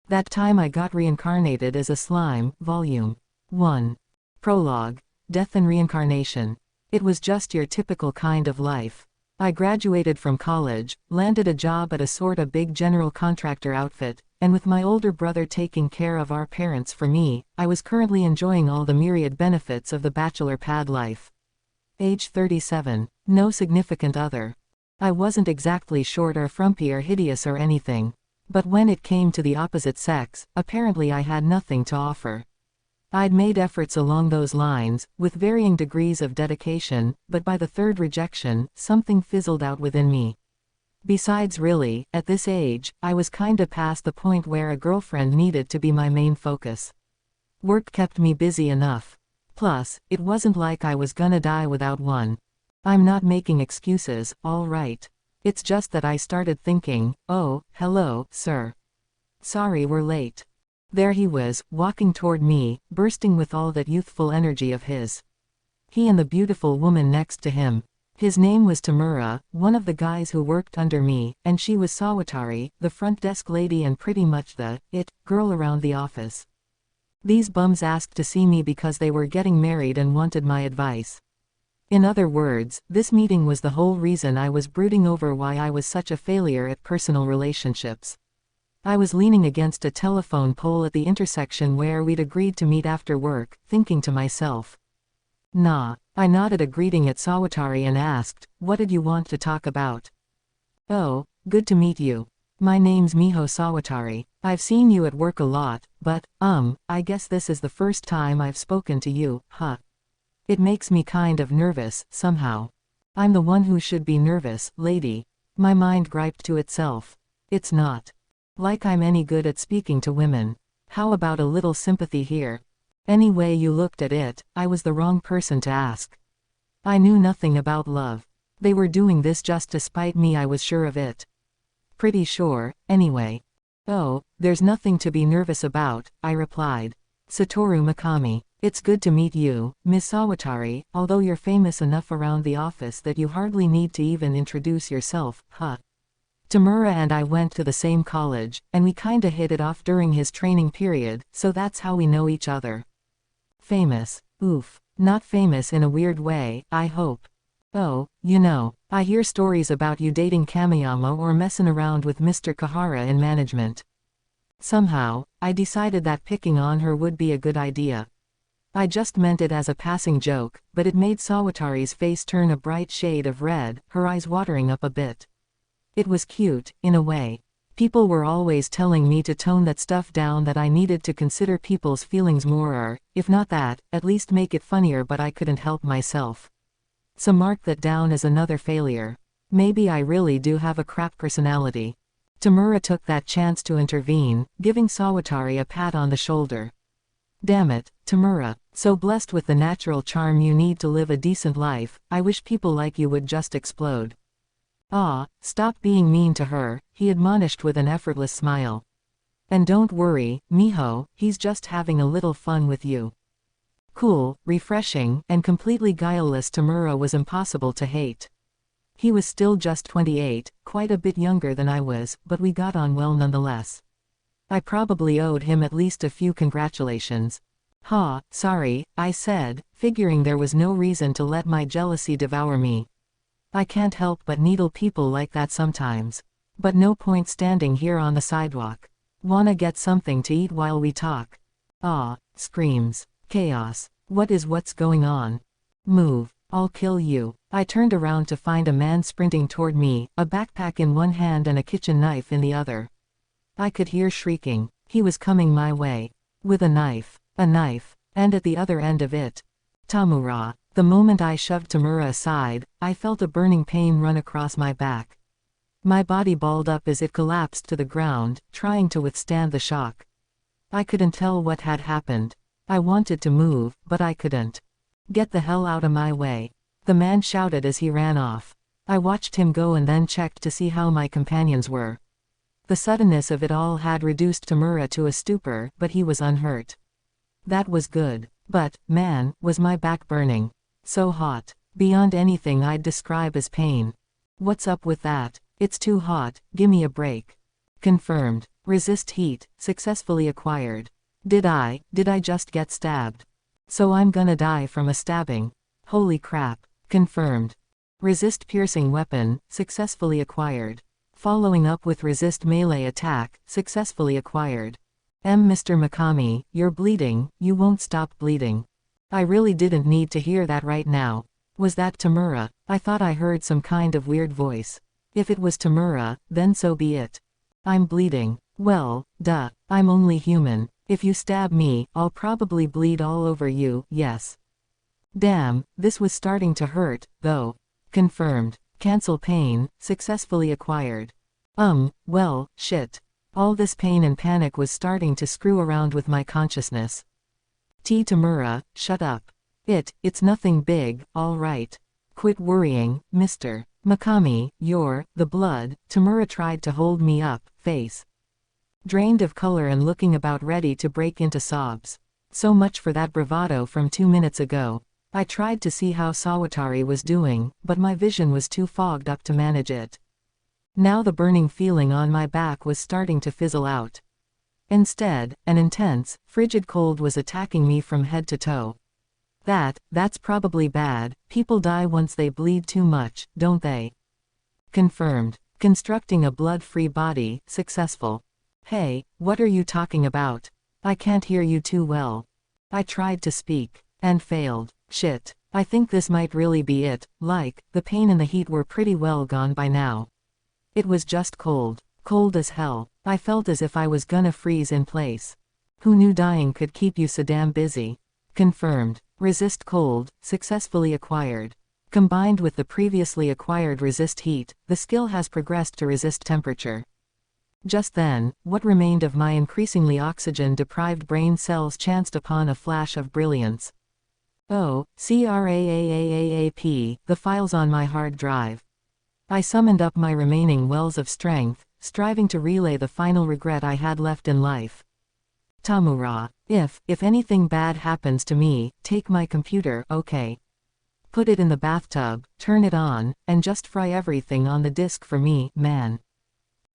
That time I got reincarnated as a slime. Vol.1. Prologue. Death and Reincarnation. It was just your typical kind of life. I graduated from college, landed a job at a sorta big general contractor outfit, and with my older brother taking care of our parents for me, I was currently enjoying all the myriad benefits of the bachelor pad life. Age 37. No significant other. I wasn't exactly short or frumpy or hideous or anything. But when it came to the opposite sex, apparently I had nothing to offer. I'd made efforts along those lines, with varying degrees of dedication, but by the third rejection, something fizzled out within me. Besides really, at this age, I was kinda past the point where a girlfriend needed to be my main focus. Work kept me busy enough. Plus, it wasn't like I was gonna die without one. I'm not making excuses, all right. It's just that I started thinking, oh, hello, sir. Sorry we're late. There he was, walking toward me, bursting with all that youthful energy of his. He and the beautiful woman next to him. His name was Tamura, one of the guys who worked under me, and she was Sawatari, the front desk lady and pretty much the girl around the office. These bums asked to see me because they were getting married and wanted my advice. In other words, this meeting was the whole reason I was brooding over why I was such a failure at personal relationships. I was leaning against a telephone pole at the intersection where we'd agreed to meet after work, thinking to myself. Nah. I nodded a greeting at Sawatari and asked, what did you want to talk about? Oh, good to meet you. My name's Miho Sawatari. I've seen you at work a lot, but, I guess this is the first time I've spoken to you, huh? It makes me kind of nervous, somehow. I'm the one who should be nervous, lady. My mind griped to itself. It's not like I'm any good at speaking to women. How about a little sympathy here? Any way you looked at it, I was the wrong person to ask. I knew nothing about love. They were doing this just to spite me, I was sure of it. Pretty sure, anyway. Oh, there's nothing to be nervous about, I replied. Satoru Mikami. It's good to meet you, Miss Sawatari, although you're famous enough around the office that you hardly need to even introduce yourself, huh? Tamura and I went to the same college, and we kinda hit it off during his training period, so that's how we know each other. Famous. Oof. Not famous in a weird way, I hope. Oh, I hear stories about you dating Kamiyama or messing around with Mr. Kahara in management. Somehow, I decided that picking on her would be a good idea. I just meant it as a passing joke, but it made Sawatari's face turn a bright shade of red, her eyes watering up a bit. It was cute, in a way. People were always telling me to tone that stuff down, that I needed to consider people's feelings more or, if not that, at least make it funnier, but I couldn't help myself. So mark that down as another failure. Maybe I really do have a crap personality. Tamura took that chance to intervene, giving Sawatari a pat on the shoulder. Damn it, Tamura. So blessed with the natural charm you need to live a decent life, I wish people like you would just explode. Ah, stop being mean to her, he admonished with an effortless smile. And don't worry, Miho, he's just having a little fun with you. Cool, refreshing, and completely guileless. Tamura was impossible to hate. He was still just 28, quite a bit younger than I was, but we got on well nonetheless. I probably owed him at least a few congratulations. Ha, sorry, I said, figuring there was no reason to let my jealousy devour me. I can't help but needle people like that sometimes. But no point standing here on the sidewalk. Wanna get something to eat while we talk? Ah, screams. Chaos. What's going on? Move. I'll kill you. I turned around to find a man sprinting toward me, a backpack in one hand and a kitchen knife in the other. I could hear shrieking. He was coming my way. With a knife. A knife. And at the other end of it. Tamura. The moment I shoved Tamura aside, I felt a burning pain run across my back. My body balled up as it collapsed to the ground, trying to withstand the shock. I couldn't tell what had happened. I wanted to move, but I couldn't. Get the hell out of my way. The man shouted as he ran off. I watched him go and then checked to see how my companions were. The suddenness of it all had reduced Tamura to a stupor, but he was unhurt. That was good. But, man, was my back burning. So hot. Beyond anything I'd describe as pain. What's up with that? It's too hot, gimme a break. Confirmed. Resist heat, successfully acquired. Did I just get stabbed? So I'm gonna die from a stabbing. Holy crap. Confirmed. Resist piercing weapon, successfully acquired. Following up with resist melee attack, successfully acquired. Mr. Mikami, you're bleeding, you won't stop bleeding. I really didn't need to hear that right now. Was that Tamura? I thought I heard some kind of weird voice. If it was Tamura, then so be it. I'm bleeding. Well, duh, I'm only human. If you stab me, I'll probably bleed all over you, yes. Damn, this was starting to hurt, though. Confirmed. Cancel pain, successfully acquired. Well, shit. All this pain and panic was starting to screw around with my consciousness. Tamura, shut up. It's nothing big, all right. Quit worrying, Mr. Mikami, the blood. Tamura tried to hold me up, face drained of color and looking about ready to break into sobs. So much for that bravado from 2 minutes ago. I tried to see how Sawatari was doing, but my vision was too fogged up to manage it. Now the burning feeling on my back was starting to fizzle out. Instead, an intense, frigid cold was attacking me from head to toe. That's probably bad. People die once they bleed too much, don't they? Confirmed. Constructing a blood-free body, successful. Hey, what are you talking about? I can't hear you too well. I tried to speak, and failed. Shit. I think this might really be it, the pain and the heat were pretty well gone by now. It was just cold. Cold as hell. I felt as if I was gonna freeze in place. Who knew dying could keep you so damn busy? Confirmed. Resist cold, successfully acquired. Combined with the previously acquired resist heat, the skill has progressed to resist temperature. Just then, what remained of my increasingly oxygen-deprived brain cells chanced upon a flash of brilliance. Oh, CRAAAAP, the files on my hard drive. I summoned up my remaining wells of strength, striving to relay the final regret I had left in life. Tamura, if anything bad happens to me, take my computer, okay? Put it in the bathtub, turn it on, and just fry everything on the disk for me, man.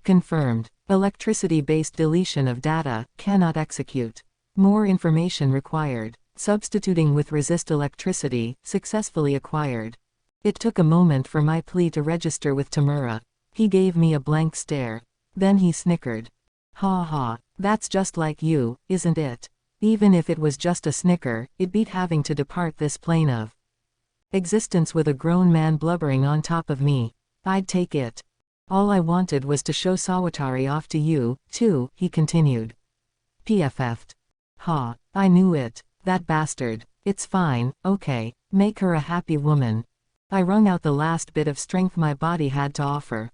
Confirmed. Electricity-based deletion of data, cannot execute. More information required. Substituting with resist electricity, successfully acquired. It took a moment for my plea to register with Tamura. He gave me a blank stare. Then he snickered. Ha ha, that's just like you, isn't it? Even if it was just a snicker, it beat having to depart this plane of existence with a grown man blubbering on top of me. I'd take it. All I wanted was to show Sawatari off to you, too, he continued. PFF'd. Ha, I knew it. That bastard. It's fine, okay, make her a happy woman. I wrung out the last bit of strength my body had to offer.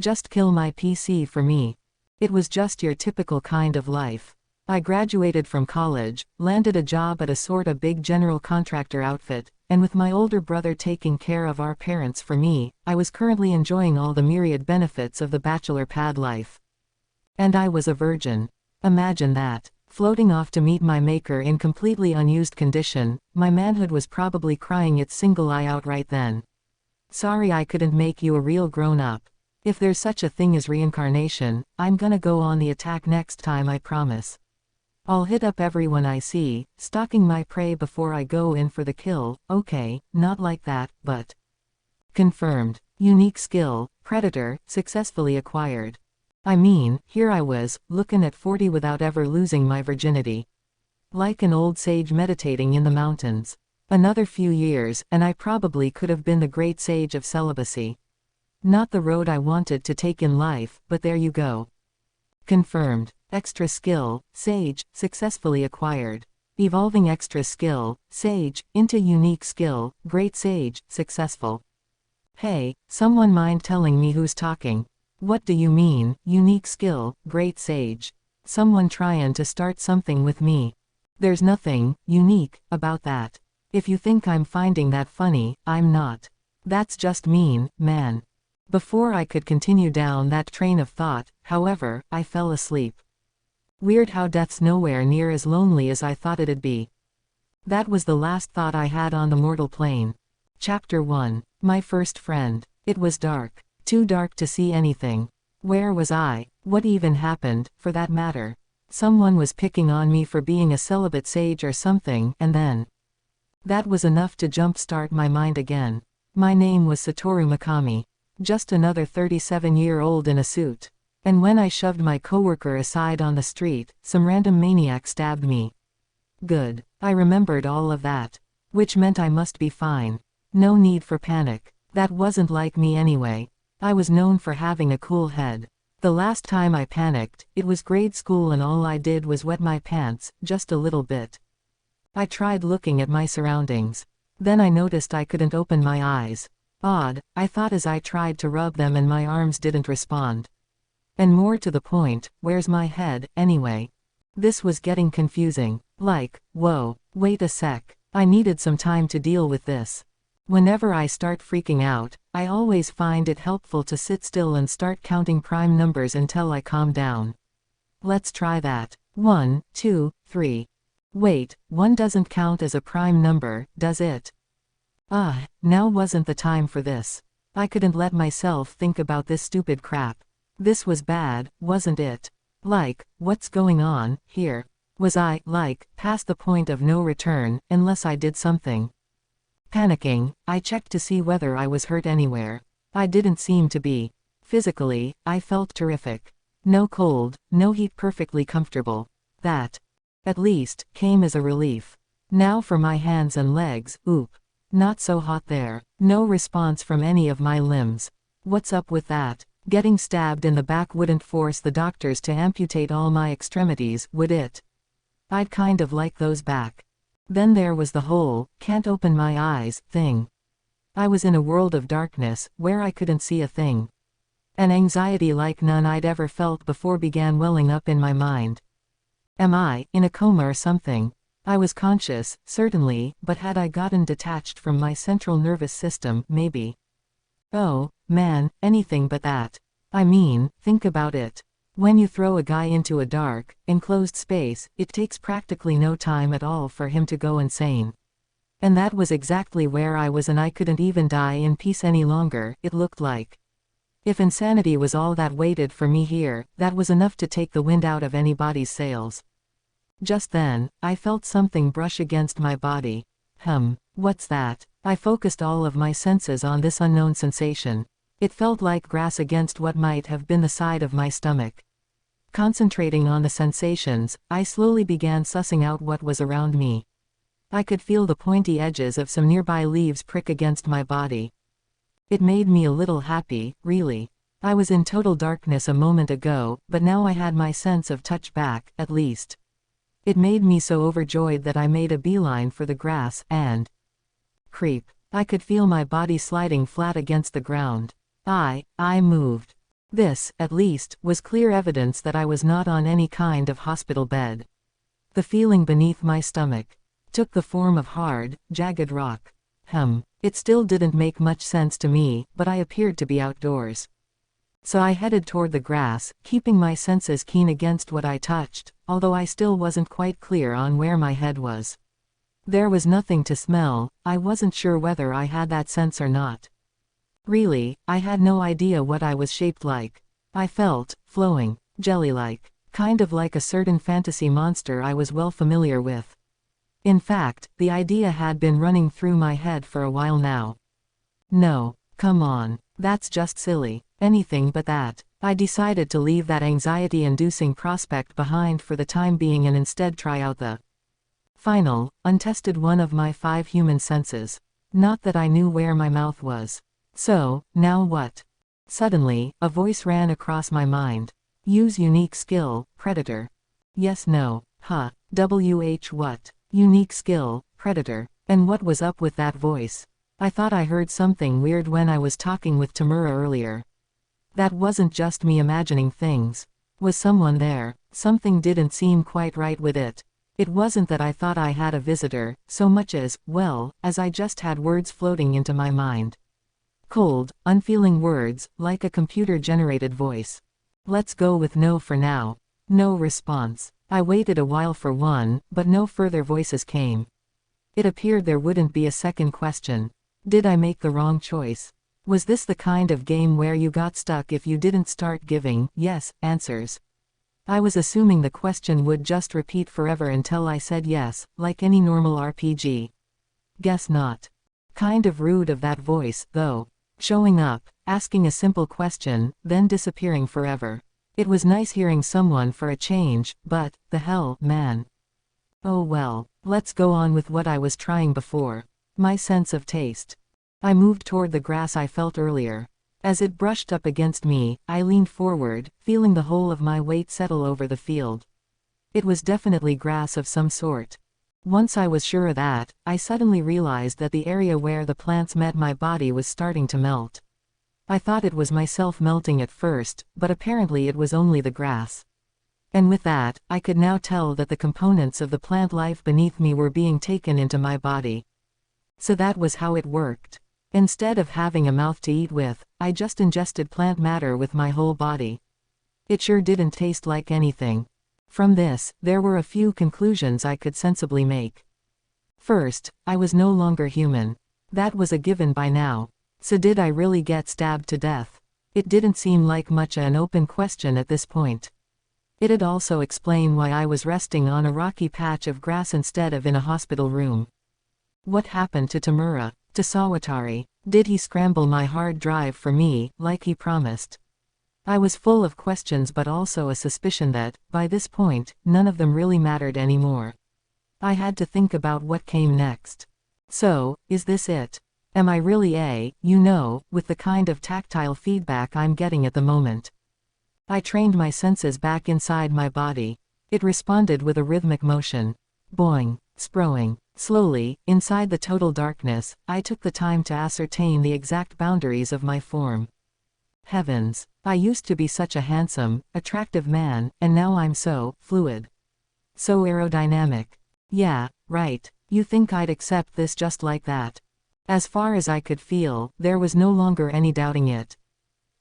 Just kill my PC for me. It was just your typical kind of life. I graduated from college, landed a job at a sorta big general contractor outfit, and with my older brother taking care of our parents for me, I was currently enjoying all the myriad benefits of the bachelor pad life. And I was a virgin. Imagine that. Floating off to meet my maker in completely unused condition, my manhood was probably crying its single eye out right then. Sorry I couldn't make you a real grown-up. If there's such a thing as reincarnation, I'm gonna go on the attack next time, I promise. I'll hit up everyone I see, stalking my prey before I go in for the kill. Okay, not like that, but... Confirmed. Unique skill, Predator, successfully acquired. I mean, here I was, looking at 40 without ever losing my virginity. Like an old sage meditating in the mountains. Another few years, and I probably could have been the great sage of celibacy. Not the road I wanted to take in life, but there you go. Confirmed. Extra skill, Sage, successfully acquired. Evolving extra skill, Sage, into unique skill, Great Sage, successful. Hey, someone mind telling me who's talking? What do you mean, unique skill, Great Sage? Someone tryin' to start something with me. There's nothing unique about that. If you think I'm finding that funny, I'm not. That's just mean, man. Before I could continue down that train of thought, however, I fell asleep. Weird how death's nowhere near as lonely as I thought it'd be. That was the last thought I had on the mortal plane. Chapter 1. My first friend. It was dark. Too dark to see anything. Where was I? What even happened, for that matter? Someone was picking on me for being a celibate sage or something, and then. That was enough to jumpstart my mind again. My name was Satoru Mikami. Just another 37-year-old in a suit. And when I shoved my coworker aside on the street, some random maniac stabbed me. Good. I remembered all of that. Which meant I must be fine. No need for panic. That wasn't like me anyway. I was known for having a cool head. The last time I panicked, it was grade school and all I did was wet my pants, just a little bit. I tried looking at my surroundings. Then I noticed I couldn't open my eyes. Odd, I thought as I tried to rub them and my arms didn't respond. And more to the point, where's my head, anyway? This was getting confusing. Like, whoa, wait a sec. I needed some time to deal with this. Whenever I start freaking out, I always find it helpful to sit still and start counting prime numbers until I calm down. Let's try that. 1, 2, 3. Wait, 1 doesn't count as a prime number, does it? Now wasn't the time for this. I couldn't let myself think about this stupid crap. This was bad, wasn't it? Like, what's going on here? Was I, like, past the point of no return, unless I did something? Panicking, I checked to see whether I was hurt anywhere. I didn't seem to be. Physically, I felt terrific. No cold, no heat, perfectly comfortable. That, at least, came as a relief. Now for my hands and legs, oop. Not so hot there. No response from any of my limbs. What's up with that? Getting stabbed in the back wouldn't force the doctors to amputate all my extremities, would it? I'd kind of like those back. Then there was the whole, can't open my eyes, thing. I was in a world of darkness, where I couldn't see a thing. An anxiety like none I'd ever felt before began welling up in my mind. Am I, in a coma or something? I was conscious, certainly, but had I gotten detached from my central nervous system, maybe? Oh, man, anything but that. I mean, think about it. When you throw a guy into a dark, enclosed space, it takes practically no time at all for him to go insane. And that was exactly where I was, and I couldn't even die in peace any longer, it looked like. If insanity was all that waited for me here, that was enough to take the wind out of anybody's sails. Just then, I felt something brush against my body. What's that? I focused all of my senses on this unknown sensation. It felt like grass against what might have been the side of my stomach. Concentrating on the sensations, I slowly began sussing out what was around me. I could feel the pointy edges of some nearby leaves prick against my body. It made me a little happy, really. I was in total darkness a moment ago, but now I had my sense of touch back, at least. It made me so overjoyed that I made a beeline for the grass, and creep. I could feel my body sliding flat against the ground. I moved. This, at least, was clear evidence that I was not on any kind of hospital bed. The feeling beneath my stomach took the form of hard, jagged rock. It still didn't make much sense to me, but I appeared to be outdoors. So I headed toward the grass, keeping my senses keen against what I touched, although I still wasn't quite clear on where my head was. There was nothing to smell. I wasn't sure whether I had that sense or not. Really, I had no idea what I was shaped like. I felt flowing, jelly-like, kind of like a certain fantasy monster I was well familiar with. In fact, the idea had been running through my head for a while now. No, come on, that's just silly. Anything but that. I decided to leave that anxiety-inducing prospect behind for the time being and instead try out the final, untested one of my 5 human senses. Not that I knew where my mouth was. So, now what? Suddenly, a voice ran across my mind. Use unique skill, predator. Yes, no. What? Unique skill, predator. And what was up with that voice? I thought I heard something weird when I was talking with Tamura earlier. That wasn't just me imagining things. Was someone there? Something didn't seem quite right with it. It wasn't that I thought I had a visitor, so much as, well, as I just had words floating into my mind. Cold, unfeeling words, like a computer-generated voice. Let's go with no for now. No response. I waited a while for one, but no further voices came. It appeared there wouldn't be a second question. Did I make the wrong choice? Was this the kind of game where you got stuck if you didn't start giving yes answers? I was assuming the question would just repeat forever until I said yes, like any normal RPG. Guess not. Kind of rude of that voice, though. Showing up, asking a simple question, then disappearing forever. It was nice hearing someone for a change, but, the hell, man. Oh well, let's go on with what I was trying before. My sense of taste. I moved toward the grass I felt earlier. As it brushed up against me, I leaned forward, feeling the whole of my weight settle over the field. It was definitely grass of some sort. Once I was sure of that, I suddenly realized that the area where the plants met my body was starting to melt. I thought it was myself melting at first, but apparently it was only the grass. And with that, I could now tell that the components of the plant life beneath me were being taken into my body. So that was how it worked. Instead of having a mouth to eat with, I just ingested plant matter with my whole body. It sure didn't taste like anything. From this, there were a few conclusions I could sensibly make. First, I was no longer human. That was a given by now. So did I really get stabbed to death? It didn't seem like much an open question at this point. It'd also explain why I was resting on a rocky patch of grass instead of in a hospital room. What happened to Tamura? To Sawatari? Did he scramble my hard drive for me, like he promised? I was full of questions but also a suspicion that, by this point, none of them really mattered anymore. I had to think about what came next. So, is this it? Am I really with the kind of tactile feedback I'm getting at the moment? I trained my senses back inside my body. It responded with a rhythmic motion. Boing, sproing. Slowly, inside the total darkness, I took the time to ascertain the exact boundaries of my form. Heavens, I used to be such a handsome, attractive man, and now I'm so fluid. So aerodynamic. Yeah, right, you think I'd accept this just like that? As far as I could feel, there was no longer any doubting it.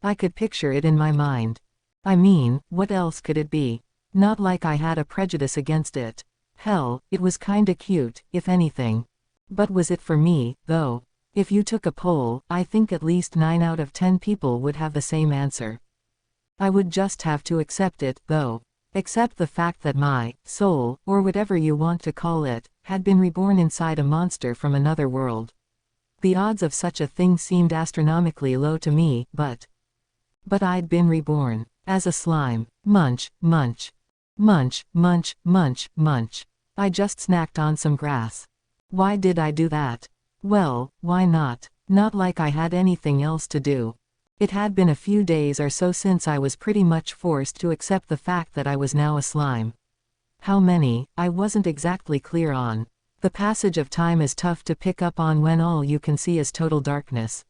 I could picture it in my mind. I mean, what else could it be? Not like I had a prejudice against it. Hell, it was kinda cute, if anything. But was it for me, though? If you took a poll, I think at least 9 out of 10 people would have the same answer. I would just have to accept it, though. Accept the fact that my soul, or whatever you want to call it, had been reborn inside a monster from another world. The odds of such a thing seemed astronomically low to me, but I'd been reborn. As a slime. Munch, munch. Munch, munch, munch, munch. I just snacked on some grass. Why did I do that? Well, why not? Not like I had anything else to do. It had been a few days or so since I was pretty much forced to accept the fact that I was now a slime. How many, I wasn't exactly clear on. The passage of time is tough to pick up on when all you can see is total darkness.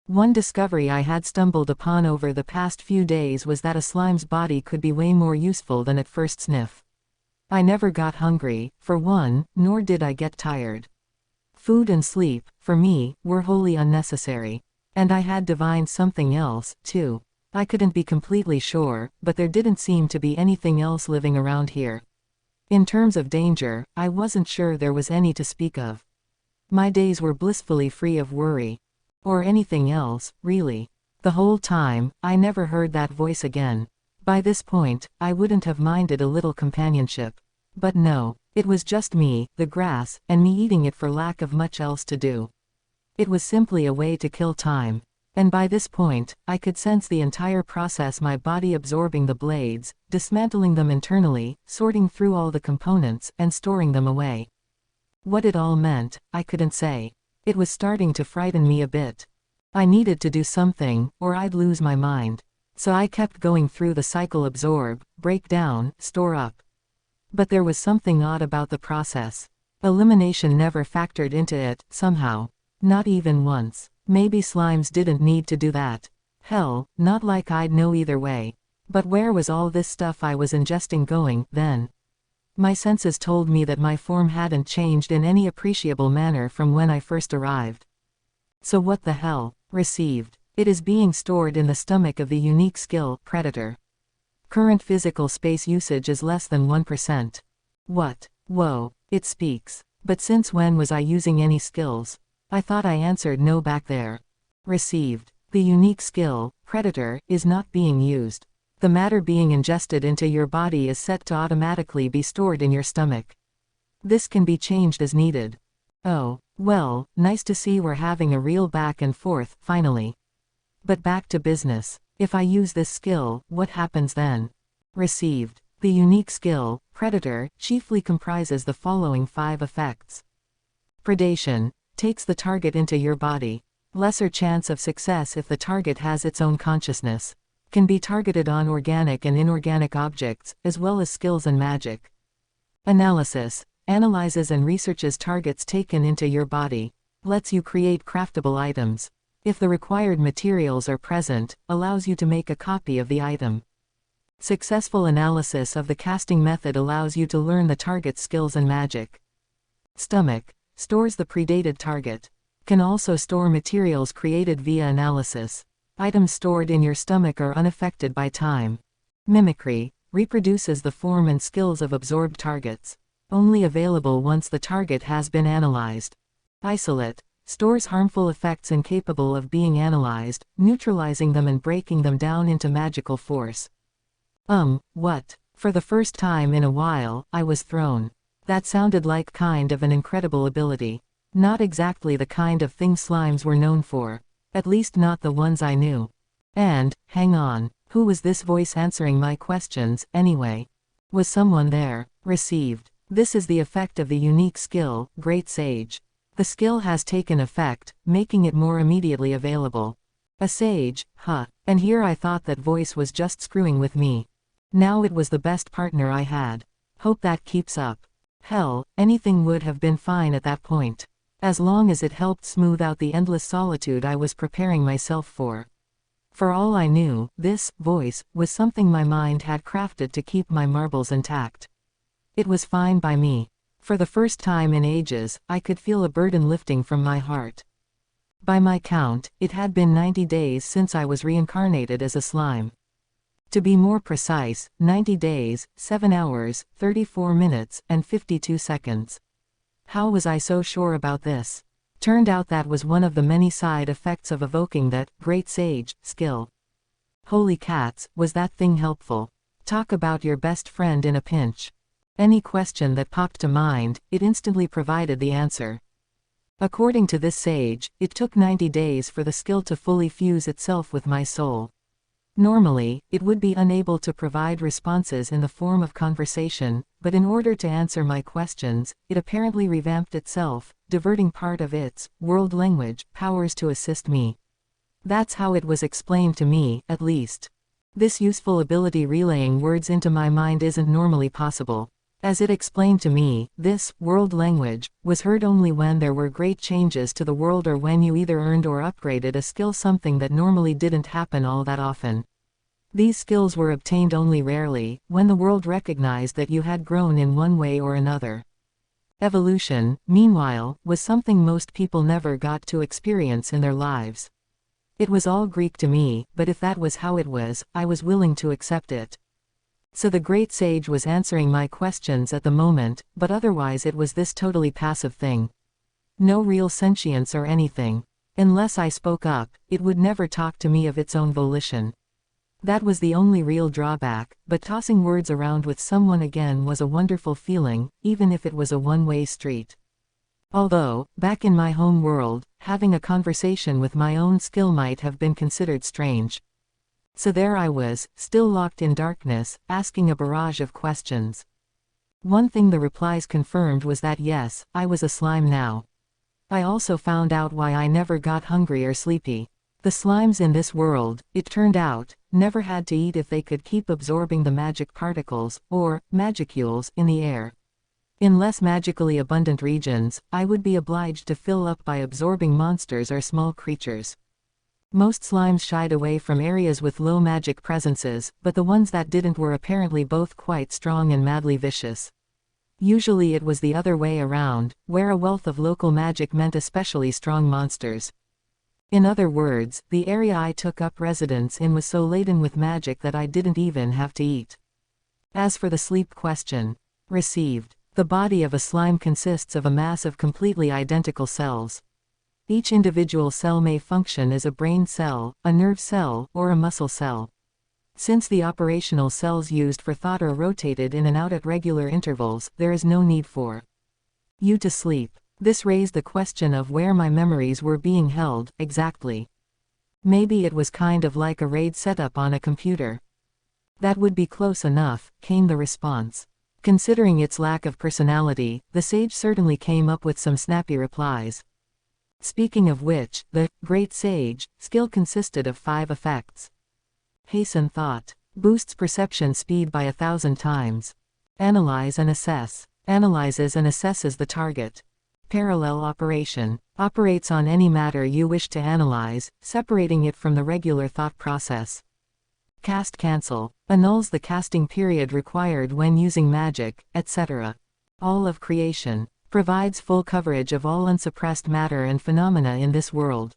One discovery I had stumbled upon over the past few days was that a slime's body could be way more useful than at first sniff. I never got hungry, for one, nor did I get tired. Food and sleep, for me, were wholly unnecessary. And I had divined something else, too. I couldn't be completely sure, but there didn't seem to be anything else living around here. In terms of danger, I wasn't sure there was any to speak of. My days were blissfully free of worry. Or anything else, really. The whole time, I never heard that voice again. By this point, I wouldn't have minded a little companionship. But no, it was just me, the grass, and me eating it for lack of much else to do. It was simply a way to kill time. And by this point, I could sense the entire process, my body absorbing the blades, dismantling them internally, sorting through all the components, and storing them away. What it all meant, I couldn't say. It was starting to frighten me a bit. I needed to do something, or I'd lose my mind. So I kept going through the cycle: absorb, break down, store up. But there was something odd about the process. Elimination never factored into it, somehow. Not even once. Maybe slimes didn't need to do that. Hell, not like I'd know either way. But where was all this stuff I was ingesting going, then? My senses told me that my form hadn't changed in any appreciable manner from when I first arrived. So what the hell? Received. It is being stored in the stomach of the unique skill, Predator. Current physical space usage is less than 1%. What? Whoa, it speaks. But since when was I using any skills? I thought I answered no back there. Received. The unique skill, predator, is not being used. The matter being ingested into your body is set to automatically be stored in your stomach. This can be changed as needed. Oh, well, nice to see we're having a real back and forth, finally. But back to business. If I use this skill, what happens then? Received. The unique skill, predator, chiefly comprises the following 5 effects. Predation. Takes the target into your body. Lesser chance of success if the target has its own consciousness. Can be targeted on organic and inorganic objects, as well as skills and magic. Analysis. Analyzes and researches targets taken into your body. Lets you create craftable items. If the required materials are present, allows you to make a copy of the item. Successful analysis of the casting method allows you to learn the target's skills and magic. Stomach. Stores the predated target. Can also store materials created via analysis. Items stored in your stomach are unaffected by time. Mimicry. Reproduces the form and skills of absorbed targets. Only available once the target has been analyzed. Isolate. Stores harmful effects incapable of being analyzed, neutralizing them and breaking them down into magical force. What? For the first time in a while, I was thrown. That sounded like kind of an incredible ability. Not exactly the kind of thing slimes were known for. At least not the ones I knew. And, hang on, who was this voice answering my questions, anyway? Was someone there? Received. This is the effect of the unique skill, Great Sage. The skill has taken effect, making it more immediately available. A sage, huh, and here I thought that voice was just screwing with me. Now it was the best partner I had. Hope that keeps up. Hell, anything would have been fine at that point. As long as it helped smooth out the endless solitude I was preparing myself for. For all I knew, this voice was something my mind had crafted to keep my marbles intact. It was fine by me. For the first time in ages, I could feel a burden lifting from my heart. By my count, it had been 90 days since I was reincarnated as a slime. To be more precise, 90 days, 7 hours, 34 minutes, and 52 seconds. How was I so sure about this? Turned out that was one of the many side effects of evoking that Great Sage skill. Holy cats, was that thing helpful. Talk about your best friend in a pinch. Any question that popped to mind, it instantly provided the answer. According to this sage, it took 90 days for the skill to fully fuse itself with my soul. Normally, it would be unable to provide responses in the form of conversation, but in order to answer my questions, it apparently revamped itself, diverting part of its world language powers to assist me. That's how it was explained to me, at least. This useful ability relaying words into my mind isn't normally possible. As it explained to me, this world language was heard only when there were great changes to the world or when you either earned or upgraded a skill, something that normally didn't happen all that often. These skills were obtained only rarely, when the world recognized that you had grown in one way or another. Evolution, meanwhile, was something most people never got to experience in their lives. It was all Greek to me, but if that was how it was, I was willing to accept it. So the Great Sage was answering my questions at the moment, but otherwise it was this totally passive thing. No real sentience or anything. Unless I spoke up, it would never talk to me of its own volition. That was the only real drawback, but tossing words around with someone again was a wonderful feeling, even if it was a one-way street. Although, back in my home world, having a conversation with my own skill might have been considered strange. So there I was, still locked in darkness, asking a barrage of questions. One thing the replies confirmed was that yes, I was a slime now. I also found out why I never got hungry or sleepy. The slimes in this world, it turned out, never had to eat if they could keep absorbing the magic particles, or magicules, in the air. In less magically abundant regions, I would be obliged to fill up by absorbing monsters or small creatures. Most slimes shied away from areas with low magic presences, but the ones that didn't were apparently both quite strong and madly vicious. Usually it was the other way around, where a wealth of local magic meant especially strong monsters. In other words, the area I took up residence in was so laden with magic that I didn't even have to eat. As for the sleep question, received. The body of a slime consists of a mass of completely identical cells. Each individual cell may function as a brain cell, a nerve cell, or a muscle cell. Since the operational cells used for thought are rotated in and out at regular intervals, there is no need for you to sleep. This raised the question of where my memories were being held, exactly. Maybe it was kind of like a RAID setup on a computer. That would be close enough, came the response. Considering its lack of personality, the sage certainly came up with some snappy replies. Speaking of which, the Great Sage skill consisted of 5 effects. Hasten thought. Boosts perception speed by 1,000 times. Analyze and assess. Analyzes and assesses the target. Parallel operation. Operates on any matter you wish to analyze, separating it from the regular thought process. Cast cancel. Annuls the casting period required when using magic, etc. All of creation. Provides full coverage of all unsuppressed matter and phenomena in this world.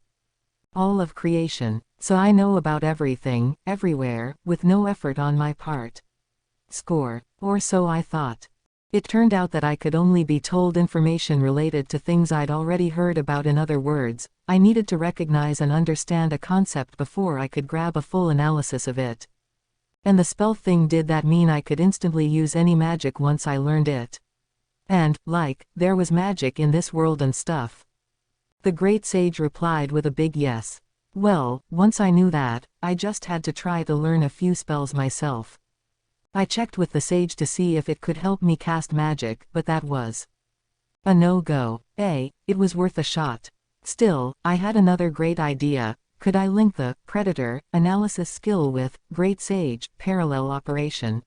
All of creation. So I know about everything, everywhere, with no effort on my part. Score. Or so I thought. It turned out that I could only be told information related to things I'd already heard about. In other words, I needed to recognize and understand a concept before I could grab a full analysis of it. And the spell thing, did that mean I could instantly use any magic once I learned it? And, there was magic in this world and stuff. The Great Sage replied with a big yes. Well, once I knew that, I just had to try to learn a few spells myself. I checked with the sage to see if it could help me cast magic, but that was a no-go. It was worth a shot. Still, I had another great idea. Could I link the Predator analysis skill with Great Sage parallel operation?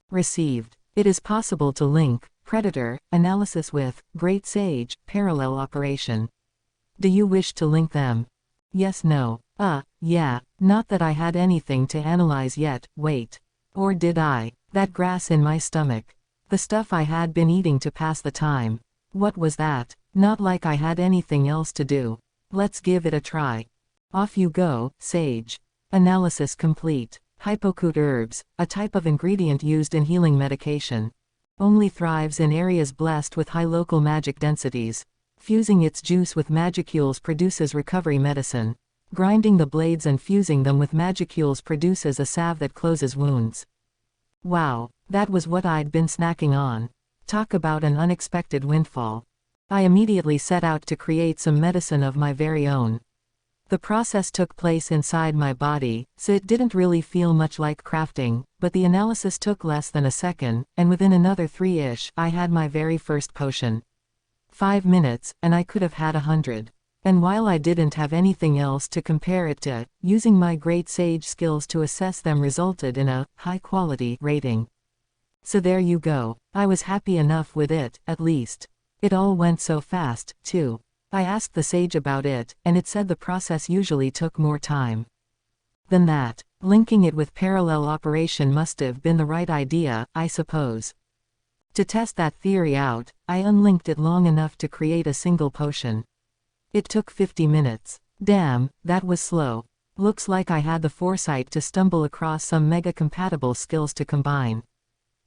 Received. It is possible to link Predator analysis with Great Sage parallel operation. Do you wish to link them? Yes, no. Yeah, not that I had anything to analyze yet. Wait. Or did I? That grass in my stomach. The stuff I had been eating to pass the time. What was that? Not like I had anything else to do. Let's give it a try. Off you go, Sage. Analysis complete. Hypocoute herbs, a type of ingredient used in healing medication. Only thrives in areas blessed with high local magic densities. Fusing its juice with magicules produces recovery medicine. Grinding the blades and fusing them with magicules produces a salve that closes wounds. Wow, that was what I'd been snacking on. Talk about an unexpected windfall. I immediately set out to create some medicine of my very own. The process took place inside my body, so it didn't really feel much like crafting, but the analysis took less than a second, and within another 3-ish, I had my very first potion. 5 minutes, and I could have had 100. And while I didn't have anything else to compare it to, using my Great Sage skills to assess them resulted in a high-quality rating. So there you go. I was happy enough with it, at least. It all went so fast, too. I asked the sage about it, and it said the process usually took more time than that. Linking it with parallel operation must have been the right idea, I suppose. To test that theory out, I unlinked it long enough to create a single potion. It took 50 minutes. Damn, that was slow. Looks like I had the foresight to stumble across some mega-compatible skills to combine.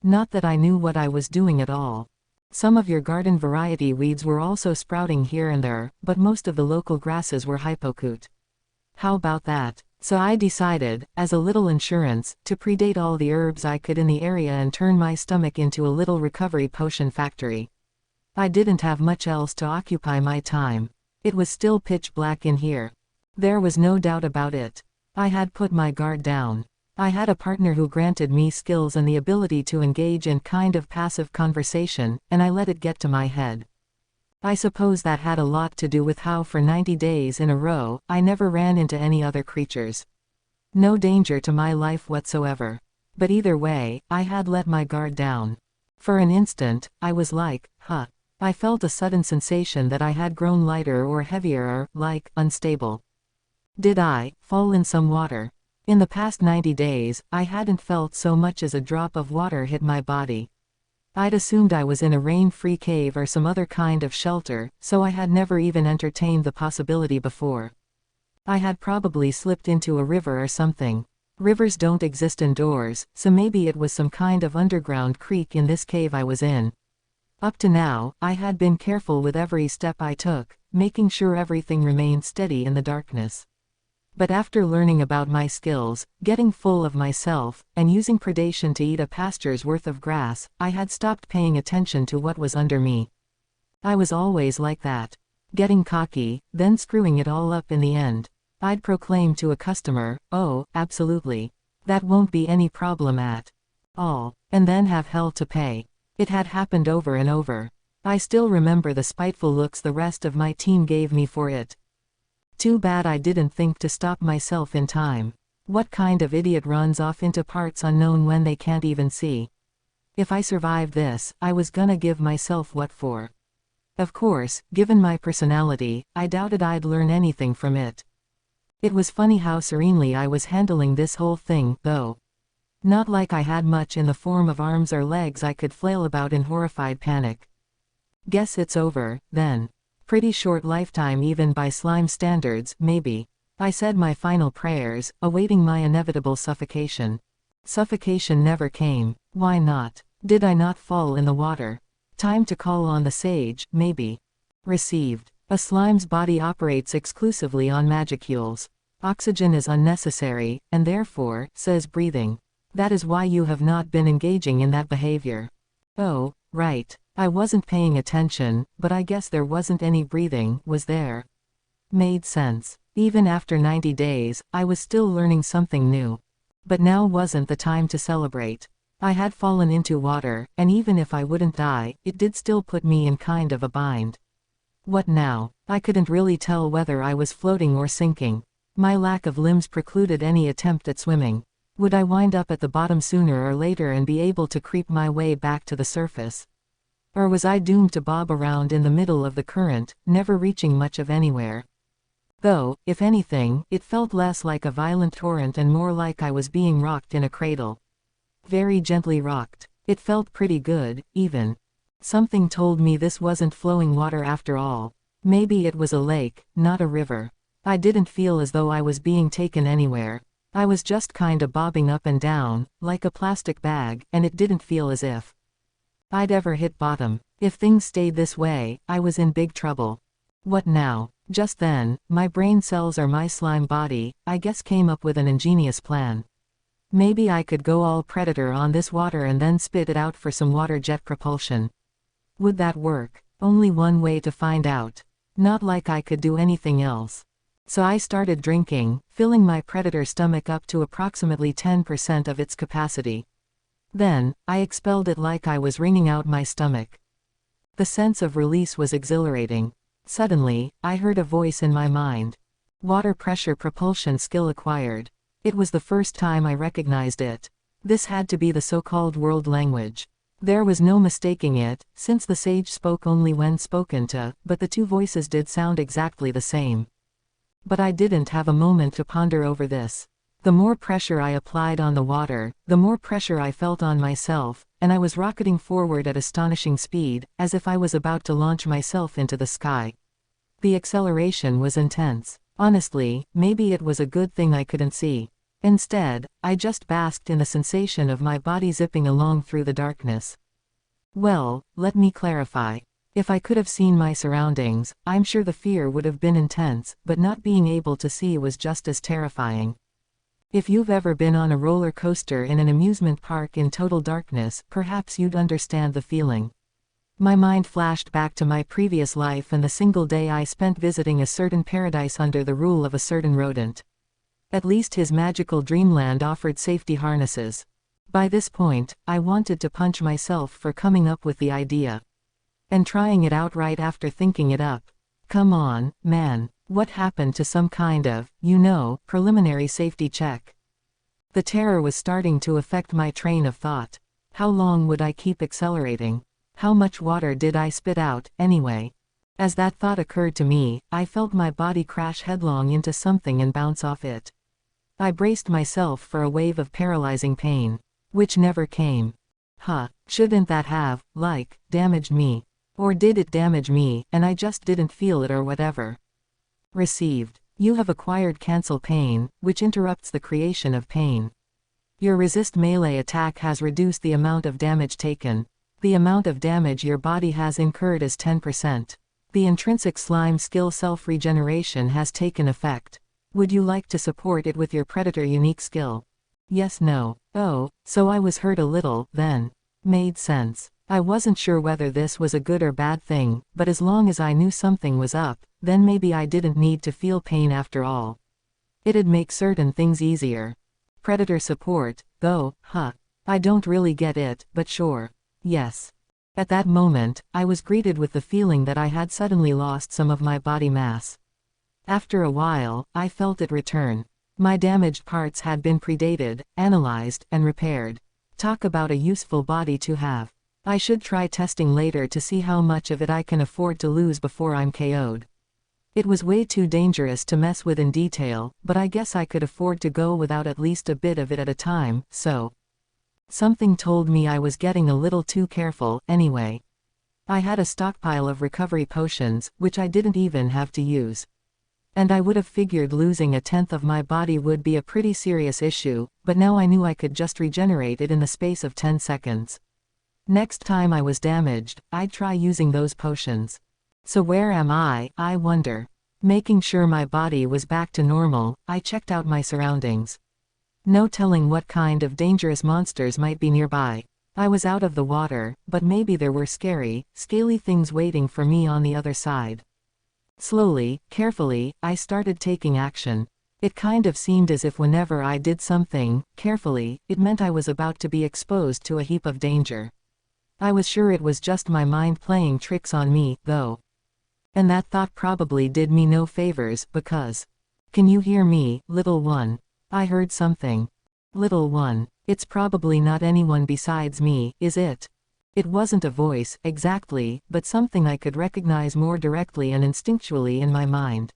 Not that I knew what I was doing at all. Some of your garden variety weeds were also sprouting here and there, but most of the local grasses were hypocoute. How about that? So I decided, as a little insurance, to predate all the herbs I could in the area and turn my stomach into a little recovery potion factory. I didn't have much else to occupy my time. It was still pitch black in here. There was no doubt about it. I had put my guard down. I had a partner who granted me skills and the ability to engage in kind of passive conversation, and I let it get to my head. I suppose that had a lot to do with how for 90 days in a row, I never ran into any other creatures. No danger to my life whatsoever. But either way, I had let my guard down. For an instant, I was like, huh. I felt a sudden sensation that I had grown lighter or heavier or, unstable. Did I fall in some water? In the past 90 days, I hadn't felt so much as a drop of water hit my body. I'd assumed I was in a rain-free cave or some other kind of shelter, so I had never even entertained the possibility before. I had probably slipped into a river or something. Rivers don't exist indoors, so maybe it was some kind of underground creek in this cave I was in. Up to now, I had been careful with every step I took, making sure everything remained steady in the darkness. But after learning about my skills, getting full of myself, and using predation to eat a pasture's worth of grass, I had stopped paying attention to what was under me. I was always like that. Getting cocky, then screwing it all up in the end. I'd proclaim to a customer, "Oh, absolutely. That won't be any problem at all," and then have hell to pay. It had happened over and over. I still remember the spiteful looks the rest of my team gave me for it. Too bad I didn't think to stop myself in time. What kind of idiot runs off into parts unknown when they can't even see? If I survived this, I was gonna give myself what for. Of course, given my personality, I doubted I'd learn anything from it. It was funny how serenely I was handling this whole thing, though. Not like I had much in the form of arms or legs I could flail about in horrified panic. Guess it's over, then. Pretty short lifetime even by slime standards, maybe. I said my final prayers, awaiting my inevitable suffocation. Suffocation never came. Why not? Did I not fall in the water? Time to call on the sage, maybe. Received. A slime's body operates exclusively on magicules. Oxygen is unnecessary, and therefore, says breathing. That is why you have not been engaging in that behavior. Oh, right. I wasn't paying attention, but I guess there wasn't any breathing, was there? Made sense. Even after 90 days, I was still learning something new. But now wasn't the time to celebrate. I had fallen into water, and even if I wouldn't die, it did still put me in kind of a bind. What now? I couldn't really tell whether I was floating or sinking. My lack of limbs precluded any attempt at swimming. Would I wind up at the bottom sooner or later and be able to creep my way back to the surface? Or was I doomed to bob around in the middle of the current, never reaching much of anywhere? Though, if anything, it felt less like a violent torrent and more like I was being rocked in a cradle. Very gently rocked. It felt pretty good, even. Something told me this wasn't flowing water after all. Maybe it was a lake, not a river. I didn't feel as though I was being taken anywhere. I was just kinda bobbing up and down, like a plastic bag, and it didn't feel as if I'd ever hit bottom. If things stayed this way, I was in big trouble. What now? Just then, my brain cells or my slime body, I guess, came up with an ingenious plan. Maybe I could go all predator on this water and then spit it out for some water jet propulsion. Would that work? Only one way to find out. Not like I could do anything else. So I started drinking, filling my predator stomach up to approximately 10% of its capacity. Then, I expelled it like I was wringing out my stomach. The sense of release was exhilarating. Suddenly, I heard a voice in my mind. Water pressure propulsion skill acquired. It was the first time I recognized it. This had to be the so-called world language. There was no mistaking it, since the sage spoke only when spoken to, but the two voices did sound exactly the same. But I didn't have a moment to ponder over this. The more pressure I applied on the water, the more pressure I felt on myself, and I was rocketing forward at astonishing speed, as if I was about to launch myself into the sky. The acceleration was intense. Honestly, maybe it was a good thing I couldn't see. Instead, I just basked in the sensation of my body zipping along through the darkness. Well, let me clarify. If I could have seen my surroundings, I'm sure the fear would have been intense, but not being able to see was just as terrifying. If you've ever been on a roller coaster in an amusement park in total darkness, perhaps you'd understand the feeling. My mind flashed back to my previous life and the single day I spent visiting a certain paradise under the rule of a certain rodent. At least his magical dreamland offered safety harnesses. By this point, I wanted to punch myself for coming up with the idea. And trying it out right after thinking it up. Come on, man. What happened to some kind of, preliminary safety check? The terror was starting to affect my train of thought. How long would I keep accelerating? How much water did I spit out, anyway? As that thought occurred to me, I felt my body crash headlong into something and bounce off it. I braced myself for a wave of paralyzing pain, which never came. Shouldn't that have, damaged me? Or did it damage me, and I just didn't feel it or whatever? Received. You have acquired cancel pain, which interrupts the creation of pain. Your resist melee attack has reduced the amount of damage taken. The amount of damage your body has incurred is 10%. The intrinsic slime skill self-regeneration has taken effect. Would you like to support it with your predator unique skill? Yes, no. Oh, so I was hurt a little, then. Made sense. I wasn't sure whether this was a good or bad thing, but as long as I knew something was up, then maybe I didn't need to feel pain after all. It'd make certain things easier. Predator support, though, huh. I don't really get it, but sure. Yes. At that moment, I was greeted with the feeling that I had suddenly lost some of my body mass. After a while, I felt it return. My damaged parts had been predated, analyzed, and repaired. Talk about a useful body to have. I should try testing later to see how much of it I can afford to lose before I'm KO'd. It was way too dangerous to mess with in detail, but I guess I could afford to go without at least a bit of it at a time, so. Something told me I was getting a little too careful, anyway. I had a stockpile of recovery potions, which I didn't even have to use. And I would have figured losing a tenth of my body would be a pretty serious issue, but now I knew I could just regenerate it in the space of 10 seconds. Next time I was damaged, I'd try using those potions. So where am I wonder? Making sure my body was back to normal, I checked out my surroundings. No telling what kind of dangerous monsters might be nearby. I was out of the water, but maybe there were scary, scaly things waiting for me on the other side. Slowly, carefully, I started taking action. It kind of seemed as if whenever I did something carefully, it meant I was about to be exposed to a heap of danger. I was sure it was just my mind playing tricks on me, though. And that thought probably did me no favors, because. Can you hear me, little one? I heard something. Little one. It's probably not anyone besides me, is it? It wasn't a voice, exactly, but something I could recognize more directly and instinctually in my mind.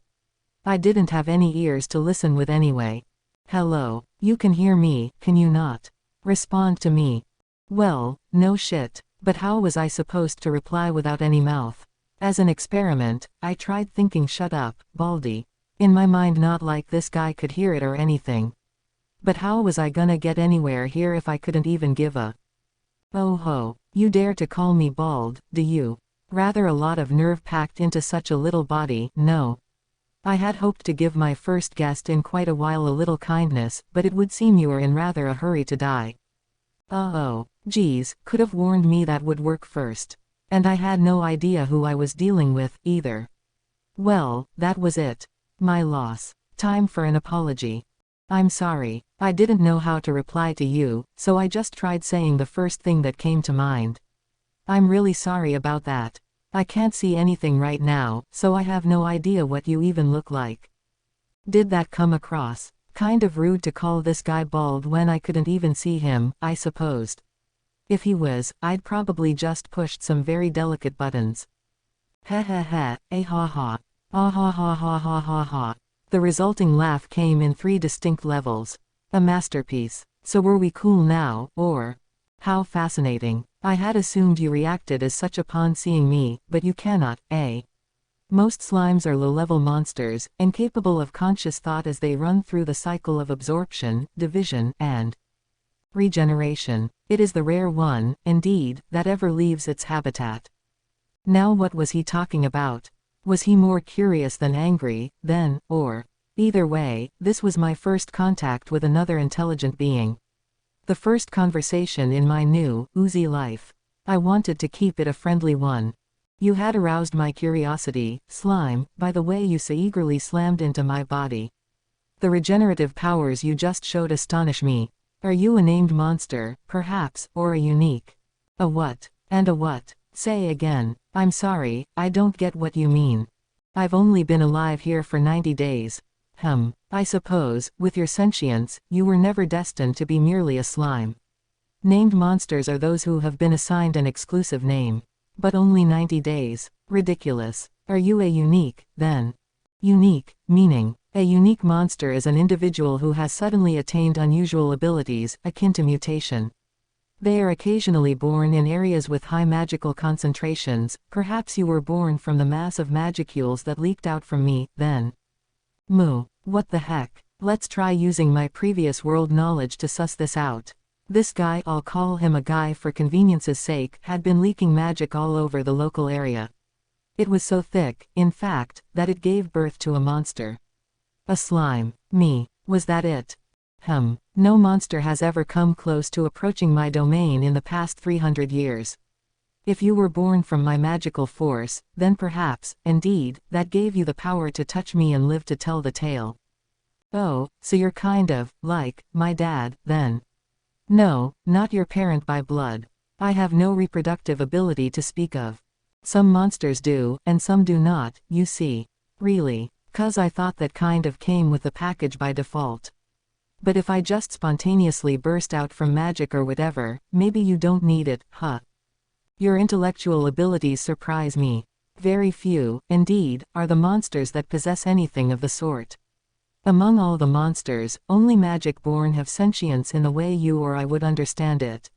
I didn't have any ears to listen with anyway. Hello. You can hear me, can you not? Respond to me. Well, no shit. But how was I supposed to reply without any mouth? As an experiment, I tried thinking shut up, Baldy. In my mind not like this guy could hear it or anything. But how was I gonna get anywhere here if I couldn't even give a. Oh ho, you dare to call me bald, do you? Rather a lot of nerve packed into such a little body, no. I had hoped to give my first guest in quite a while a little kindness, but it would seem you were in rather a hurry to die. Oh, geez, could have warned me that would work first. And I had no idea who I was dealing with, either. Well, that was it. My loss. Time for an apology. I'm sorry, I didn't know how to reply to you, so I just tried saying the first thing that came to mind. I'm really sorry about that. I can't see anything right now, so I have no idea what you even look like. Did that come across kind of rude to call this guy bald when I couldn't even see him, I supposed? If he was, I'd probably just pushed some very delicate buttons. Ha ha ha, ha ha. Ah ha ha ha ha ha ha. The resulting laugh came in 3 distinct levels. A masterpiece. So were we cool now, or? How fascinating. I had assumed you reacted as such upon seeing me, but you cannot, eh? Most slimes are low-level monsters, incapable of conscious thought as they run through the cycle of absorption, division, and regeneration. It is the rare one, indeed, that ever leaves its habitat. Now what was he talking about? Was he more curious than angry, then, or? Either way, this was my first contact with another intelligent being. The first conversation in my new, oozy life. I wanted to keep it a friendly one. You had aroused my curiosity, slime, by the way you so eagerly slammed into my body. The regenerative powers you just showed astonish me. Are you a named monster, perhaps, or a unique? A what? And a what? Say again. I'm sorry, I don't get what you mean. I've only been alive here for 90 days. I suppose, with your sentience, you were never destined to be merely a slime. Named monsters are those who have been assigned an exclusive name. But only 90 days. Ridiculous. Are you a unique, then? Unique, meaning, a unique monster is an individual who has suddenly attained unusual abilities, akin to mutation. They are occasionally born in areas with high magical concentrations. Perhaps you were born from the mass of magicules that leaked out from me, then. Moo. What the heck? Let's try using my previous world knowledge to suss this out. This guy, I'll call him a guy for convenience's sake, had been leaking magic all over the local area. It was so thick, in fact, that it gave birth to a monster. A slime. Me. Was that it? No monster has ever come close to approaching my domain in the past 300 years. If you were born from my magical force, then perhaps, indeed, that gave you the power to touch me and live to tell the tale. Oh, so you're kind of, like, my dad, then. No, not your parent by blood. I have no reproductive ability to speak of. Some monsters do, and some do not, you see. Really. 'Cause I thought that kind of came with the package by default. But if I just spontaneously burst out from magic or whatever, maybe you don't need it, huh? Your intellectual abilities surprise me. Very few, indeed, are the monsters that possess anything of the sort. Among all the monsters, only magic-born have sentience in the way you or I would understand it.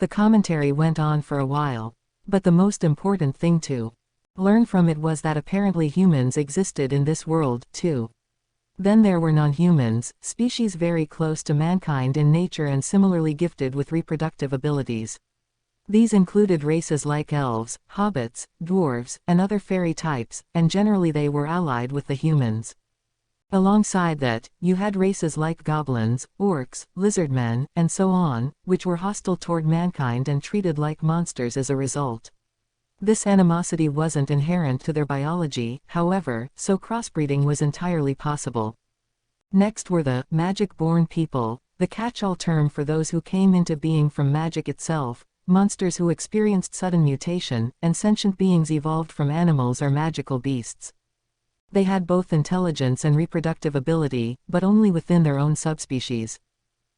The commentary went on for a while. But the most important thing to learn from it was that apparently humans existed in this world, too. Then there were non-humans, species very close to mankind in nature and similarly gifted with reproductive abilities. These included races like elves, hobbits, dwarves, and other fairy types, and generally they were allied with the humans. Alongside that, you had races like goblins, orcs, lizardmen, and so on, which were hostile toward mankind and treated like monsters as a result. This animosity wasn't inherent to their biology, however, so crossbreeding was entirely possible. Next were the magic-born people, the catch-all term for those who came into being from magic itself, monsters who experienced sudden mutation, and sentient beings evolved from animals or magical beasts. They had both intelligence and reproductive ability, but only within their own subspecies.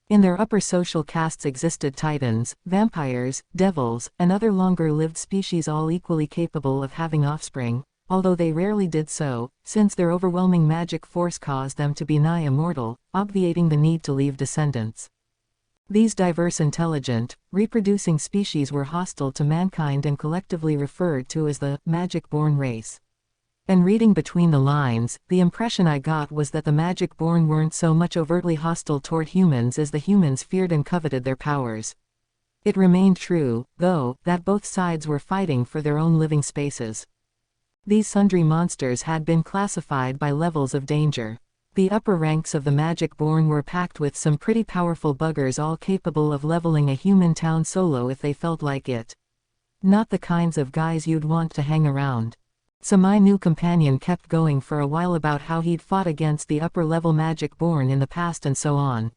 In their upper social castes existed titans, vampires, devils, and other longer-lived species all equally capable of having offspring, although they rarely did so, since their overwhelming magic force caused them to be nigh immortal, obviating the need to leave descendants. These diverse intelligent, reproducing species were hostile to mankind and collectively referred to as the magic-born race. And reading between the lines, the impression I got was that the magic-born weren't so much overtly hostile toward humans as the humans feared and coveted their powers. It remained true, though, that both sides were fighting for their own living spaces. These sundry monsters had been classified by levels of danger. The upper ranks of the magic-born were packed with some pretty powerful buggers all capable of leveling a human town solo if they felt like it. Not the kinds of guys you'd want to hang around. So my new companion kept going for a while about how he'd fought against the upper-level magic-born in the past and so on.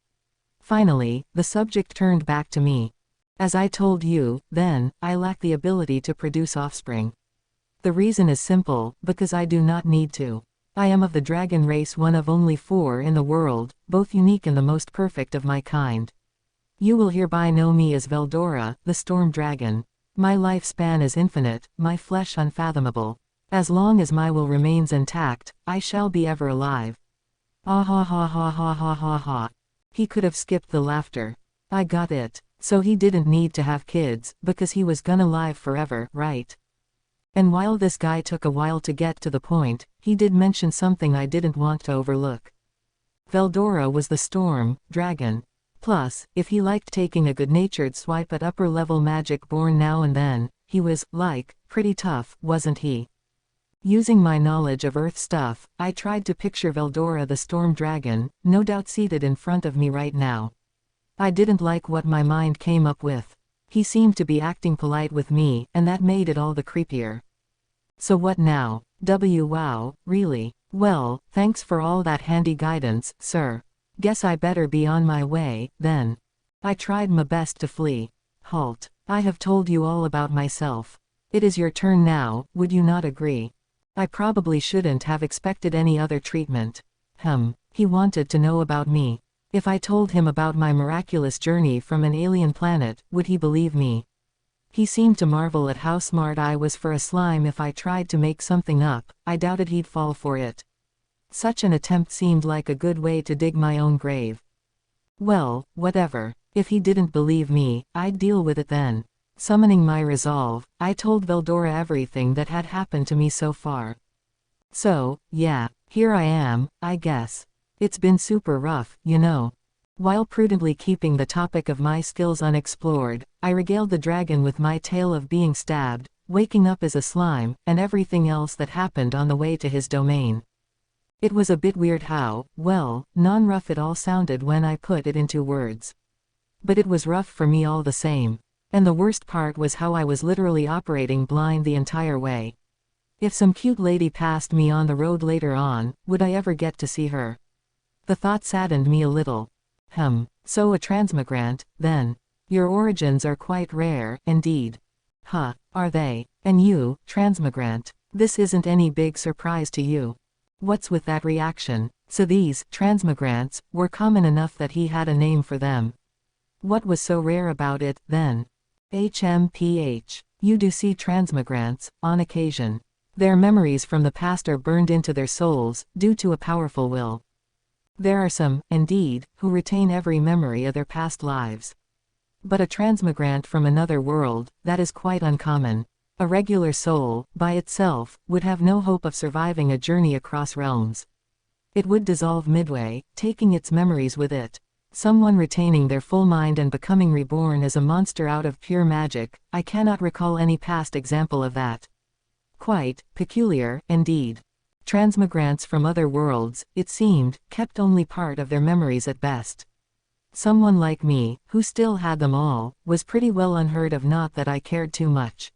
Finally, the subject turned back to me. As I told you, then, I lack the ability to produce offspring. The reason is simple, because I do not need to. I am of the dragon race, one of only 4 in the world, both unique and the most perfect of my kind. You will hereby know me as Veldora, the storm dragon. My lifespan is infinite, my flesh unfathomable. As long as my will remains intact, I shall be ever alive. Ah ha ha ha ha ha ha ha. He could have skipped the laughter. I got it. So he didn't need to have kids, because he was gonna live forever, right? And while this guy took a while to get to the point, he did mention something I didn't want to overlook. Veldora was the storm dragon. Plus, if he liked taking a good-natured swipe at upper-level magic-born now and then, he was, like, pretty tough, wasn't he? Using my knowledge of Earth stuff, I tried to picture Veldora the storm dragon, no doubt seated in front of me right now. I didn't like what my mind came up with. He seemed to be acting polite with me, and that made it all the creepier. So what now? Wow, really? Well, thanks for all that handy guidance, sir. Guess I better be on my way, then. I tried my best to flee. Halt. I have told you all about myself. It is your turn now, would you not agree? I probably shouldn't have expected any other treatment. He wanted to know about me. If I told him about my miraculous journey from an alien planet, would he believe me? He seemed to marvel at how smart I was for a slime. If I tried to make something up, I doubted he'd fall for it. Such an attempt seemed like a good way to dig my own grave. Well, whatever. If he didn't believe me, I'd deal with it then. Summoning my resolve, I told Veldora everything that had happened to me so far. So, yeah, here I am, I guess. It's been super rough, you know. While prudently keeping the topic of my skills unexplored, I regaled the dragon with my tale of being stabbed, waking up as a slime, and everything else that happened on the way to his domain. It was a bit weird how, well, non-rough it all sounded when I put it into words. But it was rough for me all the same. And the worst part was how I was literally operating blind the entire way. If some cute lady passed me on the road later on, would I ever get to see her? The thought saddened me a little. So a transmigrant, then. Your origins are quite rare, indeed. Huh, are they? And you, transmigrant, this isn't any big surprise to you. What's with that reaction? So these, transmigrants, were common enough that he had a name for them. What was so rare about it, then? HMPH. You do see transmigrants, on occasion. Their memories from the past are burned into their souls, due to a powerful will. There are some, indeed, who retain every memory of their past lives. But a transmigrant from another world, that is quite uncommon. A regular soul, by itself, would have no hope of surviving a journey across realms. It would dissolve midway, taking its memories with it. Someone retaining their full mind and becoming reborn as a monster out of pure magic, I cannot recall any past example of that. Quite peculiar, indeed. Transmigrants from other worlds, it seemed, kept only part of their memories at best. Someone like me, who still had them all, was pretty well unheard of, not that I cared too much.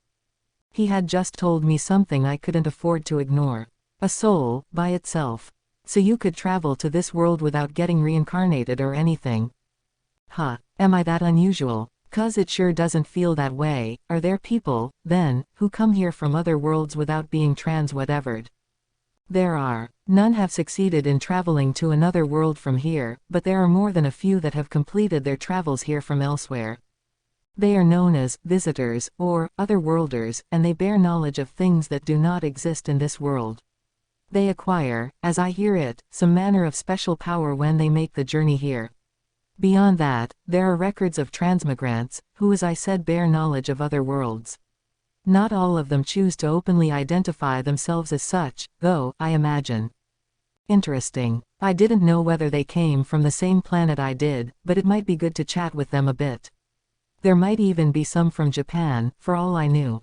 He had just told me something I couldn't afford to ignore. A soul, by itself. So you could travel to this world without getting reincarnated or anything. Huh, am I that unusual? 'Cause it sure doesn't feel that way. Are there people, then, who come here from other worlds without being trans-whatevered? There are. None have succeeded in traveling to another world from here, but there are more than a few that have completed their travels here from elsewhere. They are known as visitors, or otherworlders, and they bear knowledge of things that do not exist in this world. They acquire, as I hear it, some manner of special power when they make the journey here. Beyond that, there are records of transmigrants, who as I said bear knowledge of other worlds. Not all of them choose to openly identify themselves as such, though, I imagine. Interesting. I didn't know whether they came from the same planet I did, but it might be good to chat with them a bit. There might even be some from Japan, for all I knew.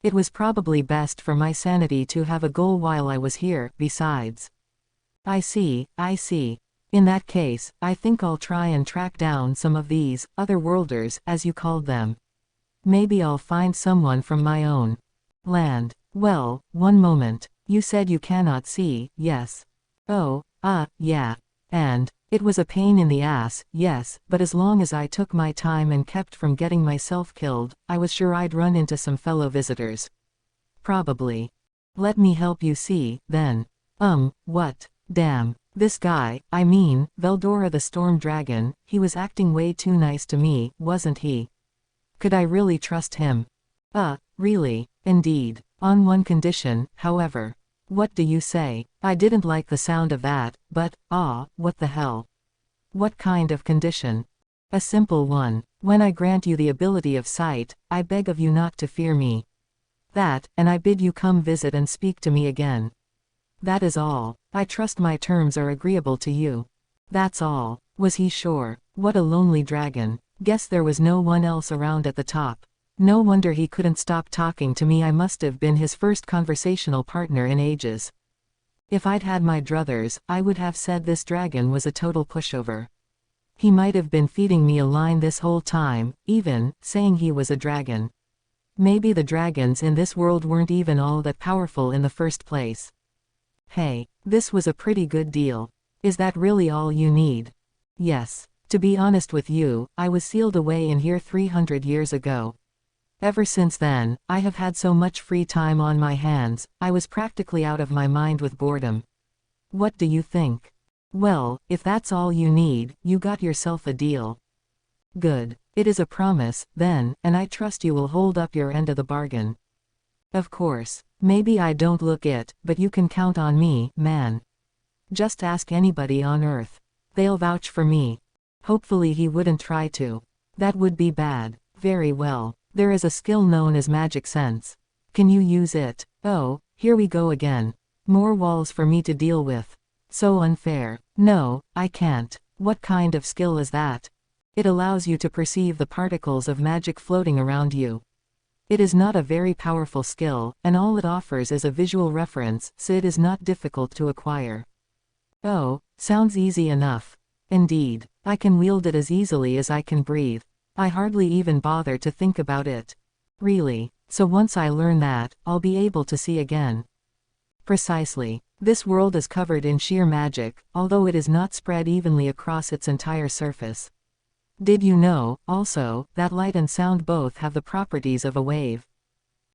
It was probably best for my sanity to have a goal while I was here, besides. I see. In that case, I think I'll try and track down some of these, otherworlders, as you called them. Maybe I'll find someone from my own land. Well, one moment. You said you cannot see, yes? Oh, yeah. And it was a pain in the ass, yes, but as long as I took my time and kept from getting myself killed, I was sure I'd run into some fellow visitors. Probably. Let me help you see, then. What? Damn. This guy, I mean, Veldora the Storm Dragon, he was acting way too nice to me, wasn't he? Could I really trust him? Really? Indeed. On one condition, however. What do you say? I didn't like the sound of that, but, what the hell? What kind of condition? A simple one. When I grant you the ability of sight, I beg of you not to fear me. That, and I bid you come visit and speak to me again. That is all. I trust my terms are agreeable to you. That's all. Was he sure? What a lonely dragon. Guess there was no one else around at the top. No wonder he couldn't stop talking to me. I must have been his first conversational partner in ages. If I'd had my druthers, I would have said this dragon was a total pushover. He might have been feeding me a line this whole time, even saying he was a dragon. Maybe the dragons in this world weren't even all that powerful in the first place. Hey, this was a pretty good deal. Is that really all you need? Yes. To be honest with you, I was sealed away in here 300 years ago. Ever since then, I have had so much free time on my hands, I was practically out of my mind with boredom. What do you think? Well, if that's all you need, you got yourself a deal. Good. It is a promise, then, and I trust you will hold up your end of the bargain. Of course. Maybe I don't look it, but you can count on me, man. Just ask anybody on Earth. They'll vouch for me. Hopefully he wouldn't try to. That would be bad. Very well. There is a skill known as magic sense. Can you use it? Oh, here we go again. More walls for me to deal with. So unfair. No, I can't. What kind of skill is that? It allows you to perceive the particles of magic floating around you. It is not a very powerful skill, and all it offers is a visual reference, so it is not difficult to acquire. Oh, sounds easy enough. Indeed, I can wield it as easily as I can breathe. I hardly even bother to think about it. Really, so once I learn that, I'll be able to see again. Precisely. This world is covered in sheer magic, although it is not spread evenly across its entire surface. Did you know, also, that light and sound both have the properties of a wave?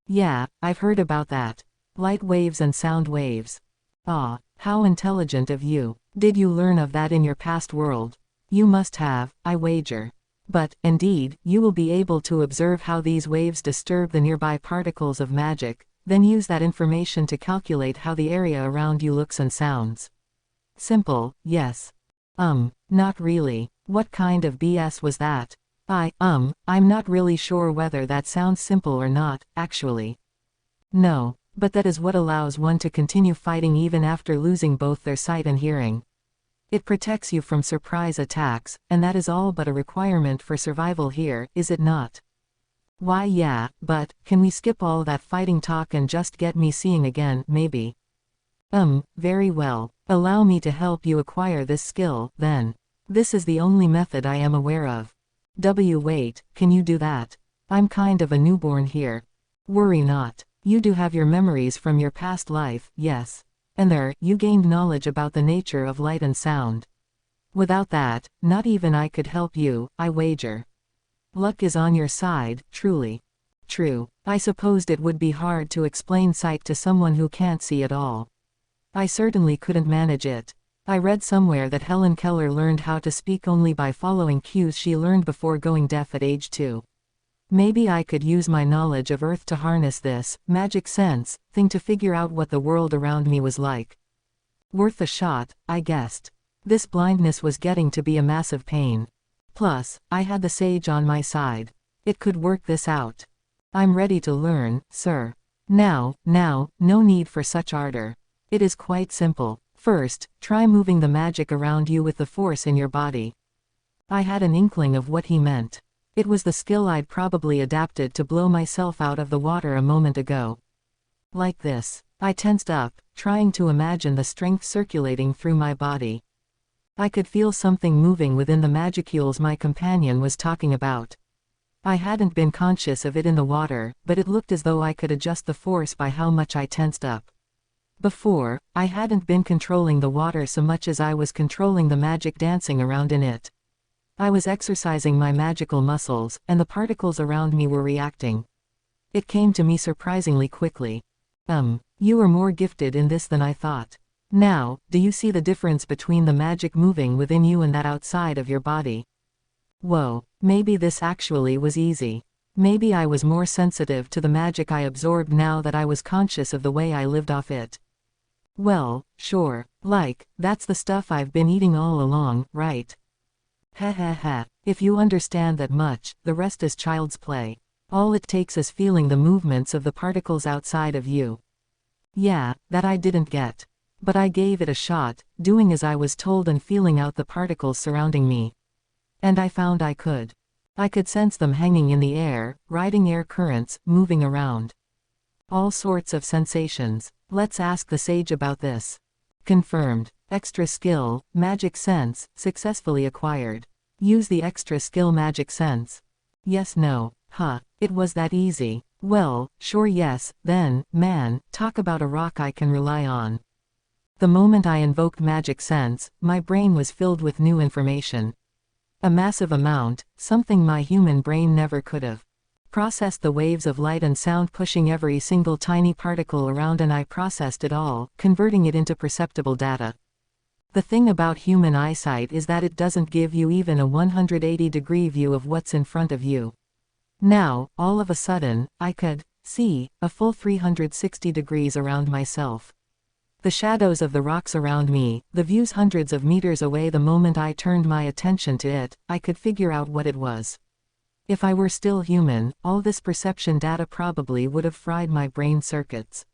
Yeah, I've heard about that. Light waves and sound waves. Ah, how intelligent of you. Did you learn of that in your past world? You must have, I wager. But, indeed, you will be able to observe how these waves disturb the nearby particles of magic, then use that information to calculate how the area around you looks and sounds. Simple, yes. Not really. What kind of BS was that? I'm not really sure whether that sounds simple or not, actually. No, but that is what allows one to continue fighting even after losing both their sight and hearing. It protects you from surprise attacks, and that is all but a requirement for survival here, is it not? Why yeah, but, can we skip all that fighting talk and just get me seeing again, maybe? Very well. Allow me to help you acquire this skill, then. This is the only method I am aware of. Wait, can you do that? I'm kind of a newborn here. Worry not. You do have your memories from your past life, yes. And there, you gained knowledge about the nature of light and sound. Without that, not even I could help you, I wager. Luck is on your side, truly. True. I supposed it would be hard to explain sight to someone who can't see at all. I certainly couldn't manage it. I read somewhere that Helen Keller learned how to speak only by following cues she learned before going deaf at age 2. Maybe I could use my knowledge of Earth to harness this magic sense thing to figure out what the world around me was like. Worth a shot, I guessed. This blindness was getting to be a massive pain. Plus, I had the sage on my side. It could work this out. I'm ready to learn, sir. Now, no need for such ardor. It is quite simple. First, try moving the magic around you with the force in your body. I had an inkling of what he meant. It was the skill I'd probably adapted to blow myself out of the water a moment ago. Like this. I tensed up, trying to imagine the strength circulating through my body. I could feel something moving within the magicules my companion was talking about. I hadn't been conscious of it in the water, but it looked as though I could adjust the force by how much I tensed up. Before, I hadn't been controlling the water so much as I was controlling the magic dancing around in it. I was exercising my magical muscles, and the particles around me were reacting. It came to me surprisingly quickly. You are more gifted in this than I thought. Now, do you see the difference between the magic moving within you and that outside of your body? Whoa, maybe this actually was easy. Maybe I was more sensitive to the magic I absorbed now that I was conscious of the way I lived off it. Well, sure, that's the stuff I've been eating all along, right? If you understand that much, the rest is child's play. All it takes is feeling the movements of the particles outside of you. Yeah, that I didn't get. But I gave it a shot, doing as I was told and feeling out the particles surrounding me. And I found I could. I could sense them hanging in the air, riding air currents, moving around. All sorts of sensations. Let's ask the sage about this. Confirmed. Extra skill, magic sense, successfully acquired. Use the extra skill magic sense. Yes, no. It was that easy. Well, sure yes, then, man, talk about a rock I can rely on. The moment I invoked magic sense, my brain was filled with new information. A massive amount, something my human brain never could have. Processed the waves of light and sound pushing every single tiny particle around, and I processed it all, converting it into perceptible data. The thing about human eyesight is that it doesn't give you even a 180-degree view of what's in front of you. Now, all of a sudden, I could see a full 360 degrees around myself. The shadows of the rocks around me, the views hundreds of meters away. The moment I turned my attention to it, I could figure out what it was. If I were still human, all this perception data probably would have fried my brain circuits.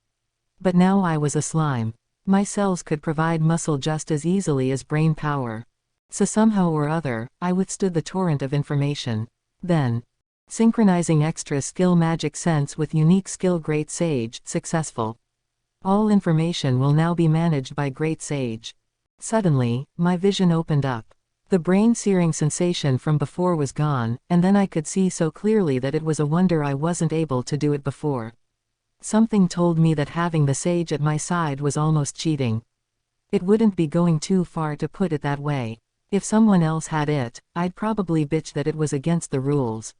But now I was a slime. My cells could provide muscle just as easily as brain power. So somehow or other, I withstood the torrent of information. Then, Synchronizing extra skill magic sense with unique skill Great Sage, successful. All information will now be managed by Great Sage. Suddenly, my vision opened up. The brain-searing sensation from before was gone, and then I could see so clearly that it was a wonder I wasn't able to do it before. Something told me that having the sage at my side was almost cheating. It wouldn't be going too far to put it that way. If someone else had it, I'd probably bitch that it was against the rules.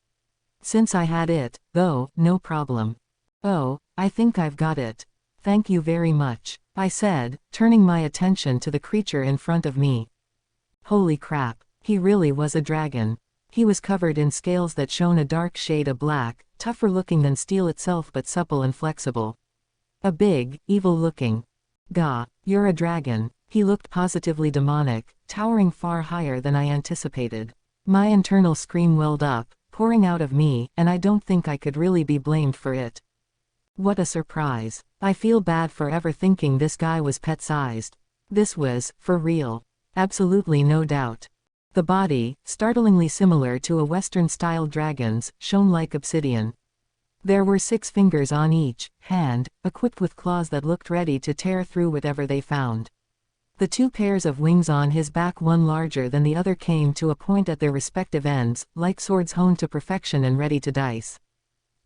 Since I had it, though, no problem. Oh, I think I've got it. Thank you very much, I said, turning my attention to the creature in front of me. Holy crap, he really was a dragon. He was covered in scales that shone a dark shade of black, tougher looking than steel itself but supple and flexible. A big, evil-looking. Gah, you're a dragon. He looked positively demonic, towering far higher than I anticipated. My internal scream welled up, pouring out of me, and I don't think I could really be blamed for it. What a surprise. I feel bad for ever thinking this guy was pet-sized. This was, for real. Absolutely no doubt. The body, startlingly similar to a Western-style dragon's, shone like obsidian. There were 6 fingers on each hand, equipped with claws that looked ready to tear through whatever they found. The 2 pairs of wings on his back, one larger than the other, came to a point at their respective ends, like swords honed to perfection and ready to dice.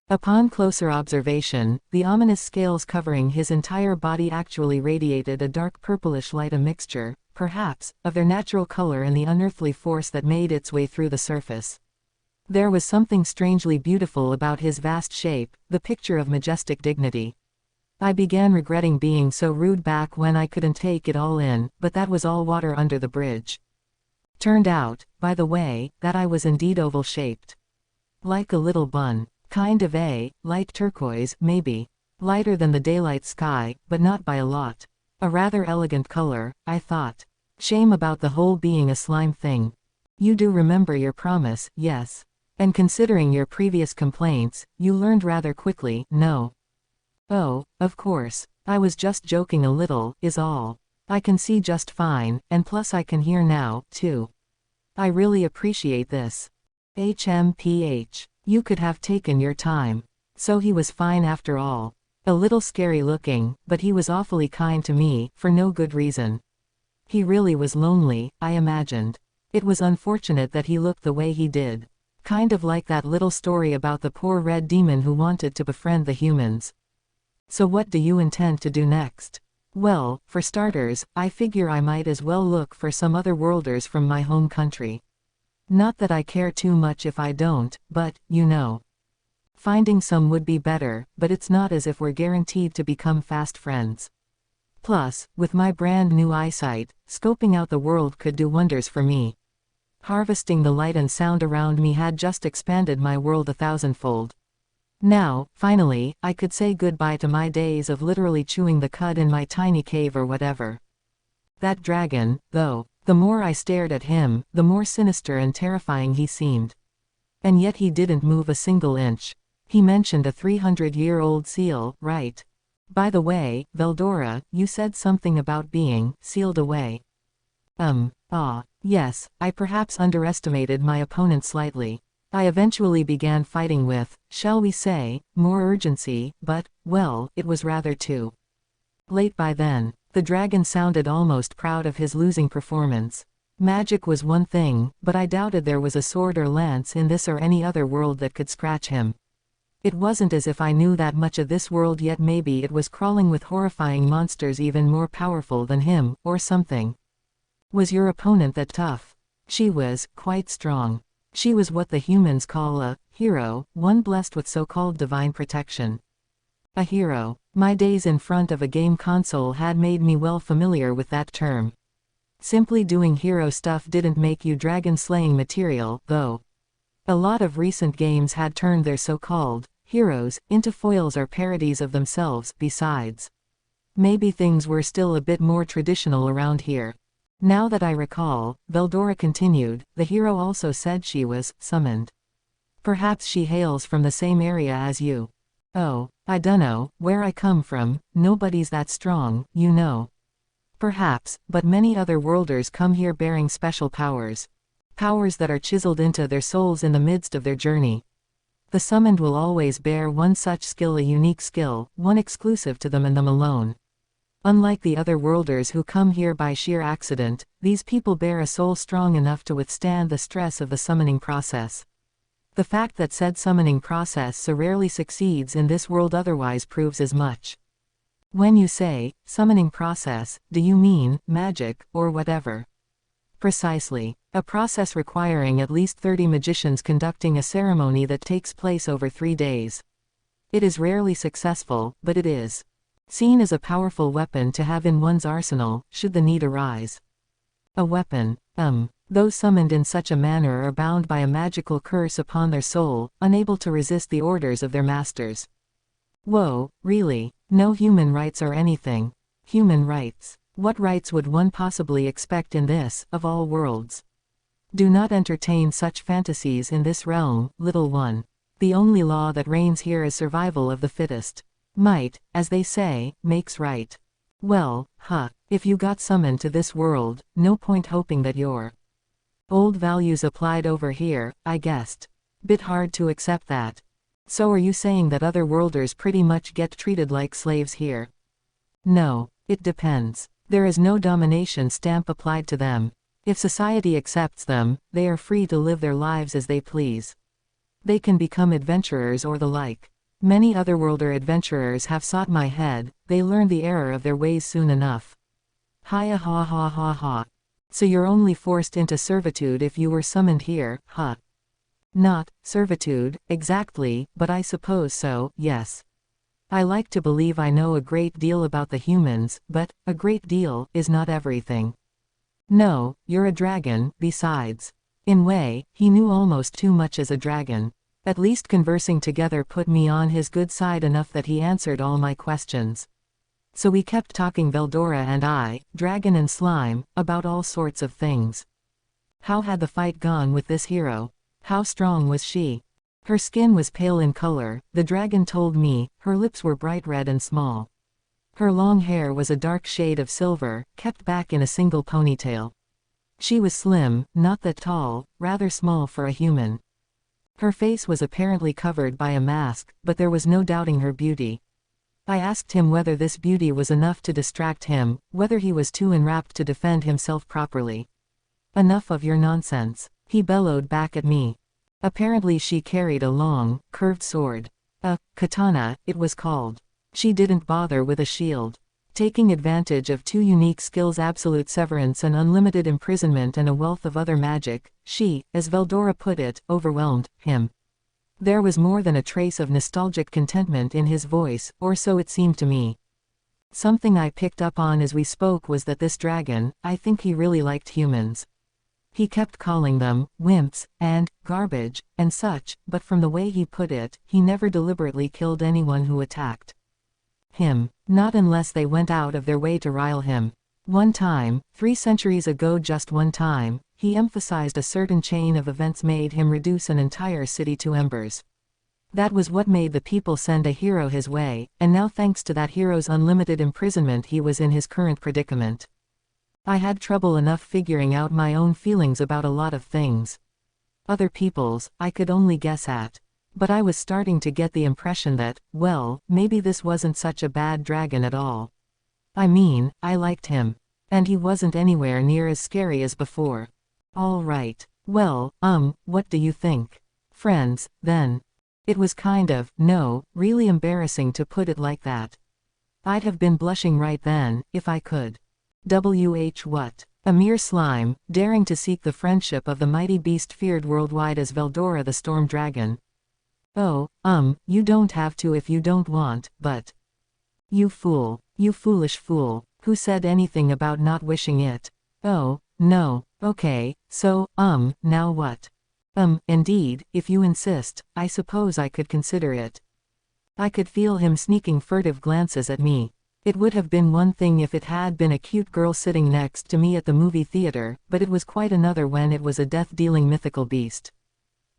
Upon closer observation, the ominous scales covering his entire body actually radiated a dark purplish light, a mixture, perhaps, of their natural color and the unearthly force that made its way through the surface. There was something strangely beautiful about his vast shape, the picture of majestic dignity. I began regretting being so rude back when I couldn't take it all in, but that was all water under the bridge. Turned out, by the way, that I was indeed oval-shaped. Like a little bun. Kind of a light turquoise, maybe. Lighter than the daylight sky, but not by a lot. A rather elegant color, I thought. Shame about the whole being a slime thing. You do remember your promise, yes. And considering your previous complaints, you learned rather quickly, no? Oh, of course. I was just joking a little, is all. I can see just fine, and plus I can hear now, too. I really appreciate this. HMPH. You could have taken your time. So he was fine after all. A little scary looking, but he was awfully kind to me, for no good reason. He really was lonely, I imagined. It was unfortunate that he looked the way he did. Kind of like that little story about the poor red demon who wanted to befriend the humans. So what do you intend to do next? Well, for starters, I figure I might as well look for some other worlders from my home country. Not that I care too much if I don't, but, you know. Finding some would be better, but it's not as if we're guaranteed to become fast friends. Plus, with my brand new eyesight, scoping out the world could do wonders for me. Harvesting the light and sound around me had just expanded my world 1,000-fold. Now, finally, I could say goodbye to my days of literally chewing the cud in my tiny cave or whatever. That dragon, though. The more I stared at him, the more sinister and terrifying he seemed. And yet he didn't move a single inch. He mentioned a 300-year-old seal, right? By the way, Veldora, you said something about being sealed away. Yes, I perhaps underestimated my opponent slightly. I eventually began fighting with, shall we say, more urgency, but, well, it was rather too late by then. The dragon sounded almost proud of his losing performance. Magic was one thing, but I doubted there was a sword or lance in this or any other world that could scratch him. It wasn't as if I knew that much of this world yet. Maybe it was crawling with horrifying monsters even more powerful than him, or something. Was your opponent that tough? She was, quite strong. She was what the humans call a hero, one blessed with so-called divine protection. A hero. My days in front of a game console had made me well familiar with that term. Simply doing hero stuff didn't make you dragon-slaying material, though. A lot of recent games had turned their so-called heroes into foils or parodies of themselves. Besides, maybe things were still a bit more traditional around here. Now that I recall, Veldora continued, the hero also said she was summoned. Perhaps she hails from the same area as you. Oh, I dunno, where I come from, nobody's that strong, you know. Perhaps, but many other worlders come here bearing special powers. Powers that are chiseled into their souls in the midst of their journey. The summoned will always bear one such skill, a unique skill, one exclusive to them and them alone. Unlike the other worlders who come here by sheer accident, these people bear a soul strong enough to withstand the stress of the summoning process. The fact that said summoning process so rarely succeeds in this world otherwise proves as much. When you say, summoning process, do you mean magic, or whatever? Precisely. A process requiring at least 30 magicians conducting a ceremony that takes place over 3 days. It is rarely successful, but it is seen as a powerful weapon to have in one's arsenal, should the need arise. A weapon. Those summoned in such a manner are bound by a magical curse upon their soul, unable to resist the orders of their masters. Whoa, really? No human rights or anything. Human rights. What rights would one possibly expect in this, of all worlds? Do not entertain such fantasies in this realm, little one. The only law that reigns here is survival of the fittest. Might, as they say, makes right. Well, if you got summoned to this world, no point hoping that your old values applied over here, I guessed. Bit hard to accept that. So are you saying that other worlders pretty much get treated like slaves here? No, it depends. There is no domination stamp applied to them. If society accepts them, they are free to live their lives as they please. They can become adventurers or the like. Many otherworlder adventurers have sought my head, they learned the error of their ways soon enough. Hiya ha ha ha ha. So you're only forced into servitude if you were summoned here, huh? Not servitude, exactly, but I suppose so, yes. I like to believe I know a great deal about the humans, but a great deal is not everything. No, you're a dragon, besides. In way, he knew almost too much as a dragon. At least conversing together put me on his good side enough that he answered all my questions. So we kept talking, Veldora and I, dragon and slime, about all sorts of things. How had the fight gone with this hero? How strong was she? Her skin was pale in color, the dragon told me, her lips were bright red and small. Her long hair was a dark shade of silver, kept back in a single ponytail. She was slim, not that tall, rather small for a human. Her face was apparently covered by a mask, but there was no doubting her beauty. I asked him whether this beauty was enough to distract him, whether he was too enwrapped to defend himself properly. Enough of your nonsense, he bellowed back at me. Apparently she carried a long, curved sword. A katana, it was called. She didn't bother with a shield. Taking advantage of 2 unique skills, absolute severance and unlimited imprisonment, and a wealth of other magic, she, as Veldora put it, overwhelmed him. There was more than a trace of nostalgic contentment in his voice, or so it seemed to me. Something I picked up on as we spoke was that this dragon, I think he really liked humans. He kept calling them wimps, and garbage, and such, but from the way he put it, he never deliberately killed anyone who attacked him, not unless they went out of their way to rile him. One time, 3 centuries ago, just one time, he emphasized a certain chain of events made him reduce an entire city to embers. That was what made the people send a hero his way, and now thanks to that hero's unlimited imprisonment he was in his current predicament. I had trouble enough figuring out my own feelings about a lot of things. Other people's, I could only guess at. But I was starting to get the impression that, well, maybe this wasn't such a bad dragon at all. I mean, I liked him. And he wasn't anywhere near as scary as before. All right. Well, what do you think? Friends, then. It was kind of, no, really embarrassing to put it like that. I'd have been blushing right then, if I could. What? A mere slime, daring to seek the friendship of the mighty beast feared worldwide as Veldora the Storm Dragon. Oh, you don't have to if you don't want, but... You fool. You foolish fool. Who said anything about not wishing it? Oh, no. Okay, so, now what? Indeed, if you insist, I suppose I could consider it. I could feel him sneaking furtive glances at me. It would have been one thing if it had been a cute girl sitting next to me at the movie theater, but it was quite another when it was a death-dealing mythical beast.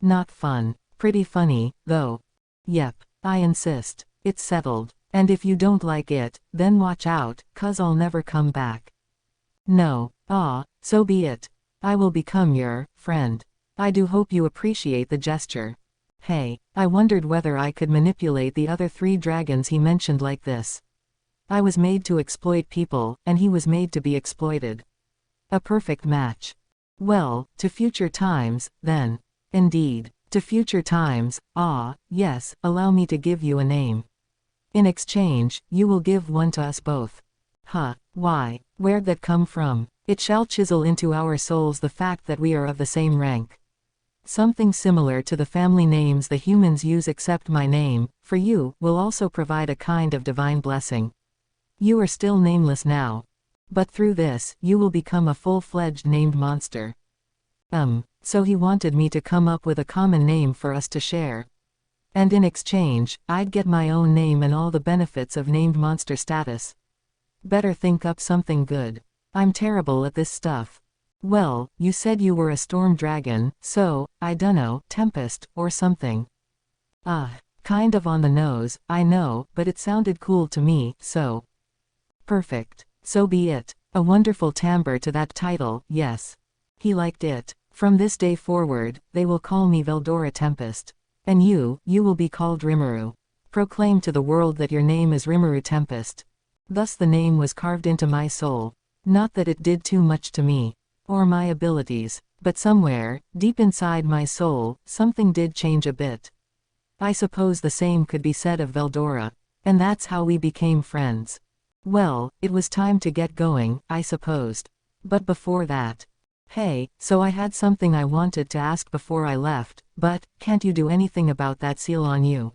Not fun. Pretty funny, though. Yep, I insist. It's settled. And if you don't like it, then watch out, 'cause I'll never come back. No. So be it. I will become your friend. I do hope you appreciate the gesture. Hey. I wondered whether I could manipulate the other 3 dragons he mentioned like this. I was made to exploit people, and he was made to be exploited. A perfect match. Well, to future times, then. Indeed. To future times, yes, allow me to give you a name. In exchange, you will give one to us both. Why? Where'd that come from? It shall chisel into our souls the fact that we are of the same rank. Something similar to the family names the humans use, except my name, for you, will also provide a kind of divine blessing. You are still nameless now. But through this, you will become a full-fledged named monster. So he wanted me to come up with a common name for us to share. And in exchange, I'd get my own name and all the benefits of named monster status. Better think up something good. I'm terrible at this stuff. Well, you said you were a storm dragon, so, I dunno, Tempest, or something. Kind of on the nose, I know, but it sounded cool to me, so. Perfect. So be it. A wonderful timbre to that title, yes. He liked it. From this day forward, they will call me Veldora Tempest. And you will be called Rimuru. Proclaim to the world that your name is Rimuru Tempest. Thus the name was carved into my soul. Not that it did too much to me, or my abilities, but somewhere, deep inside my soul, something did change a bit. I suppose the same could be said of Veldora. And that's how we became friends. Well, it was time to get going, I supposed. But before that. Hey, so I had something I wanted to ask before I left, but, can't you do anything about that seal on you?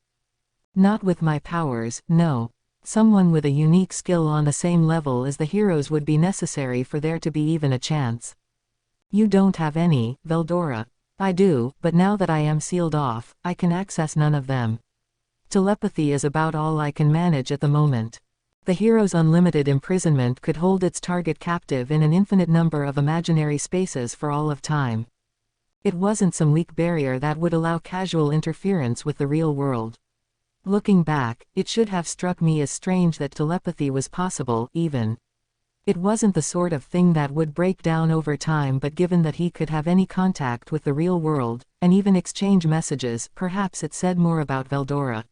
Not with my powers, no. Someone with a unique skill on the same level as the heroes would be necessary for there to be even a chance. You don't have any, Veldora. I do, but now that I am sealed off, I can access none of them. Telepathy is about all I can manage at the moment. The hero's unlimited imprisonment could hold its target captive in an infinite number of imaginary spaces for all of time. It wasn't some weak barrier that would allow casual interference with the real world. Looking back, it should have struck me as strange that telepathy was possible, even. It wasn't the sort of thing that would break down over time, but given that he could have any contact with the real world, and even exchange messages, perhaps it said more about Veldora.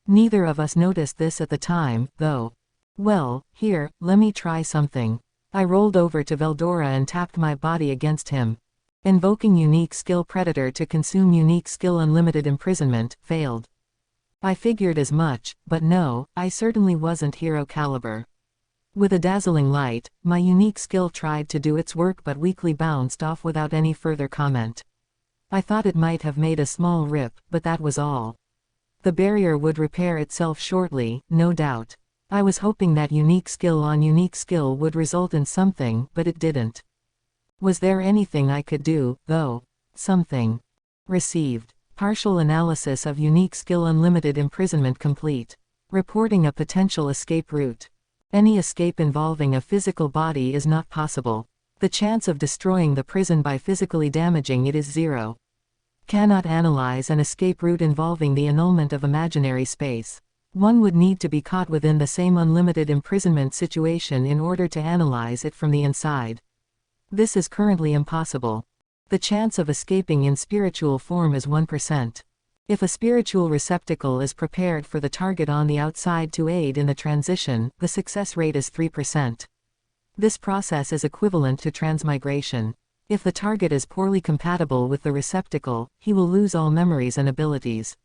Neither of us noticed this at the time, though. Well, here, lemme try something. I rolled over to Veldora and tapped my body against him. Invoking unique skill predator to consume unique skill unlimited imprisonment, failed. I figured as much, but no, I certainly wasn't hero caliber. With a dazzling light, my unique skill tried to do its work but weakly bounced off without any further comment. I thought it might have made a small rip, but that was all. The barrier would repair itself shortly, no doubt. I was hoping that unique skill on unique skill would result in something, but it didn't. Was there anything I could do, though? Something. Received. Partial analysis of unique skill unlimited imprisonment complete. Reporting a potential escape route. Any escape involving a physical body is not possible. The chance of destroying the prison by physically damaging it is 0. Cannot analyze an escape route involving the annulment of imaginary space. One would need to be caught within the same unlimited imprisonment situation in order to analyze it from the inside. This is currently impossible. The chance of escaping in spiritual form is 1%. If a spiritual receptacle is prepared for the target on the outside to aid in the transition, the success rate is 3%. This process is equivalent to transmigration. If the target is poorly compatible with the receptacle, he will lose all memories and abilities.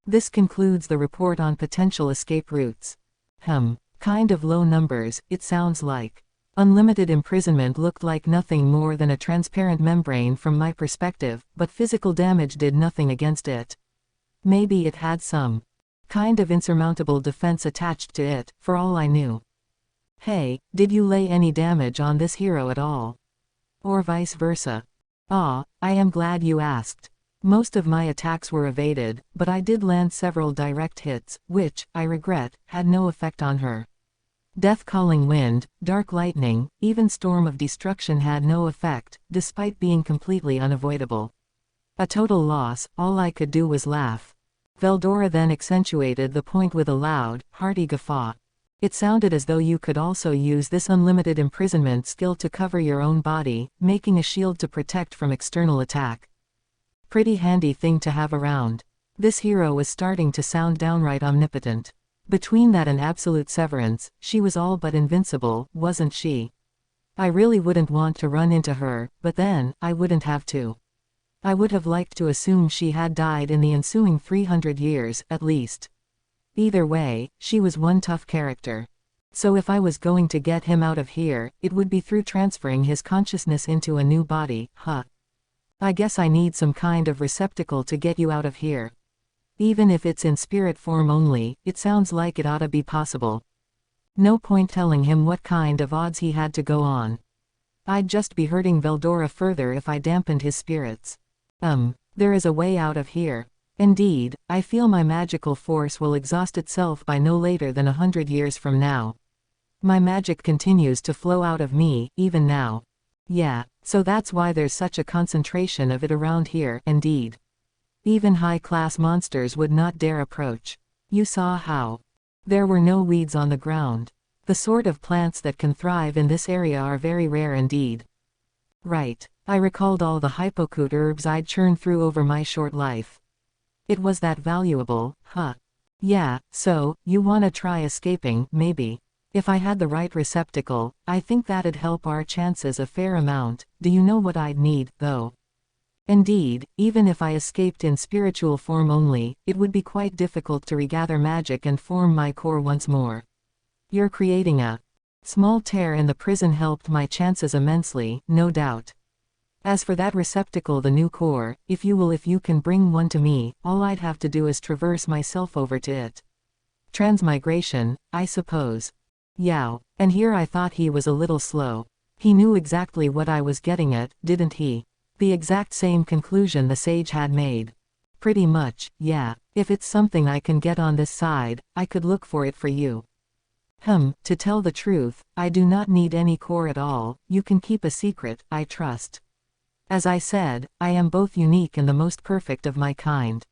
This concludes the report on potential escape routes. Kind of low numbers, it sounds like. Unlimited imprisonment looked like nothing more than a transparent membrane from my perspective, but physical damage did nothing against it. Maybe it had some kind of insurmountable defense attached to it, for all I knew. Hey, did you lay any damage on this hero at all? Or vice versa? I am glad you asked. Most of my attacks were evaded, but I did land several direct hits, which, I regret, had no effect on her. Death-calling wind, dark lightning, even storm of destruction had no effect, despite being completely unavoidable. A total loss, all I could do was laugh. Veldora then accentuated the point with a loud, hearty guffaw. It sounded as though you could also use this unlimited imprisonment skill to cover your own body, making a shield to protect from external attack. Pretty handy thing to have around. This hero was starting to sound downright omnipotent. Between that and absolute severance, she was all but invincible, wasn't she? I really wouldn't want to run into her, but then, I wouldn't have to. I would have liked to assume she had died in the ensuing 300 years, at least. Either way, she was one tough character. So if I was going to get him out of here, it would be through transferring his consciousness into a new body, huh? I guess I need some kind of receptacle to get you out of here. Even if it's in spirit form only, it sounds like it ought to be possible. No point telling him what kind of odds he had to go on. I'd just be hurting Veldora further if I dampened his spirits. There is a way out of here. Indeed, I feel my magical force will exhaust itself by no later than 100 years from now. My magic continues to flow out of me, even now. Yeah, so that's why there's such a concentration of it around here, indeed. Even high-class monsters would not dare approach. You saw how. There were no weeds on the ground. The sort of plants that can thrive in this area are very rare indeed. Right. I recalled all the hypocoot herbs I'd churned through over my short life. It was that valuable, huh? Yeah, so, you wanna try escaping, maybe. If I had the right receptacle, I think that'd help our chances a fair amount. Do you know what I'd need, though? Indeed, even if I escaped in spiritual form only, it would be quite difficult to regather magic and form my core once more. You're creating a small tear in the prison helped my chances immensely, no doubt. As for that receptacle, the new core, if you can bring one to me, all I'd have to do is traverse myself over to it. Transmigration, I suppose. Yow. And here I thought he was a little slow. He knew exactly what I was getting at, didn't he? The exact same conclusion the sage had made. Pretty much, yeah. If it's something I can get on this side, I could look for it for you. To tell the truth, I do not need any core at all. You can keep a secret, I trust. As I said, I am both unique and the most perfect of my kind.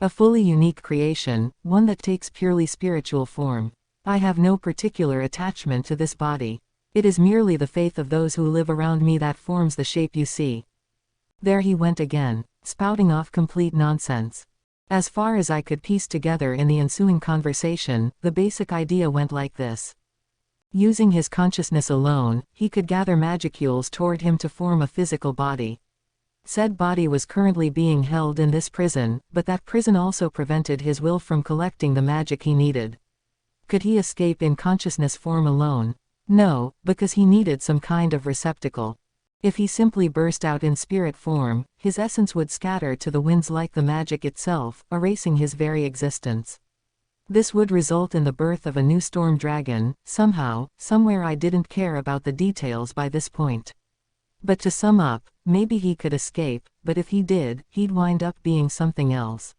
A fully unique creation, one that takes purely spiritual form. I have no particular attachment to this body. It is merely the faith of those who live around me that forms the shape you see. There he went again, spouting off complete nonsense. As far as I could piece together in the ensuing conversation, the basic idea went like this. Using his consciousness alone, he could gather magicules toward him to form a physical body. Said body was currently being held in this prison, but that prison also prevented his will from collecting the magic he needed. Could he escape in consciousness form alone? No, because he needed some kind of receptacle. If he simply burst out in spirit form, his essence would scatter to the winds like the magic itself, erasing his very existence. This would result in the birth of a new storm dragon, somehow, somewhere. I didn't care about the details by this point. But to sum up, maybe he could escape, but if he did, he'd wind up being something else.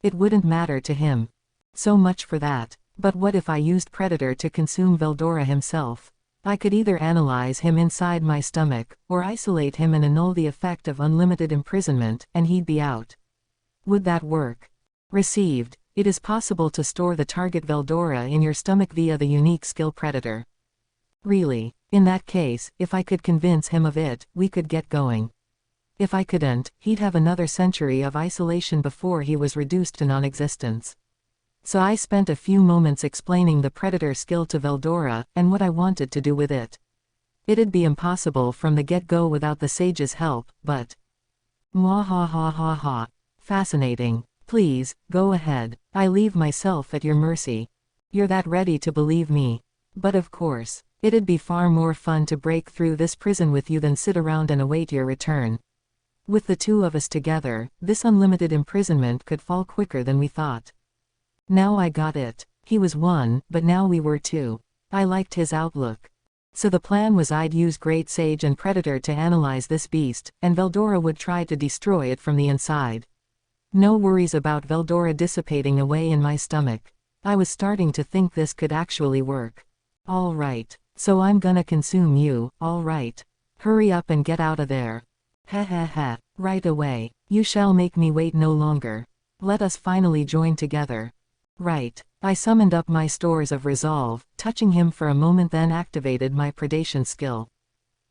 It wouldn't matter to him. So much for that. But what if I used Predator to consume Veldora himself? I could either analyze him inside my stomach, or isolate him and annul the effect of unlimited imprisonment, and he'd be out. Would that work? Received. It is possible to store the target Veldora in your stomach via the unique skill Predator. Really? In that case, if I could convince him of it, we could get going. If I couldn't, he'd have another century of isolation before he was reduced to non-existence. So I spent a few moments explaining the Predator skill to Veldora, and what I wanted to do with it. It'd be impossible from the get-go without the sage's help, but... Mwahahahaha. Fascinating. Please, go ahead. I leave myself at your mercy. You're that ready to believe me. But of course, it'd be far more fun to break through this prison with you than sit around and await your return. With the two of us together, this unlimited imprisonment could fall quicker than we thought. Now I got it. He was one, but now we were two. I liked his outlook. So the plan was I'd use Great Sage and Predator to analyze this beast, and Veldora would try to destroy it from the inside. No worries about Veldora dissipating away in my stomach. I was starting to think this could actually work. All right. So I'm gonna consume you, all right. Hurry up and get out of there. Heh. Right away. You shall make me wait no longer. Let us finally join together. Right. I summoned up my stores of resolve, touching him for a moment, then activated my predation skill.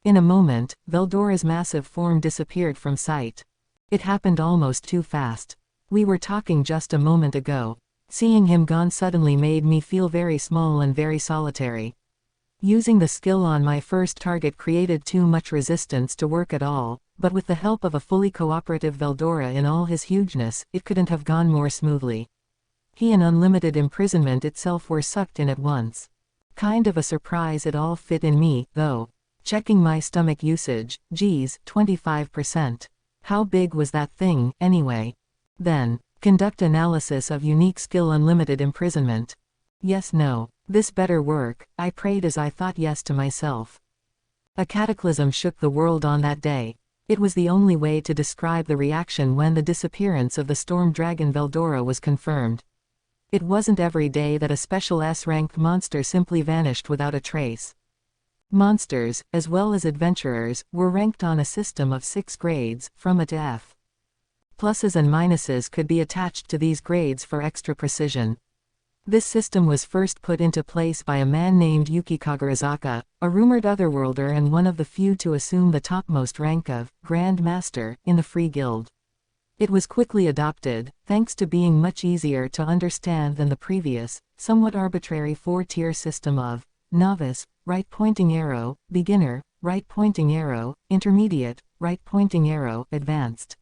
In a moment, Veldora's massive form disappeared from sight. It happened almost too fast. We were talking just a moment ago. Seeing him gone suddenly made me feel very small and very solitary. Using the skill on my first target created too much resistance to work at all, but with the help of a fully cooperative Veldora in all his hugeness, it couldn't have gone more smoothly. He and unlimited imprisonment itself were sucked in at once. Kind of a surprise it all fit in me, though. Checking my stomach usage, geez, 25%. How big was that thing, anyway? Then, conduct analysis of unique skill unlimited imprisonment. Yes, no. This better work, I prayed as I thought yes to myself. A cataclysm shook the world on that day. It was the only way to describe the reaction when the disappearance of the storm dragon Veldora was confirmed. It wasn't every day that a special S-ranked monster simply vanished without a trace. Monsters, as well as adventurers, were ranked on a system of 6 grades, from A to F. Pluses and minuses could be attached to these grades for extra precision. This system was first put into place by a man named Yuki Kagarizaka, a rumored otherworlder and one of the few to assume the topmost rank of Grand Master in the Free Guild. It was quickly adopted, thanks to being much easier to understand than the previous, somewhat arbitrary 4-tier system of Novice, right-pointing arrow, Beginner, right-pointing arrow, Intermediate, right-pointing arrow, Advanced.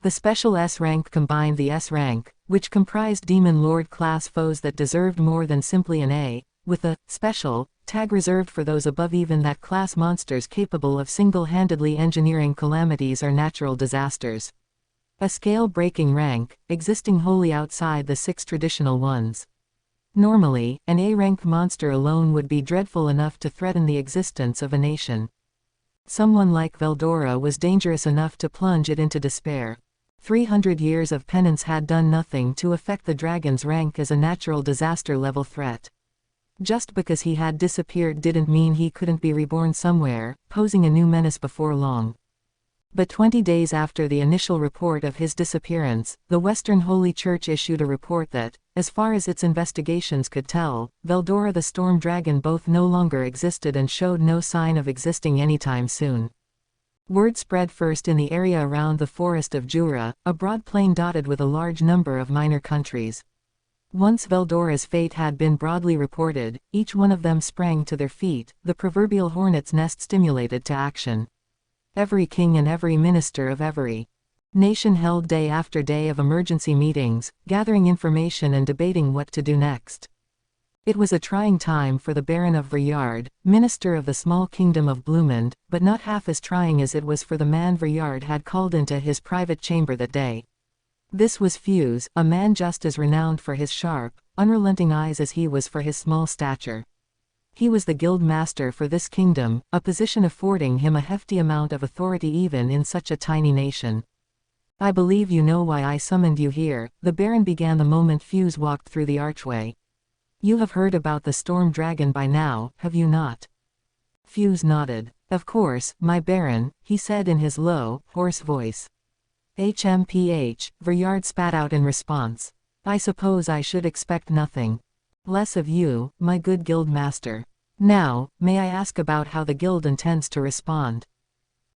The special S rank combined the S rank, which comprised Demon Lord class foes that deserved more than simply an A, with a special tag reserved for those above even that class monsters capable of single-handedly engineering calamities or natural disasters. A scale-breaking rank, existing wholly outside the 6 traditional ones. Normally, an A-rank monster alone would be dreadful enough to threaten the existence of a nation. Someone like Veldora was dangerous enough to plunge it into despair. 300 years of penance had done nothing to affect the dragon's rank as a natural disaster-level threat. Just because he had disappeared didn't mean he couldn't be reborn somewhere, posing a new menace before long. But 20 days after the initial report of his disappearance, the Western Holy Church issued a report that, as far as its investigations could tell, Veldora the Storm Dragon both no longer existed and showed no sign of existing anytime soon. Word spread first in the area around the Forest of Jura, a broad plain dotted with a large number of minor countries. Once Veldora's fate had been broadly reported, each one of them sprang to their feet, the proverbial hornet's nest stimulated to action. Every king and every minister of every nation held day after day of emergency meetings, gathering information and debating what to do next. It was a trying time for the Baron of Vryard, minister of the small kingdom of Blumend, but not half as trying as it was for the man Vryard had called into his private chamber that day. This was Fuse, a man just as renowned for his sharp, unrelenting eyes as he was for his small stature. He was the guild master for this kingdom, a position affording him a hefty amount of authority even in such a tiny nation. "I believe you know why I summoned you here," the Baron began the moment Fuse walked through the archway. "You have heard about the Storm Dragon by now, have you not?" Fuse nodded. "Of course, my Baron," he said in his low, hoarse voice. "HMPH," Vryard spat out in response. "I suppose I should expect nothing less of you, my good guild master. Now, may I ask about how the guild intends to respond?"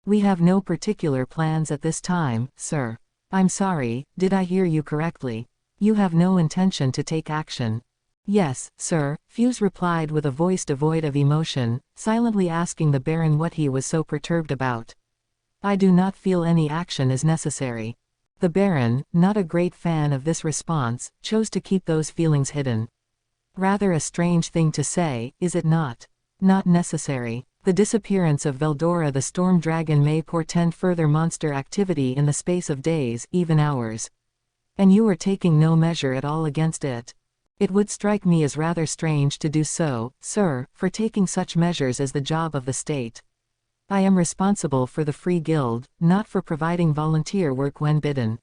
"We have no particular plans at this time, sir." "I'm sorry, did I hear you correctly? You have no intention to take action?" "Yes, sir," Fuse replied with a voice devoid of emotion, silently asking the Baron what he was so perturbed about. "I do not feel any action is necessary." The Baron, not a great fan of this response, chose to keep those feelings hidden. Rather a strange thing to say, is it not? Not necessary. The disappearance of Veldora the Storm Dragon may portend further monster activity in the space of days, even hours. And you are taking no measure at all against it. It would strike me as rather strange to do so, sir, for taking such measures is the job of the state. I am responsible for the Free Guild, not for providing volunteer work when bidden.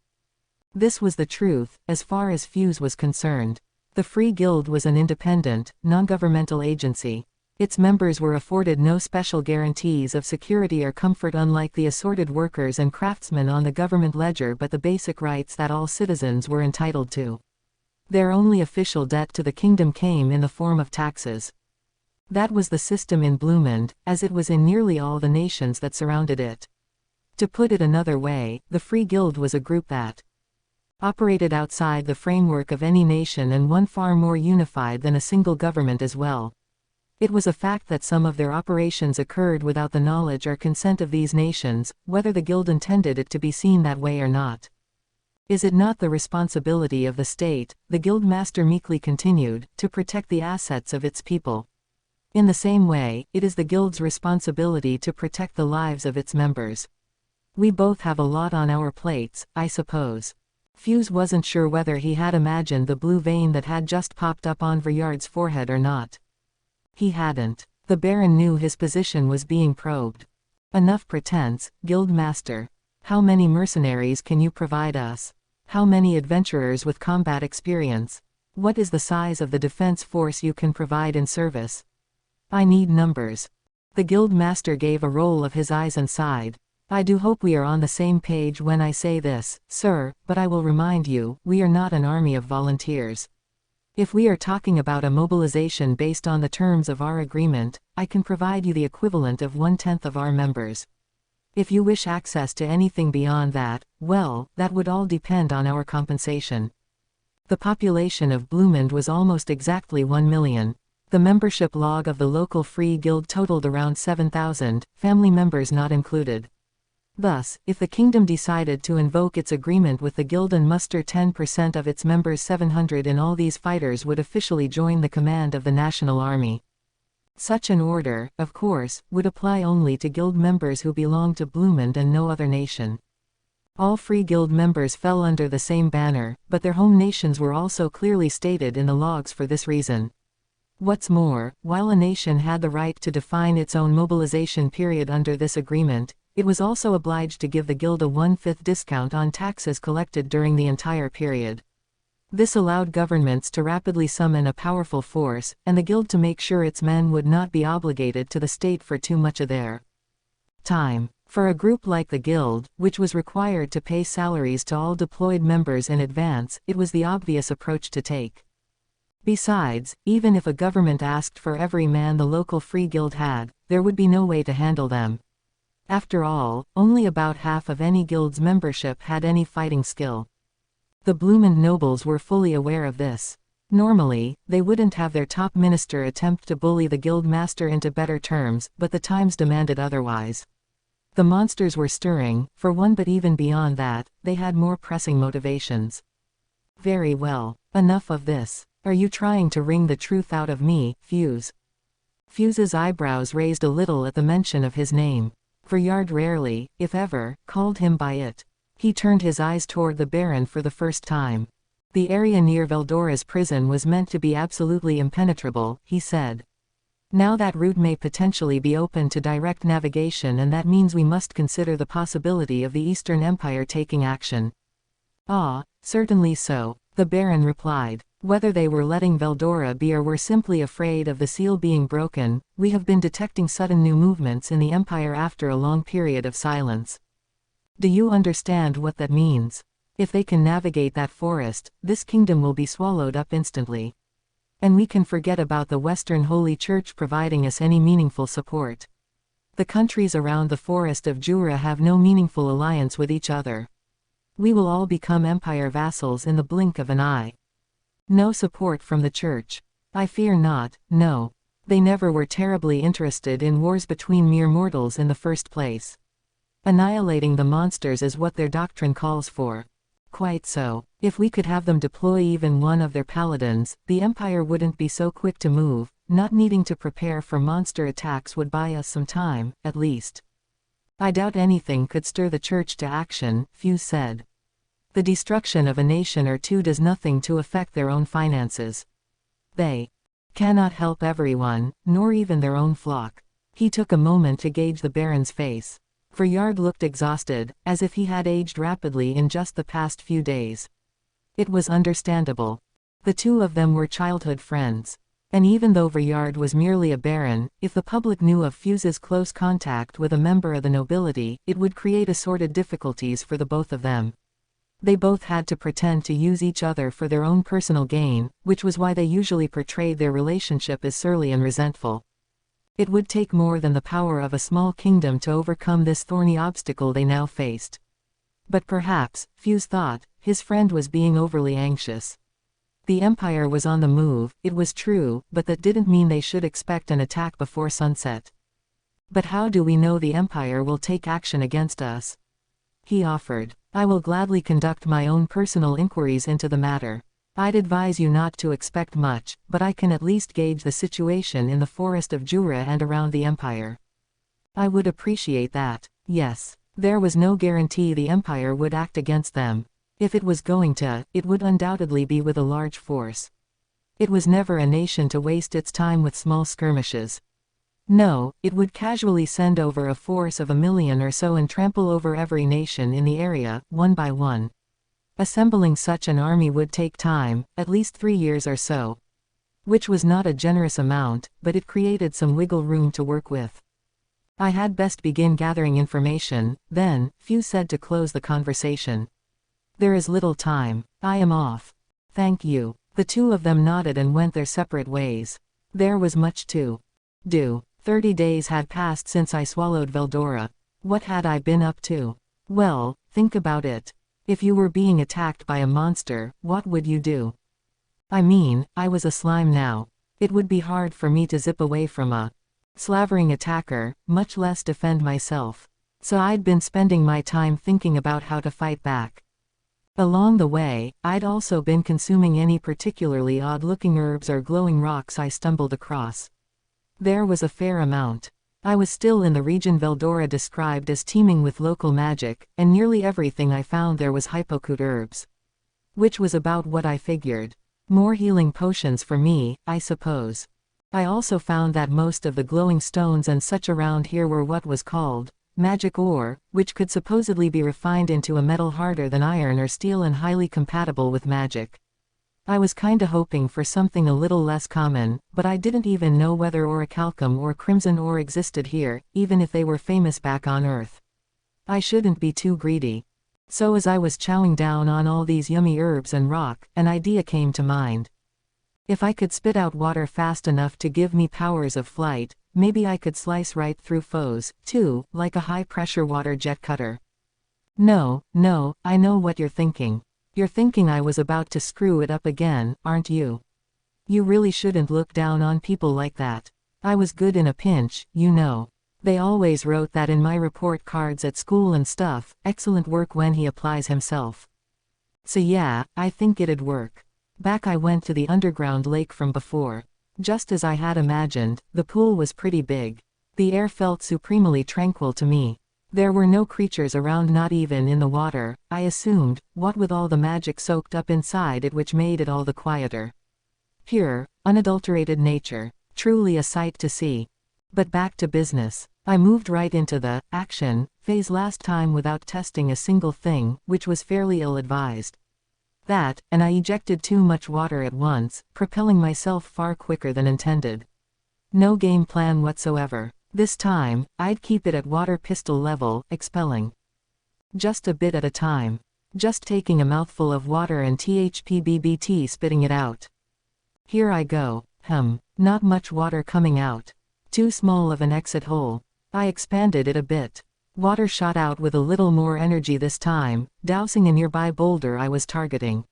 This was the truth, as far as Fuse was concerned. The Free Guild was an independent, non-governmental agency. Its members were afforded no special guarantees of security or comfort unlike the assorted workers and craftsmen on the government ledger but the basic rights that all citizens were entitled to. Their only official debt to the kingdom came in the form of taxes. That was the system in Blumend, as it was in nearly all the nations that surrounded it. To put it another way, the Free Guild was a group that operated outside the framework of any nation and one far more unified than a single government as well. It was a fact that some of their operations occurred without the knowledge or consent of these nations, whether the guild intended it to be seen that way or not. Is it not the responsibility of the state, the guild master meekly continued, to protect the assets of its people? In the same way, it is the guild's responsibility to protect the lives of its members. We both have a lot on our plates, I suppose. Fuse wasn't sure whether he had imagined the blue vein that had just popped up on Veyard's forehead or not. He hadn't. The Baron knew his position was being probed. Enough pretense, guild master. How many mercenaries can you provide us? How many adventurers with combat experience? What is the size of the defense force you can provide in service? I need numbers. The guild master gave a roll of his eyes and sighed. I do hope we are on the same page when I say this, sir, but I will remind you, we are not an army of volunteers. If we are talking about a mobilization based on the terms of our agreement, I can provide you the equivalent of 1/10 of our members. If you wish access to anything beyond that, well, that would all depend on our compensation. The population of Bloomond was almost exactly 1 million. The membership log of the local free guild totaled around 7,000, family members not included. Thus, if the kingdom decided to invoke its agreement with the guild and muster 10% of its members, 700 in all, these fighters would officially join the command of the national army. Such an order, of course, would apply only to guild members who belonged to Bloomond and no other nation. All free guild members fell under the same banner, but their home nations were also clearly stated in the logs for this reason. What's more, while a nation had the right to define its own mobilization period under this agreement, it was also obliged to give the guild a 1/5 discount on taxes collected during the entire period. This allowed governments to rapidly summon a powerful force, and the guild to make sure its men would not be obligated to the state for too much of their time. For a group like the guild, which was required to pay salaries to all deployed members in advance, it was the obvious approach to take. Besides, even if a government asked for every man the local free guild had, there would be no way to handle them. After all, only about half of any guild's membership had any fighting skill. The Bloomond nobles were fully aware of this. Normally, they wouldn't have their top minister attempt to bully the guild master into better terms, but the times demanded otherwise. The monsters were stirring, for one, but even beyond that, they had more pressing motivations. Very well, enough of this. Are you trying to wring the truth out of me, Fuse? Fuse's eyebrows raised a little at the mention of his name. Veyard rarely, if ever, called him by it. He turned his eyes toward the Baron for the first time. The area near Veldora's prison was meant to be absolutely impenetrable, he said. Now that route may potentially be open to direct navigation, and that means we must consider the possibility of the Eastern Empire taking action. Ah, certainly so, the Baron replied. Whether they were letting Veldora be or were simply afraid of the seal being broken, we have been detecting sudden new movements in the Empire after a long period of silence. Do you understand what that means? If they can navigate that forest, this kingdom will be swallowed up instantly. And we can forget about the Western Holy Church providing us any meaningful support. The countries around the Forest of Jura have no meaningful alliance with each other. We will all become Empire vassals in the blink of an eye. No support from the Church. I fear not, no. They never were terribly interested in wars between mere mortals in the first place. Annihilating the monsters is what their doctrine calls for. Quite so. If we could have them deploy even one of their paladins, the Empire wouldn't be so quick to move. Not needing to prepare for monster attacks would buy us some time, at least. I doubt anything could stir the Church to action, Fuse said. The destruction of a nation or two does nothing to affect their own finances. They cannot help everyone, nor even their own flock. He took a moment to gauge the Baron's face. Veyard looked exhausted, as if he had aged rapidly in just the past few days. It was understandable. The two of them were childhood friends. And even though Veyard was merely a baron, if the public knew of Fuse's close contact with a member of the nobility, it would create assorted difficulties for the both of them. They both had to pretend to use each other for their own personal gain, which was why they usually portrayed their relationship as surly and resentful. It would take more than the power of a small kingdom to overcome this thorny obstacle they now faced. But perhaps, Fuse thought, his friend was being overly anxious. The Empire was on the move, it was true, but that didn't mean they should expect an attack before sunset. But how do we know the Empire will take action against us? He offered. I will gladly conduct my own personal inquiries into the matter. I'd advise you not to expect much, but I can at least gauge the situation in the forest of Jura and around the Empire. I would appreciate that. Yes. There was no guarantee the Empire would act against them. If it was going to, it would undoubtedly be with a large force. It was never a nation to waste its time with small skirmishes. No, it would casually send over a force of 1 million or so and trample over every nation in the area, one by one. Assembling such an army would take time, at least 3 years or so. Which was not a generous amount, but it created some wiggle room to work with. I had best begin gathering information, then, Few said to close the conversation. There is little time. I am off. Thank you. The two of them nodded and went their separate ways. There was much to do. 30 days had passed since I swallowed Veldora. What had I been up to? Well, think about it. If you were being attacked by a monster, what would you do? I mean, I was a slime now. It would be hard for me to zip away from a slavering attacker, much less defend myself. So I'd been spending my time thinking about how to fight back. Along the way, I'd also been consuming any particularly odd-looking herbs or glowing rocks I stumbled across. There was a fair amount. I was still in the region Veldora described as teeming with local magic, and nearly everything I found there was hypocoot herbs. Which was about what I figured. More healing potions for me, I suppose. I also found that most of the glowing stones and such around here were what was called magic ore, which could supposedly be refined into a metal harder than iron or steel and highly compatible with magic. I was kinda hoping for something a little less common, but I didn't even know whether orichalcum or crimson ore existed here, even if they were famous back on Earth. I shouldn't be too greedy. So as I was chowing down on all these yummy herbs and rock, an idea came to mind. If I could spit out water fast enough to give me powers of flight, maybe I could slice right through foes, too, like a high-pressure water jet cutter. No, I know what you're thinking. You're thinking I was about to screw it up again, aren't you? You really shouldn't look down on people like that. I was good in a pinch, you know. They always wrote that in my report cards at school and stuff, excellent work when he applies himself. So yeah, I think it'd work. Back I went to the underground lake from before. Just as I had imagined, the pool was pretty big. The air felt supremely tranquil to me. There were no creatures around, not even in the water, I assumed, what with all the magic soaked up inside it, which made it all the quieter. Pure, unadulterated nature. Truly a sight to see. But back to business. I moved right into the action phase last time without testing a single thing, which was fairly ill-advised. That, and I ejected too much water at once, propelling myself far quicker than intended. No game plan whatsoever. This time, I'd keep it at water pistol level, expelling. Just a bit at a time. Just taking a mouthful of water and THPBBT spitting it out. Here I go. Not much water coming out. Too small of an exit hole. I expanded it a bit. Water shot out with a little more energy this time, dousing a nearby boulder I was targeting.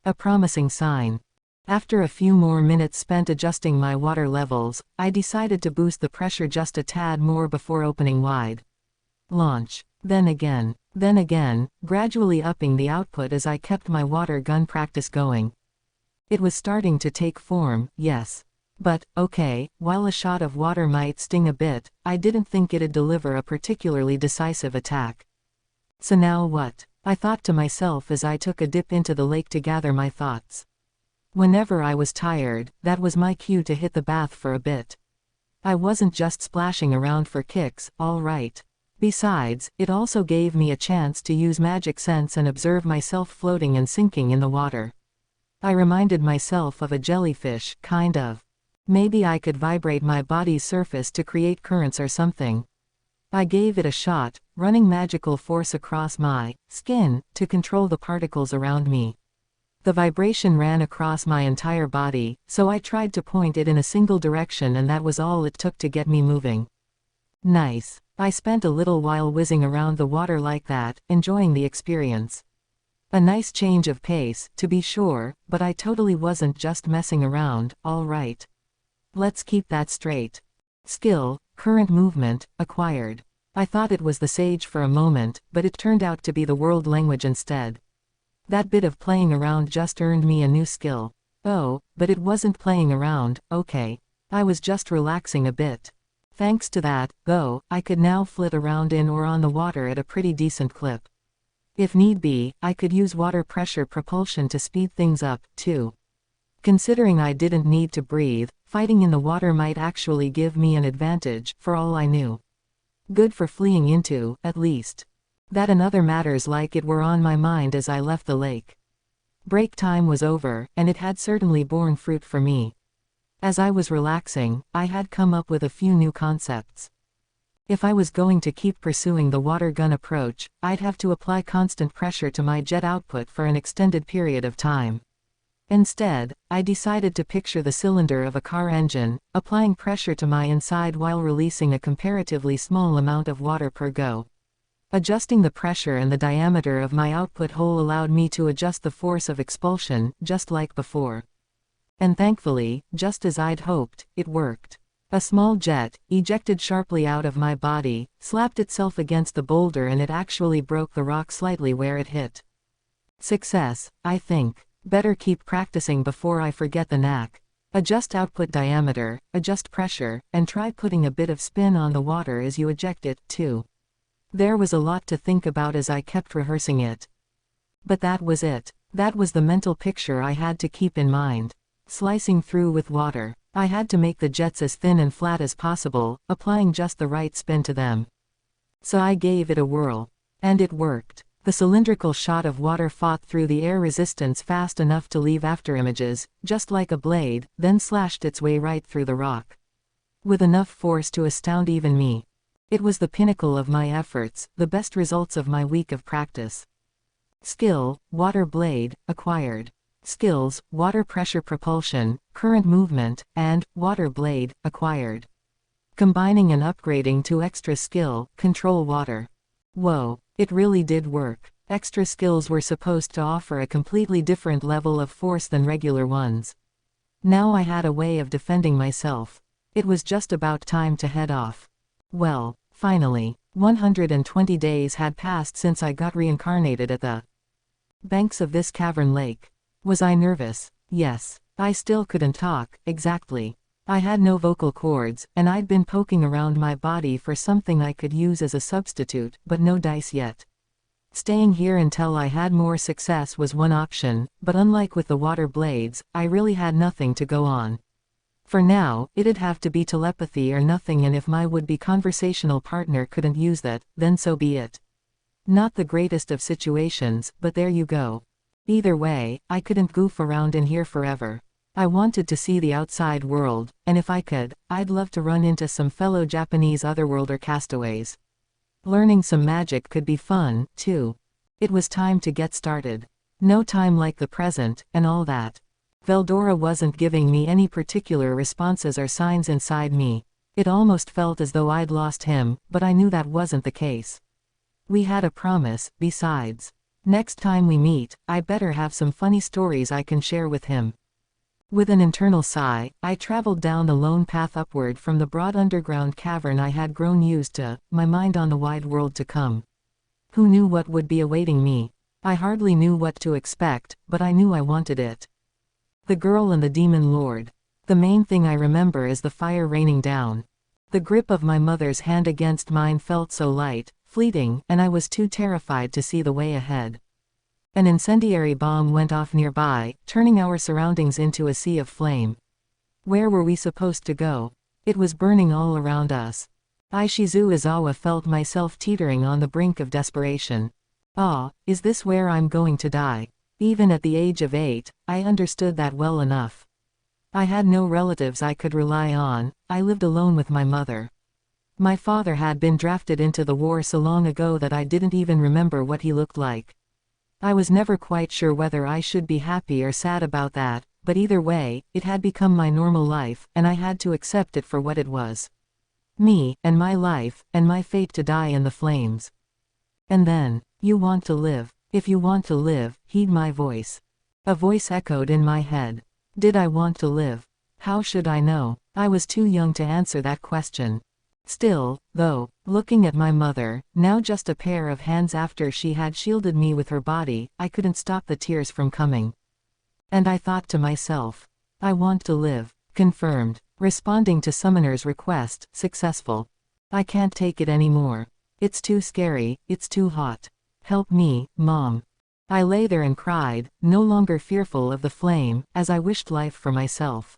A promising sign. After a few more minutes spent adjusting my water levels, I decided to boost the pressure just a tad more before opening wide. Launch. Then again, gradually upping the output as I kept my water gun practice going. It was starting to take form, yes. But, okay, while a shot of water might sting a bit, I didn't think it'd deliver a particularly decisive attack. So now what? I thought to myself as I took a dip into the lake to gather my thoughts. Whenever I was tired, that was my cue to hit the bath for a bit. I wasn't just splashing around for kicks, all right. Besides, it also gave me a chance to use magic sense and observe myself floating and sinking in the water. I reminded myself of a jellyfish, kind of. Maybe I could vibrate my body's surface to create currents or something. I gave it a shot, running magical force across my skin to control the particles around me. The vibration ran across my entire body, so I tried to point it in a single direction, and that was all it took to get me moving. Nice. I spent a little while whizzing around the water like that, enjoying the experience. A nice change of pace, to be sure, but I totally wasn't just messing around, all right. Let's keep that straight. Skill, current movement, acquired. I thought it was the sage for a moment, but it turned out to be the world language instead. That bit of playing around just earned me a new skill. Oh, but it wasn't playing around, okay. I was just relaxing a bit. Thanks to that, though, I could now flit around in or on the water at a pretty decent clip. If need be, I could use water pressure propulsion to speed things up, too. Considering I didn't need to breathe, fighting in the water might actually give me an advantage, for all I knew. Good for fleeing into, at least. That and other matters like it were on my mind as I left the lake. Break time was over, and it had certainly borne fruit for me. As I was relaxing, I had come up with a few new concepts. If I was going to keep pursuing the water gun approach, I'd have to apply constant pressure to my jet output for an extended period of time. Instead, I decided to picture the cylinder of a car engine, applying pressure to my inside while releasing a comparatively small amount of water per go. Adjusting the pressure and the diameter of my output hole allowed me to adjust the force of expulsion, just like before. And thankfully, just as I'd hoped, it worked. A small jet, ejected sharply out of my body, slapped itself against the boulder and it actually broke the rock slightly where it hit. Success, I think. Better keep practicing before I forget the knack. Adjust output diameter, adjust pressure, and try putting a bit of spin on the water as you eject it, too. There was a lot to think about as I kept rehearsing it. But that was it. That was the mental picture I had to keep in mind. Slicing through with water. I had to make the jets as thin and flat as possible, applying just the right spin to them. So I gave it a whirl. And it worked. The cylindrical shot of water fought through the air resistance fast enough to leave afterimages, just like a blade, then slashed its way right through the rock. With enough force to astound even me. It was the pinnacle of my efforts, the best results of my week of practice. Skill, water blade, acquired. Skills, water pressure propulsion, current movement, and water blade, acquired. Combining and upgrading to extra skill, control water. Whoa, it really did work. Extra skills were supposed to offer a completely different level of force than regular ones. Now I had a way of defending myself. It was just about time to head off. Well, finally, 120 days had passed since I got reincarnated at the banks of this cavern lake. Was I nervous? Yes. I still couldn't talk, exactly. I had no vocal cords, and I'd been poking around my body for something I could use as a substitute, but no dice yet. Staying here until I had more success was one option, but unlike with the water blades, I really had nothing to go on. For now, it'd have to be telepathy or nothing, and if my would-be conversational partner couldn't use that, then so be it. Not the greatest of situations, but there you go. Either way, I couldn't goof around in here forever. I wanted to see the outside world, and if I could, I'd love to run into some fellow Japanese otherworlder castaways. Learning some magic could be fun, too. It was time to get started. No time like the present, and all that. Veldora wasn't giving me any particular responses or signs inside me. It almost felt as though I'd lost him, but I knew that wasn't the case. We had a promise, besides. Next time we meet, I better have some funny stories I can share with him. With an internal sigh, I traveled down the lone path upward from the broad underground cavern I had grown used to, my mind on the wide world to come. Who knew what would be awaiting me? I hardly knew what to expect, but I knew I wanted it. The girl and the demon lord. The main thing I remember is the fire raining down. The grip of my mother's hand against mine felt so light, fleeting, and I was too terrified to see the way ahead. An incendiary bomb went off nearby, turning our surroundings into a sea of flame. Where were we supposed to go? It was burning all around us. Ishizu Izawa felt myself teetering on the brink of desperation. Ah, is this where I'm going to die? Even at the age of 8, I understood that well enough. I had no relatives I could rely on, I lived alone with my mother. My father had been drafted into the war so long ago that I didn't even remember what he looked like. I was never quite sure whether I should be happy or sad about that, but either way, it had become my normal life, and I had to accept it for what it was. Me, and my life, and my fate to die in the flames. And then, you want to live. If you want to live, heed my voice. A voice echoed in my head. Did I want to live? How should I know? I was too young to answer that question. Still, though, looking at my mother, now just a pair of hands after she had shielded me with her body, I couldn't stop the tears from coming. And I thought to myself, I want to live. Confirmed. Responding to Summoner's request, successful. I can't take it anymore. It's too scary, it's too hot. Help me, Mom. I lay there and cried, no longer fearful of the flame, as I wished life for myself.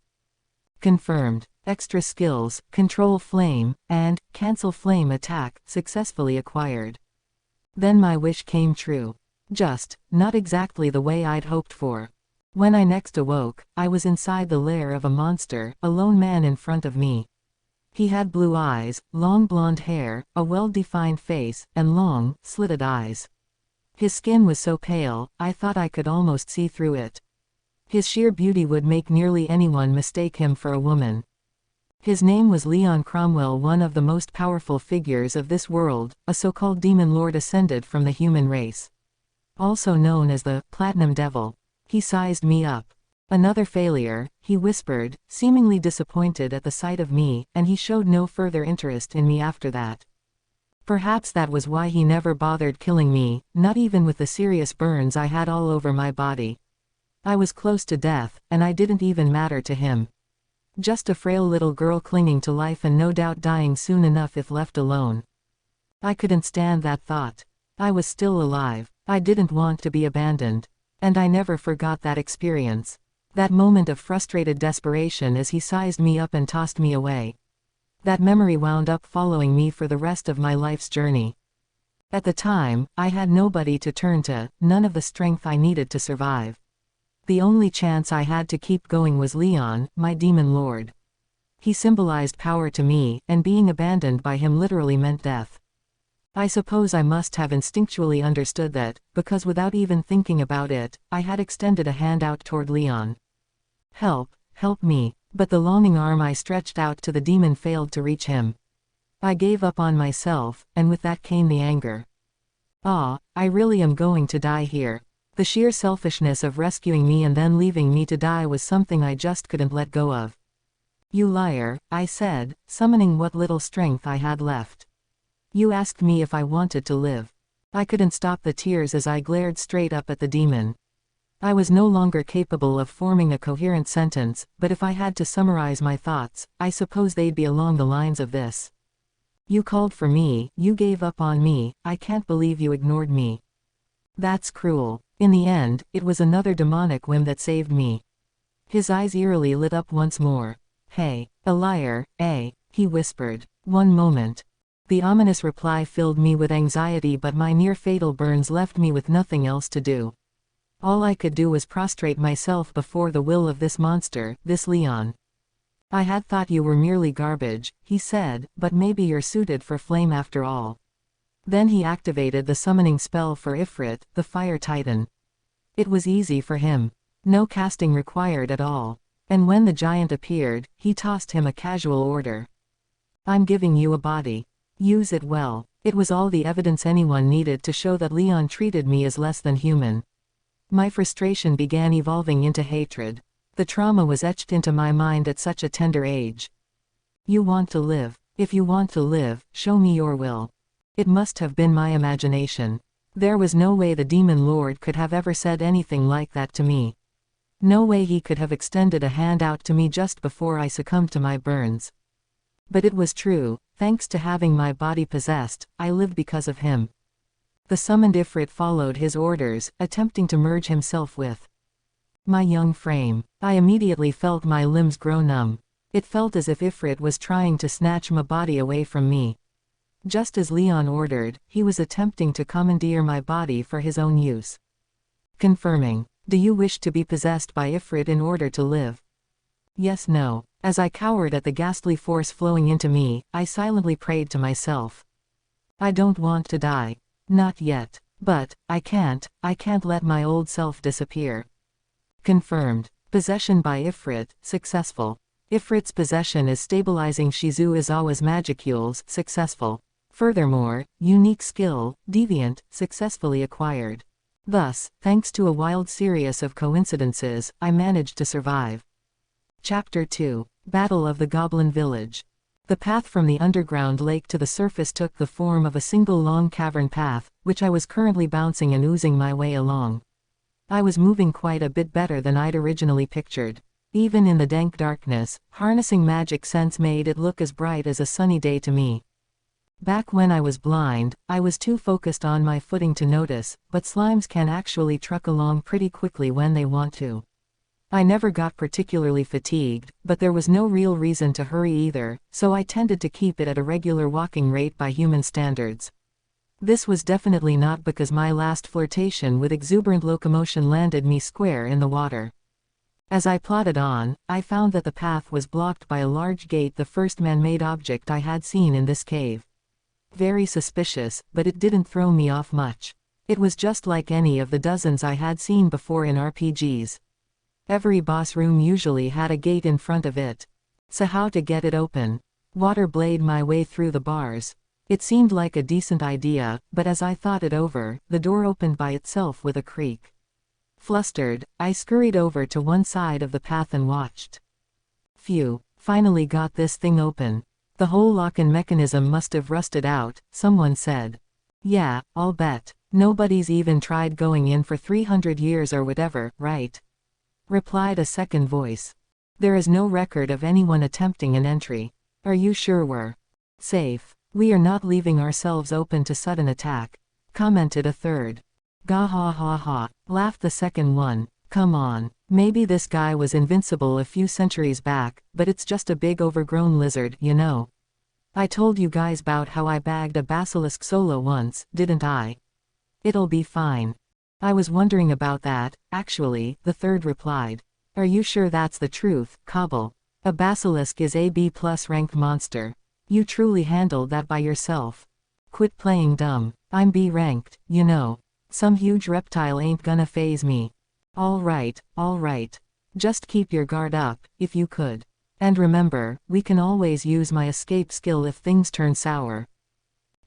Confirmed. Extra skills, control flame, and cancel flame attack, successfully acquired. Then my wish came true. Just, not exactly the way I'd hoped for. When I next awoke, I was inside the lair of a monster, a lone man in front of me. He had blue eyes, long blonde hair, a well-defined face, and long, slitted eyes. His skin was so pale, I thought I could almost see through it. His sheer beauty would make nearly anyone mistake him for a woman. His name was Leon Cromwell, one of the most powerful figures of this world, a so-called demon lord ascended from the human race. Also known as the Platinum Devil. He sized me up. Another failure, he whispered, seemingly disappointed at the sight of me, and he showed no further interest in me after that. Perhaps that was why he never bothered killing me, not even with the serious burns I had all over my body. I was close to death, and I didn't even matter to him. Just a frail little girl clinging to life and no doubt dying soon enough if left alone. I couldn't stand that thought. I was still alive. I didn't want to be abandoned. And I never forgot that experience. That moment of frustrated desperation as he sized me up and tossed me away. That memory wound up following me for the rest of my life's journey. At the time, I had nobody to turn to, none of the strength I needed to survive. The only chance I had to keep going was Leon, my demon lord. He symbolized power to me, and being abandoned by him literally meant death. I suppose I must have instinctually understood that, because without even thinking about it, I had extended a hand out toward Leon. Help, help me, but the longing arm I stretched out to the demon failed to reach him. I gave up on myself, and with that came the anger. I really am going to die here. The sheer selfishness of rescuing me and then leaving me to die was something I just couldn't let go of. You liar, I said, summoning what little strength I had left. You asked me if I wanted to live. I couldn't stop the tears as I glared straight up at the demon. I was no longer capable of forming a coherent sentence, but if I had to summarize my thoughts, I suppose they'd be along the lines of this. You called for me, you gave up on me, I can't believe you ignored me. That's cruel. In the end, it was another demonic whim that saved me. His eyes eerily lit up once more. Hey, a liar, eh? He whispered. One moment. The ominous reply filled me with anxiety, but my near-fatal burns left me with nothing else to do. All I could do was prostrate myself before the will of this monster, this Leon. I had thought you were merely garbage, he said, but maybe you're suited for flame after all. Then he activated the summoning spell for Ifrit, the Fire Titan. It was easy for him. No casting required at all. And when the giant appeared, he tossed him a casual order. I'm giving you a body. Use it well. It was all the evidence anyone needed to show that Leon treated me as less than human. My frustration began evolving into hatred. The trauma was etched into my mind at such a tender age. You want to live. If you want to live, show me your will. It must have been my imagination. There was no way the demon lord could have ever said anything like that to me. No way he could have extended a hand out to me just before I succumbed to my burns. But it was true. Thanks to having my body possessed, I lived because of him. The summoned Ifrit followed his orders, attempting to merge himself with my young frame. I immediately felt my limbs grow numb. It felt as if Ifrit was trying to snatch my body away from me. Just as Leon ordered, he was attempting to commandeer my body for his own use. Confirming. Do you wish to be possessed by Ifrit in order to live? Yes, no. As I cowered at the ghastly force flowing into me, I silently prayed to myself. I don't want to die. Not yet. But, I can't let my old self disappear. Confirmed. Possession by Ifrit, successful. Ifrit's possession is stabilizing Shizu Izawa's magicules, successful. Furthermore, unique skill, Deviant, successfully acquired. Thus, thanks to a wild series of coincidences, I managed to survive. Chapter 2. Battle of the Goblin Village. The path from the underground lake to the surface took the form of a single long cavern path, which I was currently bouncing and oozing my way along. I was moving quite a bit better than I'd originally pictured. Even in the dank darkness, harnessing magic sense made it look as bright as a sunny day to me. Back when I was blind, I was too focused on my footing to notice, but slimes can actually truck along pretty quickly when they want to. I never got particularly fatigued, but there was no real reason to hurry either, so I tended to keep it at a regular walking rate by human standards. This was definitely not because my last flirtation with exuberant locomotion landed me square in the water. As I plodded on, I found that the path was blocked by a large gate, the first man-made object I had seen in this cave. Very suspicious, but it didn't throw me off much. It was just like any of the dozens I had seen before in RPGs. Every boss room usually had a gate in front of it. So how to get it open? Water blade my way through the bars. It seemed like a decent idea, but as I thought it over, the door opened by itself with a creak. Flustered, I scurried over to one side of the path and watched. Phew, finally got this thing open. The whole lock-in mechanism must have rusted out, someone said. Yeah, I'll bet. Nobody's even tried going in for 300 years or whatever, right? Replied a second voice. There is no record of anyone attempting an entry. Are you sure we're safe? We are not leaving ourselves open to sudden attack, commented a third. Gah ha ha ha, laughed the second one. Come on, maybe this guy was invincible a few centuries back, but it's just a big overgrown lizard, you know. I told you guys about how I bagged a basilisk solo once, didn't I? It'll be fine. I was wondering about that, actually, the third replied. Are you sure that's the truth, Cobble? A basilisk is a B+ ranked monster. You truly handled that by yourself. Quit playing dumb. I'm B ranked, you know. Some huge reptile ain't gonna faze me. Alright. Just keep your guard up, if you could. And remember, we can always use my escape skill if things turn sour.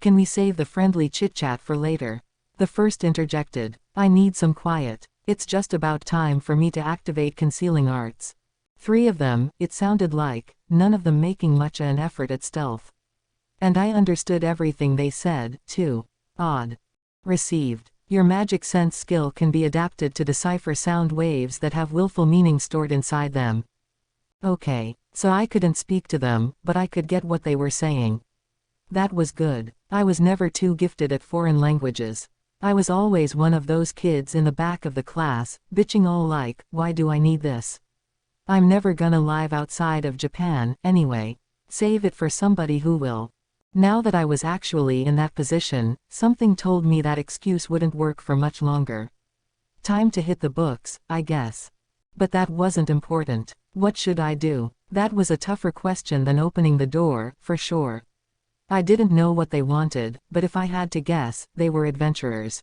Can we save the friendly chit-chat for later? The first interjected. I need some quiet. It's just about time for me to activate concealing arts. 3 of them, it sounded like, none of them making much an effort at stealth. And I understood everything they said, too. Odd. Received. Your magic sense skill can be adapted to decipher sound waves that have willful meaning stored inside them. Okay, so I couldn't speak to them, but I could get what they were saying. That was good. I was never too gifted at foreign languages. I was always one of those kids in the back of the class, bitching all like, why do I need this? I'm never gonna live outside of Japan, anyway. Save it for somebody who will. Now that I was actually in that position, something told me that excuse wouldn't work for much longer. Time to hit the books, I guess. But that wasn't important. What should I do? That was a tougher question than opening the door, for sure. I didn't know what they wanted, but if I had to guess, they were adventurers.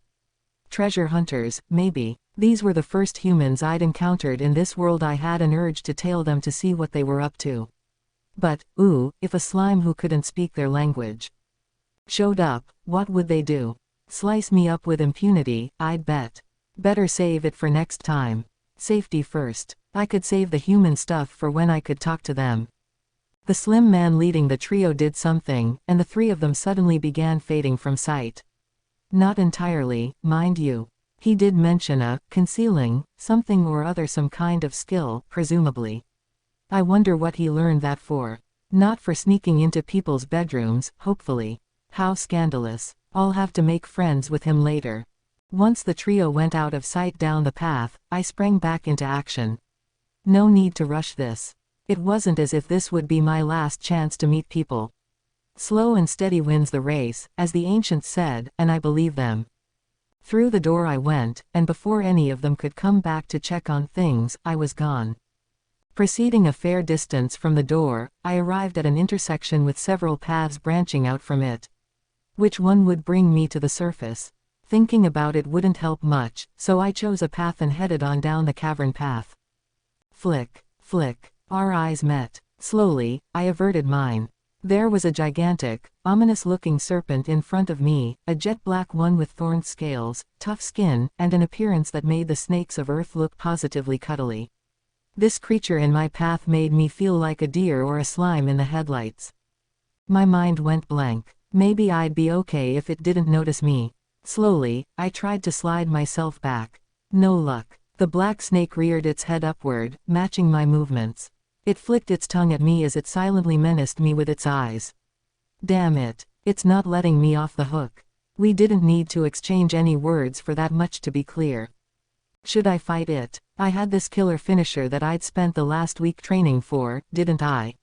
Treasure hunters, maybe. These were the first humans I'd encountered in this world. I had an urge to tail them to see what they were up to. But, ooh, if a slime who couldn't speak their language showed up, what would they do? Slice me up with impunity, I'd bet. Better save it for next time. Safety first. I could save the human stuff for when I could talk to them. The slim man leading the trio did something, and the 3 of them suddenly began fading from sight. Not entirely, mind you. He did mention a concealing something or other, some kind of skill, presumably. I wonder what he learned that for. Not for sneaking into people's bedrooms, hopefully. How scandalous. I'll have to make friends with him later. Once the trio went out of sight down the path, I sprang back into action. No need to rush this. It wasn't as if this would be my last chance to meet people. Slow and steady wins the race, as the ancients said, and I believe them. Through the door I went, and before any of them could come back to check on things, I was gone. Proceeding a fair distance from the door, I arrived at an intersection with several paths branching out from it. Which one would bring me to the surface? Thinking about it wouldn't help much, so I chose a path and headed on down the cavern path. Flick, flick. Our eyes met. Slowly, I averted mine. There was a gigantic, ominous-looking serpent in front of me, a jet-black one with thorned scales, tough skin, and an appearance that made the snakes of Earth look positively cuddly. This creature in my path made me feel like a deer or a slime in the headlights. My mind went blank. Maybe I'd be okay if it didn't notice me. Slowly, I tried to slide myself back. No luck. The black snake reared its head upward, matching my movements. It flicked its tongue at me as it silently menaced me with its eyes. Damn it. It's not letting me off the hook. We didn't need to exchange any words for that much to be clear. Should I fight it? I had this killer finisher that I'd spent the last week training for, didn't I?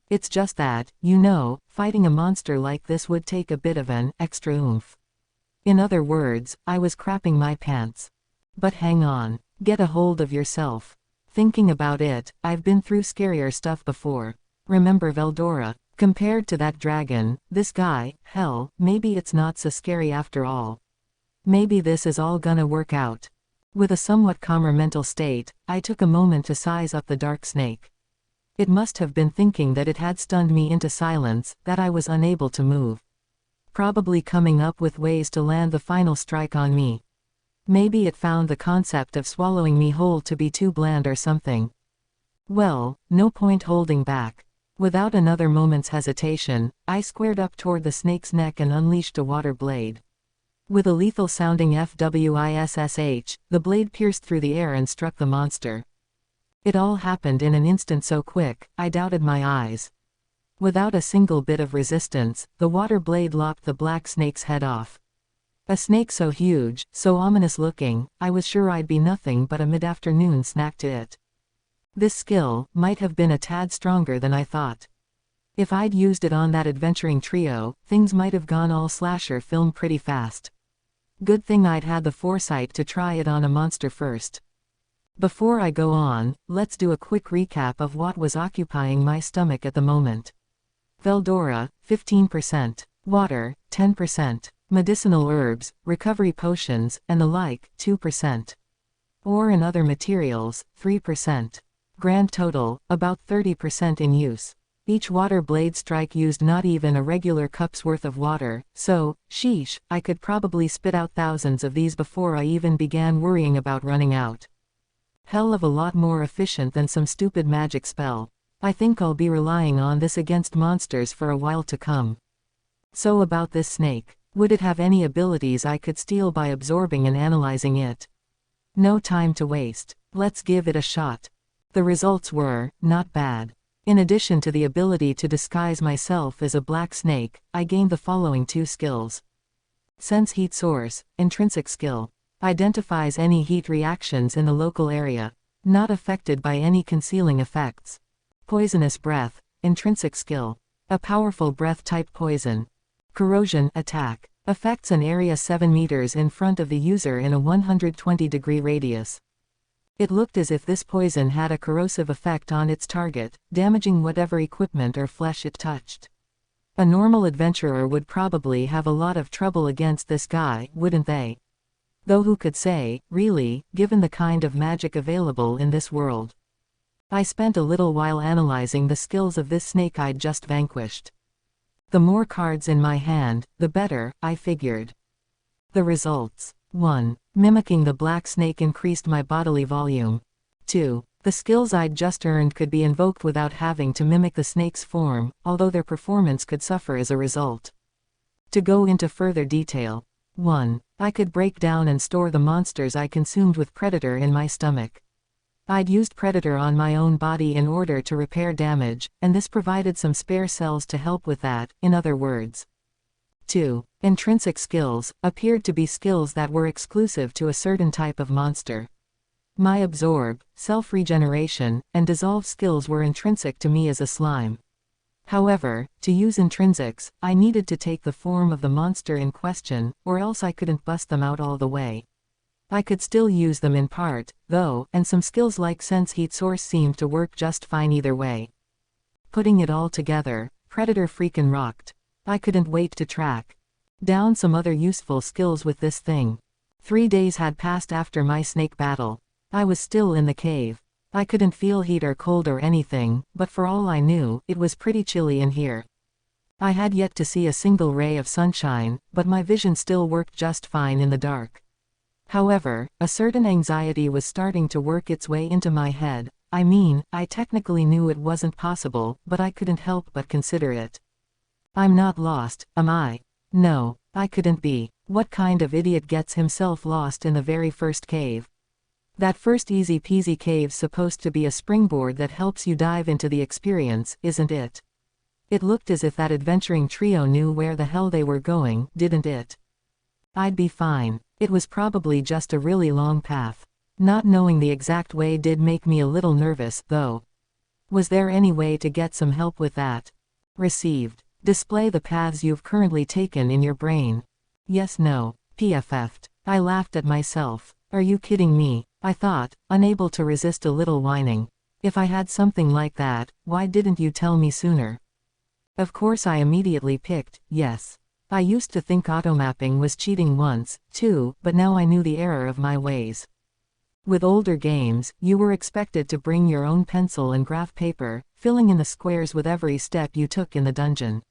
It's just that, fighting a monster like this would take a bit of an extra oomph. In other words, I was crapping my pants. But hang on. Get a hold of yourself. Thinking about it, I've been through scarier stuff before. Remember Veldora? Compared to that dragon, this guy, hell, maybe it's not so scary after all. Maybe this is all gonna work out. With a somewhat calmer mental state, I took a moment to size up the dark snake. It must have been thinking that it had stunned me into silence, that I was unable to move. Probably coming up with ways to land the final strike on me. Maybe it found the concept of swallowing me whole to be too bland or something. Well, no point holding back. Without another moment's hesitation, I squared up toward the snake's neck and unleashed a water blade. With a lethal-sounding FWISSH, the blade pierced through the air and struck the monster. It all happened in an instant so quick, I doubted my eyes. Without a single bit of resistance, the water blade lopped the black snake's head off. A snake so huge, so ominous-looking, I was sure I'd be nothing but a mid-afternoon snack to it. This skill might have been a tad stronger than I thought. If I'd used it on that adventuring trio, things might have gone all slasher film pretty fast. Good thing I'd had the foresight to try it on a monster first. Before I go on, let's do a quick recap of what was occupying my stomach at the moment. Veldora, 15%. Water, 10%. Medicinal herbs, recovery potions, and the like, 2%. Ore and other materials, 3%. Grand total, about 30% in use. Each water blade strike used not even a regular cup's worth of water, so, sheesh, I could probably spit out thousands of these before I even began worrying about running out. Hell of a lot more efficient than some stupid magic spell. I think I'll be relying on this against monsters for a while to come. So about this snake. Would it have any abilities I could steal by absorbing and analyzing it? No time to waste. Let's give it a shot. The results were not bad. In addition to the ability to disguise myself as a black snake, I gained the following 2 skills. Sense heat source, intrinsic skill. Identifies any heat reactions in the local area. Not affected by any concealing effects. Poisonous breath, intrinsic skill. A powerful breath-type poison. Corrosion attack. Affects an area 7 meters in front of the user in a 120-degree radius. It looked as if this poison had a corrosive effect on its target, damaging whatever equipment or flesh it touched. A normal adventurer would probably have a lot of trouble against this guy, wouldn't they? Though who could say, really, given the kind of magic available in this world. I spent a little while analyzing the skills of this snake I'd just vanquished. The more cards in my hand, the better, I figured. The results. 1. Mimicking the black snake increased my bodily volume. 2. The skills I'd just earned could be invoked without having to mimic the snake's form, although their performance could suffer as a result. To go into further detail. 1. I could break down and store the monsters I consumed with Predator in my stomach. I'd used Predator on my own body in order to repair damage, and this provided some spare cells to help with that, in other words. 2. Intrinsic skills appeared to be skills that were exclusive to a certain type of monster. My absorb, self-regeneration, and dissolve skills were intrinsic to me as a slime. However, to use intrinsics, I needed to take the form of the monster in question, or else I couldn't bust them out all the way. I could still use them in part, though, and some skills like Sense Heat Source seemed to work just fine either way. Putting it all together, Predator freakin' rocked. I couldn't wait to track down some other useful skills with this thing. 3 days had passed after my snake battle. I was still in the cave. I couldn't feel heat or cold or anything, but for all I knew, it was pretty chilly in here. I had yet to see a single ray of sunshine, but my vision still worked just fine in the dark. However, a certain anxiety was starting to work its way into my head. I mean, I technically knew it wasn't possible, but I couldn't help but consider it. I'm not lost, am I? No, I couldn't be. What kind of idiot gets himself lost in the very first cave? That first easy-peasy cave's supposed to be a springboard that helps you dive into the experience, isn't it? It looked as if that adventuring trio knew where the hell they were going, didn't it? I'd be fine. It was probably just a really long path. Not knowing the exact way did make me a little nervous, though. Was there any way to get some help with that? Received. Display the paths you've currently taken in your brain. Yes, no. PFF'd. I laughed at myself. Are you kidding me? I thought, unable to resist a little whining. If I had something like that, why didn't you tell me sooner? Of course I immediately picked yes. I used to think automapping was cheating once, too, but now I knew the error of my ways. With older games, you were expected to bring your own pencil and graph paper, filling in the squares with every step you took in the dungeon.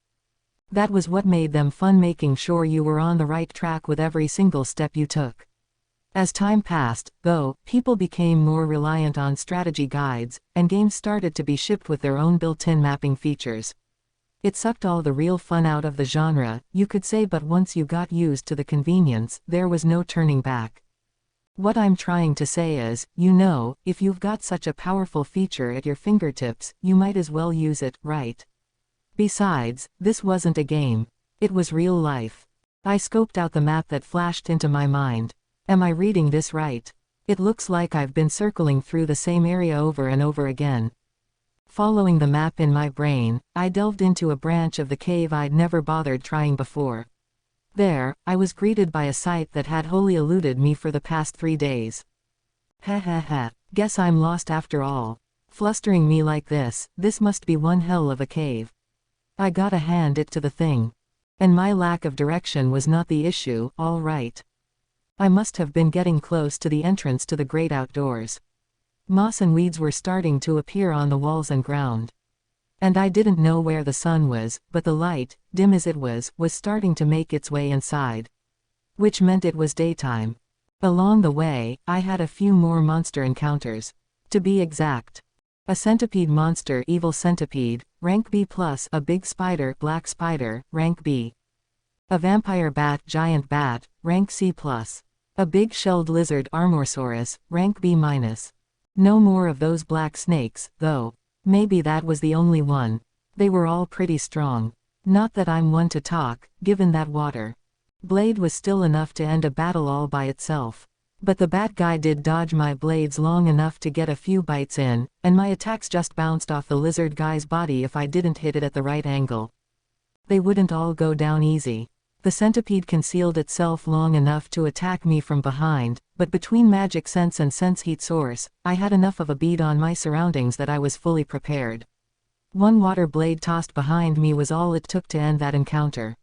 That was what made them fun, making sure you were on the right track with every single step you took. As time passed, though, people became more reliant on strategy guides, and games started to be shipped with their own built-in mapping features. It sucked all the real fun out of the genre, you could say, but once you got used to the convenience, there was no turning back. What I'm trying to say is, if you've got such a powerful feature at your fingertips, you might as well use it, right? Besides, this wasn't a game. It was real life. I scoped out the map that flashed into my mind. Am I reading this right? It looks like I've been circling through the same area over and over again. Following the map in my brain, I delved into a branch of the cave I'd never bothered trying before. There, I was greeted by a sight that had wholly eluded me for the past 3 days. Guess I'm lost after all. Flustering me like this must be one hell of a cave. I gotta hand it to the thing. And my lack of direction was not the issue, all right. I must have been getting close to the entrance to the great outdoors. Moss and weeds were starting to appear on the walls and ground. And I didn't know where the sun was, but the light, dim as it was starting to make its way inside. Which meant it was daytime. Along the way, I had a few more monster encounters. To be exact. A centipede monster, evil centipede, rank B+, a big spider, black spider, rank B. A vampire bat, giant bat, rank C+. A big shelled lizard, Armorsaurus, rank B-. No more of those black snakes, though. Maybe that was the only one. They were all pretty strong. Not that I'm one to talk, given that water blade was still enough to end a battle all by itself. But the bat guy did dodge my blades long enough to get a few bites in, and my attacks just bounced off the lizard guy's body if I didn't hit it at the right angle. They wouldn't all go down easy. The centipede concealed itself long enough to attack me from behind, but between magic sense and sense heat source, I had enough of a bead on my surroundings that I was fully prepared. One water blade tossed behind me was all it took to end that encounter.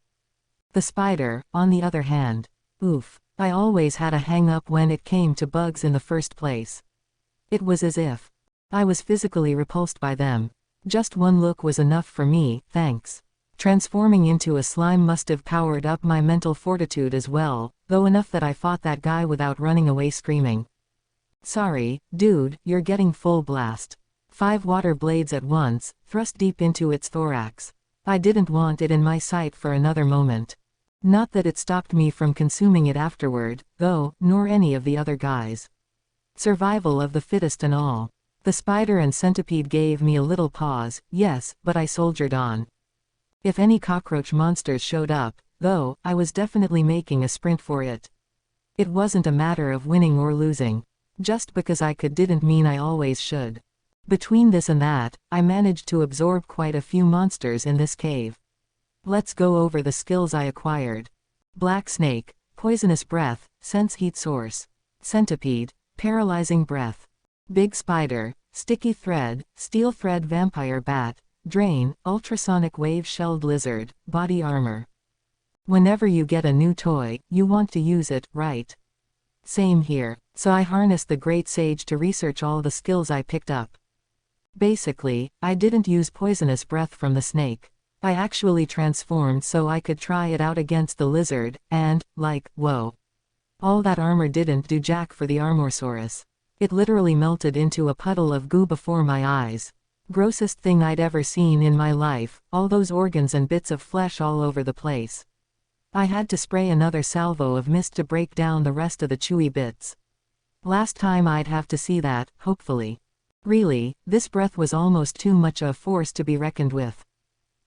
The spider, on the other hand. Oof. I always had a hang-up when it came to bugs in the first place. It was as if I was physically repulsed by them. Just one look was enough for me, thanks. Transforming into a slime must have powered up my mental fortitude as well, though enough that I fought that guy without running away screaming. Sorry, dude, you're getting full blast. 5 water blades at once, thrust deep into its thorax. I didn't want it in my sight for another moment. Not that it stopped me from consuming it afterward, though, nor any of the other guys. Survival of the fittest and all. The spider and centipede gave me a little pause, yes, but I soldiered on. If any cockroach monsters showed up, though, I was definitely making a sprint for it. It wasn't a matter of winning or losing. Just because I could didn't mean I always should. Between this and that, I managed to absorb quite a few monsters in this cave. Let's go over the skills I acquired. Black snake, poisonous breath, sense heat source. Centipede, paralyzing breath. Big spider, sticky thread, steel thread vampire bat, drain, ultrasonic wave shelled lizard, body armor. Whenever you get a new toy, you want to use it, right? Same here, so I harnessed the great sage to research all the skills I picked up. Basically, I didn't use poisonous breath from the snake. I actually transformed so I could try it out against the lizard, and, like, whoa. All that armor didn't do jack for the Armorsaurus. It literally melted into a puddle of goo before my eyes. Grossest thing I'd ever seen in my life, all those organs and bits of flesh all over the place. I had to spray another salvo of mist to break down the rest of the chewy bits. Last time I'd have to see that, hopefully. Really, this breath was almost too much a force to be reckoned with.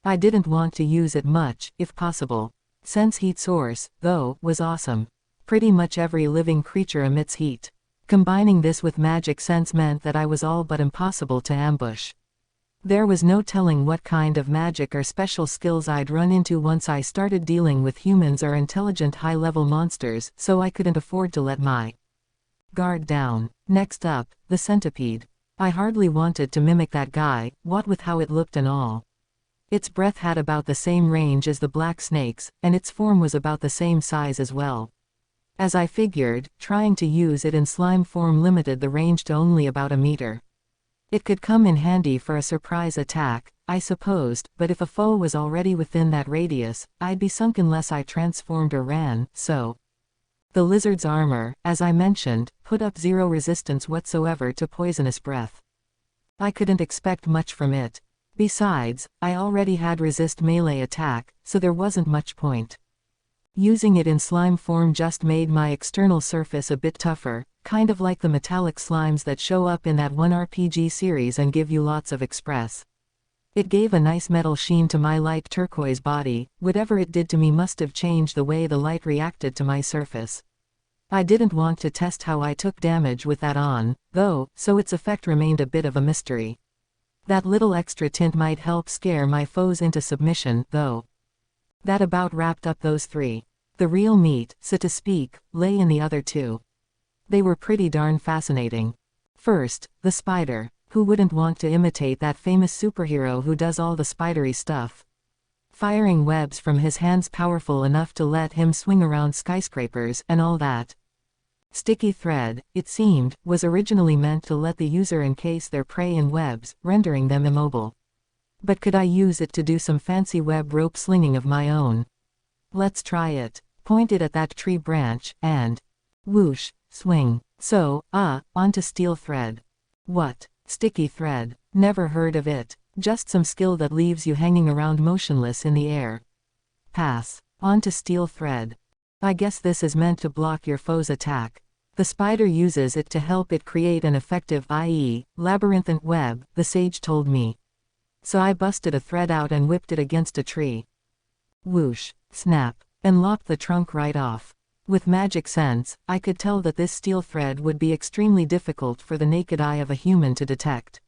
I didn't want to use it much, if possible. Sense heat source, though, was awesome. Pretty much every living creature emits heat. Combining this with magic sense meant that I was all but impossible to ambush. There was no telling what kind of magic or special skills I'd run into once I started dealing with humans or intelligent high-level monsters, so I couldn't afford to let my guard down. Next up, the centipede. I hardly wanted to mimic that guy, what with how it looked and all. Its breath had about the same range as the black snake's, and its form was about the same size as well. As I figured, trying to use it in slime form limited the range to only about a meter. It could come in handy for a surprise attack, I supposed, but if a foe was already within that radius, I'd be sunk unless I transformed or ran, so. The lizard's armor, as I mentioned, put up zero resistance whatsoever to poisonous breath. I couldn't expect much from it. Besides, I already had resist melee attack, so there wasn't much point. Using it in slime form just made my external surface a bit tougher, kind of like the metallic slimes that show up in that one RPG series and give you lots of express. It gave a nice metal sheen to my light turquoise body. Whatever it did to me must have changed the way the light reacted to my surface. I didn't want to test how I took damage with that on, though, so its effect remained a bit of a mystery. That little extra tint might help scare my foes into submission, though. That about wrapped up those three. The real meat, so to speak, lay in the other two. They were pretty darn fascinating. First, the spider. Who wouldn't want to imitate that famous superhero who does all the spidery stuff? Firing webs from his hands powerful enough to let him swing around skyscrapers and all that. Sticky thread, it seemed, was originally meant to let the user encase their prey in webs, rendering them immobile. But could I use it to do some fancy web rope slinging of my own? Let's try it. Point it at that tree branch, and whoosh, swing. So, onto steel thread. What? Sticky thread. Never heard of it. Just some skill that leaves you hanging around motionless in the air. Pass. Onto steel thread. I guess this is meant to block your foe's attack. The spider uses it to help it create an effective, i.e., labyrinthine web, the sage told me. So I busted a thread out and whipped it against a tree. Whoosh, snap, and lopped the trunk right off. With magic sense, I could tell that this steel thread would be extremely difficult for the naked eye of a human to detect.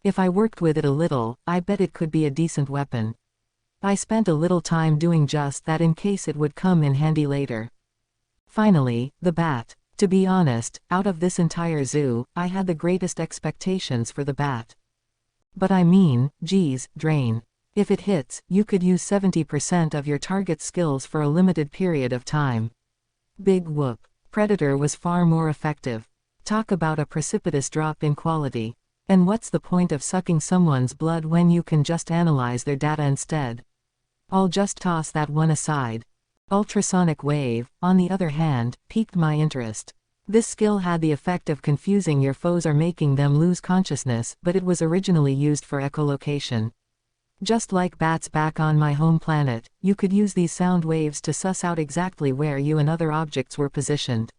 If I worked with it a little, I bet it could be a decent weapon. I spent a little time doing just that in case it would come in handy later. Finally, the bat. To be honest, out of this entire zoo, I had the greatest expectations for the bat. But I mean, geez, drain. If it hits, you could use 70% of your target's skills for a limited period of time. Big whoop. Predator was far more effective. Talk about a precipitous drop in quality. And what's the point of sucking someone's blood when you can just analyze their data instead? I'll just toss that one aside. Ultrasonic wave, on the other hand, piqued my interest. This skill had the effect of confusing your foes or making them lose consciousness, but it was originally used for echolocation. Just like bats back on my home planet, you could use these sound waves to suss out exactly where you and other objects were positioned.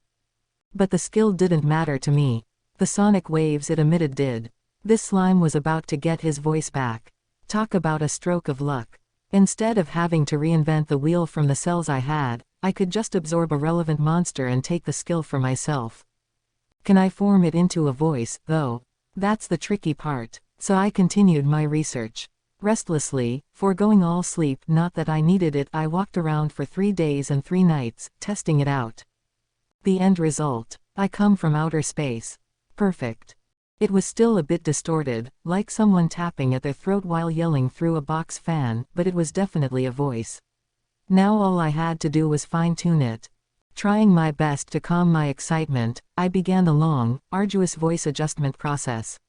But the skill didn't matter to me. The sonic waves it emitted did. This slime was about to get his voice back. Talk about a stroke of luck. Instead of having to reinvent the wheel from the cells I had, I could just absorb a relevant monster and take the skill for myself. Can I form it into a voice, though? That's the tricky part. So I continued my research. Restlessly, foregoing all sleep, not that I needed it, I walked around for 3 days and 3 nights, testing it out. The end result. I come from outer space. Perfect. It was still a bit distorted, like someone tapping at their throat while yelling through a box fan, but it was definitely a voice. Now all I had to do was fine-tune it. Trying my best to calm my excitement, I began the long, arduous voice adjustment process.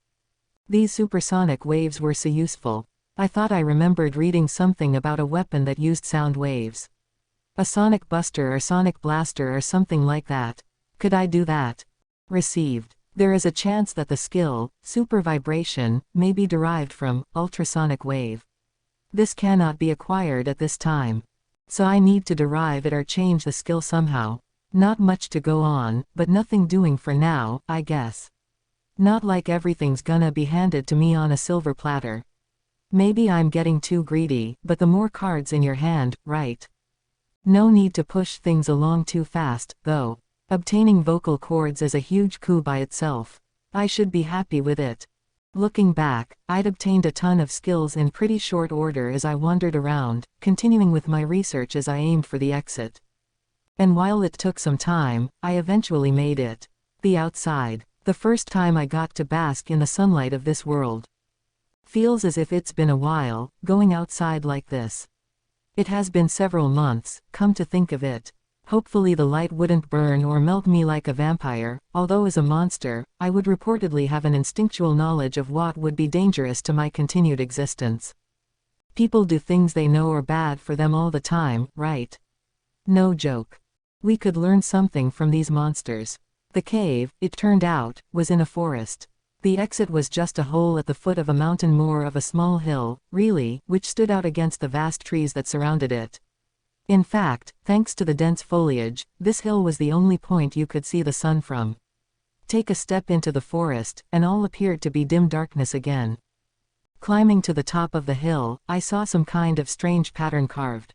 These supersonic waves were so useful. I thought I remembered reading something about a weapon that used sound waves. A sonic buster or sonic blaster or something like that. Could I do that? Received. There is a chance that the skill, super vibration, may be derived from ultrasonic wave. This cannot be acquired at this time. So I need to derive it or change the skill somehow. Not much to go on, but nothing doing for now, I guess. Not like everything's gonna be handed to me on a silver platter. Maybe I'm getting too greedy, but the more cards in your hand, right? No need to push things along too fast, though. Obtaining vocal cords is a huge coup by itself. I should be happy with it. Looking back, I'd obtained a ton of skills in pretty short order as I wandered around, continuing with my research as I aimed for the exit. And while it took some time, I eventually made it. The outside. The first time I got to bask in the sunlight of this world. Feels as if it's been a while, going outside like this. It has been several months, come to think of it. Hopefully the light wouldn't burn or melt me like a vampire, although as a monster, I would reportedly have an instinctual knowledge of what would be dangerous to my continued existence. People do things they know are bad for them all the time, right? No joke. We could learn something from these monsters. The cave, it turned out, was in a forest. The exit was just a hole at the foot of a mountain more of a small hill, really, which stood out against the vast trees that surrounded it. In fact, thanks to the dense foliage, this hill was the only point you could see the sun from. Take a step into the forest, and all appeared to be dim darkness again. Climbing to the top of the hill, I saw some kind of strange pattern carved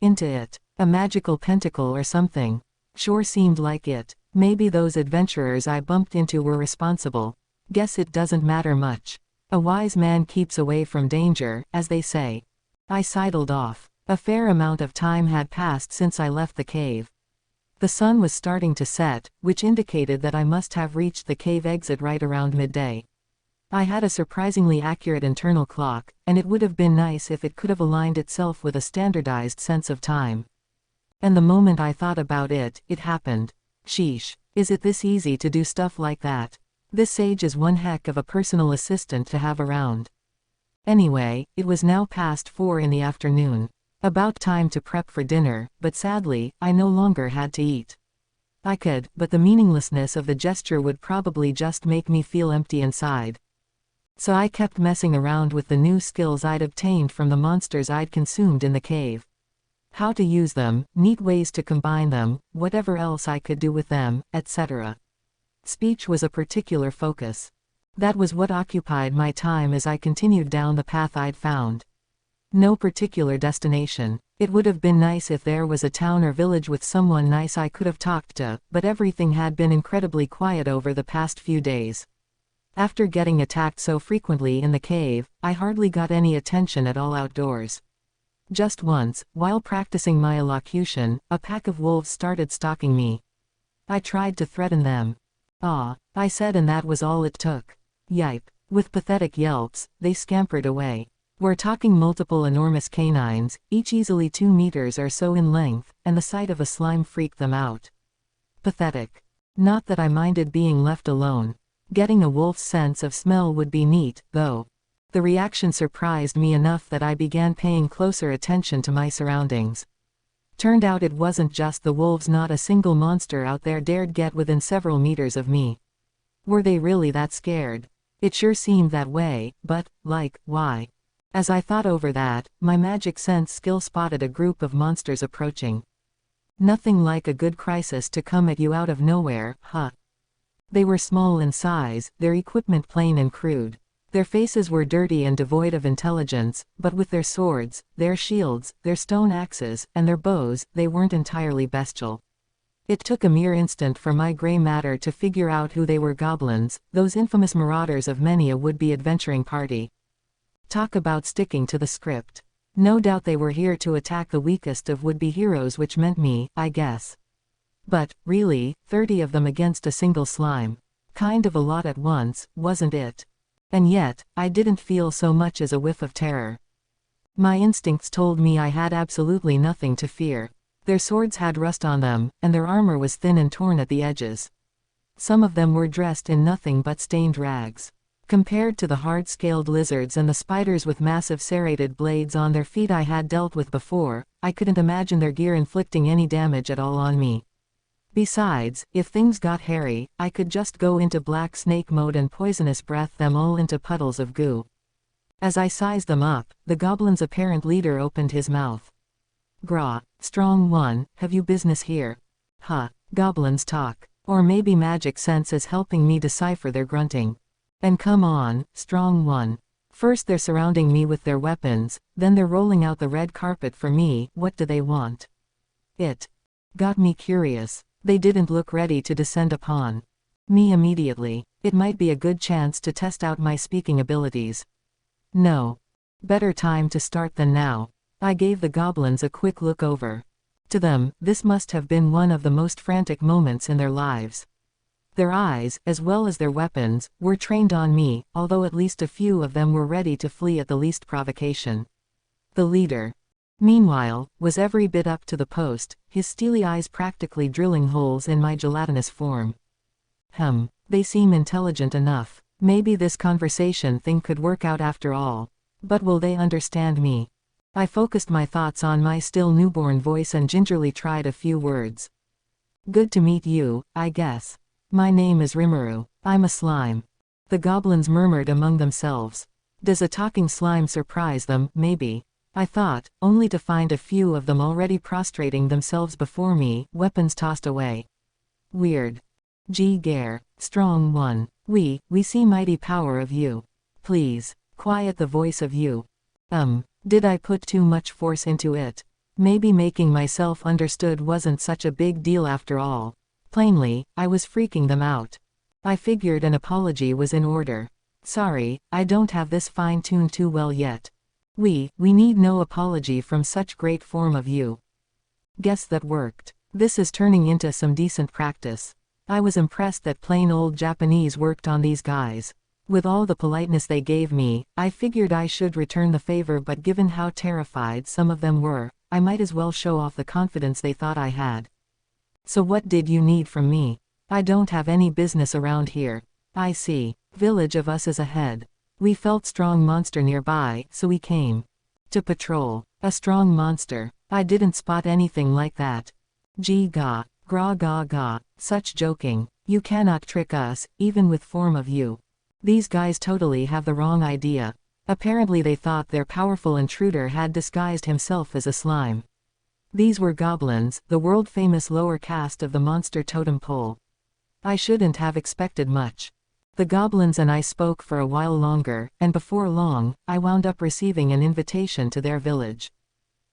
into it. A magical pentacle or something. Sure seemed like it. Maybe those adventurers I bumped into were responsible. Guess it doesn't matter much. A wise man keeps away from danger, as they say. I sidled off. A fair amount of time had passed since I left the cave. The sun was starting to set, which indicated that I must have reached the cave exit right around midday. I had a surprisingly accurate internal clock, and it would have been nice if it could have aligned itself with a standardized sense of time. And the moment I thought about it, it happened. Sheesh. Is it this easy to do stuff like that? This sage is one heck of a personal assistant to have around. Anyway, it was now past 4 in the afternoon. About time to prep for dinner, but sadly, I no longer had to eat. I could, but the meaninglessness of the gesture would probably just make me feel empty inside. So I kept messing around with the new skills I'd obtained from the monsters I'd consumed in the cave. How to use them, neat ways to combine them, whatever else I could do with them, etc. Speech was a particular focus. That was what occupied my time as I continued down the path I'd found. No particular destination. It would have been nice if there was a town or village with someone nice I could have talked to, but everything had been incredibly quiet over the past few days. After getting attacked so frequently in the cave, I hardly got any attention at all outdoors. Just once, while practicing my elocution, a pack of wolves started stalking me. I tried to threaten them. "Ah," I said, and that was all it took. Yipe. With pathetic yelps, they scampered away. We're talking multiple enormous canines, each easily 2 meters or so in length, and the sight of a slime freaked them out. Pathetic. Not that I minded being left alone. Getting a wolf's sense of smell would be neat, though. The reaction surprised me enough that I began paying closer attention to my surroundings. Turned out it wasn't just the wolves, not a single monster out there dared get within several meters of me. Were they really that scared? It sure seemed that way, but, like, why? As I thought over that, my magic sense skill spotted a group of monsters approaching. Nothing like a good crisis to come at you out of nowhere, huh? They were small in size, their equipment plain and crude. Their faces were dirty and devoid of intelligence, but with their swords, their shields, their stone axes, and their bows, they weren't entirely bestial. It took a mere instant for my gray matter to figure out who they were. Goblins, those infamous marauders of many a would-be adventuring party. Talk about sticking to the script. No doubt they were here to attack the weakest of would-be heroes, which meant me, I guess. But, really, 30 of them against a single slime. Kind of a lot at once, wasn't it? And yet, I didn't feel so much as a whiff of terror. My instincts told me I had absolutely nothing to fear. Their swords had rust on them, and their armor was thin and torn at the edges. Some of them were dressed in nothing but stained rags. Compared to the hard-scaled lizards and the spiders with massive serrated blades on their feet I had dealt with before, I couldn't imagine their gear inflicting any damage at all on me. Besides, if things got hairy, I could just go into black snake mode and poisonous breath them all into puddles of goo. As I sized them up, the goblin's apparent leader opened his mouth. "Gra, strong one, have you business here?" Huh, goblins talk. Or maybe magic sense is helping me decipher their grunting. And come on, strong one. First they're surrounding me with their weapons, then they're rolling out the red carpet for me. What do they want? It got me curious. They didn't look ready to descend upon me immediately. It might be a good chance to test out my speaking abilities. No better time to start than now. I gave the goblins a quick look over. To them, this must have been one of the most frantic moments in their lives. Their eyes, as well as their weapons, were trained on me, although at least a few of them were ready to flee at the least provocation. The leader, meanwhile, was every bit up to the post, his steely eyes practically drilling holes in my gelatinous form. They seem intelligent enough. Maybe this conversation thing could work out after all. But will they understand me? I focused my thoughts on my still newborn voice and gingerly tried a few words. "Good to meet you, I guess. My name is Rimuru. I'm a slime." The goblins murmured among themselves. Does a talking slime surprise them? Maybe. I thought, only to find a few of them already prostrating themselves before me, weapons tossed away. Weird. Gare, strong one. We see mighty power of you. Please, quiet the voice of you. Did I put too much force into it? Maybe making myself understood wasn't such a big deal after all. Plainly, I was freaking them out. I figured an apology was in order. "Sorry, I don't have this fine-tuned too well yet. We need no apology from such great form of you." Guess that worked. This is turning into some decent practice. I was impressed that plain old Japanese worked on these guys. With all the politeness they gave me, I figured I should return the favor, but given how terrified some of them were, I might as well show off the confidence they thought I had. "So what did you need from me? I don't have any business around here." "I see. Village of us is ahead. We felt strong monster nearby, so we came to patrol." A strong monster? I didn't spot anything like that. Gee ga, gra ga ga, such joking. You cannot trick us, even with form of you. These guys totally have the wrong idea. Apparently they thought their powerful intruder had disguised himself as a slime. These were goblins, the world-famous lower caste of the monster totem pole. I shouldn't have expected much. The goblins and I spoke for a while longer, and before long, I wound up receiving an invitation to their village.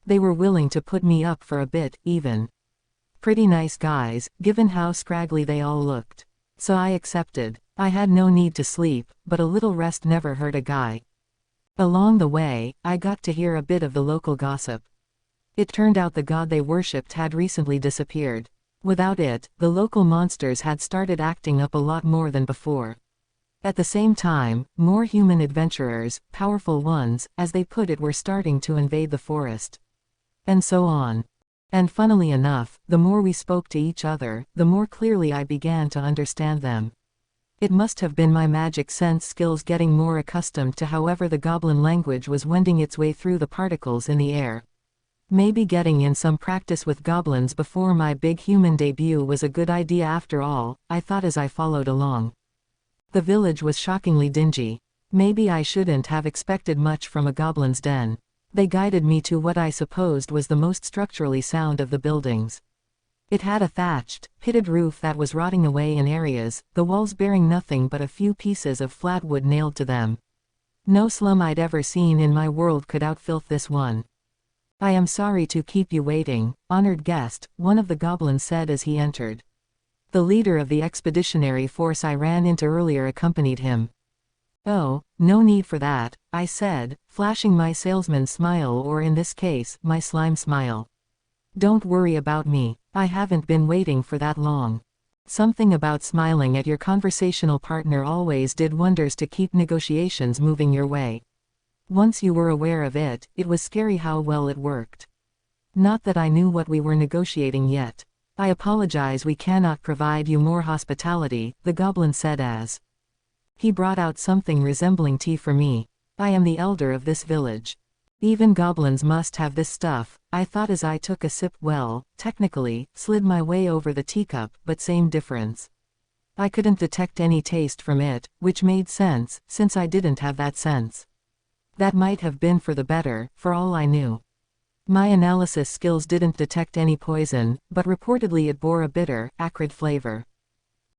They were willing to put me up for a bit, even. Pretty nice guys, given how scraggly they all looked. So I accepted. I had no need to sleep, but a little rest never hurt a guy. Along the way, I got to hear a bit of the local gossip. It turned out the god they worshipped had recently disappeared. Without it, the local monsters had started acting up a lot more than before. At the same time, more human adventurers, powerful ones, as they put it, were starting to invade the forest. And so on. And funnily enough, the more we spoke to each other, the more clearly I began to understand them. It must have been my magic sense skills getting more accustomed to however the goblin language was wending its way through the particles in the air. Maybe getting in some practice with goblins before my big human debut was a good idea after all, I thought as I followed along. The village was shockingly dingy. Maybe I shouldn't have expected much from a goblin's den. They guided me to what I supposed was the most structurally sound of the buildings. It had a thatched, pitted roof that was rotting away in areas, the walls bearing nothing but a few pieces of flat wood nailed to them. No slum I'd ever seen in my world could outfilth this one. "I am sorry to keep you waiting, honored guest," one of the goblins said as he entered. The leader of the expeditionary force I ran into earlier accompanied him. "Oh, no need for that," I said, flashing my salesman's smile, or in this case, my slime smile. "Don't worry about me. I haven't been waiting for that long." Something about smiling at your conversational partner always did wonders to keep negotiations moving your way. Once you were aware of it, it was scary how well it worked. Not that I knew what we were negotiating yet. "I apologize, we cannot provide you more hospitality," the goblin said as He brought out something resembling tea for me. I am the elder of this village. Even goblins must have this stuff, I thought as I took a sip. Well, technically, slid my way over the teacup, but same difference. I couldn't detect any taste from it, which made sense, since I didn't have that sense. That might have been for the better, for all I knew. My analysis skills didn't detect any poison, but reportedly it bore a bitter, acrid flavor.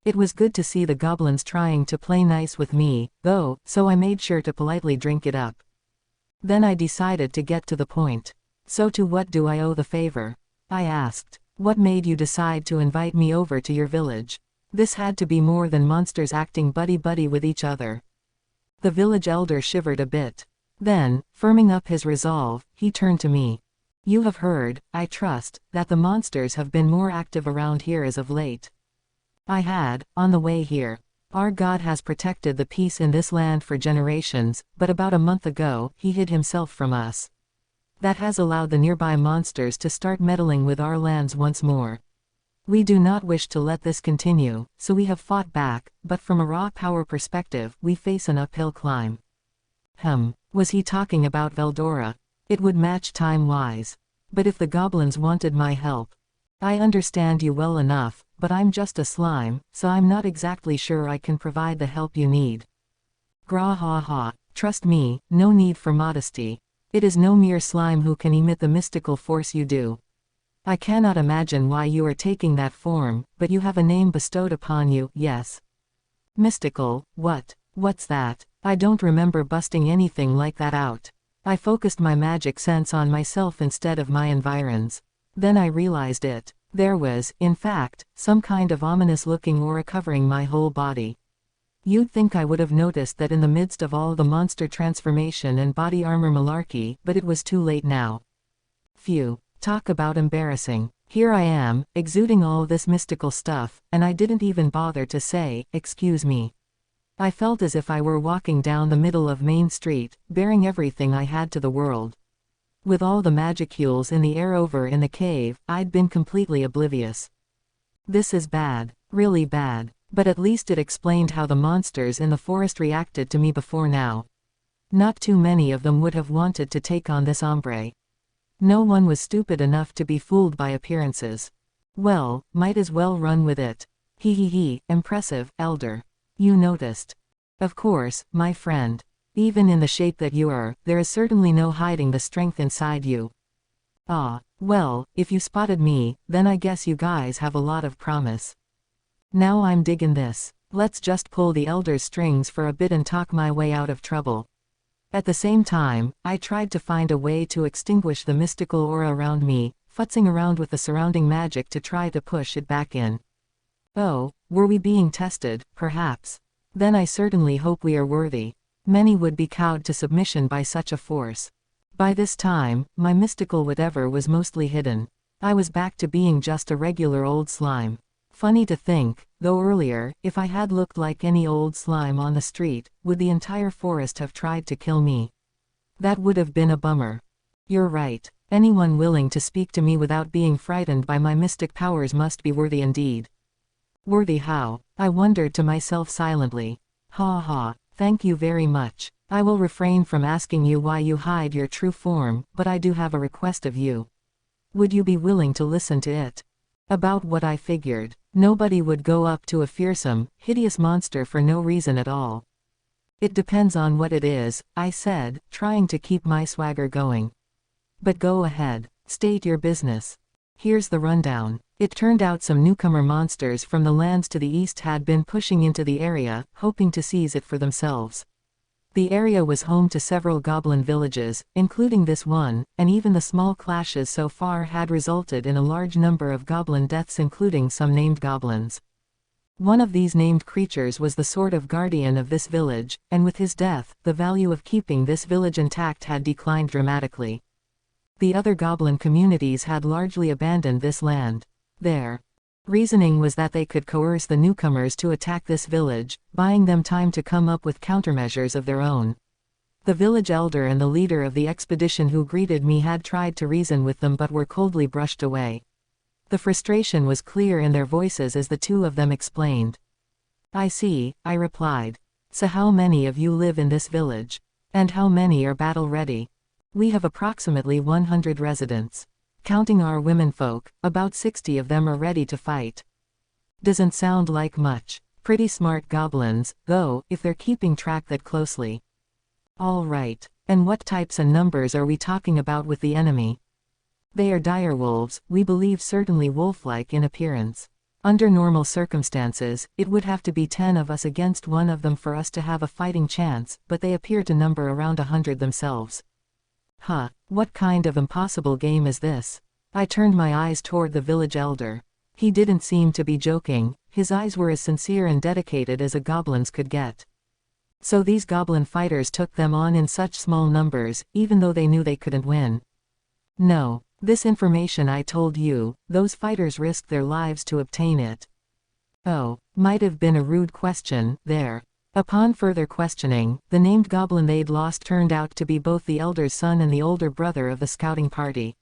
It was good to see the goblins trying to play nice with me, though, so I made sure to politely drink it up. Then I decided to get to the point. So to what do I owe the favor? I asked. What made you decide to invite me over to your village? This had to be more than monsters acting buddy-buddy with each other. The village elder shivered a bit. Then, firming up his resolve, he turned to me. You have heard, I trust, that the monsters have been more active around here as of late. I had, on the way here. Our God has protected the peace in this land for generations, but about a month ago, he hid himself from us. That has allowed the nearby monsters to start meddling with our lands once more. We do not wish to let this continue, so we have fought back, but from a raw power perspective, we face an uphill climb. Was he talking about Veldora? It would match time-wise. But if the goblins wanted my help. I understand you well enough, but I'm just a slime, so I'm not exactly sure I can provide the help you need. Gra ha ha, trust me, no need for modesty. It is no mere slime who can emit the mystical force you do. I cannot imagine why you are taking that form, but you have a name bestowed upon you, yes. Mystical, what? What's that? I don't remember busting anything like that out. I focused my magic sense on myself instead of my environs. Then I realized it. There was, in fact, some kind of ominous-looking aura covering my whole body. You'd think I would have noticed that in the midst of all the monster transformation and body armor malarkey, but it was too late now. Phew. Talk about embarrassing. Here I am, exuding all this mystical stuff, and I didn't even bother to say, excuse me. I felt as if I were walking down the middle of Main Street, bearing everything I had to the world. With all the magicules in the air over in the cave, I'd been completely oblivious. This is bad, really bad, but at least it explained how the monsters in the forest reacted to me before now. Not too many of them would have wanted to take on this hombre. No one was stupid enough to be fooled by appearances. Well, might as well run with it. He, impressive, elder. You noticed. Of course, my friend. Even in the shape that you are, there is certainly no hiding the strength inside you. Ah, well, if you spotted me, then I guess you guys have a lot of promise. Now I'm digging this. Let's just pull the elder's strings for a bit and talk my way out of trouble. At the same time, I tried to find a way to extinguish the mystical aura around me, futzing around with the surrounding magic to try to push it back in. Oh, were we being tested, perhaps? Then I certainly hope we are worthy. Many would be cowed to submission by such a force. By this time, my mystical whatever was mostly hidden. I was back to being just a regular old slime. Funny to think, though earlier, if I had looked like any old slime on the street, would the entire forest have tried to kill me? That would have been a bummer. You're right. Anyone willing to speak to me without being frightened by my mystic powers must be worthy indeed. Worthy how? I wondered to myself silently. Ha ha, thank you very much. I will refrain from asking you why you hide your true form, but I do have a request of you. Would you be willing to listen to it? About what I figured. Nobody would go up to a fearsome, hideous monster for no reason at all. It depends on what it is, I said, trying to keep my swagger going. But go ahead, state your business. Here's the rundown. It turned out some newcomer monsters from the lands to the east had been pushing into the area, hoping to seize it for themselves. The area was home to several goblin villages, including this one, and even the small clashes so far had resulted in a large number of goblin deaths, including some named goblins. One of these named creatures was the sort of guardian of this village, and with his death, the value of keeping this village intact had declined dramatically. The other goblin communities had largely abandoned this land. Their reasoning was that they could coerce the newcomers to attack this village, buying them time to come up with countermeasures of their own. The village elder and the leader of the expedition who greeted me had tried to reason with them but were coldly brushed away. The frustration was clear in their voices as the two of them explained. I see, I replied. So how many of you live in this village? And how many are battle-ready? We have approximately 100 residents. Counting our womenfolk, about 60 of them are ready to fight. Doesn't sound like much. Pretty smart goblins, though, if they're keeping track that closely. All right. And what types and numbers are we talking about with the enemy? They are direwolves, we believe, certainly wolf-like in appearance. Under normal circumstances, it would have to be 10 of us against one of them for us to have a fighting chance, but they appear to number around 100 themselves. Huh, what kind of impossible game is this? I turned my eyes toward the village elder. He didn't seem to be joking, his eyes were as sincere and dedicated as a goblin's could get. So these goblin fighters took them on in such small numbers, even though they knew they couldn't win. No. This information I told you, those fighters risked their lives to obtain it. Oh, might have been a rude question, there. Upon further questioning, the named goblin they'd lost turned out to be both the elder's son and the older brother of the scouting party.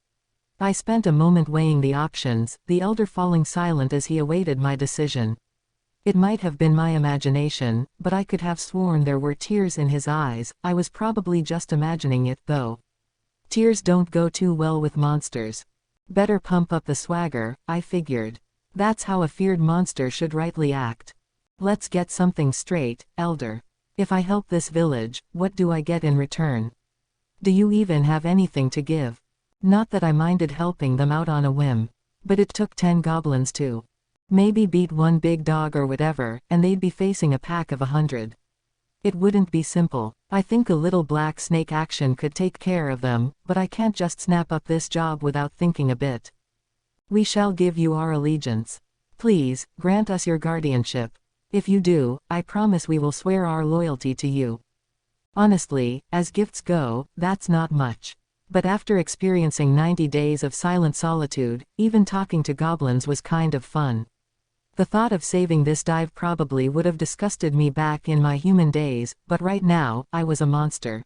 I spent a moment weighing the options, the elder falling silent as he awaited my decision. It might have been my imagination, but I could have sworn there were tears in his eyes. I was probably just imagining it, though. Tears don't go too well with monsters. Better pump up the swagger, I figured. That's how a feared monster should rightly act. Let's get something straight, elder. If I help this village, what do I get in return? Do you even have anything to give? Not that I minded helping them out on a whim. But it took 10 goblins to maybe beat one big dog or whatever, and they'd be facing a pack of 100. It wouldn't be simple. I think a little black snake action could take care of them, but I can't just snap up this job without thinking a bit. We shall give you our allegiance. Please, grant us your guardianship. If you do, I promise we will swear our loyalty to you. Honestly, as gifts go, that's not much. But after experiencing 90 days of silent solitude, even talking to goblins was kind of fun. The thought of saving this dive probably would have disgusted me back in my human days, but right now, I was a monster.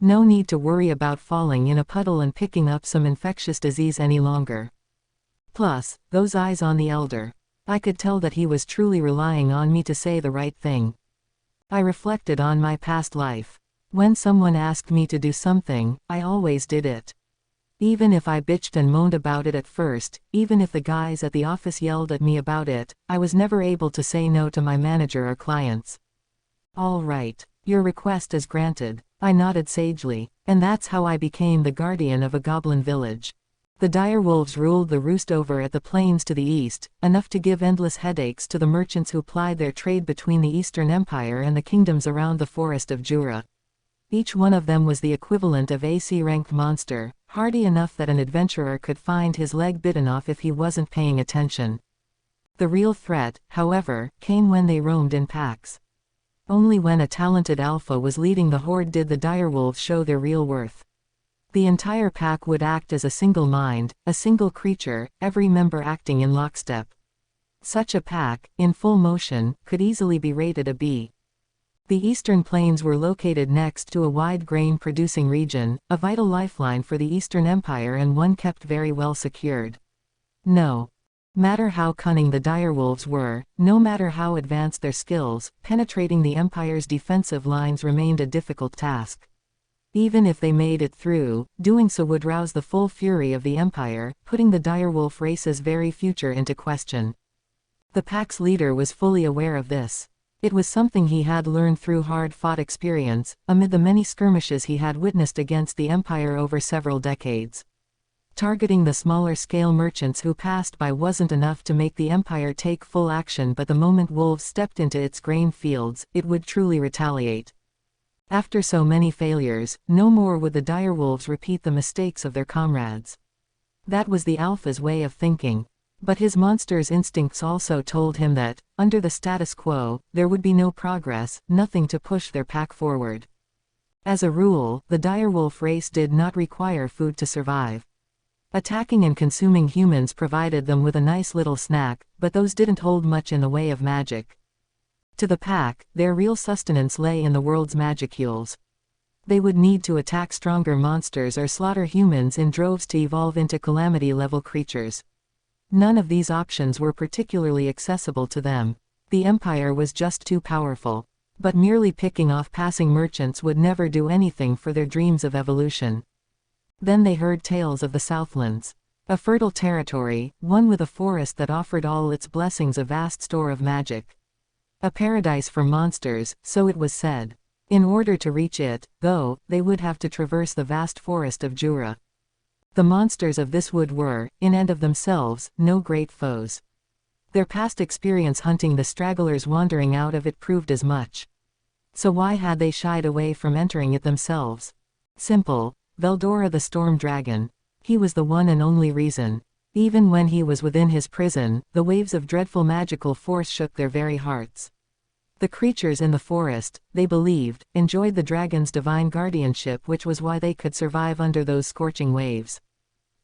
No need to worry about falling in a puddle and picking up some infectious disease any longer. Plus, those eyes on the elder. I could tell that he was truly relying on me to say the right thing. I reflected on my past life. When someone asked me to do something, I always did it. Even if I bitched and moaned about it at first, even if the guys at the office yelled at me about it, I was never able to say no to my manager or clients. All right, your request is granted, I nodded sagely, and that's how I became the guardian of a goblin village. The direwolves ruled the roost over at the plains to the east, enough to give endless headaches to the merchants who plied their trade between the Eastern Empire and the kingdoms around the forest of Jura. Each one of them was the equivalent of a C-ranked monster, hardy enough that an adventurer could find his leg bitten off if he wasn't paying attention. The real threat, however, came when they roamed in packs. Only when a talented alpha was leading the horde did the direwolves show their real worth. The entire pack would act as a single mind, a single creature, every member acting in lockstep. Such a pack, in full motion, could easily be rated a B. The eastern plains were located next to a wide grain-producing region, a vital lifeline for the Eastern Empire and one kept very well secured. No matter how cunning the direwolves were, no matter how advanced their skills, penetrating the Empire's defensive lines remained a difficult task. Even if they made it through, doing so would rouse the full fury of the Empire, putting the direwolf race's very future into question. The pack's leader was fully aware of this. It was something he had learned through hard-fought experience, amid the many skirmishes he had witnessed against the Empire over several decades. Targeting the smaller-scale merchants who passed by wasn't enough to make the Empire take full action, but the moment wolves stepped into its grain fields, it would truly retaliate. After so many failures, no more would the direwolves repeat the mistakes of their comrades. That was the Alpha's way of thinking. But his monster's instincts also told him that, under the status quo, there would be no progress, nothing to push their pack forward. As a rule, the direwolf race did not require food to survive. Attacking and consuming humans provided them with a nice little snack, but those didn't hold much in the way of magic. To the pack, their real sustenance lay in the world's magicules. They would need to attack stronger monsters or slaughter humans in droves to evolve into calamity-level creatures. None of these options were particularly accessible to them. The Empire was just too powerful. But merely picking off passing merchants would never do anything for their dreams of evolution. Then they heard tales of the Southlands. A fertile territory, one with a forest that offered all its blessings a vast store of magic. A paradise for monsters, so it was said. In order to reach it, though, they would have to traverse the vast forest of Jura. The monsters of this wood were, in and of themselves, no great foes. Their past experience hunting the stragglers wandering out of it proved as much. So why had they shied away from entering it themselves? Simple. Veldora the storm dragon. He was the one and only reason. Even when he was within his prison, the waves of dreadful magical force shook their very hearts. The creatures in the forest, they believed, enjoyed the dragon's divine guardianship, which was why they could survive under those scorching waves.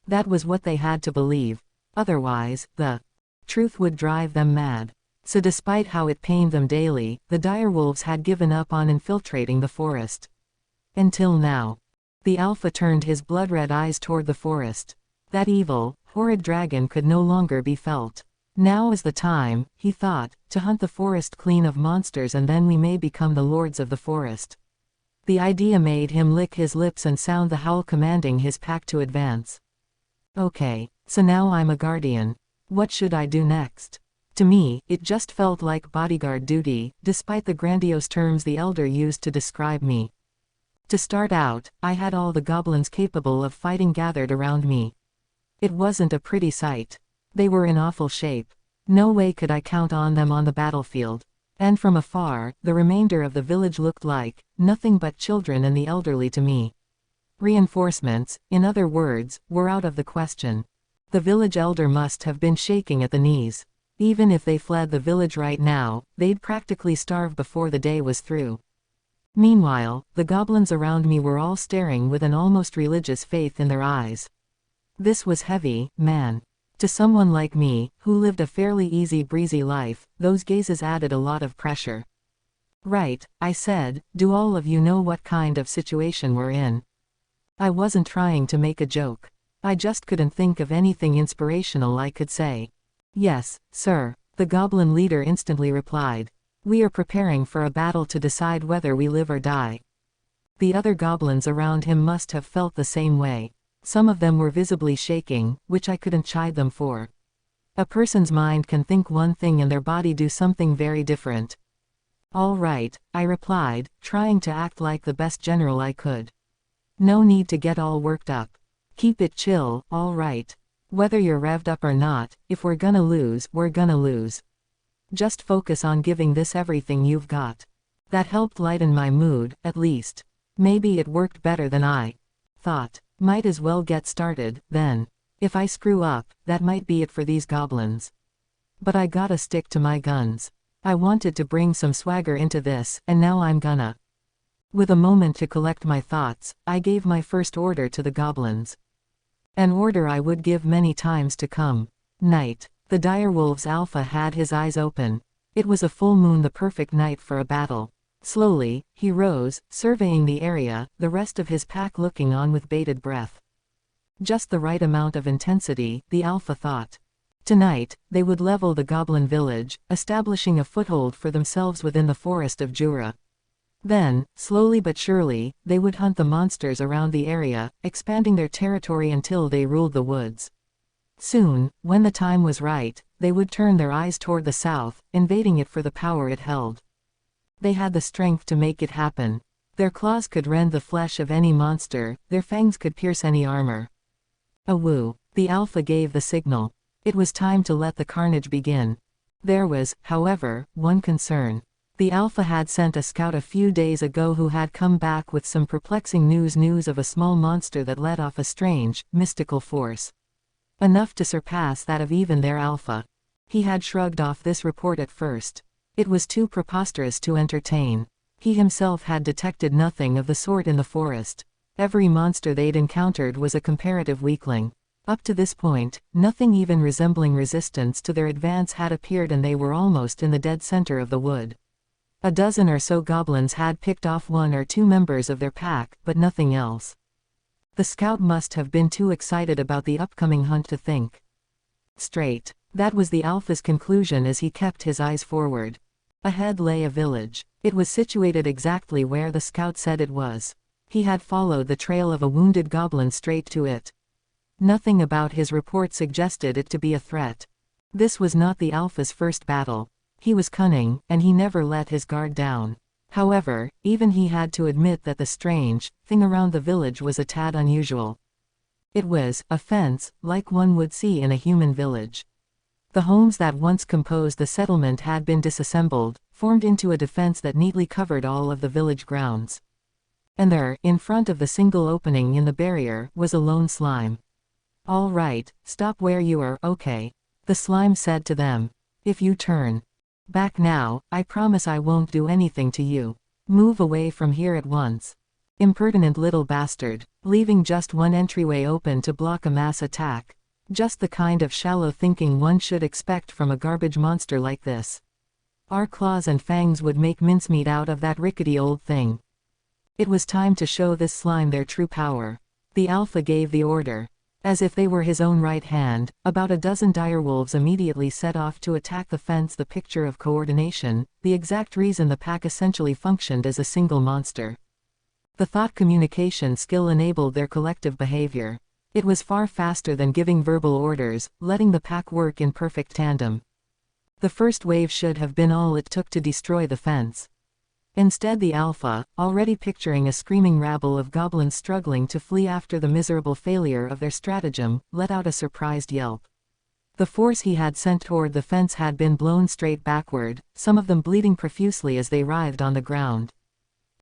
That was what they had to believe. Otherwise, the truth would drive them mad. So despite how it pained them daily, the direwolves had given up on infiltrating the forest. Until now. The Alpha turned his blood-red eyes toward the forest. That evil, horrid dragon could no longer be felt. Now is the time, he thought, to hunt the forest clean of monsters, and then we may become the lords of the forest. The idea made him lick his lips and sound the howl commanding his pack to advance. Okay, so now I'm a guardian. What should I do next? To me, it just felt like bodyguard duty, despite the grandiose terms the elder used to describe me. To start out, I had all the goblins capable of fighting gathered around me. It wasn't a pretty sight. They were in awful shape. No way could I count on them on the battlefield. And from afar, the remainder of the village looked like nothing but children and the elderly to me. Reinforcements, in other words, were out of the question. The village elder must have been shaking at the knees. Even if they fled the village right now, they'd practically starve before the day was through. Meanwhile, the goblins around me were all staring with an almost religious faith in their eyes. This was heavy, man. To someone like me, who lived a fairly easy breezy life, those gazes added a lot of pressure. Right, I said, do all of you know what kind of situation we're in? I wasn't trying to make a joke. I just couldn't think of anything inspirational I could say. Yes, sir, the goblin leader instantly replied. We are preparing for a battle to decide whether we live or die. The other goblins around him must have felt the same way. Some of them were visibly shaking, which I couldn't chide them for. A person's mind can think one thing and their body do something very different. All right, I replied, trying to act like the best general I could. No need to get all worked up. Keep it chill, all right. Whether you're revved up or not, if we're gonna lose, we're gonna lose. Just focus on giving this everything you've got. That helped lighten my mood, at least. Maybe it worked better than I thought. Might as well get started, then. If I screw up, that might be it for these goblins. But I gotta stick to my guns. I wanted to bring some swagger into this, and now I'm gonna. With a moment to collect my thoughts, I gave my first order to the goblins. An order I would give many times to come. Night. The direwolf's Alpha had his eyes open. It was a full moon, the perfect night for a battle. Slowly, he rose, surveying the area, the rest of his pack looking on with bated breath. Just the right amount of intensity, the Alpha thought. Tonight, they would level the goblin village, establishing a foothold for themselves within the forest of Jura. Then, slowly but surely, they would hunt the monsters around the area, expanding their territory until they ruled the woods. Soon, when the time was right, they would turn their eyes toward the south, invading it for the power it held. They had the strength to make it happen. Their claws could rend the flesh of any monster, their fangs could pierce any armor. Awoo! The Alpha gave the signal. It was time to let the carnage begin. There was, however, one concern. The Alpha had sent a scout a few days ago who had come back with some perplexing news of a small monster that let off a strange, mystical force. Enough to surpass that of even their Alpha. He had shrugged off this report at first. It was too preposterous to entertain. He himself had detected nothing of the sort in the forest. Every monster they'd encountered was a comparative weakling. Up to this point, nothing even resembling resistance to their advance had appeared, and they were almost in the dead center of the wood. A dozen or so goblins had picked off one or two members of their pack, but nothing else. The scout must have been too excited about the upcoming hunt to think straight. That was the Alpha's conclusion as he kept his eyes forward. Ahead lay a village. It was situated exactly where the scout said it was. He had followed the trail of a wounded goblin straight to it. Nothing about his report suggested it to be a threat. This was not the Alpha's first battle. He was cunning, and he never let his guard down. However, even he had to admit that the strange thing around the village was a tad unusual. It was a fence, like one would see in a human village. The homes that once composed the settlement had been disassembled, formed into a defense that neatly covered all of the village grounds. And there, in front of the single opening in the barrier, was a lone slime. "All right, stop where you are, okay," the slime said to them. "If you turn back now, I promise I won't do anything to you. Move away from here at once." Impertinent little bastard, leaving just one entryway open to block a mass attack. Just the kind of shallow thinking one should expect from a garbage monster like this. Our claws and fangs would make mincemeat out of that rickety old thing. It was time to show this slime their true power. The Alpha gave the order. As if they were his own right hand, about a dozen direwolves immediately set off to attack the fence, the picture of coordination, the exact reason the pack essentially functioned as a single monster. The thought communication skill enabled their collective behavior. It was far faster than giving verbal orders, letting the pack work in perfect tandem. The first wave should have been all it took to destroy the fence. Instead, the Alpha, already picturing a screaming rabble of goblins struggling to flee after the miserable failure of their stratagem, let out a surprised yelp. The force he had sent toward the fence had been blown straight backward, some of them bleeding profusely as they writhed on the ground.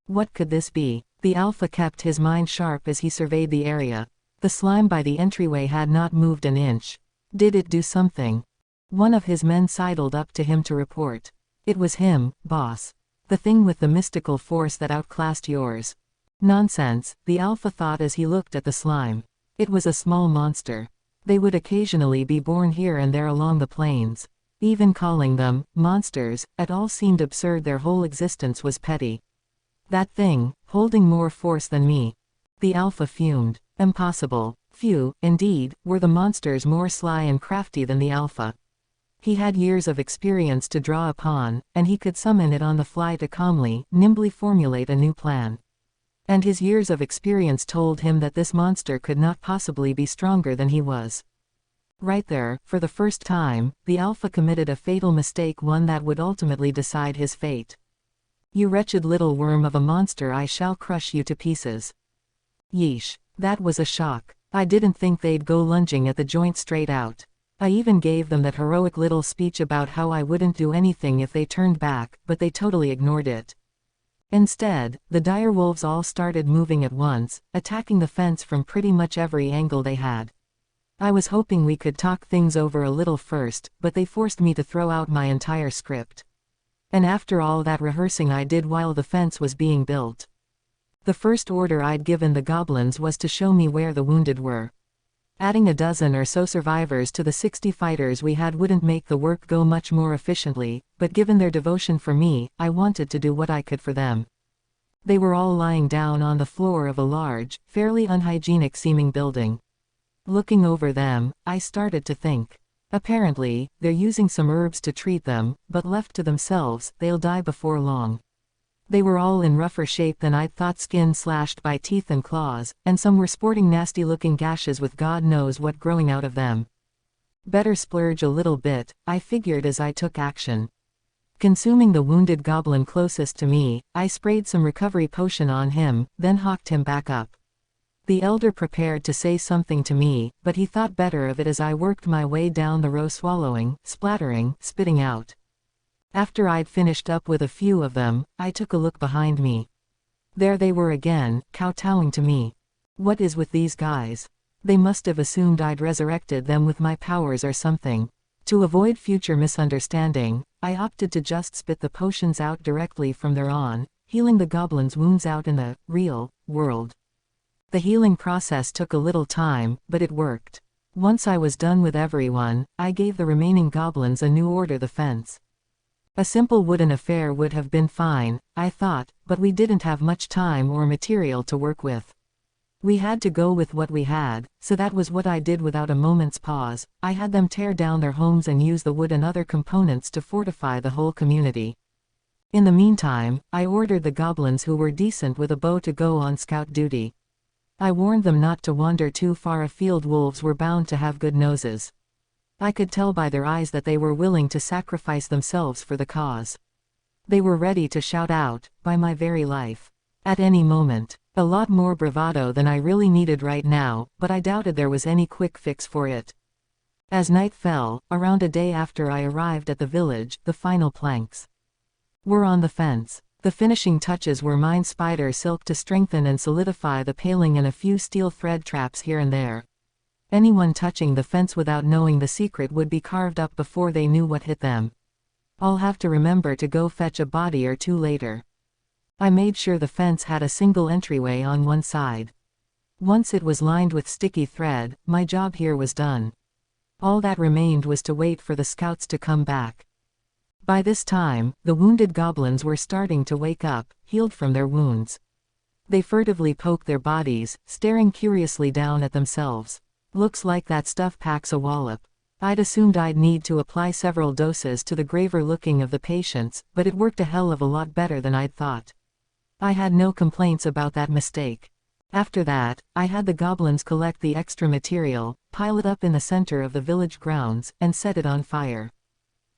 What could this be? The Alpha kept his mind sharp as he surveyed the area. The slime by the entryway had not moved an inch. Did it do something? One of his men sidled up to him to report. "It was him, boss. The thing with the mystical force that outclassed yours." Nonsense, the Alpha thought as he looked at the slime. It was a small monster. They would occasionally be born here and there along the plains. Even calling them monsters at all seemed absurd. Their whole existence was petty. That thing, holding more force than me. The Alpha fumed. Impossible. Few, indeed, were the monsters more sly and crafty than the Alpha. He had years of experience to draw upon, and he could summon it on the fly to calmly, nimbly formulate a new plan. And his years of experience told him that this monster could not possibly be stronger than he was. Right there, for the first time, the Alpha committed a fatal mistake, one that would ultimately decide his fate. "You wretched little worm of a monster, I shall crush you to pieces." Yeesh. That was a shock. I didn't think they'd go lunging at the joint straight out. I even gave them that heroic little speech about how I wouldn't do anything if they turned back, but they totally ignored it. Instead, the direwolves all started moving at once, attacking the fence from pretty much every angle they had. I was hoping we could talk things over a little first, but they forced me to throw out my entire script. And after all that rehearsing I did while the fence was being built. The first order I'd given the goblins was to show me where the wounded were. Adding a dozen or so survivors to the 60 fighters we had wouldn't make the work go much more efficiently, but given their devotion for me, I wanted to do what I could for them. They were all lying down on the floor of a large, fairly unhygienic-seeming building. Looking over them, I started to think. Apparently, they're using some herbs to treat them, but left to themselves, they'll die before long. They were all in rougher shape than I'd thought, skin slashed by teeth and claws, and some were sporting nasty-looking gashes with God knows what growing out of them. Better splurge a little bit, I figured as I took action. Consuming the wounded goblin closest to me, I sprayed some recovery potion on him, then hawked him back up. The elder prepared to say something to me, but he thought better of it as I worked my way down the row, swallowing, splattering, spitting out. After I'd finished up with a few of them, I took a look behind me. There they were again, kowtowing to me. What is with these guys? They must have assumed I'd resurrected them with my powers or something. To avoid future misunderstanding, I opted to just spit the potions out directly from there on, healing the goblins' wounds out in the real world. The healing process took a little time, but it worked. Once I was done with everyone, I gave the remaining goblins a new order: the fence. A simple wooden affair would have been fine, I thought, but we didn't have much time or material to work with. We had to go with what we had, so that was what I did without a moment's pause. I had them tear down their homes and use the wood and other components to fortify the whole community. In the meantime, I ordered the goblins who were decent with a bow to go on scout duty. I warned them not to wander too far afield. Wolves were bound to have good noses. I could tell by their eyes that they were willing to sacrifice themselves for the cause. They were ready to shout out, "By my very life!" at any moment. A lot more bravado than I really needed right now, but I doubted there was any quick fix for it. As night fell, around a day after I arrived at the village, the final planks were on the fence. The finishing touches were mined spider silk to strengthen and solidify the paling and a few steel thread traps here and there. Anyone touching the fence without knowing the secret would be carved up before they knew what hit them. I'll have to remember to go fetch a body or two later. I made sure the fence had a single entryway on one side. Once it was lined with sticky thread, my job here was done. All that remained was to wait for the scouts to come back. By this time, the wounded goblins were starting to wake up, healed from their wounds. They furtively poked their bodies, staring curiously down at themselves. Looks like that stuff packs a wallop. I'd assumed I'd need to apply several doses to the graver looking of the patients, but it worked a hell of a lot better than I'd thought. I had no complaints about that mistake. After that, I had the goblins collect the extra material, pile it up in the center of the village grounds, and set it on fire.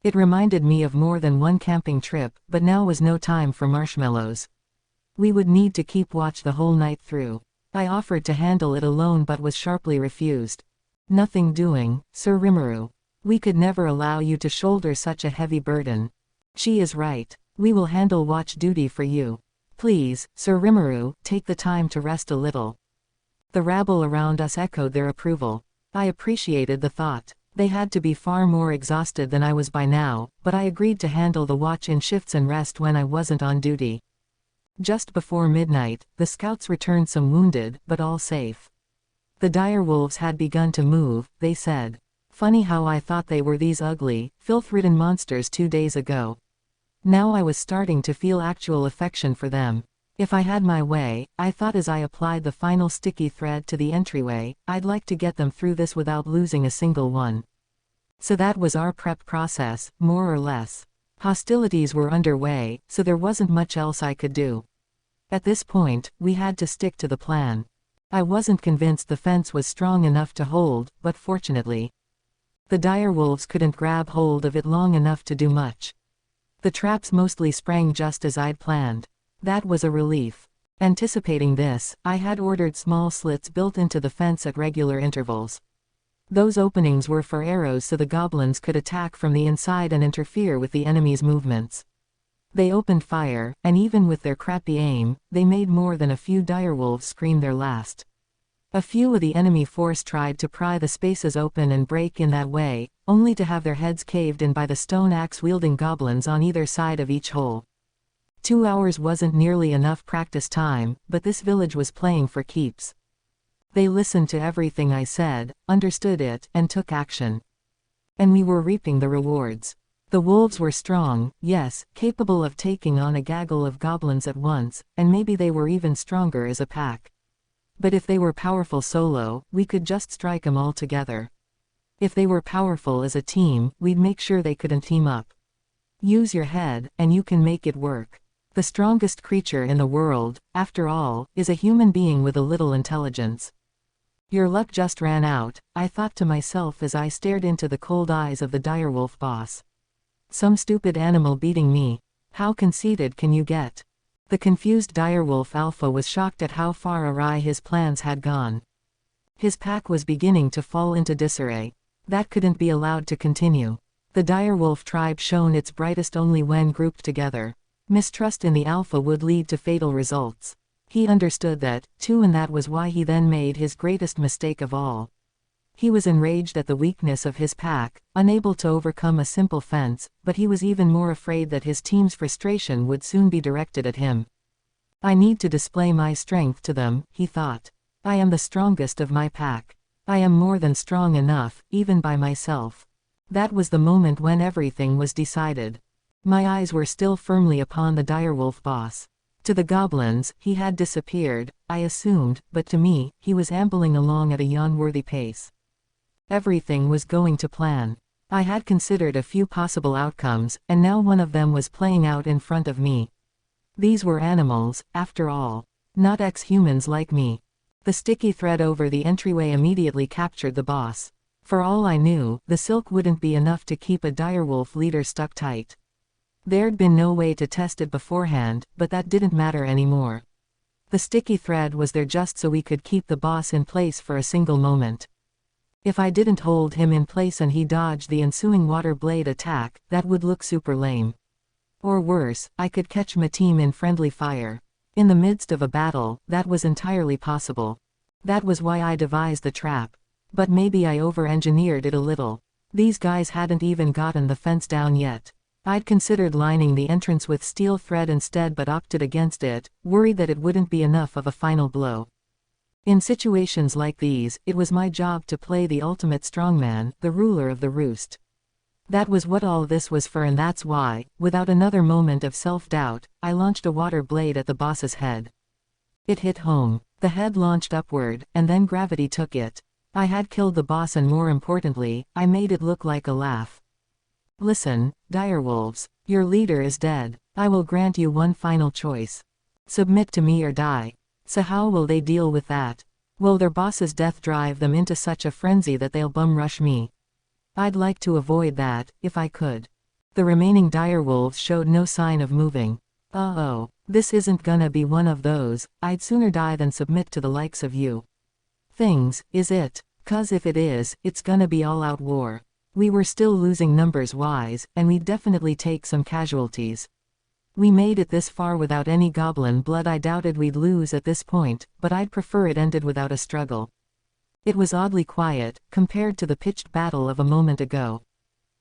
It reminded me of more than one camping trip, but now was no time for marshmallows. We would need to keep watch the whole night through. I offered to handle it alone but was sharply refused. Nothing doing, Sir Rimuru. We could never allow you to shoulder such a heavy burden. She is right. We will handle watch duty for you. Please, Sir Rimuru, take the time to rest a little. The rabble around us echoed their approval. I appreciated the thought. They had to be far more exhausted than I was by now, but I agreed to handle the watch in shifts and rest when I wasn't on duty. Just before midnight, the scouts returned some wounded, but all safe. The dire wolves had begun to move, they said. Funny how I thought they were these ugly, filth-ridden monsters 2 days ago. Now I was starting to feel actual affection for them. If I had my way, I thought as I applied the final sticky thread to the entryway, I'd like to get them through this without losing a single one. So that was our prep process, more or less. Hostilities were underway, so there wasn't much else I could do. At this point, we had to stick to the plan. I wasn't convinced the fence was strong enough to hold, but fortunately, the dire wolves couldn't grab hold of it long enough to do much. The traps mostly sprang just as I'd planned. That was a relief. Anticipating this, I had ordered small slits built into the fence at regular intervals. Those openings were for arrows so the goblins could attack from the inside and interfere with the enemy's movements. They opened fire, and even with their crappy aim, they made more than a few direwolves scream their last. A few of the enemy force tried to pry the spaces open and break in that way, only to have their heads caved in by the stone axe-wielding goblins on either side of each hole. 2 hours wasn't nearly enough practice time, but this village was playing for keeps. They listened to everything I said, understood it, and took action. And we were reaping the rewards. The wolves were strong, yes, capable of taking on a gaggle of goblins at once, and maybe they were even stronger as a pack. But if they were powerful solo, we could just strike 'em all together. If they were powerful as a team, we'd make sure they couldn't team up. Use your head, and you can make it work. The strongest creature in the world, after all, is a human being with a little intelligence. Your luck just ran out, I thought to myself as I stared into the cold eyes of the direwolf boss. Some stupid animal beating me. How conceited can you get? The confused direwolf alpha was shocked at how far awry his plans had gone. His pack was beginning to fall into disarray. That couldn't be allowed to continue. The direwolf tribe shone its brightest only when grouped together. Mistrust in the alpha would lead to fatal results. He understood that, too, and that was why he then made his greatest mistake of all. He was enraged at the weakness of his pack, unable to overcome a simple fence, but he was even more afraid that his team's frustration would soon be directed at him. I need to display my strength to them, he thought. I am the strongest of my pack. I am more than strong enough, even by myself. That was the moment when everything was decided. My eyes were still firmly upon the direwolf boss. To the goblins, he had disappeared, I assumed, but to me, he was ambling along at a yawn-worthy pace. Everything was going to plan. I had considered a few possible outcomes, and now one of them was playing out in front of me. These were animals, after all. Not ex-humans like me. The sticky thread over the entryway immediately captured the boss. For all I knew, the silk wouldn't be enough to keep a direwolf leader stuck tight. There'd been no way to test it beforehand, but that didn't matter anymore. The sticky thread was there just so we could keep the boss in place for a single moment. If I didn't hold him in place and he dodged the ensuing water blade attack, that would look super lame. Or worse, I could catch my team in friendly fire. In the midst of a battle, that was entirely possible. That was why I devised the trap. But maybe I over-engineered it a little. These guys hadn't even gotten the fence down yet. I'd considered lining the entrance with steel thread instead but opted against it, worried that it wouldn't be enough of a final blow. In situations like these, it was my job to play the ultimate strongman, the ruler of the roost. That was what all this was for, and that's why, without another moment of self-doubt, I launched a water blade at the boss's head. It hit home. The head launched upward, and then gravity took it. I had killed the boss, and more importantly, I made it look like a laugh. Listen, direwolves. Your leader is dead. I will grant you one final choice. Submit to me or die. So how will they deal with that? Will their boss's death drive them into such a frenzy that they'll bum rush me? I'd like to avoid that, if I could. The remaining direwolves showed no sign of moving. Uh-oh, this isn't gonna be one of those, I'd sooner die than submit to the likes of you things, is it? 'Cause if it is, it's gonna be all-out war. We were still losing numbers-wise, and we'd definitely take some casualties. We made it this far without any goblin blood. I doubted we'd lose at this point, but I'd prefer it ended without a struggle. It was oddly quiet, compared to the pitched battle of a moment ago.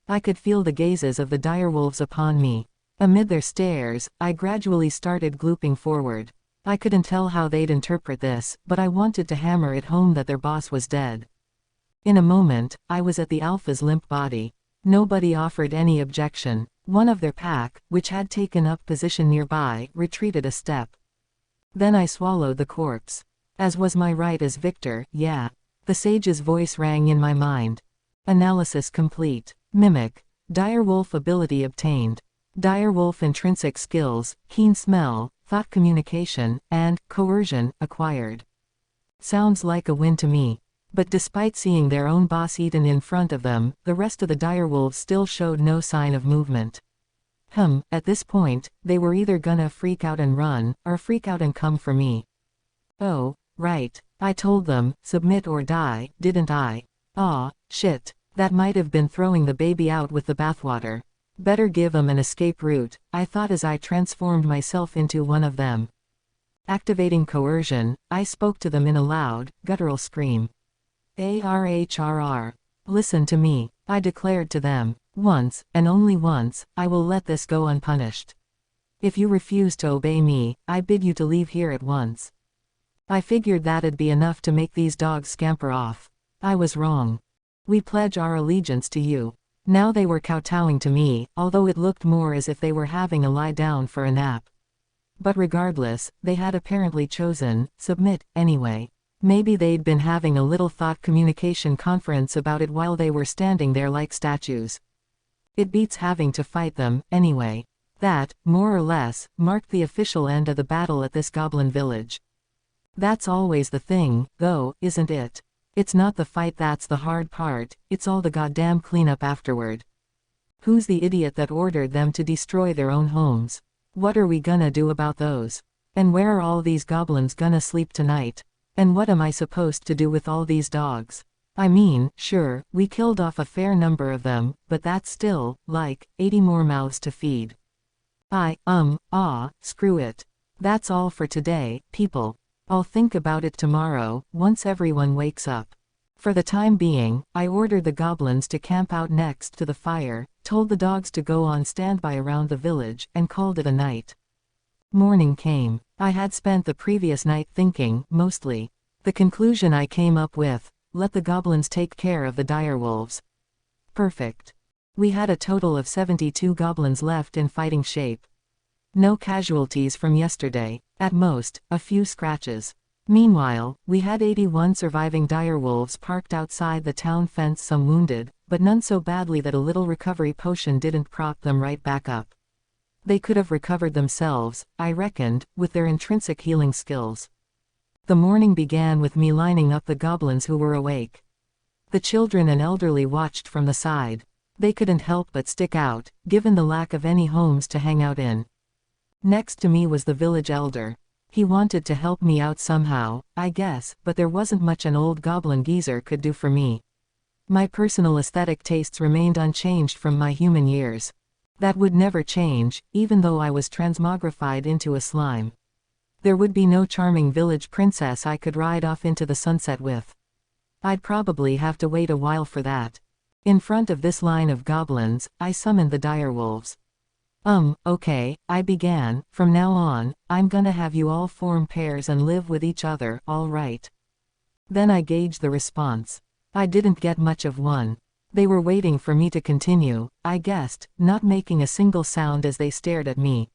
I could feel the gazes of the direwolves upon me. Amid their stares, I gradually started glooping forward. I couldn't tell how they'd interpret this, but I wanted to hammer it home that their boss was dead. In a moment, I was at the alpha's limp body. Nobody offered any objection. One of their pack, which had taken up position nearby, retreated a step. Then I swallowed the corpse. As was my right as victor, yeah. The sage's voice rang in my mind. Analysis complete. Mimic. Direwolf ability obtained. Direwolf intrinsic skills, keen smell, thought communication, and coercion, acquired. Sounds like a win to me. But despite seeing their own boss eaten in front of them, the rest of the direwolves still showed no sign of movement. At this point, they were either gonna freak out and run, or freak out and come for me. Oh, right. I told them, submit or die, didn't I? Aw, shit. That might have been throwing the baby out with the bathwater. Better give 'em an escape route, I thought as I transformed myself into one of them. Activating coercion, I spoke to them in a loud, guttural scream. ARHRR. Listen to me, I declared to them. Once, and only once, I will let this go unpunished. If you refuse to obey me, I bid you to leave here at once. I figured that'd be enough to make these dogs scamper off. I was wrong. We pledge our allegiance to you. Now they were kowtowing to me, although it looked more as if they were having a lie down for a nap. But regardless, they had apparently chosen, submit, anyway. Maybe they'd been having a little thought communication conference about it while they were standing there like statues. It beats having to fight them, anyway. That, more or less, marked the official end of the battle at this goblin village. That's always the thing, though, isn't it? It's not the fight that's the hard part, it's all the goddamn cleanup afterward. Who's the idiot that ordered them to destroy their own homes? What are we gonna do about those? And where are all these goblins gonna sleep tonight? And what am I supposed to do with all these dogs? I mean, sure, we killed off a fair number of them, but that's still, like, 80 more mouths to feed. Screw it. That's all for today, people. I'll think about it tomorrow, once everyone wakes up. For the time being, I ordered the goblins to camp out next to the fire, told the dogs to go on standby around the village, and called it a night. Morning came. I had spent the previous night thinking, mostly. The conclusion I came up with: let the goblins take care of the direwolves. Perfect. We had a total of 72 goblins left in fighting shape. No casualties from yesterday, at most, a few scratches. Meanwhile, we had 81 surviving direwolves parked outside the town fence, some wounded, but none so badly that a little recovery potion didn't prop them right back up. They could have recovered themselves, I reckoned, with their intrinsic healing skills. The morning began with me lining up the goblins who were awake. The children and elderly watched from the side. They couldn't help but stick out, given the lack of any homes to hang out in. Next to me was the village elder. He wanted to help me out somehow, I guess, but there wasn't much an old goblin geezer could do for me. My personal aesthetic tastes remained unchanged from my human years. That would never change, even though I was transmogrified into a slime. There would be no charming village princess I could ride off into the sunset with. I'd probably have to wait a while for that. In front of this line of goblins, I summoned the direwolves. Okay, I began, from now on, I'm gonna have you all form pairs and live with each other, all right? Then I gauged the response. I didn't get much of one. They were waiting for me to continue, I guessed, not making a single sound as they stared at me.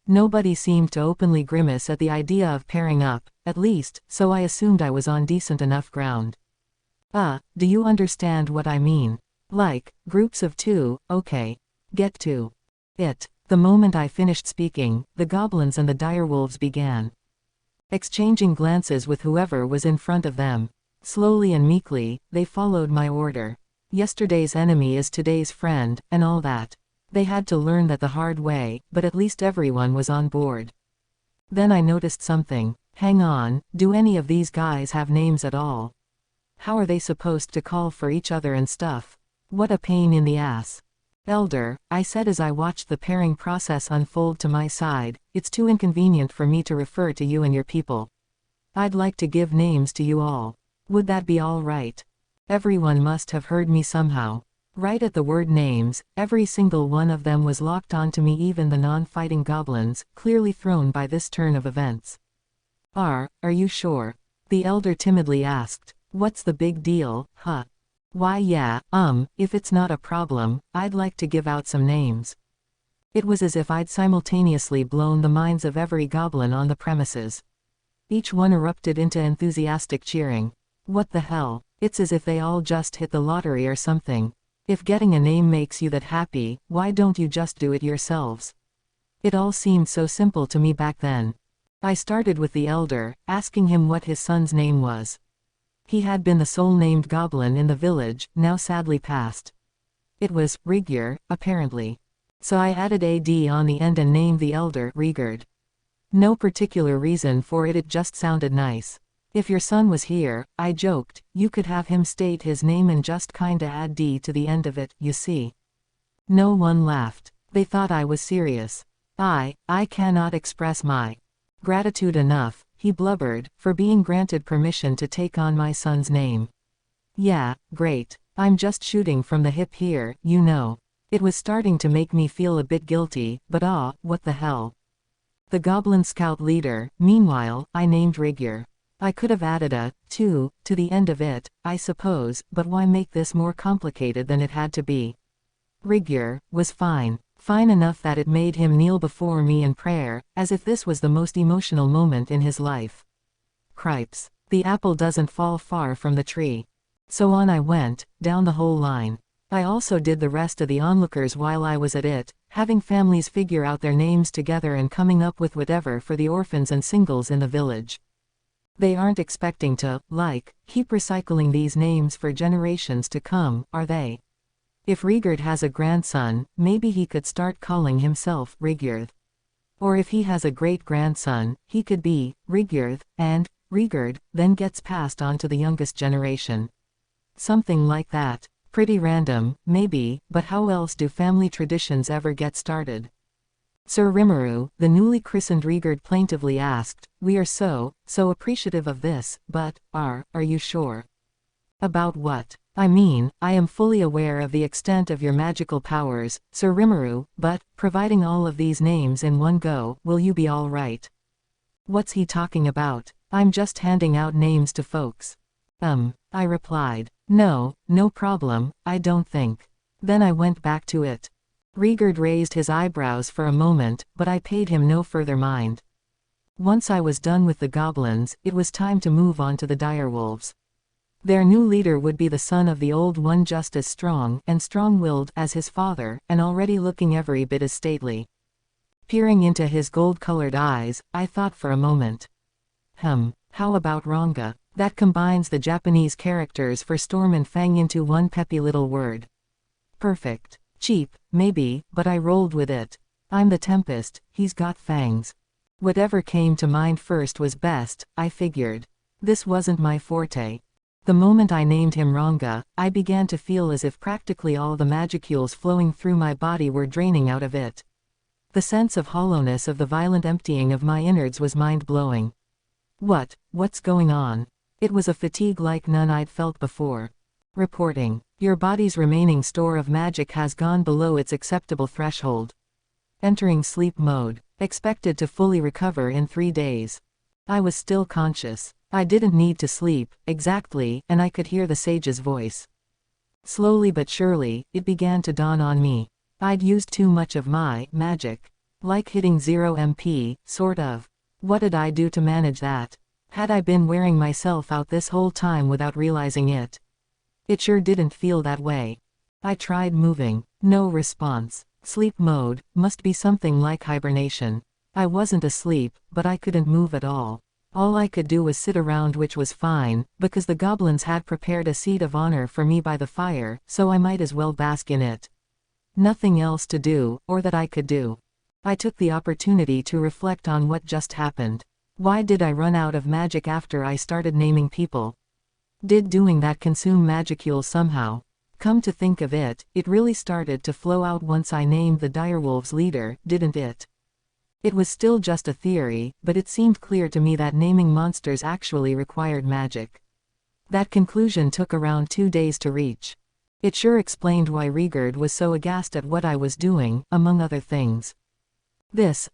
Nobody seemed to openly grimace at the idea of pairing up, at least, so I assumed I was on decent enough ground. Do you understand what I mean? Like, groups of two, okay. Get to it. The moment I finished speaking, the goblins and the direwolves began exchanging glances with whoever was in front of them. Slowly and meekly, they followed my order. Yesterday's enemy is today's friend, and all that. They had to learn that the hard way, but at least everyone was on board. Then I noticed something. Hang on, do any of these guys have names at all? How are they supposed to call for each other and stuff? What a pain in the ass. Elder, I said as I watched the pairing process unfold to my side, it's too inconvenient for me to refer to you and your people. I'd like to give names to you all. Would that be all right? Everyone must have heard me somehow. Right at the word names, every single one of them was locked onto me, even the non-fighting goblins, clearly thrown by this turn of events. Are you sure? The elder timidly asked. What's the big deal, huh? Why yeah, if it's not a problem, I'd like to give out some names. It was as if I'd simultaneously blown the minds of every goblin on the premises. Each one erupted into enthusiastic cheering. What the hell, it's as if they all just hit the lottery or something. If getting a name makes you that happy, why don't you just do it yourselves? It all seemed so simple to me back then. I started with the elder, asking him what his son's name was. He had been the sole named goblin in the village, now sadly passed. It was Rigger, apparently. So I added AD on the end and named the elder Rigard. No particular reason for it, it just sounded nice. If your son was here, I joked, you could have him state his name and just kinda add D to the end of it, you see. No one laughed. They thought I was serious. I cannot express my gratitude enough, he blubbered, for being granted permission to take on my son's name. Yeah, great. I'm just shooting from the hip here, you know. It was starting to make me feel a bit guilty, but what the hell. The goblin scout leader, meanwhile, I named Rigger. I could have added a, to the end of it, I suppose, but why make this more complicated than it had to be? Rigger was fine. Fine enough that it made him kneel before me in prayer, as if this was the most emotional moment in his life. Cripes. The apple doesn't fall far from the tree. So on I went, down the whole line. I also did the rest of the onlookers while I was at it, having families figure out their names together and coming up with whatever for the orphans and singles in the village. They aren't expecting to, keep recycling these names for generations to come, are they? If Rigard has a grandson, maybe he could start calling himself Rigurd. Or if he has a great-grandson, he could be Rigurd, and Rigard, then gets passed on to the youngest generation. Something like that. Pretty random, maybe, but how else do family traditions ever get started? Sir Rimuru, the newly christened Rigard, plaintively asked, "We are so appreciative of this, but, are you sure?" About what? I mean, I am fully aware of the extent of your magical powers, Sir Rimuru, but, providing all of these names in one go, will you be all right? What's he talking about? I'm just handing out names to folks. I replied. No problem, I don't think. Then I went back to it. Rigard raised his eyebrows for a moment, but I paid him no further mind. Once I was done with the goblins, it was time to move on to the direwolves. Their new leader would be the son of the old one, just as strong and strong-willed as his father, and already looking every bit as stately. Peering into his gold-colored eyes, I thought for a moment. How about Ranga? That combines the Japanese characters for Storm and Fang into one peppy little word. Perfect. Cheap, maybe, but I rolled with it. I'm the Tempest, he's got fangs. Whatever came to mind first was best, I figured. This wasn't my forte. The moment I named him Ranga, I began to feel as if practically all the magicules flowing through my body were draining out of it. The sense of hollowness of the violent emptying of my innards was mind-blowing. What's going on? It was a fatigue like none I'd felt before. Reporting. Your body's remaining store of magic has gone below its acceptable threshold. Entering sleep mode. Expected to fully recover in 3 days. I was still conscious. I didn't need to sleep, exactly, and I could hear the sage's voice. Slowly but surely, it began to dawn on me. I'd used too much of my magic. Like hitting 0 MP, sort of. What did I do to manage that? Had I been wearing myself out this whole time without realizing it? It sure didn't feel that way. I tried moving. No response. Sleep mode must be something like hibernation. I wasn't asleep, but I couldn't move at all. All I could do was sit around, which was fine, because the goblins had prepared a seat of honor for me by the fire, so I might as well bask in it. Nothing else to do, or that I could do. I took the opportunity to reflect on what just happened. Why did I run out of magic after I started naming people? Did doing that consume magicules somehow? Come to think of it, it really started to flow out once I named the direwolves leader, didn't it? It was still just a theory, but it seemed clear to me that naming monsters actually required magic. That conclusion took around 2 days to reach. It sure explained why Rigurd was so aghast at what I was doing, among other things.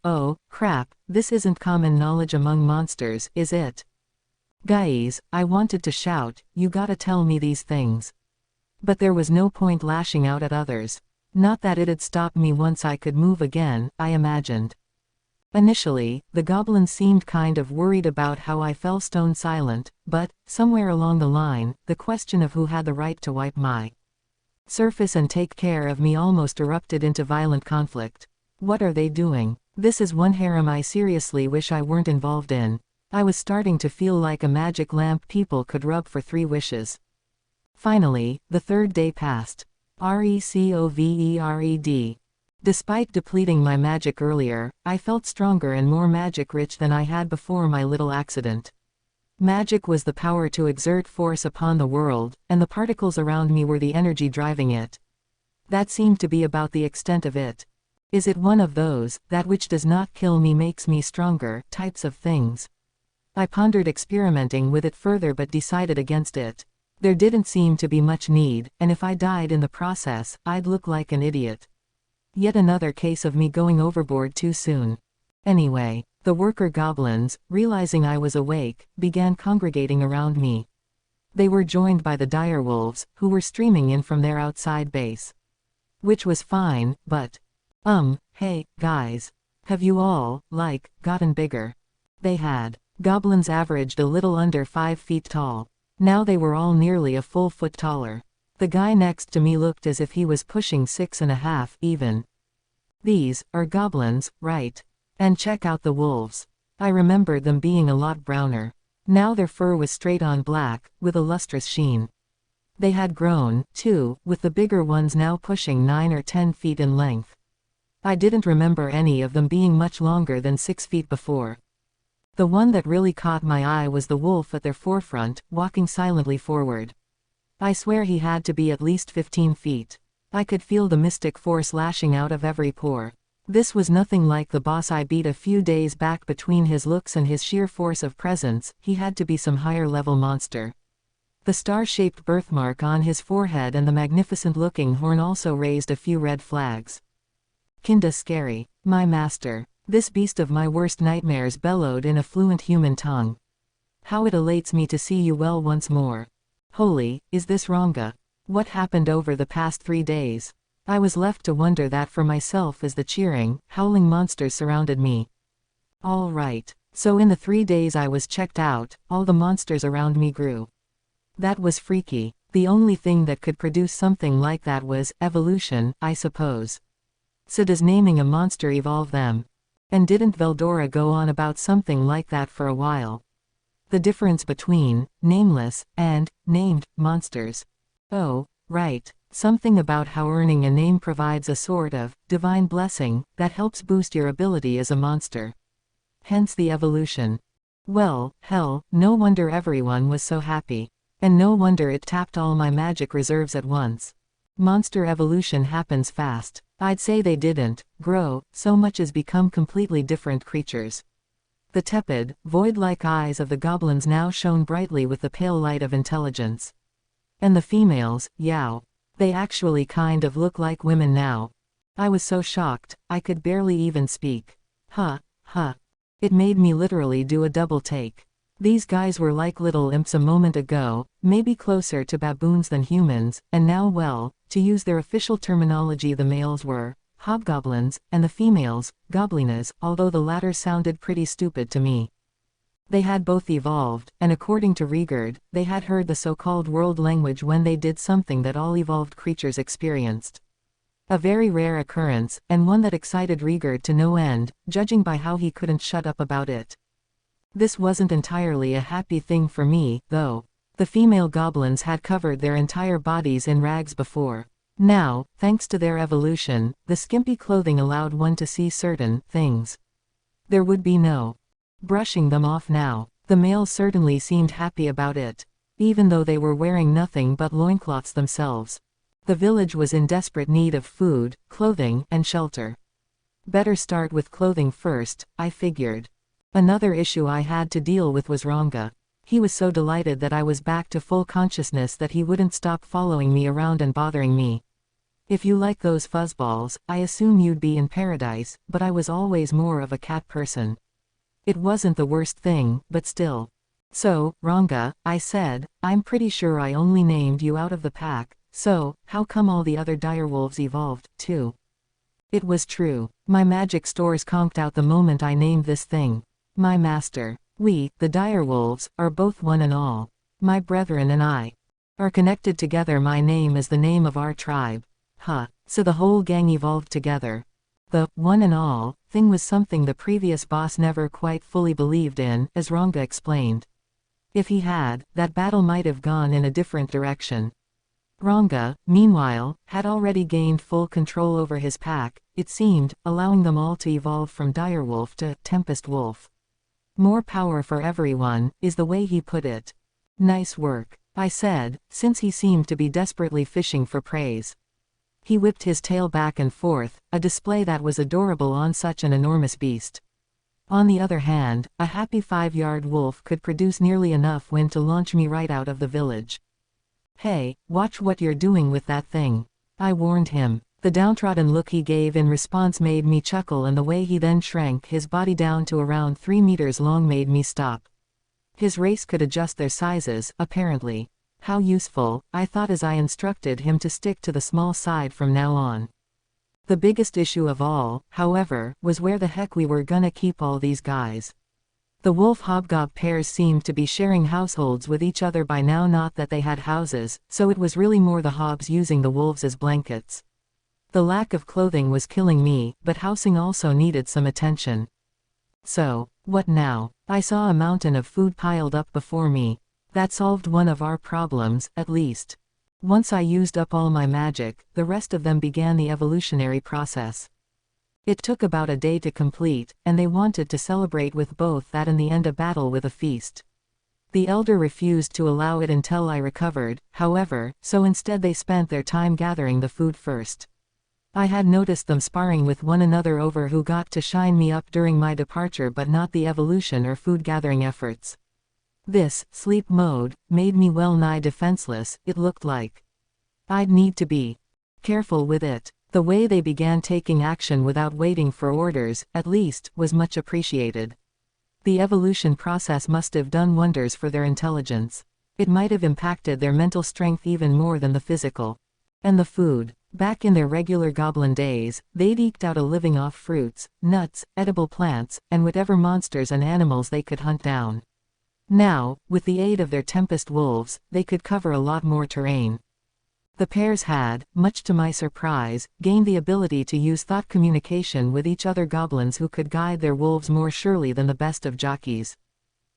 Oh crap, this isn't common knowledge among monsters, is it? Guys, I wanted to shout, you gotta tell me these things. But there was no point lashing out at others. Not that it'd stop me once I could move again, I imagined. Initially, the goblins seemed kind of worried about how I fell stone silent, but, somewhere along the line, the question of who had the right to wipe my surface and take care of me almost erupted into violent conflict. What are they doing? This is one harem I seriously wish I weren't involved in. I was starting to feel like a magic lamp people could rub for 3 wishes. Finally, the 3rd day passed. Recovered. Despite depleting my magic earlier, I felt stronger and more magic-rich than I had before my little accident. Magic was the power to exert force upon the world, and the particles around me were the energy driving it. That seemed to be about the extent of it. Is it one of those, that which does not kill me makes me stronger, types of things? I pondered experimenting with it further but decided against it. There didn't seem to be much need, and if I died in the process, I'd look like an idiot. Yet another case of me going overboard too soon. Anyway, the worker goblins, realizing I was awake, began congregating around me. They were joined by the direwolves, who were streaming in from their outside base. Which was fine, but... hey, guys. Have you all, gotten bigger? They had. Goblins averaged a little under 5 feet tall. Now they were all nearly a full foot taller. The guy next to me looked as if he was pushing 6.5 even. These are goblins, right? And check out the wolves. I remembered them being a lot browner. Now their fur was straight on black, with a lustrous sheen. They had grown, too, with the bigger ones now pushing 9 or 10 feet in length. I didn't remember any of them being much longer than 6 feet before. The one that really caught my eye was the wolf at their forefront, walking silently forward. I swear he had to be at least 15 feet. I could feel the mystic force lashing out of every pore. This was nothing like the boss I beat a few days back. Between his looks and his sheer force of presence, he had to be some higher-level monster. The star-shaped birthmark on his forehead and the magnificent-looking horn also raised a few red flags. Kinda scary. My master. This beast of my worst nightmares bellowed in a fluent human tongue. How it elates me to see you well once more. Holy, is this Ranga? What happened over the past 3 days? I was left to wonder that for myself as the cheering, howling monsters surrounded me. All right. So in the 3 days I was checked out, all the monsters around me grew. That was freaky. The only thing that could produce something like that was evolution, I suppose. So does naming a monster evolve them? And didn't Veldora go on about something like that for a while? The difference between nameless and named monsters. Oh, right. Something about how earning a name provides a sort of divine blessing that helps boost your ability as a monster. Hence the evolution. Well, hell, no wonder everyone was so happy. And no wonder it tapped all my magic reserves at once. Monster evolution happens fast. I'd say they didn't grow so much as become completely different creatures. The tepid, void-like eyes of the goblins now shone brightly with the pale light of intelligence. And the females, yow. They actually kind of look like women now. I was so shocked, I could barely even speak. Huh. It made me literally do a double take. These guys were like little imps a moment ago, maybe closer to baboons than humans, and now, well, to use their official terminology, the males were hobgoblins, and the females, goblinas, although the latter sounded pretty stupid to me. They had both evolved, and according to Rigurd, they had heard the so-called world language when they did something that all evolved creatures experienced. A very rare occurrence, and one that excited Rigurd to no end, judging by how he couldn't shut up about it. This wasn't entirely a happy thing for me, though. The female goblins had covered their entire bodies in rags before. Now, thanks to their evolution, the skimpy clothing allowed one to see certain things. There would be no brushing them off now. The males certainly seemed happy about it, even though they were wearing nothing but loincloths themselves. The village was in desperate need of food, clothing, and shelter. Better start with clothing first, I figured. Another issue I had to deal with was Ranga. He was so delighted that I was back to full consciousness that he wouldn't stop following me around and bothering me. If you like those fuzzballs, I assume you'd be in paradise, but I was always more of a cat person. It wasn't the worst thing, but still. So, Ranga, I said, I'm pretty sure I only named you out of the pack, so, how come all the other direwolves evolved, too? It was true. My magic stores conked out the moment I named this thing. My master. We, the direwolves, are both one and all. My brethren and I are connected together. My name is the name of our tribe. So the whole gang evolved together. The one and all thing was something the previous boss never quite fully believed in, as Ranga explained. If he had, that battle might have gone in a different direction. Ranga, meanwhile, had already gained full control over his pack, it seemed, allowing them all to evolve from direwolf to tempest wolf. More power for everyone, is the way he put it. Nice work, I said, since he seemed to be desperately fishing for praise. He whipped his tail back and forth, a display that was adorable on such an enormous beast. On the other hand, a happy 5-yard wolf could produce nearly enough wind to launch me right out of the village. Hey, watch what you're doing with that thing, I warned him. The downtrodden look he gave in response made me chuckle, and the way he then shrank his body down to around 3 meters long made me stop. His race could adjust their sizes, apparently. How useful, I thought as I instructed him to stick to the small side from now on. The biggest issue of all, however, was where the heck we were gonna keep all these guys. The wolf-hobgob pairs seemed to be sharing households with each other by now, not that they had houses, so it was really more the hobs using the wolves as blankets. The lack of clothing was killing me, but housing also needed some attention. So, what now? I saw a mountain of food piled up before me. That solved one of our problems, at least. Once I used up all my magic, the rest of them began the evolutionary process. It took about a day to complete, and they wanted to celebrate with both that and the end a battle with a feast. The elder refused to allow it until I recovered, however, so instead they spent their time gathering the food first. I had noticed them sparring with one another over who got to shine me up during my departure, but not the evolution or food gathering efforts. This sleep mode made me well nigh defenseless, it looked like. I'd need to be careful with it. The way they began taking action without waiting for orders, at least, was much appreciated. The evolution process must have done wonders for their intelligence. It might have impacted their mental strength even more than the physical. And the food. Back in their regular goblin days, they'd eked out a living off fruits, nuts, edible plants, and whatever monsters and animals they could hunt down. Now, with the aid of their tempest wolves, they could cover a lot more terrain. The pairs had, much to my surprise, gained the ability to use thought communication with each other goblins who could guide their wolves more surely than the best of jockeys.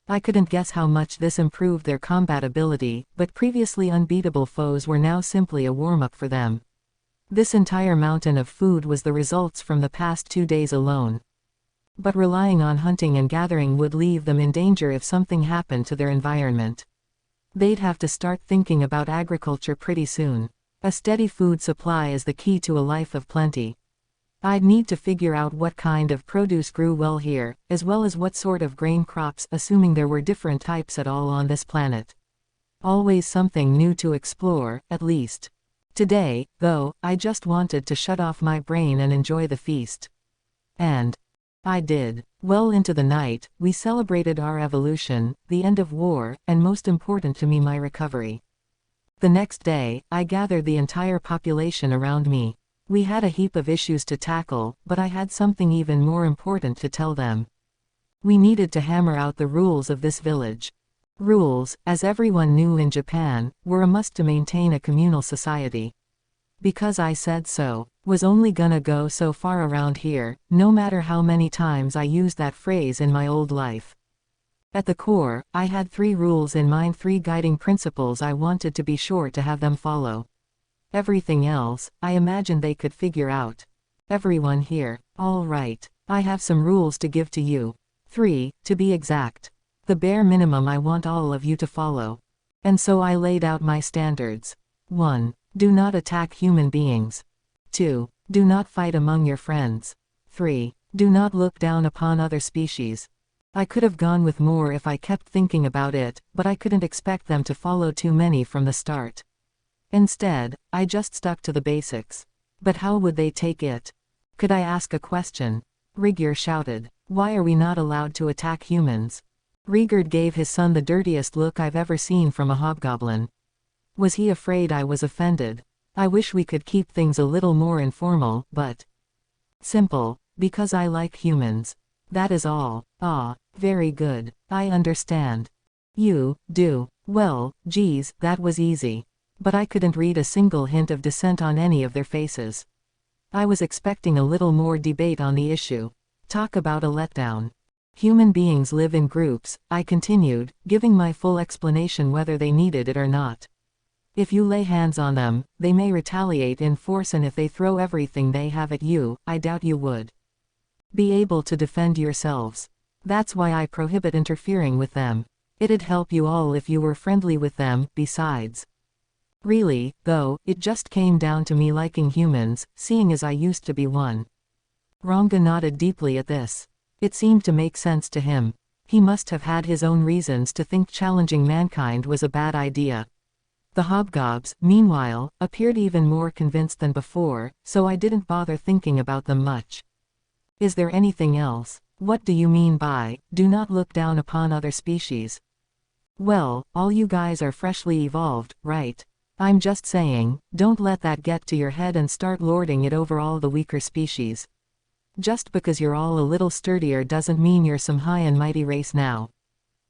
I couldn't guess how much this improved their combat ability, but previously unbeatable foes were now simply a warm-up for them. This entire mountain of food was the results from the past 2 days alone. But relying on hunting and gathering would leave them in danger if something happened to their environment. They'd have to start thinking about agriculture pretty soon. A steady food supply is the key to a life of plenty. I'd need to figure out what kind of produce grew well here, as well as what sort of grain crops, assuming there were different types at all on this planet. Always something new to explore, at least. Today, though, I just wanted to shut off my brain and enjoy the feast. And I did. Well into the night, we celebrated our evolution, the end of war, and most important to me, my recovery. The next day, I gathered the entire population around me. We had a heap of issues to tackle, but I had something even more important to tell them. We needed to hammer out the rules of this village. Rules, as everyone knew in Japan, were a must to maintain a communal society. Because I said so, was only gonna go so far around here, no matter how many times I used that phrase in my old life. At the core, I had 3 rules in mind, 3 guiding principles I wanted to be sure to have them follow. Everything else, I imagined they could figure out. Everyone here, all right, I have some rules to give to you. 3, to be exact. The bare minimum I want all of you to follow. And so I laid out my standards. 1. Do not attack human beings. 2. Do not fight among your friends. 3. Do not look down upon other species. I could have gone with more if I kept thinking about it, but I couldn't expect them to follow too many from the start. Instead, I just stuck to the basics. But how would they take it? Could I ask a question? Rigger shouted. Why are we not allowed to attack humans? Rigard gave his son the dirtiest look I've ever seen from a hobgoblin. Was he afraid I was offended? I wish we could keep things a little more informal, but simple, because I like humans. That is all. Ah, very good. I understand. You do. Well, geez, that was easy. But I couldn't read a single hint of dissent on any of their faces. I was expecting a little more debate on the issue. Talk about a letdown. Human beings live in groups, I continued, giving my full explanation whether they needed it or not. If you lay hands on them, they may retaliate in force, and if they throw everything they have at you, I doubt you would be able to defend yourselves. That's why I prohibit interfering with them. It'd help you all if you were friendly with them, besides. Really, though, it just came down to me liking humans, seeing as I used to be one. Ranga nodded deeply at this. It seemed to make sense to him. He must have had his own reasons to think challenging mankind was a bad idea. The hobgobs, meanwhile, appeared even more convinced than before, so I didn't bother thinking about them much. Is there anything else? What do you mean by, do not look down upon other species? Well, all you guys are freshly evolved, right? I'm just saying, don't let that get to your head and start lording it over all the weaker species. Just because you're all a little sturdier doesn't mean you're some high and mighty race now.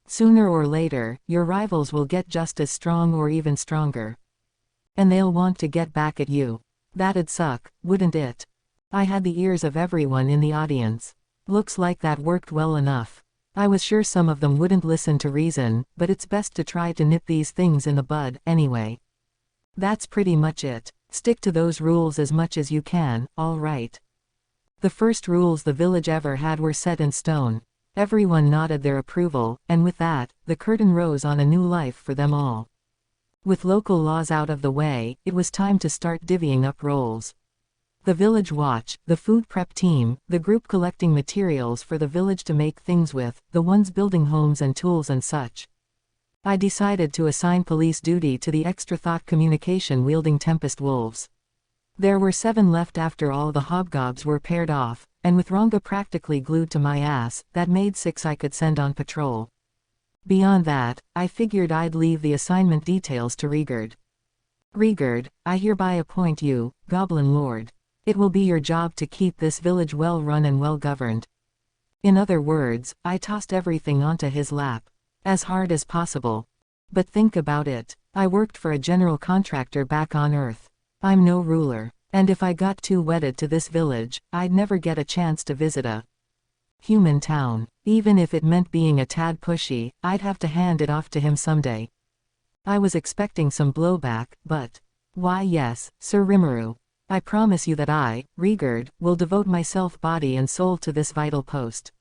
Sooner or later, your rivals will get just as strong or even stronger. And they'll want to get back at you. That'd suck, wouldn't it? I had the ears of everyone in the audience. Looks like that worked well enough. I was sure some of them wouldn't listen to reason, but it's best to try to nip these things in the bud, anyway. That's pretty much it. Stick to those rules as much as you can, all right. The first rules the village ever had were set in stone. Everyone nodded their approval, and with that, the curtain rose on a new life for them all. With local laws out of the way, it was time to start divvying up roles. The village watch, the food prep team, the group collecting materials for the village to make things with, the ones building homes and tools and such. I decided to assign police duty to the extra thought communication wielding Tempest Wolves. There were 7 left after all the hobgobs were paired off, and with Ranga practically glued to my ass, that made 6 I could send on patrol. Beyond that, I figured I'd leave the assignment details to Rigard. Rigurd, I hereby appoint you, Goblin Lord. It will be your job to keep this village well run and well governed. In other words, I tossed everything onto his lap. As hard as possible. But think about it. I worked for a general contractor back on Earth. I'm no ruler. And if I got too wedded to this village, I'd never get a chance to visit a human town. Even if it meant being a tad pushy, I'd have to hand it off to him someday. I was expecting some blowback, but... Why yes, Sir Rimuru. I promise you that I, Rigurd, will devote myself body and soul to this vital post.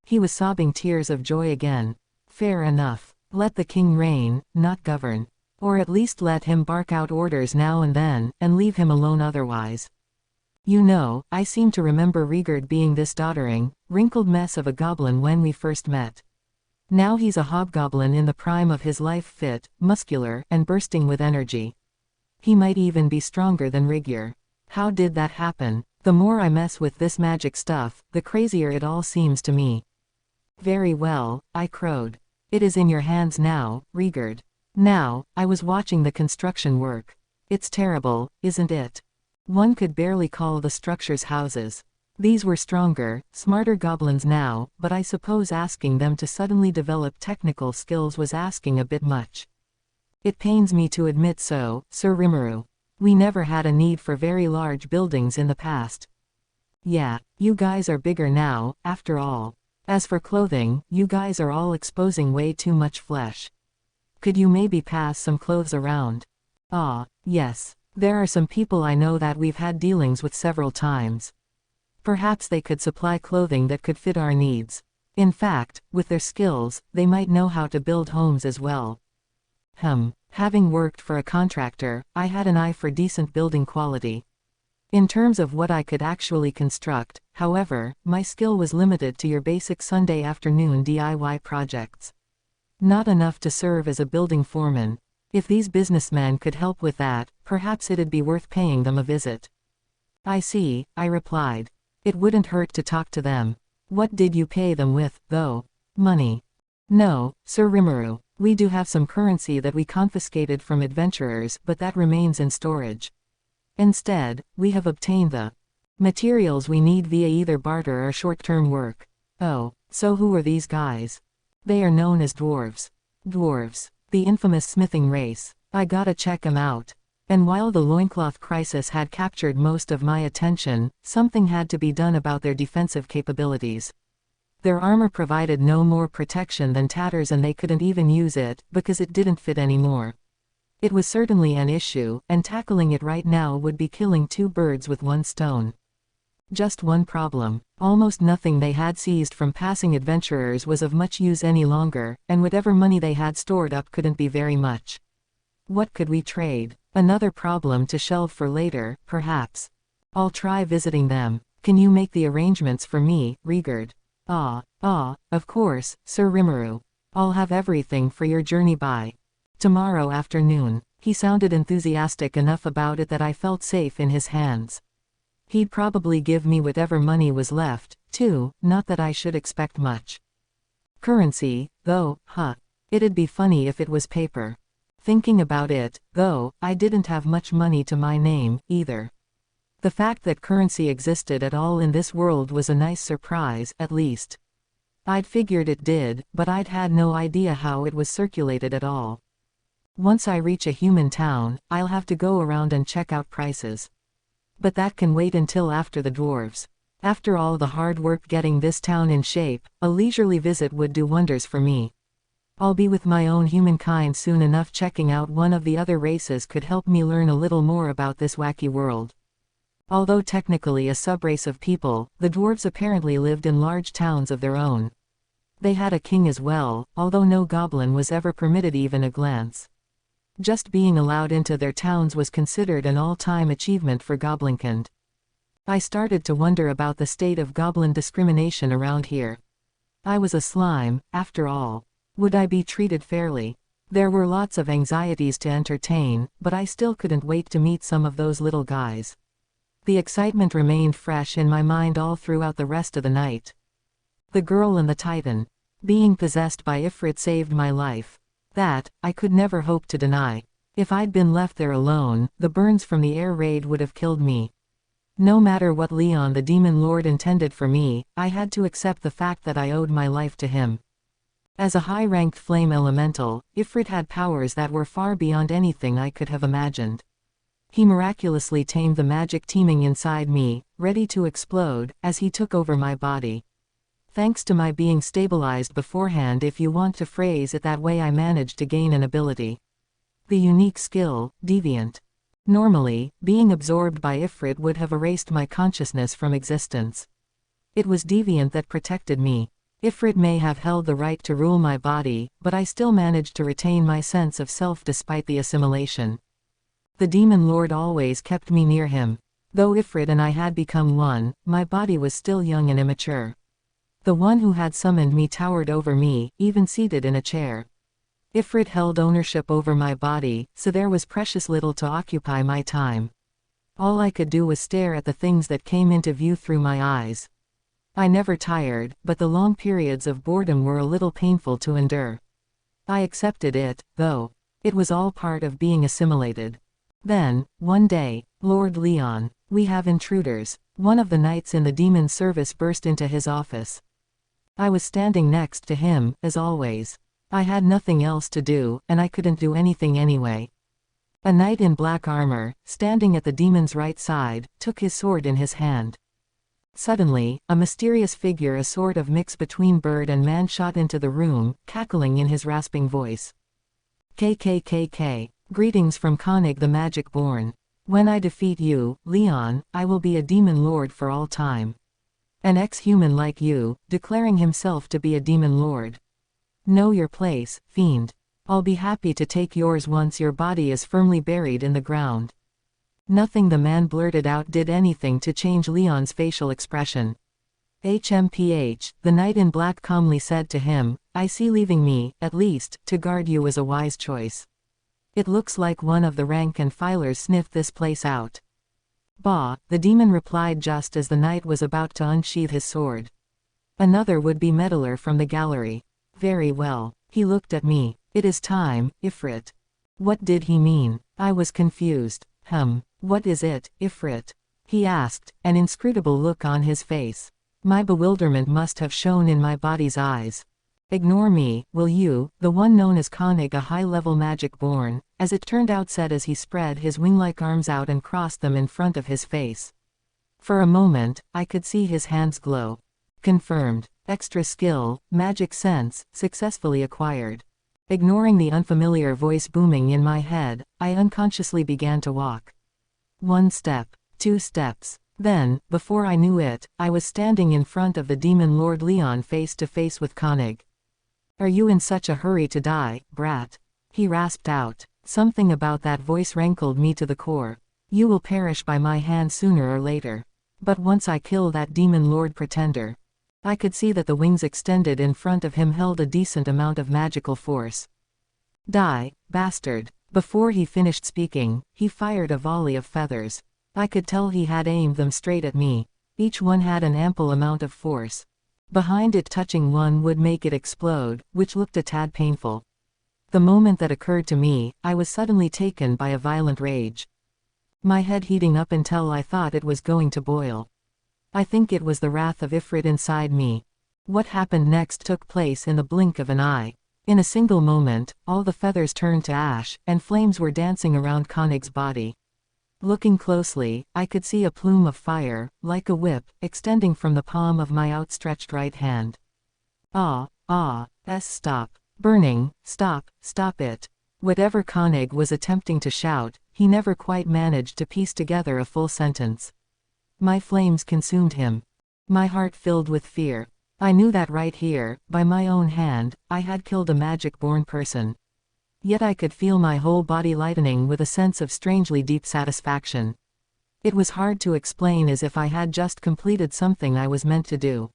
He was sobbing tears of joy again. Fair enough. Let the king reign, not govern. Or at least let him bark out orders now and then, and leave him alone otherwise. You know, I seem to remember Rigurd being this doddering, wrinkled mess of a goblin when we first met. Now he's a hobgoblin in the prime of his life, fit, muscular, and bursting with energy. He might even be stronger than Rigurd. How did that happen? The more I mess with this magic stuff, the crazier it all seems to me. Very well, I crowed. It is in your hands now, Rigurd. Now, I was watching the construction work. It's terrible, isn't it? One could barely call the structures houses. These were stronger, smarter goblins now, but I suppose asking them to suddenly develop technical skills was asking a bit much. It pains me to admit so, Sir Rimuru. We never had a need for very large buildings in the past. Yeah, you guys are bigger now, after all. As for clothing, you guys are all exposing way too much flesh. Could you maybe pass some clothes around? Ah, yes. There are some people I know that we've had dealings with several times. Perhaps they could supply clothing that could fit our needs. In fact, with their skills, they might know how to build homes as well. Having worked for a contractor, I had an eye for decent building quality. In terms of what I could actually construct, however, my skill was limited to your basic Sunday afternoon DIY projects. Not enough to serve as a building foreman. If these businessmen could help with that, perhaps it'd be worth paying them a visit. I see, I replied. It wouldn't hurt to talk to them. What did you pay them with, though? Money? No, Sir Rimuru. We do have some currency that we confiscated from adventurers, but that remains in storage. Instead, we have obtained the materials we need via either barter or short-term work. Oh, so who are these guys? They are known as dwarves. Dwarves. The infamous smithing race. I gotta check 'em out. And while the loincloth crisis had captured most of my attention, something had to be done about their defensive capabilities. Their armor provided no more protection than tatters, and they couldn't even use it, because it didn't fit anymore. It was certainly an issue, and tackling it right now would be killing two birds with one stone. Just one problem. Almost nothing they had seized from passing adventurers was of much use any longer, and whatever money they had stored up couldn't be very much. What could we trade? Another problem to shelve for later, perhaps. I'll try visiting them. Can you make the arrangements for me, Rigurd? Of course, Sir Rimuru. I'll have everything for your journey by tomorrow afternoon. He sounded enthusiastic enough about it that I felt safe in his hands. He'd probably give me whatever money was left, too, not that I should expect much. Currency, though, it'd be funny if it was paper. Thinking about it, though, I didn't have much money to my name, either. The fact that currency existed at all in this world was a nice surprise, at least. I'd figured it did, but I'd had no idea how it was circulated at all. Once I reach a human town, I'll have to go around and check out prices. But that can wait until after the dwarves. After all the hard work getting this town in shape, a leisurely visit would do wonders for me. I'll be with my own humankind soon enough. Checking out one of the other races could help me learn a little more about this wacky world. Although technically a subrace of people, the dwarves apparently lived in large towns of their own. They had a king as well, although no goblin was ever permitted even a glance. Just being allowed into their towns was considered an all-time achievement for Goblinkind. I started to wonder about the state of goblin discrimination around here. I was a slime, after all. Would I be treated fairly? There were lots of anxieties to entertain, but I still couldn't wait to meet some of those little guys. The excitement remained fresh in my mind all throughout the rest of the night. The girl and the Titan. Being possessed by Ifrit saved my life. That, I could never hope to deny. If I'd been left there alone, the burns from the air raid would have killed me. No matter what Leon the Demon Lord intended for me, I had to accept the fact that I owed my life to him. As a high-ranked flame elemental, Ifrit had powers that were far beyond anything I could have imagined. He miraculously tamed the magic teeming inside me, ready to explode, as he took over my body. Thanks to my being stabilized beforehand, if you want to phrase it that way, I managed to gain an ability. The unique skill, Deviant. Normally, being absorbed by Ifrit would have erased my consciousness from existence. It was Deviant that protected me. Ifrit may have held the right to rule my body, but I still managed to retain my sense of self despite the assimilation. The Demon Lord always kept me near him. Though Ifrit and I had become one, my body was still young and immature. The one who had summoned me towered over me, even seated in a chair. Ifrit held ownership over my body, so there was precious little to occupy my time. All I could do was stare at the things that came into view through my eyes. I never tired, but the long periods of boredom were a little painful to endure. I accepted it, though. It was all part of being assimilated. Then, one day, Lord Leon, we have intruders. One of the knights in the demon's service burst into his office. I was standing next to him, as always. I had nothing else to do, and I couldn't do anything anyway. A knight in black armor, standing at the demon's right side, took his sword in his hand. Suddenly, a mysterious figure, a sort of mix between bird and man, shot into the room, cackling in his rasping voice. KKKK. Greetings from Koenig the Magic-born. When I defeat you, Leon, I will be a demon lord for all time. An ex-human like you, declaring himself to be a demon lord. Know your place, fiend. I'll be happy to take yours once your body is firmly buried in the ground. Nothing the man blurted out did anything to change Leon's facial expression. HMPH, the knight in black calmly said to him, I see leaving me, at least, to guard you is a wise choice. It looks like one of the rank and filers sniffed this place out. Bah, the demon replied just as the knight was about to unsheath his sword. Another would-be meddler from the gallery. Very well. He looked at me. It is time, Ifrit. What did he mean? I was confused. What is it, Ifrit? He asked, an inscrutable look on his face. My bewilderment must have shown in my body's eyes. Ignore me, will you? The one known as Koenig, a high-level magic-born, as it turned out, said as he spread his wing-like arms out and crossed them in front of his face. For a moment, I could see his hands glow. Confirmed. Extra skill, magic sense, successfully acquired. Ignoring the unfamiliar voice booming in my head, I unconsciously began to walk. 1 step, 2 steps. Then, before I knew it, I was standing in front of the demon Lord Leon face to face with Koenig. Are you in such a hurry to die, brat? He rasped out. Something about that voice rankled me to the core. You will perish by my hand sooner or later. But once I kill that demon Lord pretender. I could see that the wings extended in front of him held a decent amount of magical force. Die, bastard. Before he finished speaking, he fired a volley of feathers. I could tell he had aimed them straight at me. Each one had an ample amount of force. Behind it, touching one would make it explode, which looked a tad painful. The moment that occurred to me, I was suddenly taken by a violent rage. My head heating up until I thought it was going to boil. I think it was the wrath of Ifrit inside me. What happened next took place in the blink of an eye. In a single moment, all the feathers turned to ash, and flames were dancing around Koenig's body. Looking closely, I could see a plume of fire, like a whip, extending from the palm of my outstretched right hand. Stop. Burning, stop it. Whatever Koenig was attempting to shout, he never quite managed to piece together a full sentence. My flames consumed him. My heart filled with fear. I knew that right here, by my own hand, I had killed a magic-born person. Yet I could feel my whole body lightening with a sense of strangely deep satisfaction. It was hard to explain, as if I had just completed something I was meant to do.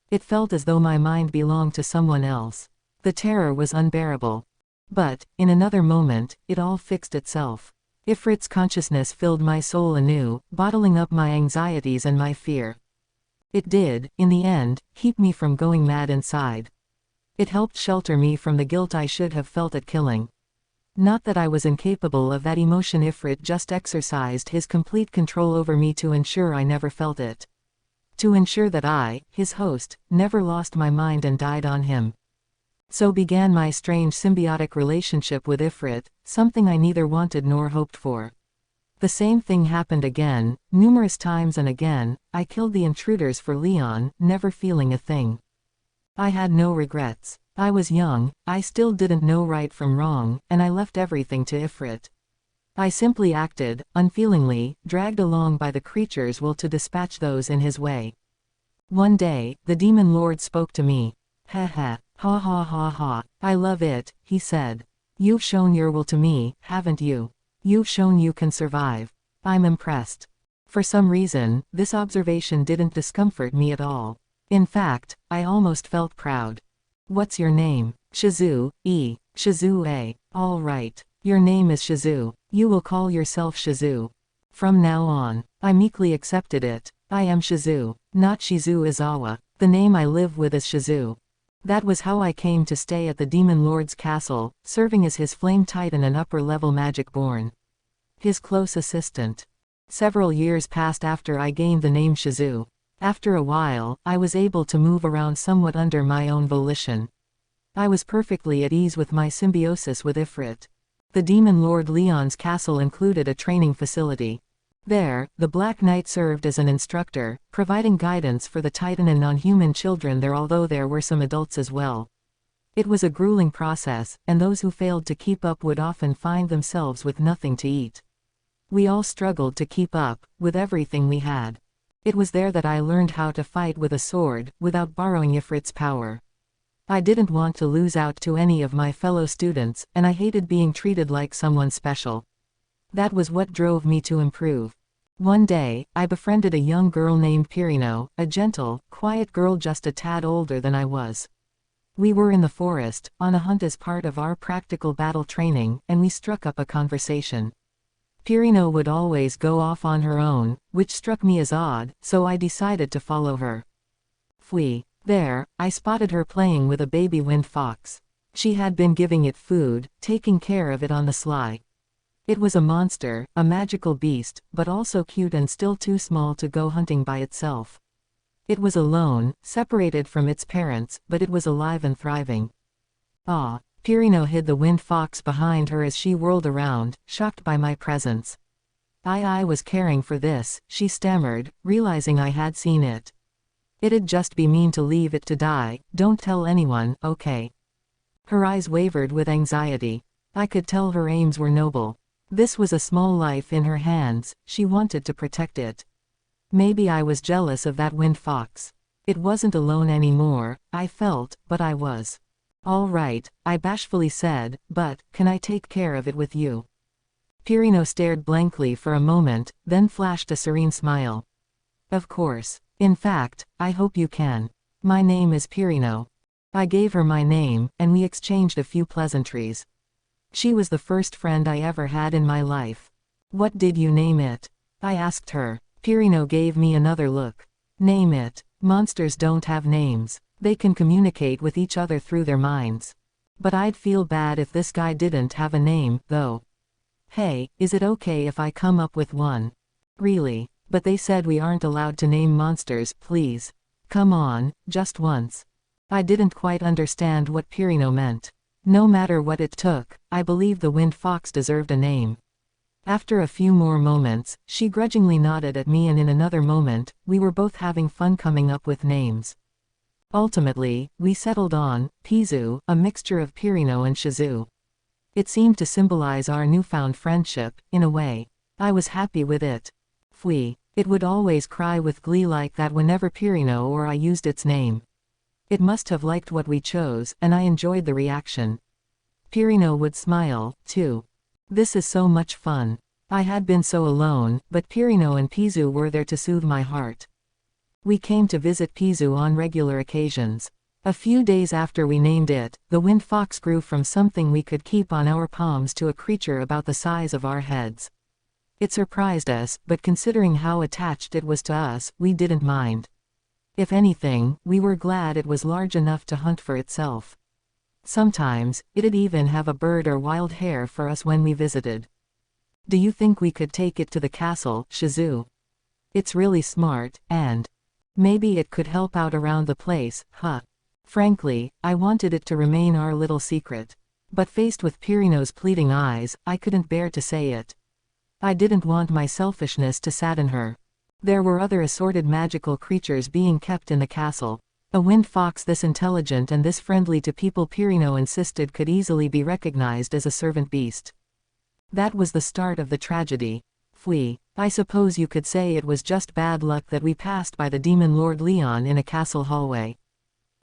It felt as though my mind belonged to someone else. The terror was unbearable. But, in another moment, it all fixed itself. Ifrit's consciousness filled my soul anew, bottling up my anxieties and my fear. It did, in the end, keep me from going mad inside. It helped shelter me from the guilt I should have felt at killing. Not that I was incapable of that emotion, Ifrit just exercised his complete control over me to ensure I never felt it. To ensure that I, his host, never lost my mind and died on him. So began my strange symbiotic relationship with Ifrit, something I neither wanted nor hoped for. The same thing happened again, numerous times, and again, I killed the intruders for Leon, never feeling a thing. I had no regrets. I was young, I still didn't know right from wrong, and I left everything to Ifrit. I simply acted, unfeelingly, dragged along by the creature's will to dispatch those in his way. One day, the demon lord spoke to me. Ha ha, ha ha ha ha, I love it, he said. You've shown your will to me, haven't you? You've shown you can survive. I'm impressed. For some reason, this observation didn't discomfort me at all. In fact, I almost felt proud. What's your name? Shizu, Shizu. All right. Your name is Shizu. You will call yourself Shizu. From now on. I meekly accepted it. I am Shizu, not Shizu Izawa. The name I live with is Shizu. That was how I came to stay at the Demon Lord's castle, serving as his flame titan and upper-level magic born. His close assistant. Several years passed after I gained the name Shizu. After a while, I was able to move around somewhat under my own volition. I was perfectly at ease with my symbiosis with Ifrit. The Demon Lord Leon's castle included a training facility. There, the Black Knight served as an instructor, providing guidance for the Titan and non-human children there, although there were some adults as well. It was a grueling process, and those who failed to keep up would often find themselves with nothing to eat. We all struggled to keep up, with everything we had. It was there that I learned how to fight with a sword, without borrowing Ifrit's power. I didn't want to lose out to any of my fellow students, and I hated being treated like someone special. That was what drove me to improve. One day, I befriended a young girl named Pirino, a gentle, quiet girl just a tad older than I was. We were in the forest, on a hunt as part of our practical battle training, and we struck up a conversation. Pirino would always go off on her own, which struck me as odd, so I decided to follow her. There, I spotted her playing with a baby wind fox. She had been giving it food, taking care of it on the sly. It was a monster, a magical beast, but also cute and still too small to go hunting by itself. It was alone, separated from its parents, but it was alive and thriving. Ah! Pirino hid the wind fox behind her as she whirled around, shocked by my presence. I was caring for this, she stammered, realizing I had seen it. It'd just be mean to leave it to die, don't tell anyone, okay? Her eyes wavered with anxiety. I could tell her aims were noble. This was a small life in her hands, she wanted to protect it. Maybe I was jealous of that wind fox. It wasn't alone anymore, I felt, but I was. All right, I bashfully said, but, can I take care of it with you? Pirino stared blankly for a moment, then flashed a serene smile. Of course. In fact, I hope you can. My name is Pirino. I gave her my name, and we exchanged a few pleasantries. She was the first friend I ever had in my life. What did you name it? I asked her. Pirino gave me another look. Name it. Monsters don't have names. They can communicate with each other through their minds. But I'd feel bad if this guy didn't have a name, though. Hey, is it okay if I come up with one? Really? But they said we aren't allowed to name monsters, please. Come on, just once. I didn't quite understand what Pirino meant. No matter what it took, I believed the wind fox deserved a name. After a few more moments, she grudgingly nodded at me, and in another moment, we were both having fun coming up with names. Ultimately, we settled on Pizu, a mixture of Pirino and Shizu. It seemed to symbolize our newfound friendship, in a way. I was happy with it. It would always cry with glee like that whenever Pirino or I used its name. It must have liked what we chose, and I enjoyed the reaction. Pirino would smile, too. This is so much fun. I had been so alone, but Pirino and Pizu were there to soothe my heart. We came to visit Pizu on regular occasions. A few days after we named it, the wind fox grew from something we could keep on our palms to a creature about the size of our heads. It surprised us, but considering how attached it was to us, we didn't mind. If anything, we were glad it was large enough to hunt for itself. Sometimes, it'd even have a bird or wild hare for us when we visited. Do you think we could take it to the castle, Shizu? It's really smart, and maybe it could help out around the place, huh? Frankly, I wanted it to remain our little secret. But faced with Pirino's pleading eyes, I couldn't bear to say it. I didn't want my selfishness to sadden her. There were other assorted magical creatures being kept in the castle. A wind fox this intelligent and this friendly to people Pirino insisted could easily be recognized as a servant beast. That was the start of the tragedy. Fui. I suppose you could say it was just bad luck that we passed by the demon Lord Leon in a castle hallway.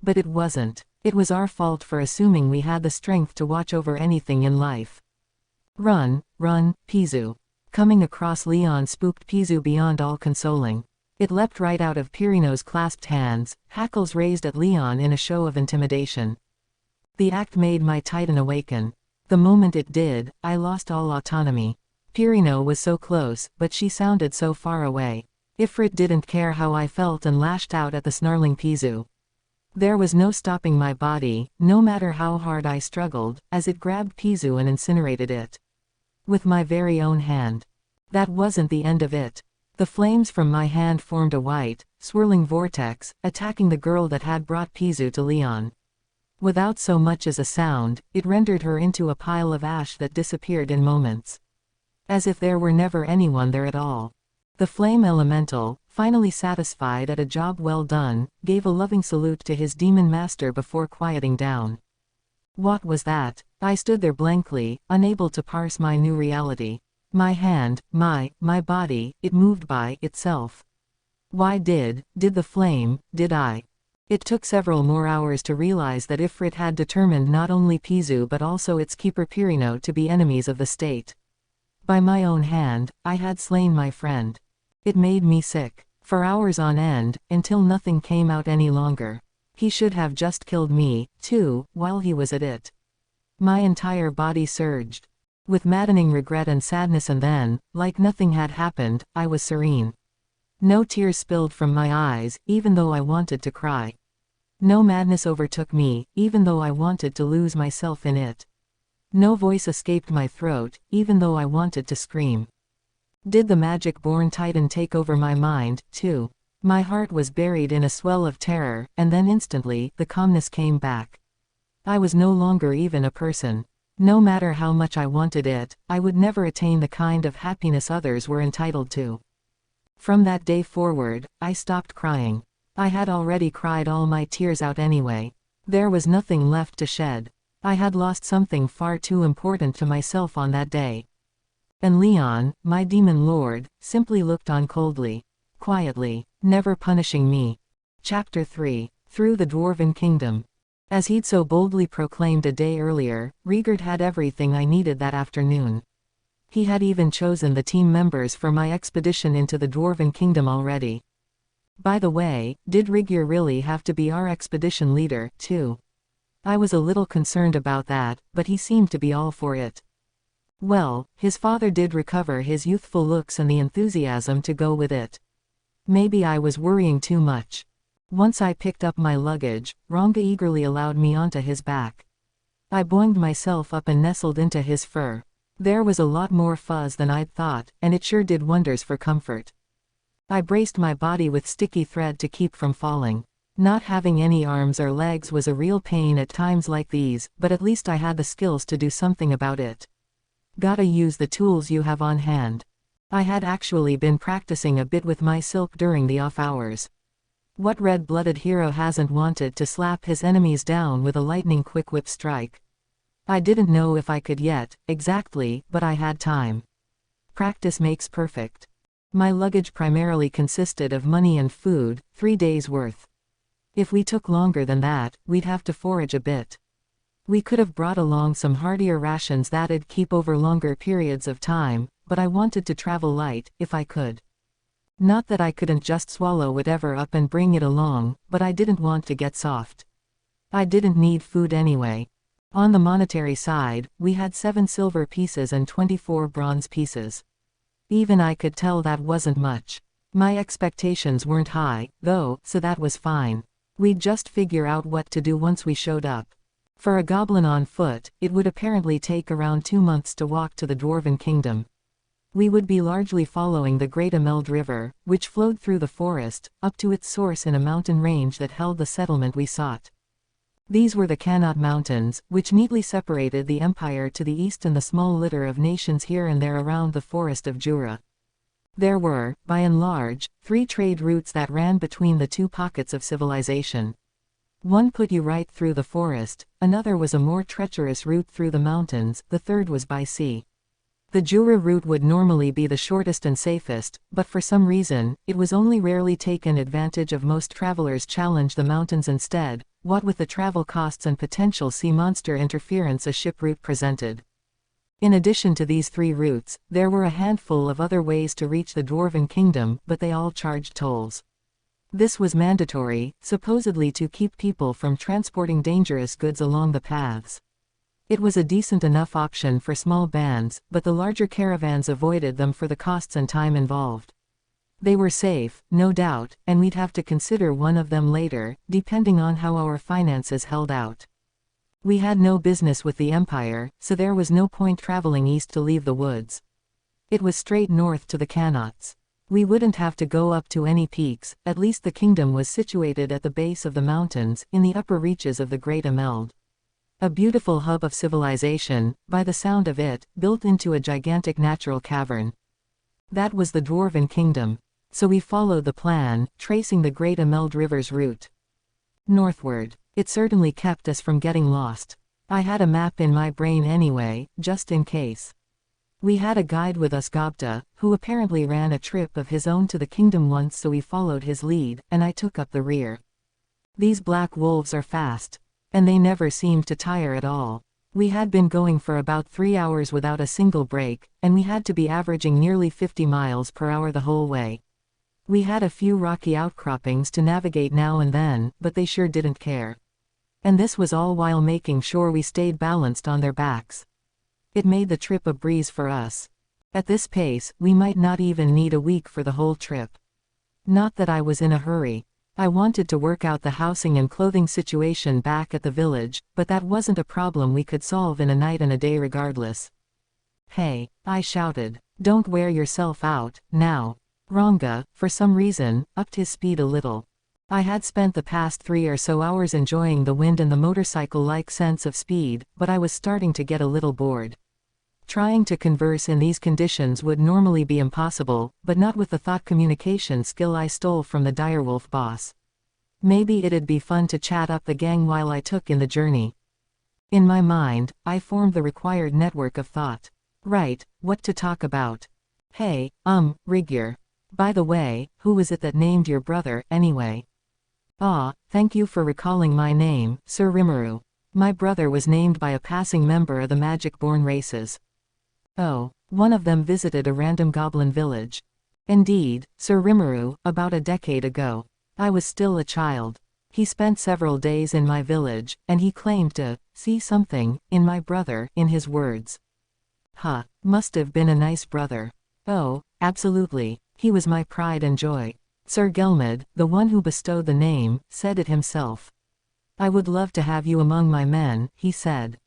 But it wasn't. It was our fault for assuming we had the strength to watch over anything in life. Run, run, Pizu. Coming across Leon spooked Pizu beyond all consoling. It leapt right out of Pirino's clasped hands, hackles raised at Leon in a show of intimidation. The act made my titan awaken. The moment it did, I lost all autonomy. Pirino was so close, but she sounded so far away. Ifrit didn't care how I felt and lashed out at the snarling Pizu. There was no stopping my body, no matter how hard I struggled, as it grabbed Pizu and incinerated it. With my very own hand. That wasn't the end of it. The flames from my hand formed a white, swirling vortex, attacking the girl that had brought Pizu to Leon. Without so much as a sound, it rendered her into a pile of ash that disappeared in moments. As if there were never anyone there at all. The flame elemental, finally satisfied at a job well done, gave a loving salute to his demon master before quieting down. What was that? I stood there blankly, unable to parse my new reality. My hand, my body, it moved by itself. Why did the flame, did I? It took several more hours to realize that Ifrit had determined not only Pizu but also its keeper Pirino to be enemies of the state. By my own hand, I had slain my friend. It made me sick. For hours on end, until nothing came out any longer. He should have just killed me, too, while he was at it. My entire body surged. With maddening regret and sadness, and then, like nothing had happened, I was serene. No tears spilled from my eyes, even though I wanted to cry. No madness overtook me, even though I wanted to lose myself in it. No voice escaped my throat, even though I wanted to scream. Did the magic-born titan take over my mind, too? My heart was buried in a swell of terror, and then instantly, the calmness came back. I was no longer even a person. No matter how much I wanted it, I would never attain the kind of happiness others were entitled to. From that day forward, I stopped crying. I had already cried all my tears out anyway. There was nothing left to shed. I had lost something far too important to myself on that day. And Leon, my demon lord, simply looked on coldly. Quietly, never punishing me. Chapter 3. Through the Dwarven Kingdom. As he'd so boldly proclaimed a day earlier, Rigard had everything I needed that afternoon. He had even chosen the team members for my expedition into the Dwarven Kingdom already. By the way, did Rigard really have to be our expedition leader, too? I was a little concerned about that, but he seemed to be all for it. Well, his father did recover his youthful looks and the enthusiasm to go with it. Maybe I was worrying too much. Once I picked up my luggage, Ranga eagerly allowed me onto his back. I boinged myself up and nestled into his fur. There was a lot more fuzz than I'd thought, and it sure did wonders for comfort. I braced my body with sticky thread to keep from falling. Not having any arms or legs was a real pain at times like these, but at least I had the skills to do something about it. Gotta use the tools you have on hand. I had actually been practicing a bit with my silk during the off hours. What red-blooded hero hasn't wanted to slap his enemies down with a lightning-quick whip strike? I didn't know if I could yet, exactly, but I had time. Practice makes perfect. My luggage primarily consisted of money and food, 3 days' worth. If we took longer than that, we'd have to forage a bit. We could have brought along some heartier rations that'd keep over longer periods of time, but I wanted to travel light, if I could. Not that I couldn't just swallow whatever up and bring it along, but I didn't want to get soft. I didn't need food anyway. On the monetary side, we had 7 silver pieces and 24 bronze pieces. Even I could tell that wasn't much. My expectations weren't high, though, so that was fine. We'd just figure out what to do once we showed up. For a goblin on foot, it would apparently take around 2 months to walk to the Dwarven Kingdom. We would be largely following the Great Ameld River, which flowed through the forest, up to its source in a mountain range that held the settlement we sought. These were the Kannat Mountains, which neatly separated the empire to the east and the small litter of nations here and there around the forest of Jura. There were, by and large, 3 trade routes that ran between the 2 pockets of civilization. One put you right through the forest, another was a more treacherous route through the mountains, the third was by sea. The Jura route would normally be the shortest and safest, but for some reason, it was only rarely taken advantage of. Most travelers challenge the mountains instead, what with the travel costs and potential sea monster interference a ship route presented. In addition to these 3 routes, there were a handful of other ways to reach the Dwarven Kingdom, but they all charged tolls. This was mandatory, supposedly to keep people from transporting dangerous goods along the paths. It was a decent enough option for small bands, but the larger caravans avoided them for the costs and time involved. They were safe, no doubt, and we'd have to consider one of them later, depending on how our finances held out. We had no business with the Empire, so there was no point traveling east to leave the woods. It was straight north to the Kannats. We wouldn't have to go up to any peaks, at least the kingdom was situated at the base of the mountains, in the upper reaches of the Great Ameld. A beautiful hub of civilization, by the sound of it, built into a gigantic natural cavern. That was the Dwarven Kingdom. So we followed the plan, tracing the Great Ameld River's route northward. It certainly kept us from getting lost. I had a map in my brain anyway, just in case. We had a guide with us, Gobta, who apparently ran a trip of his own to the kingdom once, so we followed his lead, and I took up the rear. These black wolves are fast. And they never seemed to tire at all. We had been going for about 3 hours without a single break, and we had to be averaging nearly 50 miles per hour the whole way. We had a few rocky outcroppings to navigate now and then, but they sure didn't care. And this was all while making sure we stayed balanced on their backs. It made the trip a breeze for us. At this pace, we might not even need a week for the whole trip. Not that I was in a hurry. I wanted to work out the housing and clothing situation back at the village, but that wasn't a problem we could solve in a night and a day regardless. "Hey," I shouted, "don't wear yourself out, now." Ranga, for some reason, upped his speed a little. I had spent the past 3 or so hours enjoying the wind and the motorcycle-like sense of speed, but I was starting to get a little bored. Trying to converse in these conditions would normally be impossible, but not with the thought communication skill I stole from the direwolf boss. Maybe it'd be fun to chat up the gang while I took in the journey. In my mind, I formed the required network of thought. Right, what to talk about? Hey, Rigyur. By the way, who was it that named your brother, anyway? Ah, thank you for recalling my name, Sir Rimuru. My brother was named by a passing member of the magic-born races. Oh, one of them visited a random goblin village. Indeed, Sir Rimuru, about a decade ago. I was still a child. He spent several days in my village, and he claimed to see something in my brother, in his words. Huh, must have been a nice brother. Oh, absolutely, he was my pride and joy. Sir Gelmid, the one who bestowed the name, said it himself. I would love to have you among my men, he said.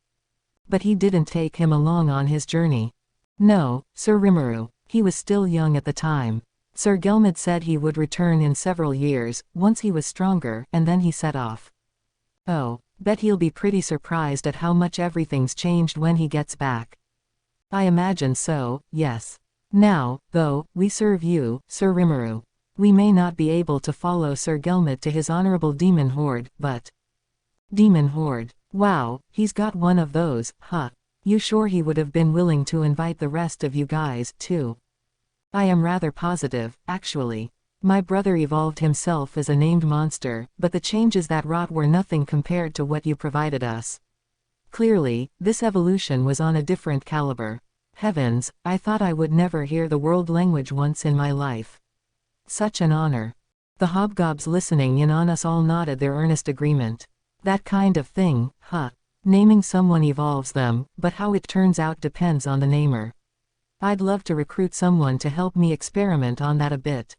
But he didn't take him along on his journey. No, Sir Rimuru. He was still young at the time. Sir Gelmid said he would return in several years, once he was stronger, and then he set off. Oh, bet he'll be pretty surprised at how much everything's changed when he gets back. I imagine so, yes. Now, though, we serve you, Sir Rimuru. We may not be able to follow Sir Gelmid to his honorable demon horde, but... Demon horde. Wow, he's got one of those, huh? You sure he would have been willing to invite the rest of you guys, too? I am rather positive, actually. My brother evolved himself as a named monster, but the changes that wrought were nothing compared to what you provided us. Clearly, this evolution was on a different caliber. Heavens, I thought I would never hear the world language once in my life. Such an honor. The hobgobs listening in on us all nodded their earnest agreement. That kind of thing, huh? Naming someone evolves them, but how it turns out depends on the namer. I'd love to recruit someone to help me experiment on that a bit.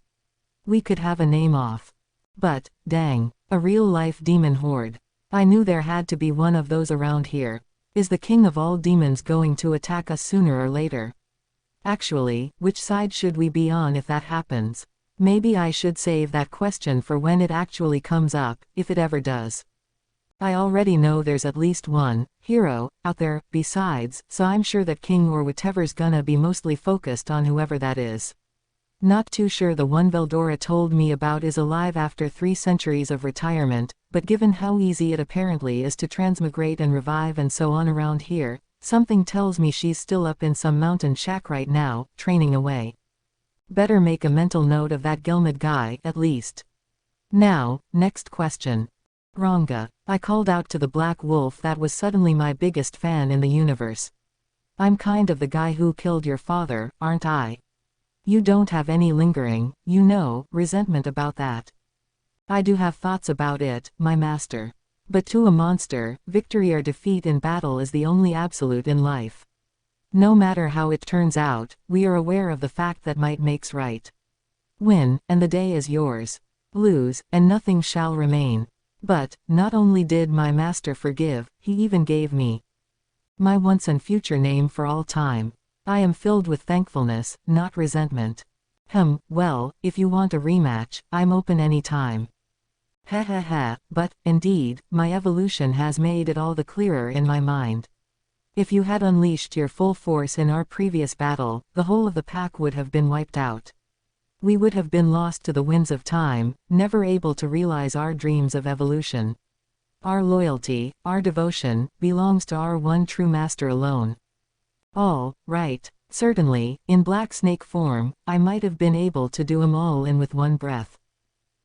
We could have a name off. But, dang, a real-life demon horde. I knew there had to be one of those around here. Is the king of all demons going to attack us sooner or later? Actually, which side should we be on if that happens? Maybe I should save that question for when it actually comes up, if it ever does. I already know there's at least one hero out there, besides, so I'm sure that king or whatever's gonna be mostly focused on whoever that is. Not too sure the one Veldora told me about is alive after 3 centuries of retirement, but given how easy it apparently is to transmigrate and revive and so on around here, something tells me she's still up in some mountain shack right now, training away. Better make a mental note of that Gelmid guy, at least. Now, next question. Ranga. I called out to the black wolf that was suddenly my biggest fan in the universe. I'm kind of the guy who killed your father, aren't I? You don't have any lingering, resentment about that. I do have thoughts about it, my master. But to a monster, victory or defeat in battle is the only absolute in life. No matter how it turns out, we are aware of the fact that might makes right. Win, and the day is yours. Lose, and nothing shall remain. But, not only did my master forgive, he even gave me my once and future name for all time. I am filled with thankfulness, not resentment. Well, if you want a rematch, I'm open any time. But, indeed, my evolution has made it all the clearer in my mind. If you had unleashed your full force in our previous battle, the whole of the pack would have been wiped out. We would have been lost to the winds of time, never able to realize our dreams of evolution. Our loyalty, our devotion, belongs to our one true master alone. All right, certainly, in Black Snake form, I might have been able to do 'em all in with one breath.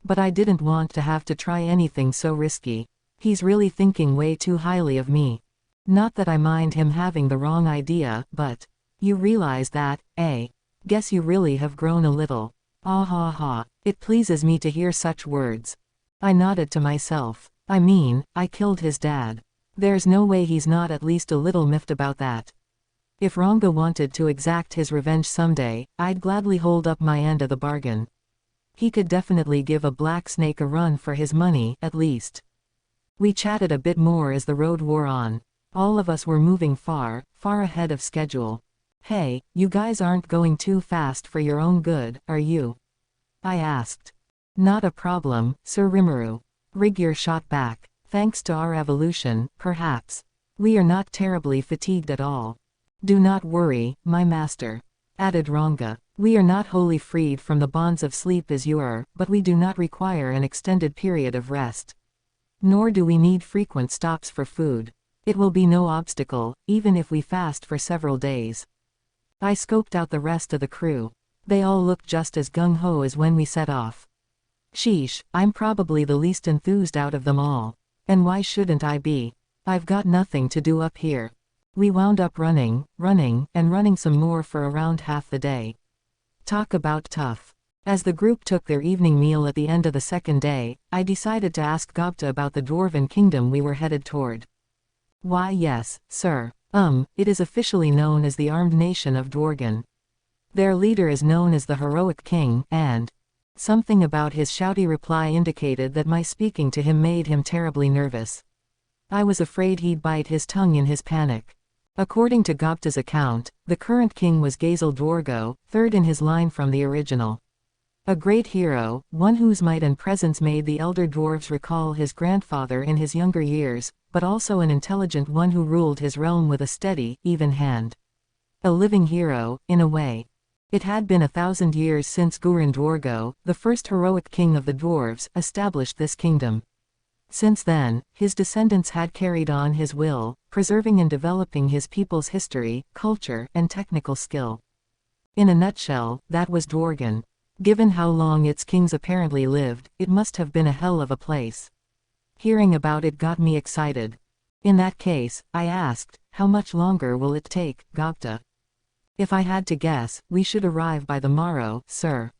But I didn't want to have to try anything so risky. He's really thinking way too highly of me. Not that I mind him having the wrong idea, but you realize that, eh? Guess you really have grown a little. Ah ha ha. It pleases me to hear such words. I nodded to myself. I mean, I killed his dad. There's no way he's not at least a little miffed about that. If Ranga wanted to exact his revenge someday, I'd gladly hold up my end of the bargain. He could definitely give a black snake a run for his money, at least. We chatted a bit more as the road wore on. All of us were moving far, far ahead of schedule. Hey, you guys aren't going too fast for your own good, are you? I asked. Not a problem, Sir Rimuru. Rig shot back. Thanks to our evolution, perhaps. We are not terribly fatigued at all. Do not worry, my master. Added Ranga. We are not wholly freed from the bonds of sleep as you are, but we do not require an extended period of rest. Nor do we need frequent stops for food. It will be no obstacle, even if we fast for several days. I scoped out the rest of the crew. They all looked just as gung-ho as when we set off. Sheesh, I'm probably the least enthused out of them all. And why shouldn't I be? I've got nothing to do up here. We wound up running, and running some more for around half the day. Talk about tough. As the group took their evening meal at the end of the second day, I decided to ask Gobta about the Dwarven Kingdom we were headed toward. Why yes, sir. It is officially known as the Armed Nation of Dworgen. Their leader is known as the Heroic King, and something about his shouty reply indicated that my speaking to him made him terribly nervous. I was afraid he'd bite his tongue in his panic. According to Gopta's account, the current king was Gazel Dwargo, third in his line from the original. A great hero, one whose might and presence made the elder dwarves recall his grandfather in his younger years, but also an intelligent one who ruled his realm with a steady, even hand. A living hero, in a way. It had been 1,000 years since Gurren Dwargo, the first heroic king of the dwarves, established this kingdom. Since then, his descendants had carried on his will, preserving and developing his people's history, culture, and technical skill. In a nutshell, that was Dworgen. Given how long its kings apparently lived, it must have been a hell of a place. Hearing about it got me excited. In that case, I asked, how much longer will it take, Gopta? If I had to guess, we should arrive by the morrow, sir.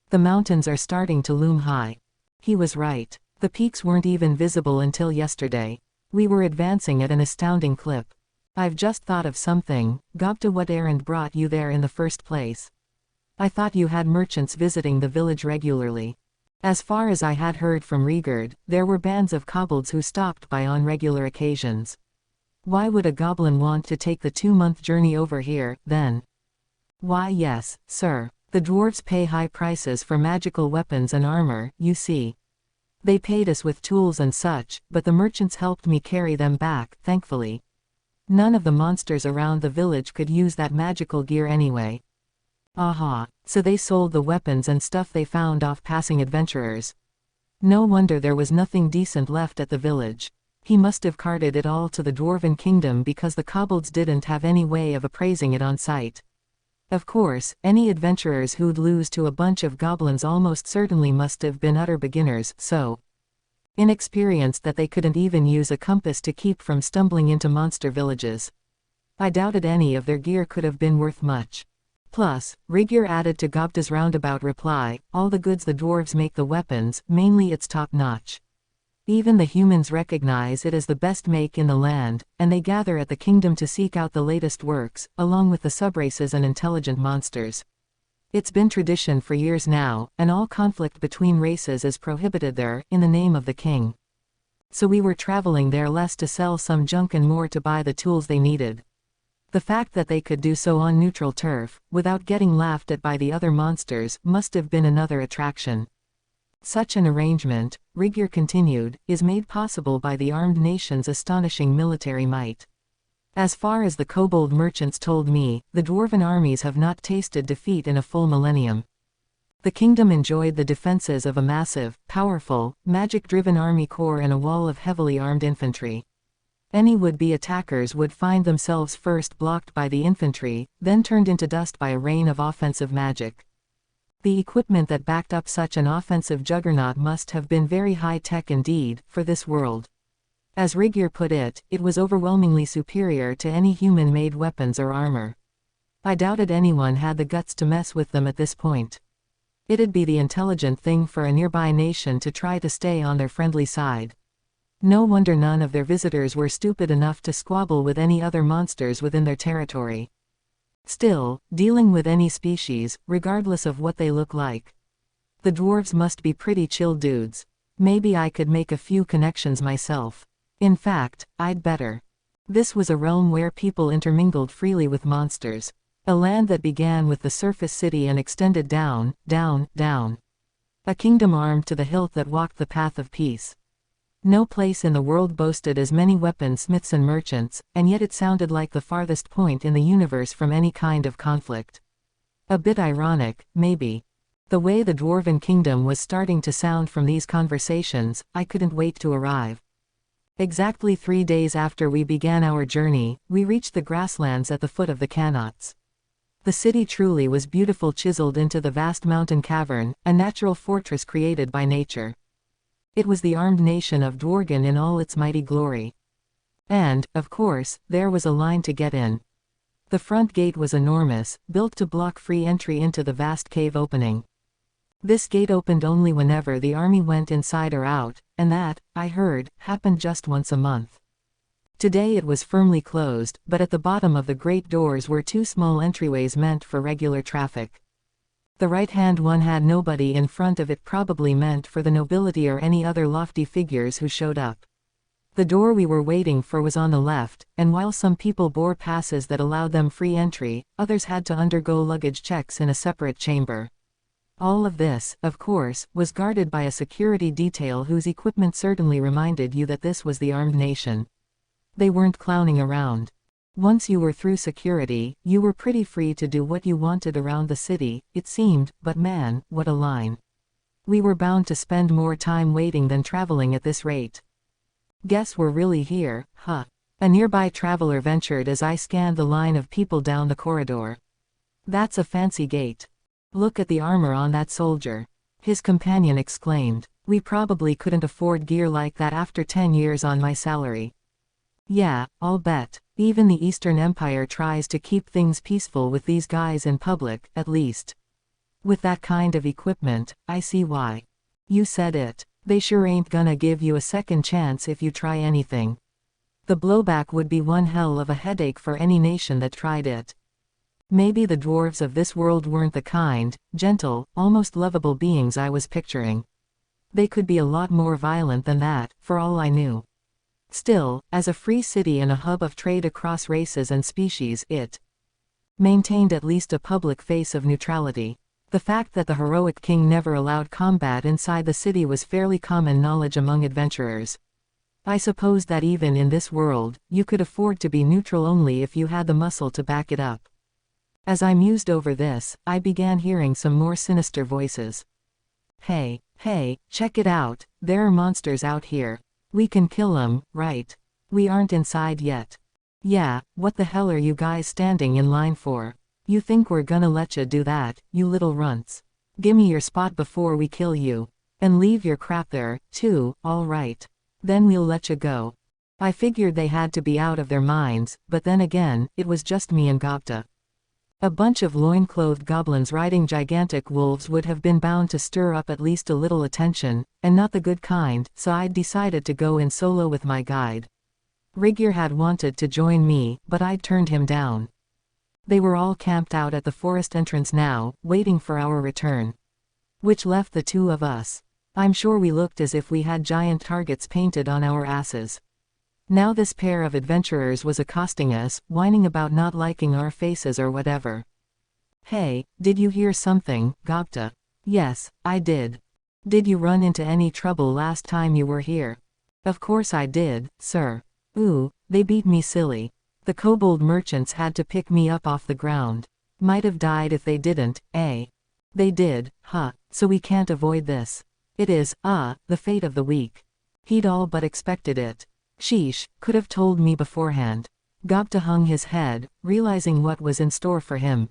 The mountains are starting to loom high. He was right. The peaks weren't even visible until yesterday. We were advancing at an astounding clip. I've just thought of something, Gopta. What errand brought you there in the first place? I thought you had merchants visiting the village regularly. As far as I had heard from Reincarnated, there were bands of kobolds who stopped by on regular occasions. Why would a goblin want to take the 2-month journey over here, then? Why yes, sir. The dwarves pay high prices for magical weapons and armor, you see. They paid us with tools and such, but the merchants helped me carry them back, thankfully. None of the monsters around the village could use that magical gear anyway. Aha, so they sold the weapons and stuff they found off passing adventurers. No wonder there was nothing decent left at the village. He must have carted it all to the Dwarven Kingdom because the kobolds didn't have any way of appraising it on sight. Of course, any adventurers who'd lose to a bunch of goblins almost certainly must have been utter beginners, so inexperienced that they couldn't even use a compass to keep from stumbling into monster villages. I doubted any of their gear could have been worth much. Plus, Reincarnated added to Gobta's roundabout reply, all the goods the dwarves make the weapons, mainly it's top-notch. Even the humans recognize it as the best make in the land, and they gather at the kingdom to seek out the latest works, along with the subraces and intelligent monsters. It's been tradition for years now, and all conflict between races is prohibited there, in the name of the king. So we were traveling there less to sell some junk and more to buy the tools they needed. The fact that they could do so on neutral turf, without getting laughed at by the other monsters, must have been another attraction. Such an arrangement, Reincarnated continued, is made possible by the armed nation's astonishing military might. As far as the kobold merchants told me, the dwarven armies have not tasted defeat in a full millennium. The kingdom enjoyed the defenses of a massive, powerful, magic-driven army corps and a wall of heavily armed infantry. Any would-be attackers would find themselves first blocked by the infantry, then turned into dust by a rain of offensive magic. The equipment that backed up such an offensive juggernaut must have been very high-tech indeed, for this world. As Reincarnated put it, it was overwhelmingly superior to any human-made weapons or armor. I doubted anyone had the guts to mess with them at this point. It'd be the intelligent thing for a nearby nation to try to stay on their friendly side. No wonder none of their visitors were stupid enough to squabble with any other monsters within their territory. Still, dealing with any species, regardless of what they look like. The dwarves must be pretty chill dudes. Maybe I could make a few connections myself. In fact, I'd better. This was a realm where people intermingled freely with monsters. A land that began with the surface city and extended down, down, down. A kingdom armed to the hilt that walked the path of peace. No place in the world boasted as many weaponsmiths and merchants, and yet it sounded like the farthest point in the universe from any kind of conflict. A bit ironic, maybe. The way the Dwarven Kingdom was starting to sound from these conversations, I couldn't wait to arrive. Exactly 3 days after we began our journey, we reached the grasslands at the foot of the Canots. The city truly was beautiful, chiseled into the vast mountain cavern, a natural fortress created by nature. It was the armed nation of Dwargen in all its mighty glory. And, of course, there was a line to get in. The front gate was enormous, built to block free entry into the vast cave opening. This gate opened only whenever the army went inside or out, and that, I heard, happened just once a month. Today it was firmly closed, but at the bottom of the great doors were 2 small entryways meant for regular traffic. The right-hand one had nobody in front of it, probably meant for the nobility or any other lofty figures who showed up. The door we were waiting for was on the left, and while some people bore passes that allowed them free entry, others had to undergo luggage checks in a separate chamber. All of this, of course, was guarded by a security detail whose equipment certainly reminded you that this was the armed nation. They weren't clowning around. Once you were through security, you were pretty free to do what you wanted around the city, it seemed, but man, what a line. We were bound to spend more time waiting than traveling at this rate. Guess we're really here, huh? A nearby traveler ventured as I scanned the line of people down the corridor. That's a fancy gate. Look at the armor on that soldier. His companion exclaimed. We probably couldn't afford gear like that after 10 years on my salary. Yeah, I'll bet. Even the Eastern Empire tries to keep things peaceful with these guys in public, at least. With that kind of equipment, I see why. You said it. They sure ain't gonna give you a second chance if you try anything. The blowback would be one hell of a headache for any nation that tried it. Maybe the dwarves of this world weren't the kind, gentle, almost lovable beings I was picturing. They could be a lot more violent than that, for all I knew. Still, as a free city and a hub of trade across races and species, it maintained at least a public face of neutrality. The fact that the heroic king never allowed combat inside the city was fairly common knowledge among adventurers. I suppose that even in this world, you could afford to be neutral only if you had the muscle to back it up. As I mused over this, I began hearing some more sinister voices. Hey, check it out, there are monsters out here. We can kill 'em, right? We aren't inside yet. Yeah, what the hell are you guys standing in line for? You think we're gonna letcha do that, you little runts? Gimme your spot before we kill you. And leave your crap there, too, alright. Then we'll letcha go. I figured they had to be out of their minds, but then again, it was just me and Gopta. A bunch of loin-clothed goblins riding gigantic wolves would have been bound to stir up at least a little attention, and not the good kind, so I'd decided to go in solo with my guide. Rigir had wanted to join me, but I'd turned him down. They were all camped out at the forest entrance now, waiting for our return. Which left the two of us. I'm sure we looked as if we had giant targets painted on our asses. Now this pair of adventurers was accosting us, whining about not liking our faces or whatever. Hey, did you hear something, Gopta? Yes, I did. Did you run into any trouble last time you were here? Of course I did, sir. Ooh, they beat me silly. The kobold merchants had to pick me up off the ground. Might have died if they didn't, eh? They did, huh, so we can't avoid this. It is, the fate of the weak. He'd all but expected it. Sheesh, could have told me beforehand. Gopta hung his head, realizing what was in store for him.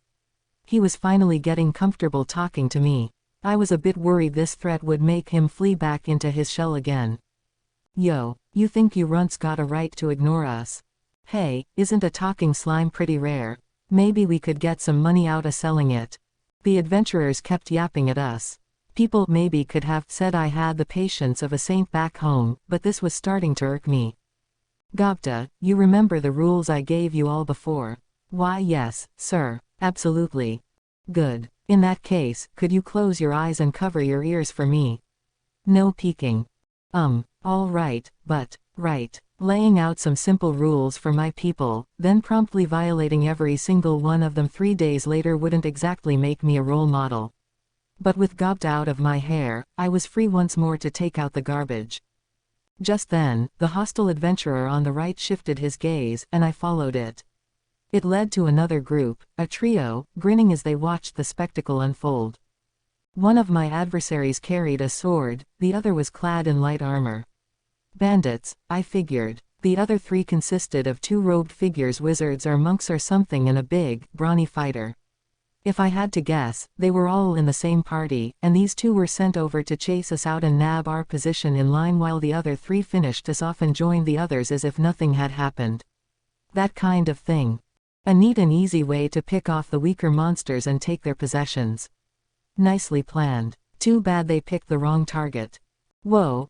He was finally getting comfortable talking to me. I was a bit worried this threat would make him flee back into his shell again. Yo, you think you runts got a right to ignore us? Hey, isn't a talking slime pretty rare? Maybe we could get some money out of selling it. The adventurers kept yapping at us. People maybe could have said I had the patience of a saint back home, but this was starting to irk me. Gopta, you remember the rules I gave you all before? Why yes, sir, absolutely. Good. In that case, could you close your eyes and cover your ears for me? No peeking. All right, but, right. Laying out some simple rules for my people, then promptly violating every single one of them 3 days later wouldn't exactly make me a role model. But with Gopta out of my hair, I was free once more to take out the garbage. Just then, the hostile adventurer on the right shifted his gaze, and I followed it. It led to another group, a trio, grinning as they watched the spectacle unfold. One of my adversaries carried a sword, the other was clad in light armor. Bandits, I figured. The other 3 consisted of 2 robed figures, wizards or monks or something, and a big, brawny fighter. If I had to guess, they were all in the same party, and these 2 were sent over to chase us out and nab our position in line while the other 3 finished us off and joined the others as if nothing had happened. That kind of thing. A neat and easy way to pick off the weaker monsters and take their possessions. Nicely planned. Too bad they picked the wrong target. Whoa,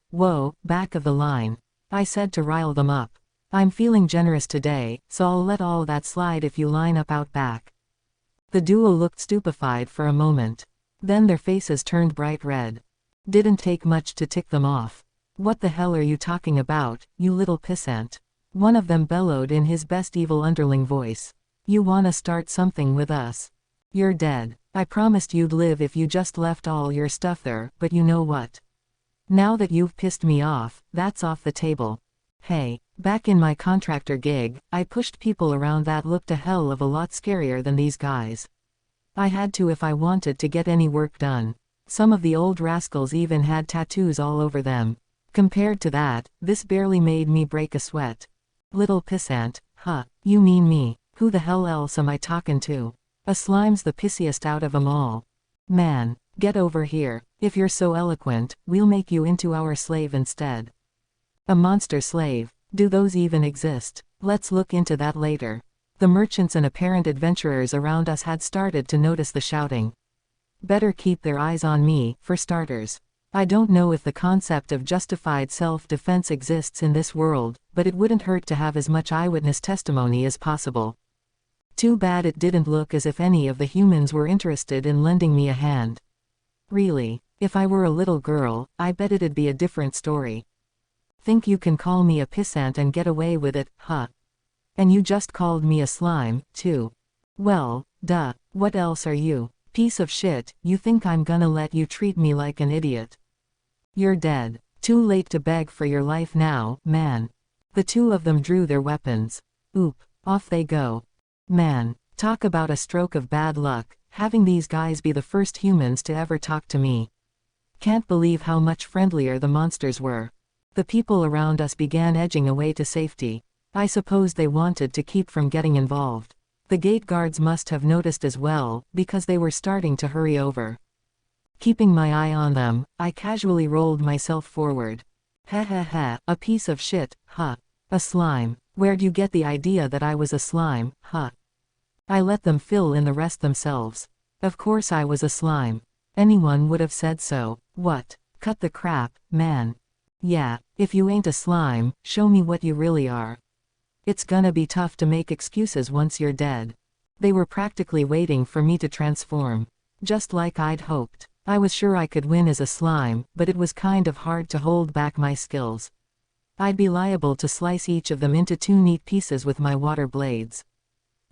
back of the line. I said to rile them up. I'm feeling generous today, so I'll let all that slide if you line up out back. The duo looked stupefied for a moment. Then their faces turned bright red. Didn't take much to tick them off. What the hell are you talking about, you little pissant? One of them bellowed in his best evil underling voice. You wanna start something with us? You're dead. I promised you'd live if you just left all your stuff there, but you know what? Now that you've pissed me off, that's off the table. Hey, back in my contractor gig, I pushed people around that looked a hell of a lot scarier than these guys. I had to if I wanted to get any work done. Some of the old rascals even had tattoos all over them. Compared to that, this barely made me break a sweat. Little pissant, huh, you mean me? Who the hell else am I talking to? A slime's the pissiest out of 'em all. Man, get over here. If you're so eloquent, we'll make you into our slave instead. A monster slave? Do those even exist? Let's look into that later. The merchants and apparent adventurers around us had started to notice the shouting. Better keep their eyes on me, for starters. I don't know if the concept of justified self-defense exists in this world, but it wouldn't hurt to have as much eyewitness testimony as possible. Too bad it didn't look as if any of the humans were interested in lending me a hand. Really, If I were a little girl, I bet it'd be a different story. Think you can call me a pissant and get away with it, huh? And you just called me a slime, too. Well, duh, what else are you? Piece of shit, you think I'm gonna let you treat me like an idiot? You're dead. Too late to beg for your life now, man. The two of them drew their weapons. Oop, off they go. Man, talk about a stroke of bad luck, having these guys be the first humans to ever talk to me. Can't believe how much friendlier the monsters were. The people around us began edging away to safety. I suppose they wanted to keep from getting involved. The gate guards must have noticed as well, because they were starting to hurry over. Keeping my eye on them, I casually rolled myself forward. Ha ha ha, a piece of shit, huh? A slime. Where'd you get the idea that I was a slime, huh? I let them fill in the rest themselves. Of course I was a slime. Anyone would have said so. What? Cut the crap, man. Yeah, if you ain't a slime, show me what you really are. It's gonna be tough to make excuses once you're dead. They were practically waiting for me to transform. Just like I'd hoped. I was sure I could win as a slime, but it was kind of hard to hold back my skills. I'd be liable to slice each of them into two neat pieces with my water blades.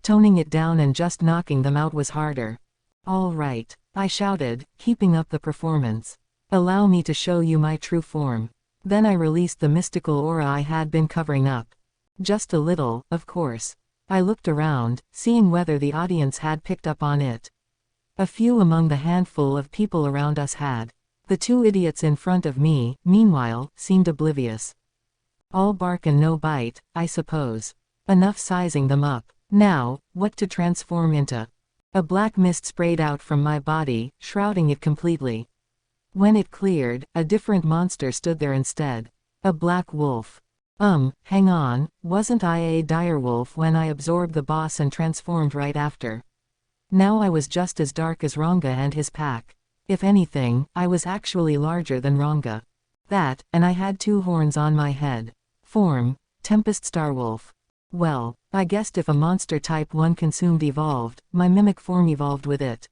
Toning it down and just knocking them out was harder. All right, I shouted, keeping up the performance. Allow me to show you my true form. Then I released the mystical aura I had been covering up. Just a little, of course. I looked around, seeing whether the audience had picked up on it. A few among the handful of people around us had. The two idiots in front of me, meanwhile, seemed oblivious. All bark and no bite, I suppose. Enough sizing them up. Now, what to transform into? A black mist sprayed out from my body, shrouding it completely. When it cleared, a different monster stood there instead. A black wolf. Hang on, wasn't I a direwolf when I absorbed the boss and transformed right after? Now I was just as dark as Ranga and his pack. If anything, I was actually larger than Ranga. That, and I had two horns on my head. Form, Tempest Starwolf. Well, I guessed if a monster type 1 consumed evolved, my mimic form evolved with it.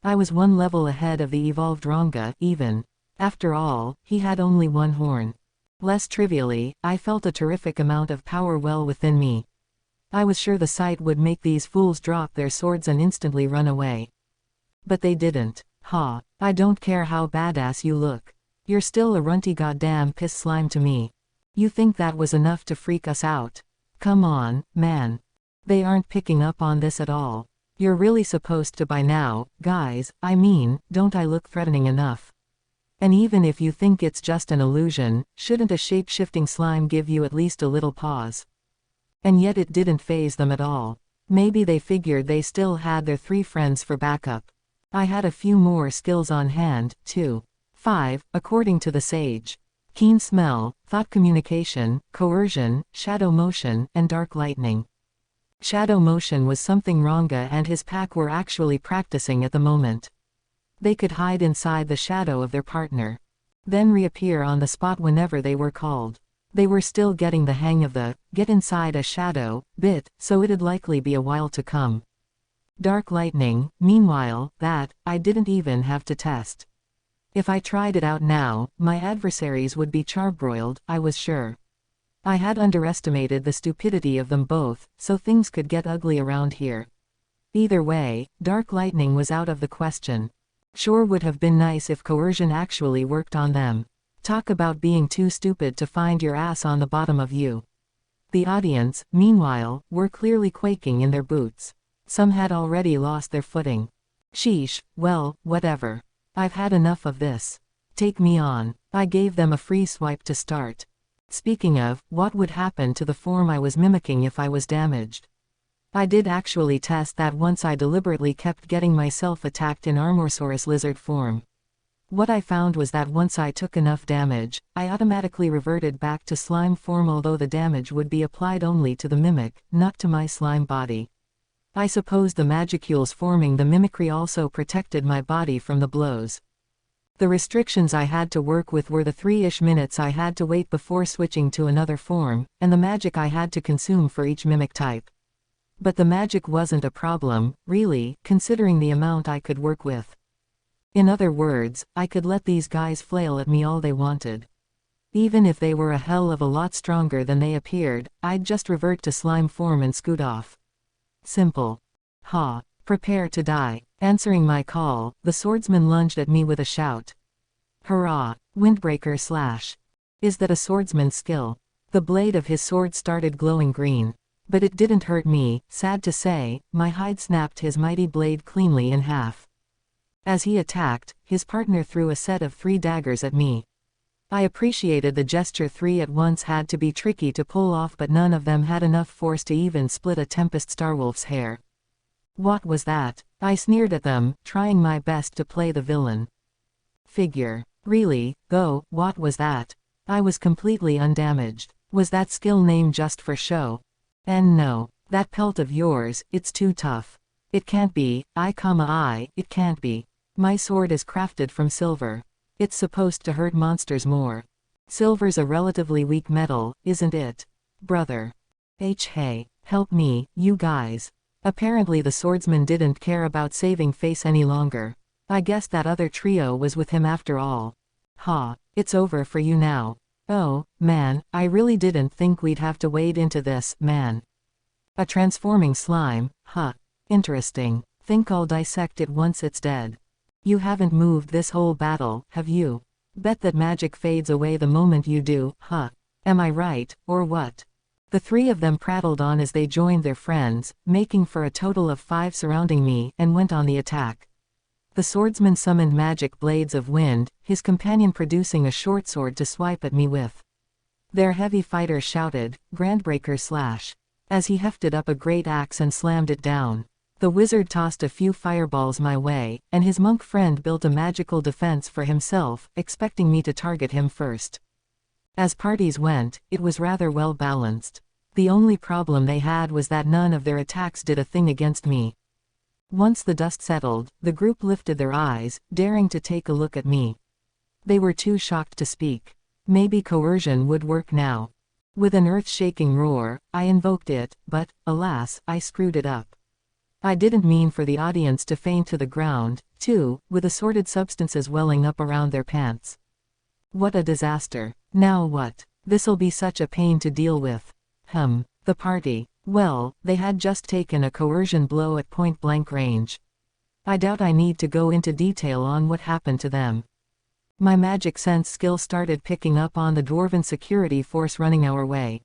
I was one level ahead of the evolved Ranga, even. After all, he had only one horn. Less trivially, I felt a terrific amount of power well within me. I was sure the sight would make these fools drop their swords and instantly run away. But they didn't. Ha, I don't care how badass you look. You're still a runty goddamn piss slime to me. You think that was enough to freak us out? Come on, man. They aren't picking up on this at all. You're really supposed to by now, guys, I mean, don't I look threatening enough? And even if you think it's just an illusion, shouldn't a shape-shifting slime give you at least a little pause? And yet it didn't faze them at all. Maybe they figured they still had their 3 friends for backup. I had a few more skills on hand, too. 5, according to the sage. Keen smell, thought communication, coercion, shadow motion, and dark lightning. Shadow motion was something Ranga and his pack were actually practicing at the moment. They could hide inside the shadow of their partner. Then reappear on the spot whenever they were called. They were still getting the hang of the get inside a shadow bit, so it'd likely be a while to come. Dark lightning, meanwhile, that, I didn't even have to test. If I tried it out now, my adversaries would be charbroiled, I was sure. I had underestimated the stupidity of them both, so things could get ugly around here. Either way, dark lightning was out of the question. Sure would have been nice if coercion actually worked on them. Talk about being too stupid to find your ass on the bottom of you. The audience, meanwhile, were clearly quaking in their boots. Some had already lost their footing. Sheesh, well, whatever. I've had enough of this. Take me on. I gave them a free swipe to start. Speaking of, what would happen to the form I was mimicking if I was damaged? I did actually test that once. I deliberately kept getting myself attacked in Armorsaurus lizard form. What I found was that once I took enough damage, I automatically reverted back to slime form, although the damage would be applied only to the mimic, not to my slime body. I suppose the magicules forming the mimicry also protected my body from the blows. The restrictions I had to work with were the 3-ish minutes I had to wait before switching to another form, and the magic I had to consume for each mimic type. But the magic wasn't a problem, really, considering the amount I could work with. In other words, I could let these guys flail at me all they wanted. Even if they were a hell of a lot stronger than they appeared, I'd just revert to slime form and scoot off. Simple. Ha. Prepare to die. Answering my call, the swordsman lunged at me with a shout. Hurrah! Windbreaker slash. Is that a swordsman's skill? The blade of his sword started glowing green. But it didn't hurt me, sad to say. My hide snapped his mighty blade cleanly in half. As he attacked, his partner threw a set of 3 daggers at me. I appreciated the gesture. 3 at once had to be tricky to pull off, but none of them had enough force to even split a Tempest Starwolf's hair. What was that? I sneered at them, trying my best to play the villain. Figure. Really, though, what was that? I was completely undamaged. Was that skill name just for show? And no. That pelt of yours, it's too tough. It can't be, it can't be. My sword is crafted from silver. It's supposed to hurt monsters more. Silver's a relatively weak metal, isn't it? Brother. Hey, help me, you guys. Apparently the swordsman didn't care about saving face any longer. I guess that other trio was with him after all. Ha, it's over for you now. Oh, man, I really didn't think we'd have to wade into this, man. A transforming slime, huh. Interesting. Think I'll dissect it once it's dead. You haven't moved this whole battle, have you? Bet that magic fades away the moment you do, huh? Am I right, or what? The 3 of them prattled on as they joined their friends, making for a total of 5 surrounding me, and went on the attack. The swordsman summoned magic blades of wind, his companion producing a short sword to swipe at me with. Their heavy fighter shouted, "Grandbreaker slash," as he hefted up a great axe and slammed it down. The wizard tossed a few fireballs my way, and his monk friend built a magical defense for himself, expecting me to target him first. As parties went, it was rather well balanced. The only problem they had was that none of their attacks did a thing against me. Once the dust settled, the group lifted their eyes, daring to take a look at me. They were too shocked to speak. Maybe coercion would work now. With an earth-shaking roar, I invoked it, but, alas, I screwed it up. I didn't mean for the audience to faint to the ground, too, with assorted substances welling up around their pants. What a disaster. Now what? This'll be such a pain to deal with. The party. Well, they had just taken a coercion blow at point-blank range. I doubt I need to go into detail on what happened to them. My magic sense skill started picking up on the dwarven security force running our way.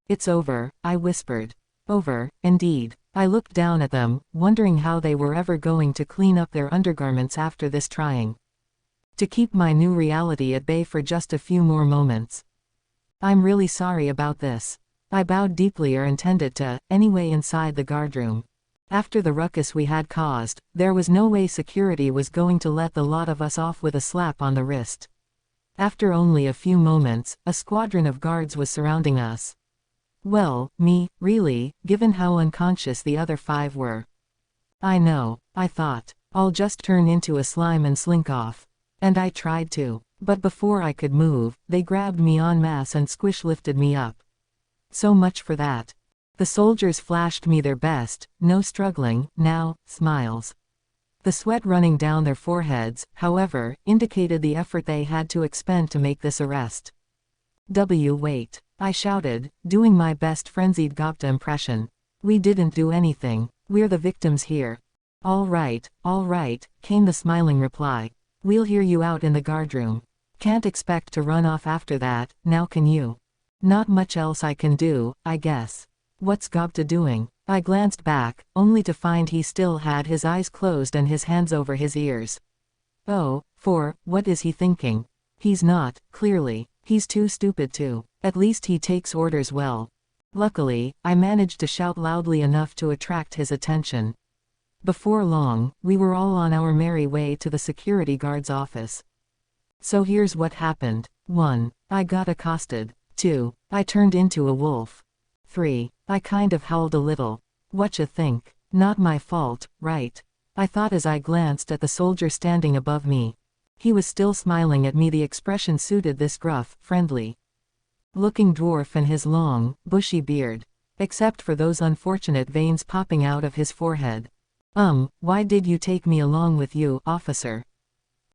"It's over," I whispered. Over, indeed. I looked down at them, wondering how they were ever going to clean up their undergarments after this trying to keep my new reality at bay for just a few more moments. "I'm really sorry about this." I bowed deeply, or intended to, anyway. Inside the guardroom. After the ruckus we had caused, there was no way security was going to let the lot of us off with a slap on the wrist. After only a few moments, a squadron of guards was surrounding us. Well, me, really, given how unconscious the other 5 were. I know, I thought. I'll just turn into a slime and slink off. And I tried to. But before I could move, they grabbed me en masse and lifted me up. So much for that. The soldiers flashed me their best, no struggling, now, smiles. The sweat running down their foreheads, however, indicated the effort they had to expend to make this arrest. Wait. I shouted, doing my best frenzied Gopta impression. "We didn't do anything. We're the victims here." All right, came the smiling reply. "We'll hear you out in the guardroom. Can't expect to run off after that, now can you?" "Not much else I can do, I guess." "What's Gopta doing?" I glanced back, only to find he still had his eyes closed and his hands over his ears. What is he thinking? He's not, clearly. He's too stupid to. At least he takes orders well. Luckily, I managed to shout loudly enough to attract his attention. Before long, we were all on our merry way to the security guard's office. So here's what happened. 1. I got accosted. 2. I turned into a wolf. 3. I kind of howled a little. Whatcha think? Not my fault, right? I thought as I glanced at the soldier standing above me. He was still smiling at me. The expression suited this gruff, friendly looking dwarf and his long, bushy beard. Except for those unfortunate veins popping out of his forehead. Why did you take me along with you, officer?"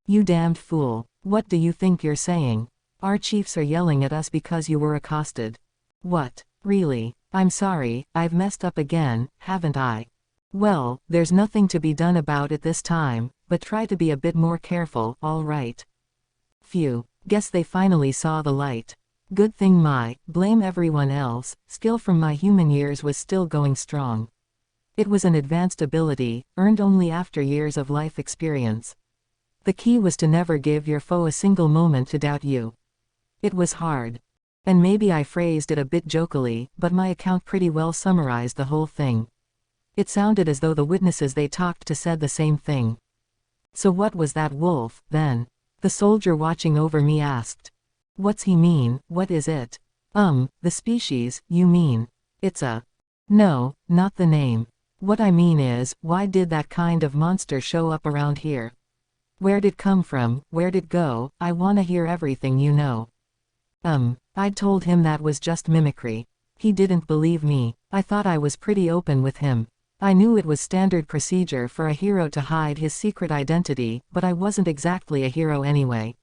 You damned fool. What do you think you're saying? Our chiefs are yelling at us because you were accosted. What? Really? I'm sorry, I've messed up again, haven't I? Well, there's nothing to be done about it this time, but try to be a bit more careful, all right? Phew. Guess they finally saw the light. Good thing my, blame everyone else, skill from my human years was still going strong. It was an advanced ability, earned only after years of life experience. The key was to never give your foe a single moment to doubt you. It was hard. And maybe I phrased it a bit jokily, but my account pretty well summarized the whole thing. It sounded as though the witnesses they talked to said the same thing. So what was that wolf, then? The soldier watching over me asked. What's he mean, what is it? The species, you mean? It's a... No, not the name. What I mean is, why did that kind of monster show up around here? Where'd it come from, where'd it go? I wanna hear everything you know. I'd told him that was just mimicry. He didn't believe me. I thought I was pretty open with him. I knew it was standard procedure for a hero to hide his secret identity, but I wasn't exactly a hero anyway.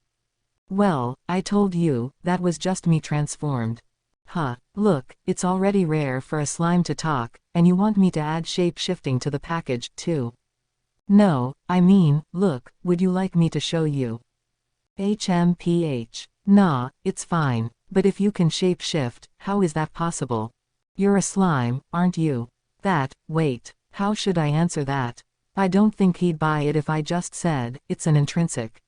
Well, I told you, that was just me transformed. Huh, look, it's already rare for a slime to talk, and you want me to add shape-shifting to the package, too. No, I mean, look, would you like me to show you? HMPH. Nah, it's fine, but if you can shape-shift, how is that possible? You're a slime, aren't you? Wait, how should I answer that? I don't think he'd buy it if I just said, it's an intrinsic.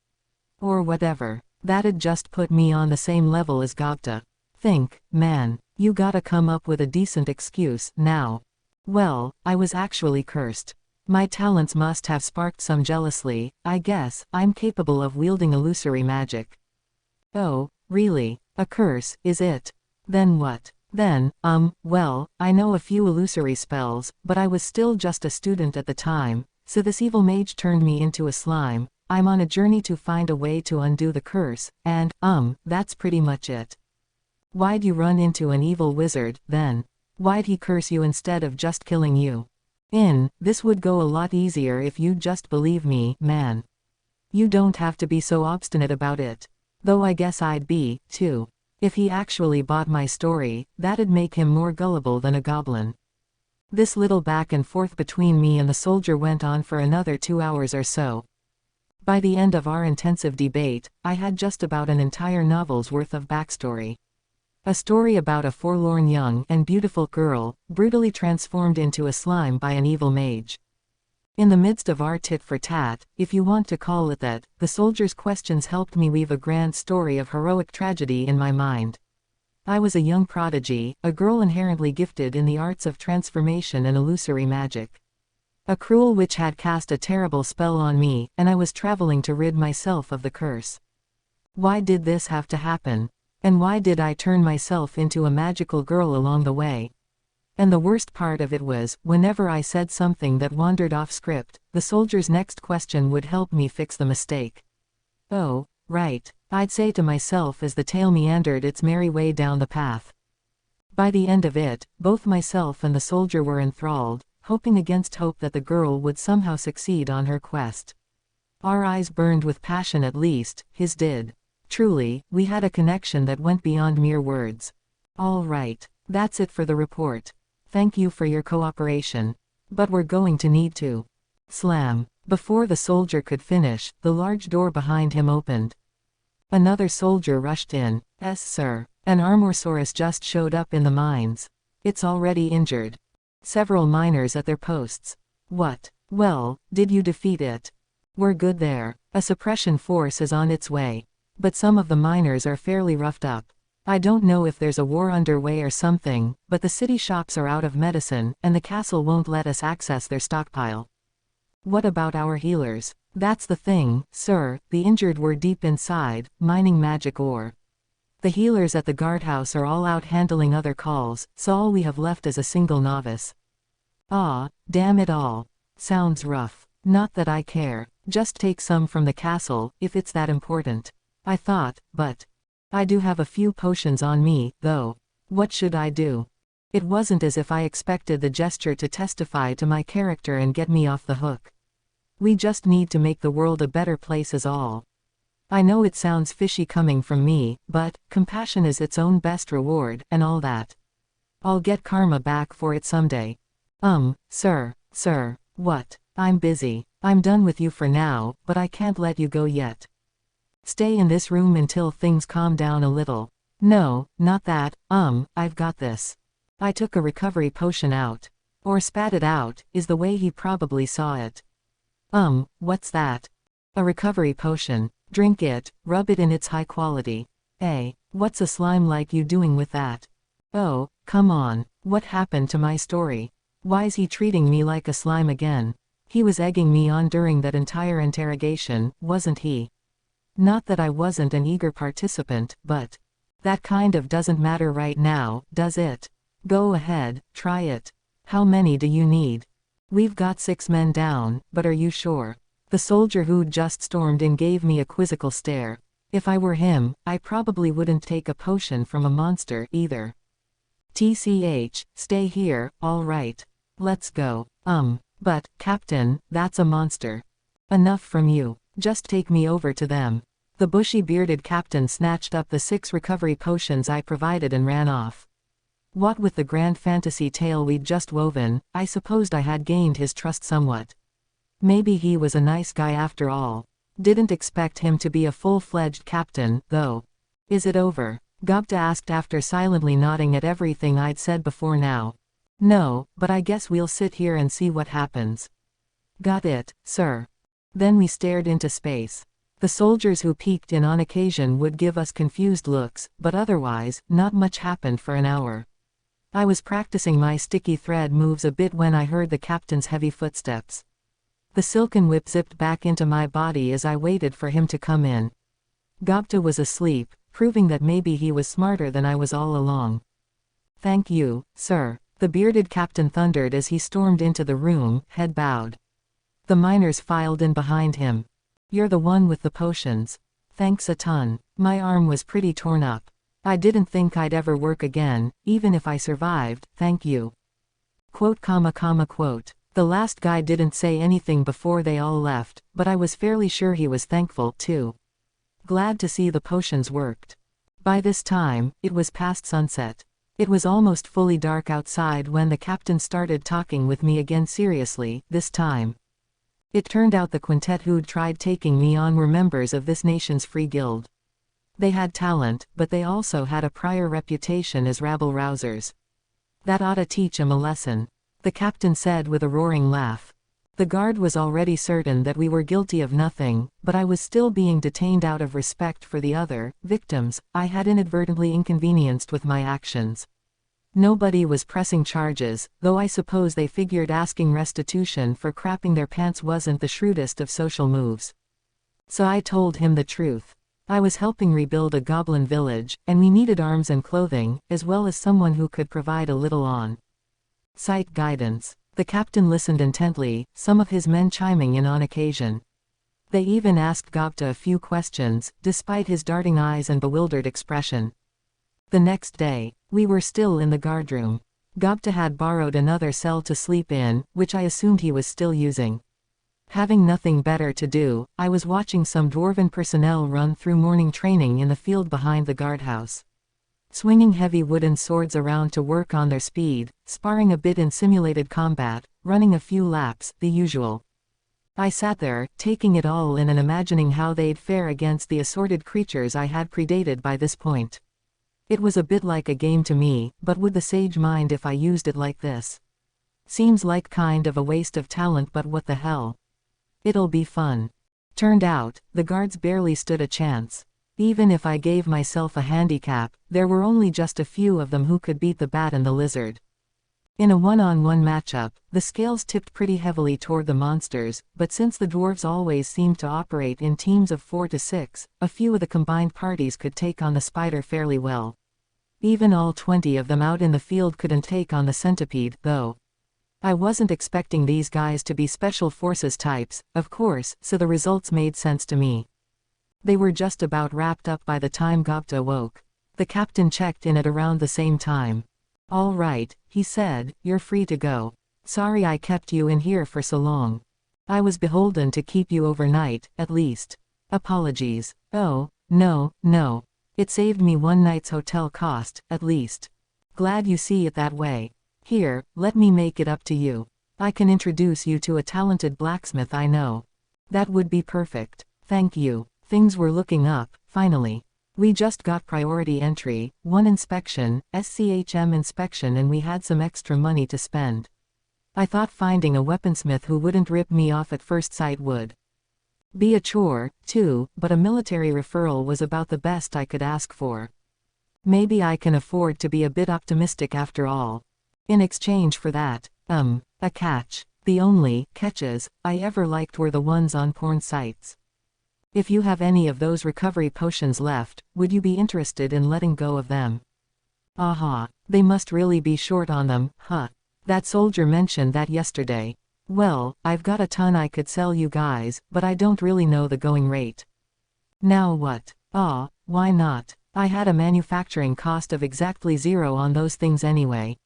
Or whatever. That'd just put me on the same level as Gogta. Think, man, you gotta come up with a decent excuse, now. Well, I was actually cursed. My talents must have sparked some jealousy. I guess, I'm capable of wielding illusory magic. Oh, really? A curse, is it? Then what? Then, well, I know a few illusory spells, but I was still just a student at the time, so this evil mage turned me into a slime. I'm on a journey to find a way to undo the curse, and, that's pretty much it. Why'd you run into an evil wizard, then? Why'd he curse you instead of just killing you? This would go a lot easier if you'd just believe me, man. You don't have to be so obstinate about it. Though I guess I'd be, too. If he actually bought my story, that'd make him more gullible than a goblin. This little back and forth between me and the soldier went on for another 2 hours or so. By the end of our intensive debate, I had just about an entire novel's worth of backstory. A story about a forlorn young and beautiful girl, brutally transformed into a slime by an evil mage. In the midst of our tit-for-tat, if you want to call it that, the soldier's questions helped me weave a grand story of heroic tragedy in my mind. I was a young prodigy, a girl inherently gifted in the arts of transformation and illusory magic. A cruel witch had cast a terrible spell on me, and I was traveling to rid myself of the curse. Why did this have to happen? And why did I turn myself into a magical girl along the way? And the worst part of it was, whenever I said something that wandered off script, the soldier's next question would help me fix the mistake. Oh, right, I'd say to myself as the tale meandered its merry way down the path. By the end of it, both myself and the soldier were enthralled, hoping against hope that the girl would somehow succeed on her quest. Our eyes burned with passion, at least, his did. Truly, we had a connection that went beyond mere words. All right, that's it for the report. Thank you for your cooperation. But we're going to need to. Slam. Before the soldier could finish, the large door behind him opened. Another soldier rushed in. "Yes, sir. An Armorsaurus just showed up in the mines. It's already injured. Several miners at their posts." "What? Well, did you defeat it?" "We're good there. A suppression force is on its way. But some of the miners are fairly roughed up. I don't know if there's a war underway or something, but the city shops are out of medicine, and the castle won't let us access their stockpile." "What about our healers?" "That's the thing, sir, the injured were deep inside, mining magic ore. The healers at the guardhouse are all out handling other calls, so all we have left is a single novice." "Ah, damn it all. Sounds rough. Not that I care. Just take some from the castle, if it's that important." I thought, but I do have a few potions on me, though. What should I do? It wasn't as if I expected the gesture to testify to my character and get me off the hook. We just need to make the world a better place is all. I know it sounds fishy coming from me, but compassion is its own best reward, and all that. I'll get karma back for it someday. Sir. What? I'm busy. I'm done with you for now, but I can't let you go yet. Stay in this room until things calm down a little. No, not that, I've got this. I took a recovery potion out. Or spat it out, is the way he probably saw it. What's that? A recovery potion. Drink it, rub it in its high quality. What's a slime like you doing with that? Oh, come on, what happened to my story? Why's he treating me like a slime again? He was egging me on during that entire interrogation, wasn't he? Not that I wasn't an eager participant, but that kind of doesn't matter right now, does it? Go ahead, try it. How many do you need? We've got 6 men down, but are you sure? The soldier who'd just stormed in gave me a quizzical stare. If I were him, I probably wouldn't take a potion from a monster either. TCH, stay here, all right. Let's go. But, Captain, that's a monster. Enough from you. Just take me over to them. The bushy-bearded captain snatched up the 6 recovery potions I provided and ran off. What with the grand fantasy tale we'd just woven, I supposed I had gained his trust somewhat. Maybe he was a nice guy after all. Didn't expect him to be a full-fledged captain, though. Is it over? Gupta asked after silently nodding at everything I'd said before now. No, but I guess we'll sit here and see what happens. Got it, sir. Then we stared into space. The soldiers who peeked in on occasion would give us confused looks, but otherwise, not much happened for an hour. I was practicing my sticky thread moves a bit when I heard the captain's heavy footsteps. The silken whip zipped back into my body as I waited for him to come in. Gupta was asleep, proving that maybe he was smarter than I was all along. Thank you, sir, the bearded captain thundered as he stormed into the room, head bowed. The miners filed in behind him. You're the one with the potions. Thanks a ton. My arm was pretty torn up. I didn't think I'd ever work again, even if I survived, thank you. Quote. The last guy didn't say anything before they all left, but I was fairly sure he was thankful, too. Glad to see the potions worked. By this time, it was past sunset. It was almost fully dark outside when the captain started talking with me again seriously, this time. It turned out the quintet who'd tried taking me on were members of this nation's free guild. They had talent, but they also had a prior reputation as rabble-rousers. That ought to teach 'em a lesson, the captain said with a roaring laugh. The guard was already certain that we were guilty of nothing, but I was still being detained out of respect for the other victims I had inadvertently inconvenienced with my actions. Nobody was pressing charges, though I suppose they figured asking restitution for crapping their pants wasn't the shrewdest of social moves. So I told him the truth. I was helping rebuild a goblin village, and we needed arms and clothing, as well as someone who could provide a little on-site guidance. The captain listened intently, some of his men chiming in on occasion. They even asked Gupta a few questions, despite his darting eyes and bewildered expression. The next day, we were still in the guardroom. Gupta had borrowed another cell to sleep in, which I assumed he was still using. Having nothing better to do, I was watching some dwarven personnel run through morning training in the field behind the guardhouse. Swinging heavy wooden swords around to work on their speed, sparring a bit in simulated combat, running a few laps, the usual. I sat there, taking it all in and imagining how they'd fare against the assorted creatures I had predated by this point. It was a bit like a game to me, but would the sage mind if I used it like this? Seems like kind of a waste of talent, but what the hell? It'll be fun. Turned out, the guards barely stood a chance. Even if I gave myself a handicap, there were only just a few of them who could beat the bat and the lizard. In a one-on-one matchup, the scales tipped pretty heavily toward the monsters, but since the dwarves always seemed to operate in teams of 4 to 6, a few of the combined parties could take on the spider fairly well. Even all 20 of them out in the field couldn't take on the centipede, though. I wasn't expecting these guys to be special forces types, of course, so the results made sense to me. They were just about wrapped up by the time Gupta woke. The captain checked in at around the same time. All right, he said, you're free to go. Sorry I kept you in here for so long. I was beholden to keep you overnight, at least. Apologies. Oh, no, no. It saved me one night's hotel cost, at least. Glad you see it that way. Here, let me make it up to you. I can introduce you to a talented blacksmith I know. That would be perfect. Thank you. Things were looking up, finally. We just got priority entry, one inspection, SCHM inspection, and we had some extra money to spend. I thought finding a weaponsmith who wouldn't rip me off at first sight would be a chore, too, but a military referral was about the best I could ask for. Maybe I can afford to be a bit optimistic after all. In exchange for that, a catch. The only catches I ever liked were the ones on porn sites. If you have any of those recovery potions left, would you be interested in letting go of them? Aha, they must really be short on them, huh? That soldier mentioned that yesterday. Well, I've got a ton I could sell you guys, but I don't really know the going rate. Now what? Why not? I had a manufacturing cost of exactly 0 on those things anyway.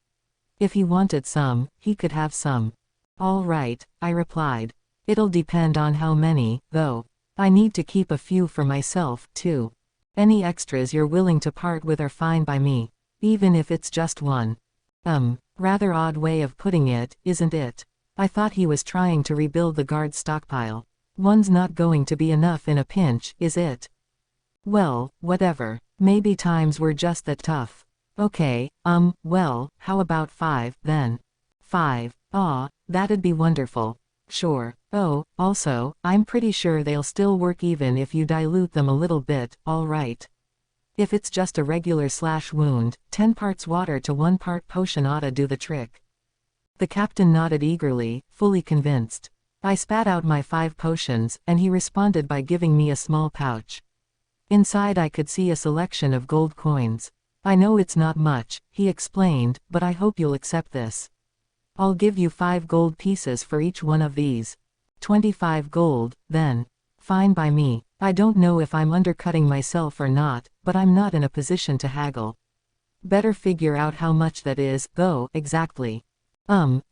If he wanted some, he could have some. All right, I replied. It'll depend on how many, though. I need to keep a few for myself, too. Any extras you're willing to part with are fine by me, even if it's just one. Rather odd way of putting it, isn't it? I thought he was trying to rebuild the guard stockpile. One's not going to be enough in a pinch, is it? Well, whatever. Maybe times were just that tough. Okay, well, how about 5, then? 5. That'd be wonderful. Sure. Oh, also, I'm pretty sure they'll still work even if you dilute them a little bit, alright. If it's just a regular slash wound, 10 parts water to 1 part potion oughta do the trick. The captain nodded eagerly, fully convinced. I spat out my 5 potions, and he responded by giving me a small pouch. Inside I could see a selection of gold coins. I know it's not much, he explained, but I hope you'll accept this. I'll give you 5 gold pieces for each one of these. 25 gold, then. Fine by me. I don't know if I'm undercutting myself or not, but I'm not in a position to haggle. Better figure out how much that is, though, exactly.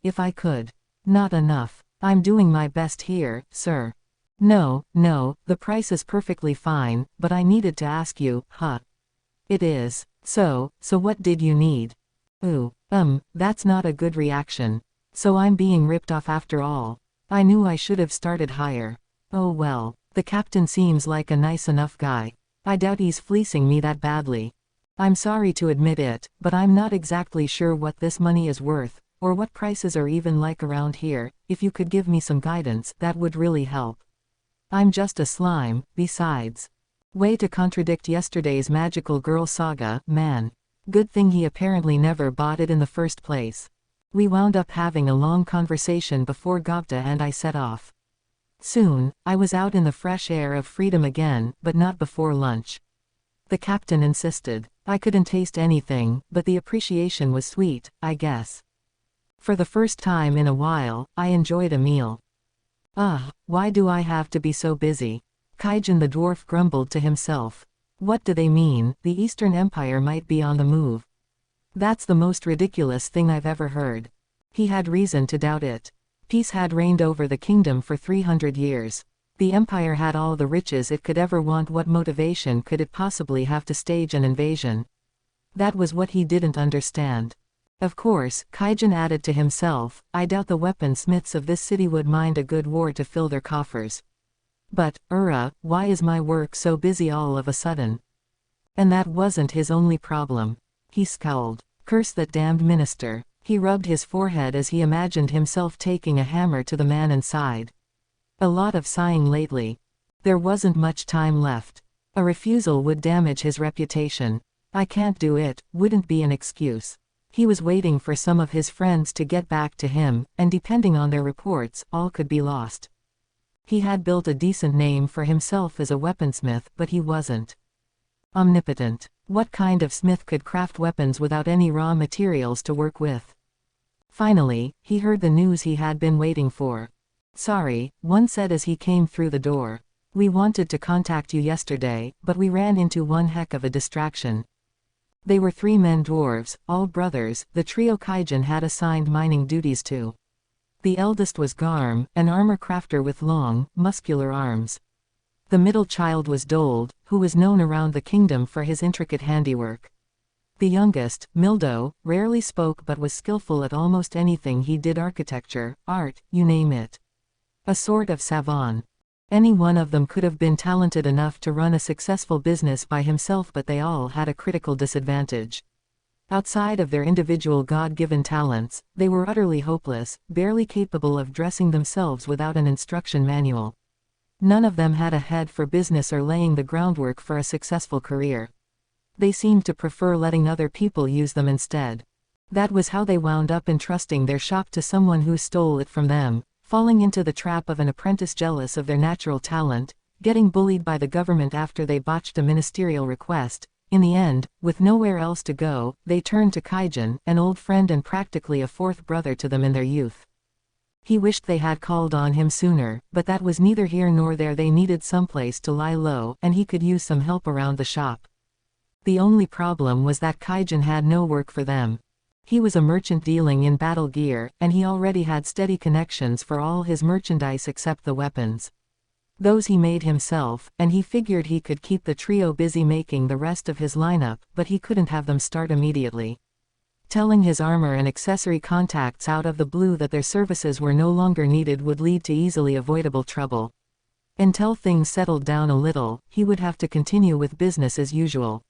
If I could. Not enough. I'm doing my best here, sir. No, the price is perfectly fine, but I needed to ask you, huh? It is. So what did you need? Ooh, that's not a good reaction. So I'm being ripped off after all. I knew I should have started higher. Oh well, the captain seems like a nice enough guy. I doubt he's fleecing me that badly. I'm sorry to admit it, but I'm not exactly sure what this money is worth, or what prices are even like around here. If you could give me some guidance, that would really help. I'm just a slime, besides. Way to contradict yesterday's magical girl saga, man. Good thing he apparently never bought it in the first place. We wound up having a long conversation before Gopta and I set off. Soon, I was out in the fresh air of freedom again, but not before lunch. The captain insisted. I couldn't taste anything, but the appreciation was sweet, I guess. For the first time in a while, I enjoyed a meal. Why do I have to be so busy? Kaijin the dwarf grumbled to himself. What do they mean? The Eastern Empire might be on the move. That's the most ridiculous thing I've ever heard. He had reason to doubt it. Peace had reigned over the kingdom for 300 years. The empire had all the riches it could ever want. What motivation could it possibly have to stage an invasion? That was what he didn't understand. Of course, Kaijin added to himself, I doubt the weaponsmiths of this city would mind a good war to fill their coffers. But, why is my work so busy all of a sudden? And that wasn't his only problem. He scowled. Curse that damned minister. He rubbed his forehead as he imagined himself taking a hammer to the man inside. A lot of sighing lately. There wasn't much time left. A refusal would damage his reputation. I can't do it, wouldn't be an excuse. He was waiting for some of his friends to get back to him, and depending on their reports, all could be lost. He had built a decent name for himself as a weaponsmith, but he wasn't omnipotent. What kind of smith could craft weapons without any raw materials to work with? Finally, he heard the news he had been waiting for. Sorry, one said as he came through the door. We wanted to contact you yesterday, but we ran into one heck of a distraction. They were 3 men dwarves, all brothers, the trio Kaijin had assigned mining duties to. The eldest was Garm, an armor crafter with long, muscular arms. The middle child was Dold, who was known around the kingdom for his intricate handiwork. The youngest, Mildo, rarely spoke but was skillful at almost anything he did: architecture, art, you name it. A sort of savant. Any one of them could have been talented enough to run a successful business by himself, but they all had a critical disadvantage. Outside of their individual God-given talents, they were utterly hopeless, barely capable of dressing themselves without an instruction manual. None of them had a head for business or laying the groundwork for a successful career. They seemed to prefer letting other people use them instead. That was how they wound up entrusting their shop to someone who stole it from them, falling into the trap of an apprentice jealous of their natural talent, getting bullied by the government after they botched a ministerial request. In the end, with nowhere else to go, they turned to Kaijin, an old friend and practically a fourth brother to them in their youth. He wished they had called on him sooner, but that was neither here nor there. They needed someplace to lie low, and he could use some help around the shop. The only problem was that Kaijin had no work for them. He was a merchant dealing in battle gear, and he already had steady connections for all his merchandise except the weapons. Those he made himself, and he figured he could keep the trio busy making the rest of his lineup, but he couldn't have them start immediately. Telling his armor and accessory contacts out of the blue that their services were no longer needed would lead to easily avoidable trouble. Until things settled down a little, he would have to continue with business as usual.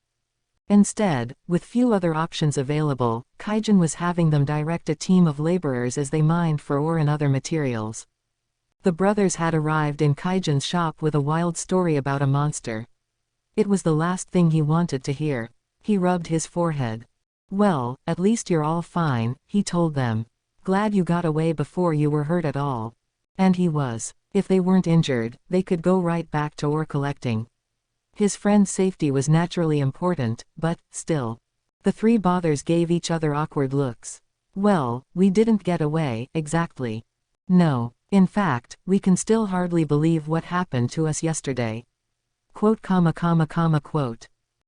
Instead, with few other options available, Kaijin was having them direct a team of laborers as they mined for ore and other materials. The brothers had arrived in Kaijin's shop with a wild story about a monster. It was the last thing he wanted to hear. He rubbed his forehead. "Well, at least you're all fine," he told them. "Glad you got away before you were hurt at all." And he was. If they weren't injured, they could go right back to ore collecting. His friend's safety was naturally important, but, still. The three bothers gave each other awkward looks. "Well, we didn't get away, exactly. No. In fact, we can still hardly believe what happened to us yesterday." Quote.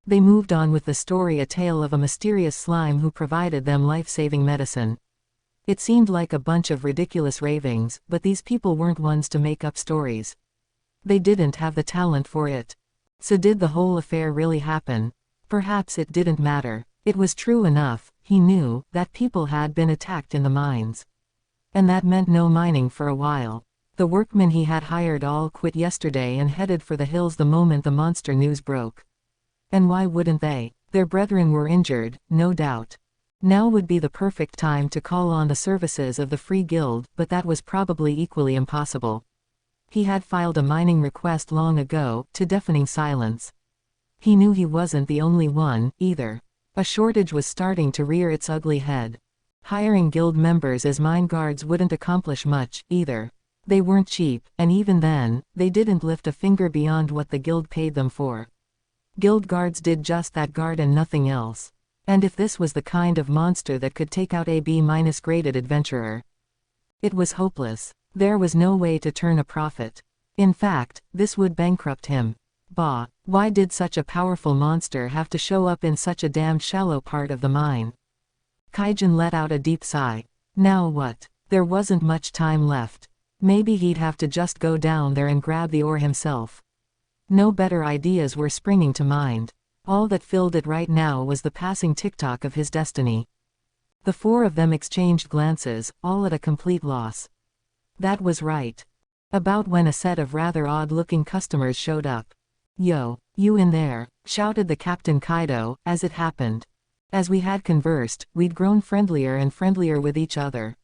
They moved on with the story, a tale of a mysterious slime who provided them life-saving medicine. It seemed like a bunch of ridiculous ravings, but these people weren't ones to make up stories. They didn't have the talent for it. So did the whole affair really happen? Perhaps it didn't matter. It was true enough, he knew, that people had been attacked in the mines. And that meant no mining for a while. The workmen he had hired all quit yesterday and headed for the hills the moment the monster news broke. And why wouldn't they? Their brethren were injured, no doubt. Now would be the perfect time to call on the services of the Free Guild, but that was probably equally impossible. He had filed a mining request long ago, to deafening silence. He knew he wasn't the only one, either. A shortage was starting to rear its ugly head. Hiring guild members as mine guards wouldn't accomplish much, either. They weren't cheap, and even then, they didn't lift a finger beyond what the guild paid them for. Guild guards did just that, guard and nothing else. And if this was the kind of monster that could take out a B-graded adventurer, it was hopeless. There was no way to turn a profit. In fact, this would bankrupt him. Bah, why did such a powerful monster have to show up in such a damned shallow part of the mine? Kaijin let out a deep sigh. Now what? There wasn't much time left. Maybe he'd have to just go down there and grab the ore himself. No better ideas were springing to mind. All that filled it right now was the passing tick-tock of his destiny. The four of them exchanged glances, all at a complete loss. That was right. About when a set of rather odd-looking customers showed up. "Yo, you in there," shouted the Captain Kaido, as it happened. As we had conversed, we'd grown friendlier and friendlier with each other.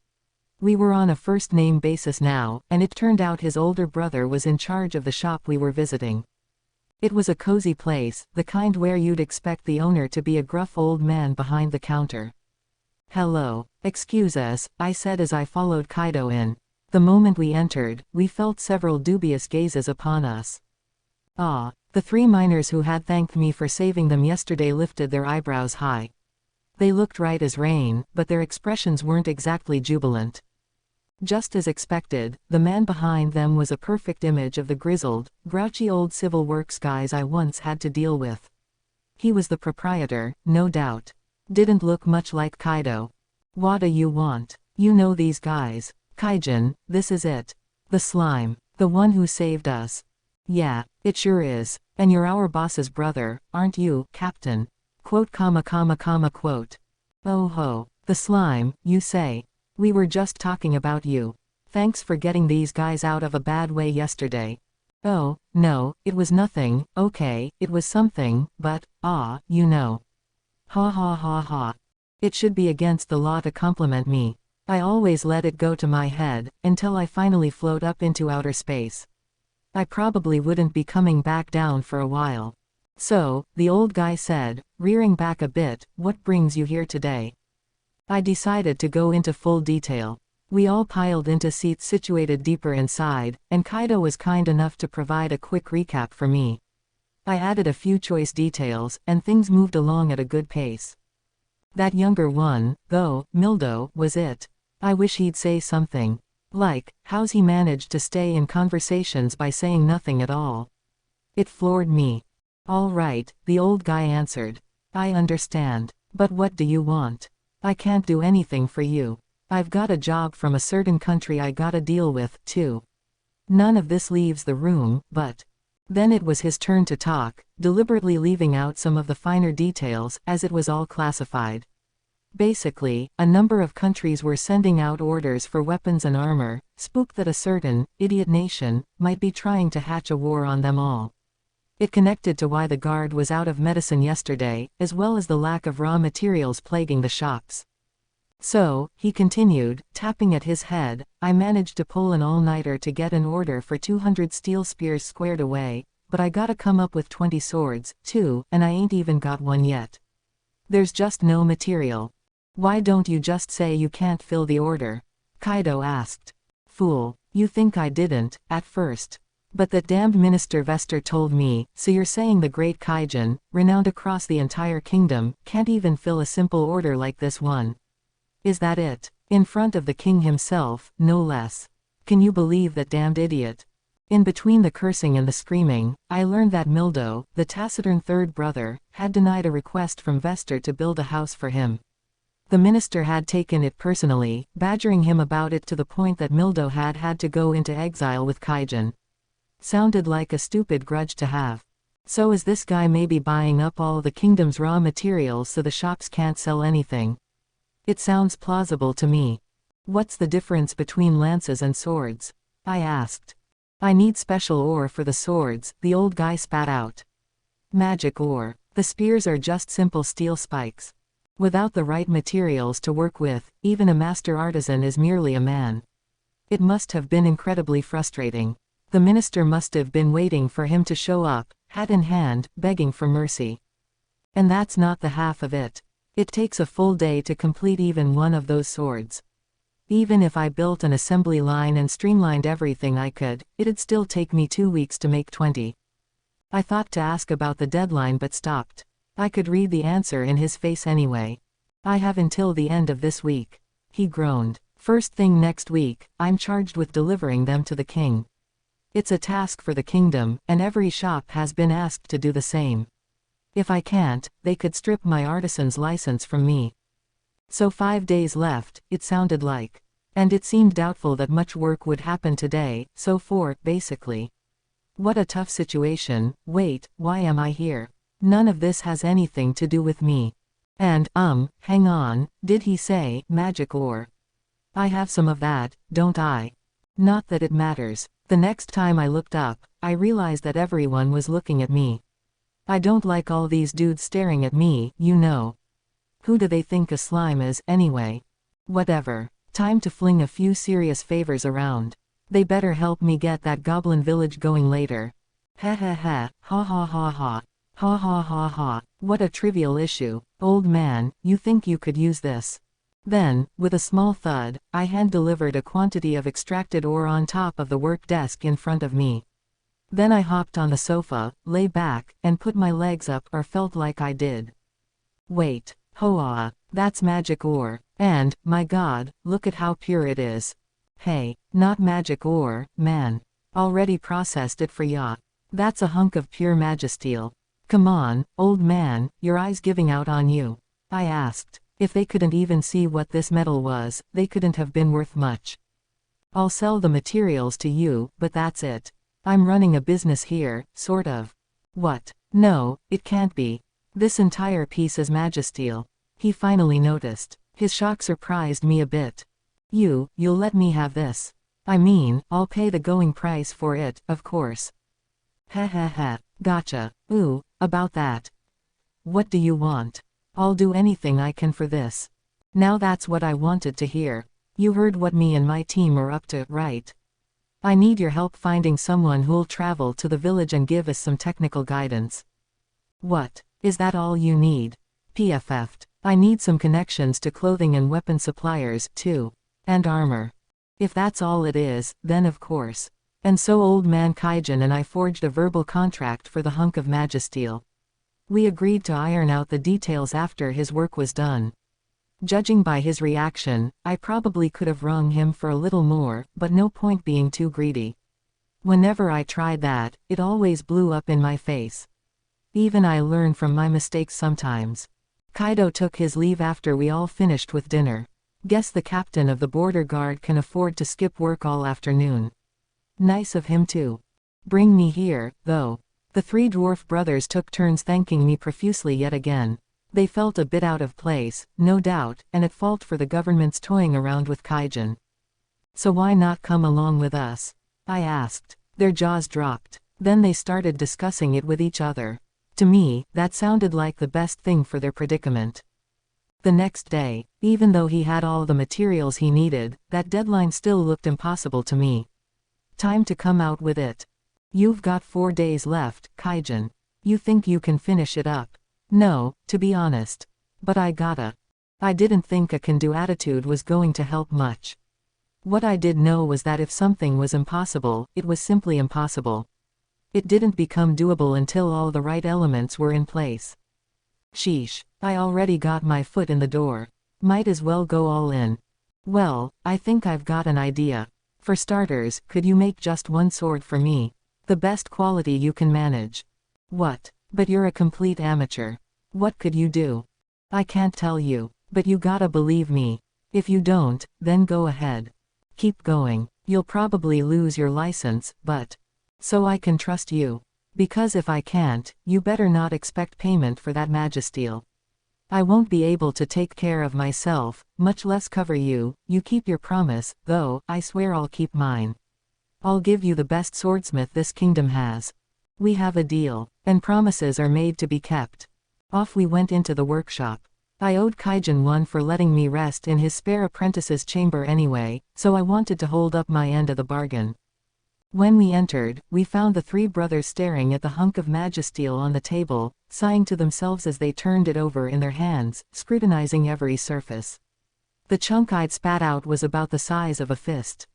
We were on a first-name basis now, and it turned out his older brother was in charge of the shop we were visiting. It was a cozy place, the kind where you'd expect the owner to be a gruff old man behind the counter. "Hello. Excuse us," I said as I followed Kaido in. The moment we entered, we felt several dubious gazes upon us. Ah. The three miners who had thanked me for saving them yesterday lifted their eyebrows high. They looked right as rain, but their expressions weren't exactly jubilant. Just as expected, the man behind them was a perfect image of the grizzled, grouchy old civil works guys I once had to deal with. He was the proprietor, no doubt. Didn't look much like Kaido. "What do you want? You know these guys." "Kaijin, this is it. The slime. The one who saved us." Yeah, it sure is. And you're our boss's brother, aren't you, Captain? Quote, quote. Oh ho. The slime, you say. We were just talking about you. Thanks for getting these guys out of a bad way yesterday. Oh, no, it was nothing, okay, it was something, but, you know. Ha ha ha ha. It should be against the law to compliment me. I always let it go to my head, until I finally float up into outer space. I probably wouldn't be coming back down for a while. So, the old guy said, rearing back a bit, what brings you here today? I decided to go into full detail. We all piled into seats situated deeper inside, and Kaido was kind enough to provide a quick recap for me. I added a few choice details, and things moved along at a good pace. That younger one, though, Mildo, was it. I wish he'd say something. Like, how's he managed to stay in conversations by saying nothing at all? It floored me. All right, the old guy answered. I understand. But what do you want? I can't do anything for you. I've got a job from a certain country I gotta deal with, too. None of this leaves the room, but... Then it was his turn to talk, deliberately leaving out some of the finer details, as it was all classified. Basically, a number of countries were sending out orders for weapons and armor, spooked that a certain, idiot nation, might be trying to hatch a war on them all. It connected to why the guard was out of medicine yesterday, as well as the lack of raw materials plaguing the shops. So, he continued, tapping at his head, I managed to pull an all-nighter to get an order for 200 steel spears squared away, but I gotta come up with 20 swords, too, and I ain't even got one yet. There's just no material. Why don't you just say you can't fill the order? Kaido asked. Fool, you think I didn't, at first. But that damned Minister Vester told me, so you're saying the great Kaijin, renowned across the entire kingdom, can't even fill a simple order like this one. Is that it? In front of the king himself, no less. Can you believe that damned idiot? In between the cursing and the screaming, I learned that Mildo, the taciturn third brother, had denied a request from Vester to build a house for him. The minister had taken it personally, badgering him about it to the point that Mildo had had to go into exile with Kaijin. Sounded like a stupid grudge to have. So is this guy maybe buying up all the kingdom's raw materials so the shops can't sell anything? It sounds plausible to me. What's the difference between lances and swords? I asked. I need special ore for the swords, the old guy spat out. Magic ore. The spears are just simple steel spikes. Without the right materials to work with, even a master artisan is merely a man. It must have been incredibly frustrating. The minister must have been waiting for him to show up, hat in hand, begging for mercy. And that's not the half of it. It takes a full day to complete even one of those swords. Even if I built an assembly line and streamlined everything I could, it'd still take me 2 weeks to make 20. I thought to ask about the deadline but stopped. I could read the answer in his face anyway. I have until the end of this week. He groaned. First thing next week, I'm charged with delivering them to the king. It's a task for the kingdom, and every shop has been asked to do the same. If I can't, they could strip my artisan's license from me. So 5 days left, it sounded like. And it seemed doubtful that much work would happen today, so basically. What a tough situation. Wait, why am I here? None of this has anything to do with me. And, hang on, did he say, magic ore? I have some of that, don't I? Not that it matters. The next time I looked up, I realized that everyone was looking at me. I don't like all these dudes staring at me, you know. Who do they think a slime is, anyway? Whatever. Time to fling a few serious favors around. They better help me get that goblin village going later. Ha ha ha, ha ha ha ha. Ha ha ha ha, what a trivial issue. Old man, you think you could use this? Then, with a small thud, I hand-delivered a quantity of extracted ore on top of the work desk in front of me. Then I hopped on the sofa, lay back, and put my legs up, or felt like I did. Wait. Hoa, that's magic ore. And, my god, look at how pure it is. Hey, not magic ore, man. Already processed it for ya. That's a hunk of pure magisteel. Come on, old man, your eyes giving out on you. I asked. If they couldn't even see what this metal was, they couldn't have been worth much. I'll sell the materials to you, but that's it. I'm running a business here, sort of. What? No, it can't be. This entire piece is magisteel. He finally noticed. His shock surprised me a bit. You'll let me have this. I mean, I'll pay the going price for it, of course. Ha ha ha, gotcha. Ooh, about that. What do you want? I'll do anything I can for this. Now that's what I wanted to hear. You heard what me and my team are up to, right? I need your help finding someone who'll travel to the village and give us some technical guidance. What? Is that all you need? PFF'd. I need some connections to clothing and weapon suppliers, too. And armor. If that's all it is, then of course. And so old man Kaijin and I forged a verbal contract for the hunk of magisteel. We agreed to iron out the details after his work was done. Judging by his reaction, I probably could have wrung him for a little more, but no point being too greedy. Whenever I tried that, it always blew up in my face. Even I learn from my mistakes sometimes. Kaido took his leave after we all finished with dinner. Guess the captain of the border guard can afford to skip work all afternoon. Nice of him too. Bring me here, though. The three dwarf brothers took turns thanking me profusely yet again. They felt a bit out of place, no doubt, and at fault for the government's toying around with Kaijin. So why not come along with us? I asked. Their jaws dropped. Then they started discussing it with each other. To me, that sounded like the best thing for their predicament. The next day, even though he had all the materials he needed, that deadline still looked impossible to me. Time to come out with it. You've got 4 days left, Kaijin. You think you can finish it up? No, to be honest. But I gotta. I didn't think a can-do attitude was going to help much. What I did know was that if something was impossible, it was simply impossible. It didn't become doable until all the right elements were in place. Sheesh, I already got my foot in the door. Might as well go all in. Well, I think I've got an idea. For starters, could you make just one sword for me? The best quality you can manage. What? But you're a complete amateur. What could you do? I can't tell you, but you gotta believe me. If you don't, then go ahead. Keep going. You'll probably lose your license, but... So I can trust you. Because if I can't, you better not expect payment for that magisteel. I won't be able to take care of myself, much less cover you. You keep your promise, though, I swear I'll keep mine. I'll give you the best swordsmith this kingdom has. We have a deal, and promises are made to be kept. Off we went into the workshop. I owed Kaijin one for letting me rest in his spare apprentice's chamber anyway, so I wanted to hold up my end of the bargain. When we entered, we found the three brothers staring at the hunk of magisteel on the table, sighing to themselves as they turned it over in their hands, scrutinizing every surface. The chunk I'd spat out was about the size of a fist.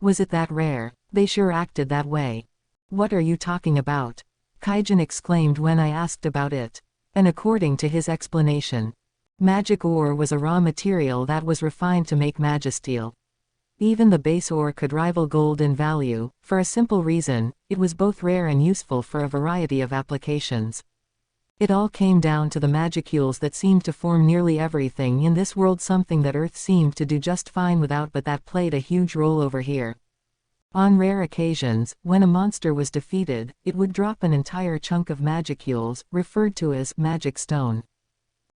Was it that rare? They sure acted that way. What are you talking about? Kaijin exclaimed when I asked about it. And according to his explanation, magic ore was a raw material that was refined to make magisteel. Even the base ore could rival gold in value, for a simple reason: it was both rare and useful for a variety of applications. It all came down to the magicules that seemed to form nearly everything in this world, something that Earth seemed to do just fine without, but that played a huge role over here. On rare occasions, when a monster was defeated, it would drop an entire chunk of magicules, referred to as magic stone.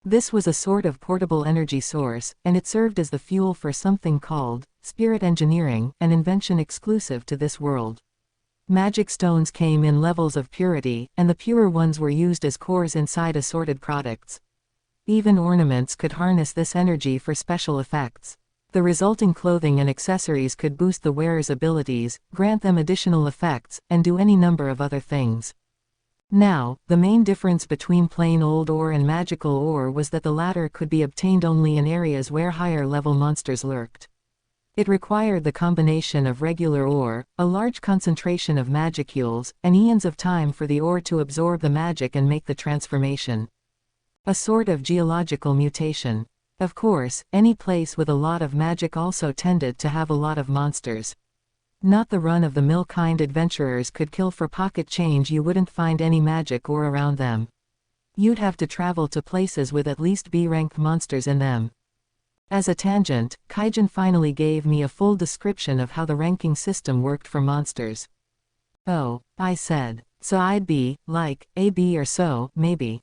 This was a sort of portable energy source, and it served as the fuel for something called spirit engineering, an invention exclusive to this world. Magic stones came in levels of purity, and the purer ones were used as cores inside assorted products. Even ornaments could harness this energy for special effects. The resulting clothing and accessories could boost the wearer's abilities, grant them additional effects, and do any number of other things. Now, the main difference between plain old ore and magical ore was that the latter could be obtained only in areas where higher-level monsters lurked. It required the combination of regular ore, a large concentration of magicules, and eons of time for the ore to absorb the magic and make the transformation. A sort of geological mutation. Of course, any place with a lot of magic also tended to have a lot of monsters. Not the run-of-the-mill kind adventurers could kill for pocket change. You wouldn't find any magic ore around them. You'd have to travel to places with at least B-ranked monsters in them. As a tangent, Kaijin finally gave me a full description of how the ranking system worked for monsters. Oh, I said. So I'd be, like, a bee or so, maybe.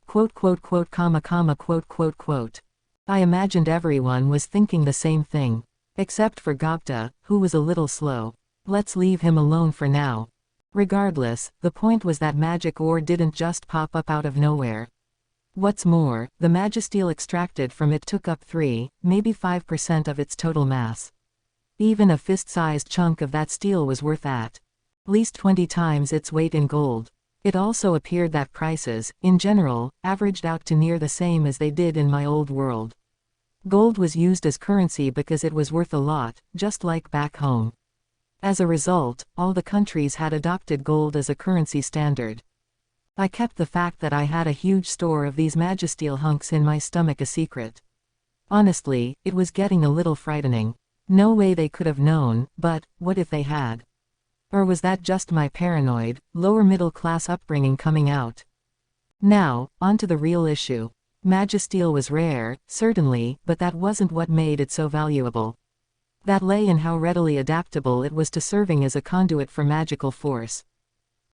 Quote, quote, quote, comma, comma, quote, quote, quote. I imagined everyone was thinking the same thing. Except for Gopta, who was a little slow. Let's leave him alone for now. Regardless, the point was that magic ore didn't just pop up out of nowhere. What's more, the magisteel extracted from it took up 3, maybe 5% of its total mass. Even a fist-sized chunk of that steel was worth at least 20 times its weight in gold. It also appeared that prices, in general, averaged out to near the same as they did in my old world. Gold was used as currency because it was worth a lot, just like back home. As a result, all the countries had adopted gold as a currency standard. I kept the fact that I had a huge store of these magisteel hunks in my stomach a secret. Honestly, it was getting a little frightening. No way they could have known, but what if they had? Or was that just my paranoid, lower-middle-class upbringing coming out? Now, on to the real issue. Magisteel was rare, certainly, but that wasn't what made it so valuable. That lay in how readily adaptable it was to serving as a conduit for magical force.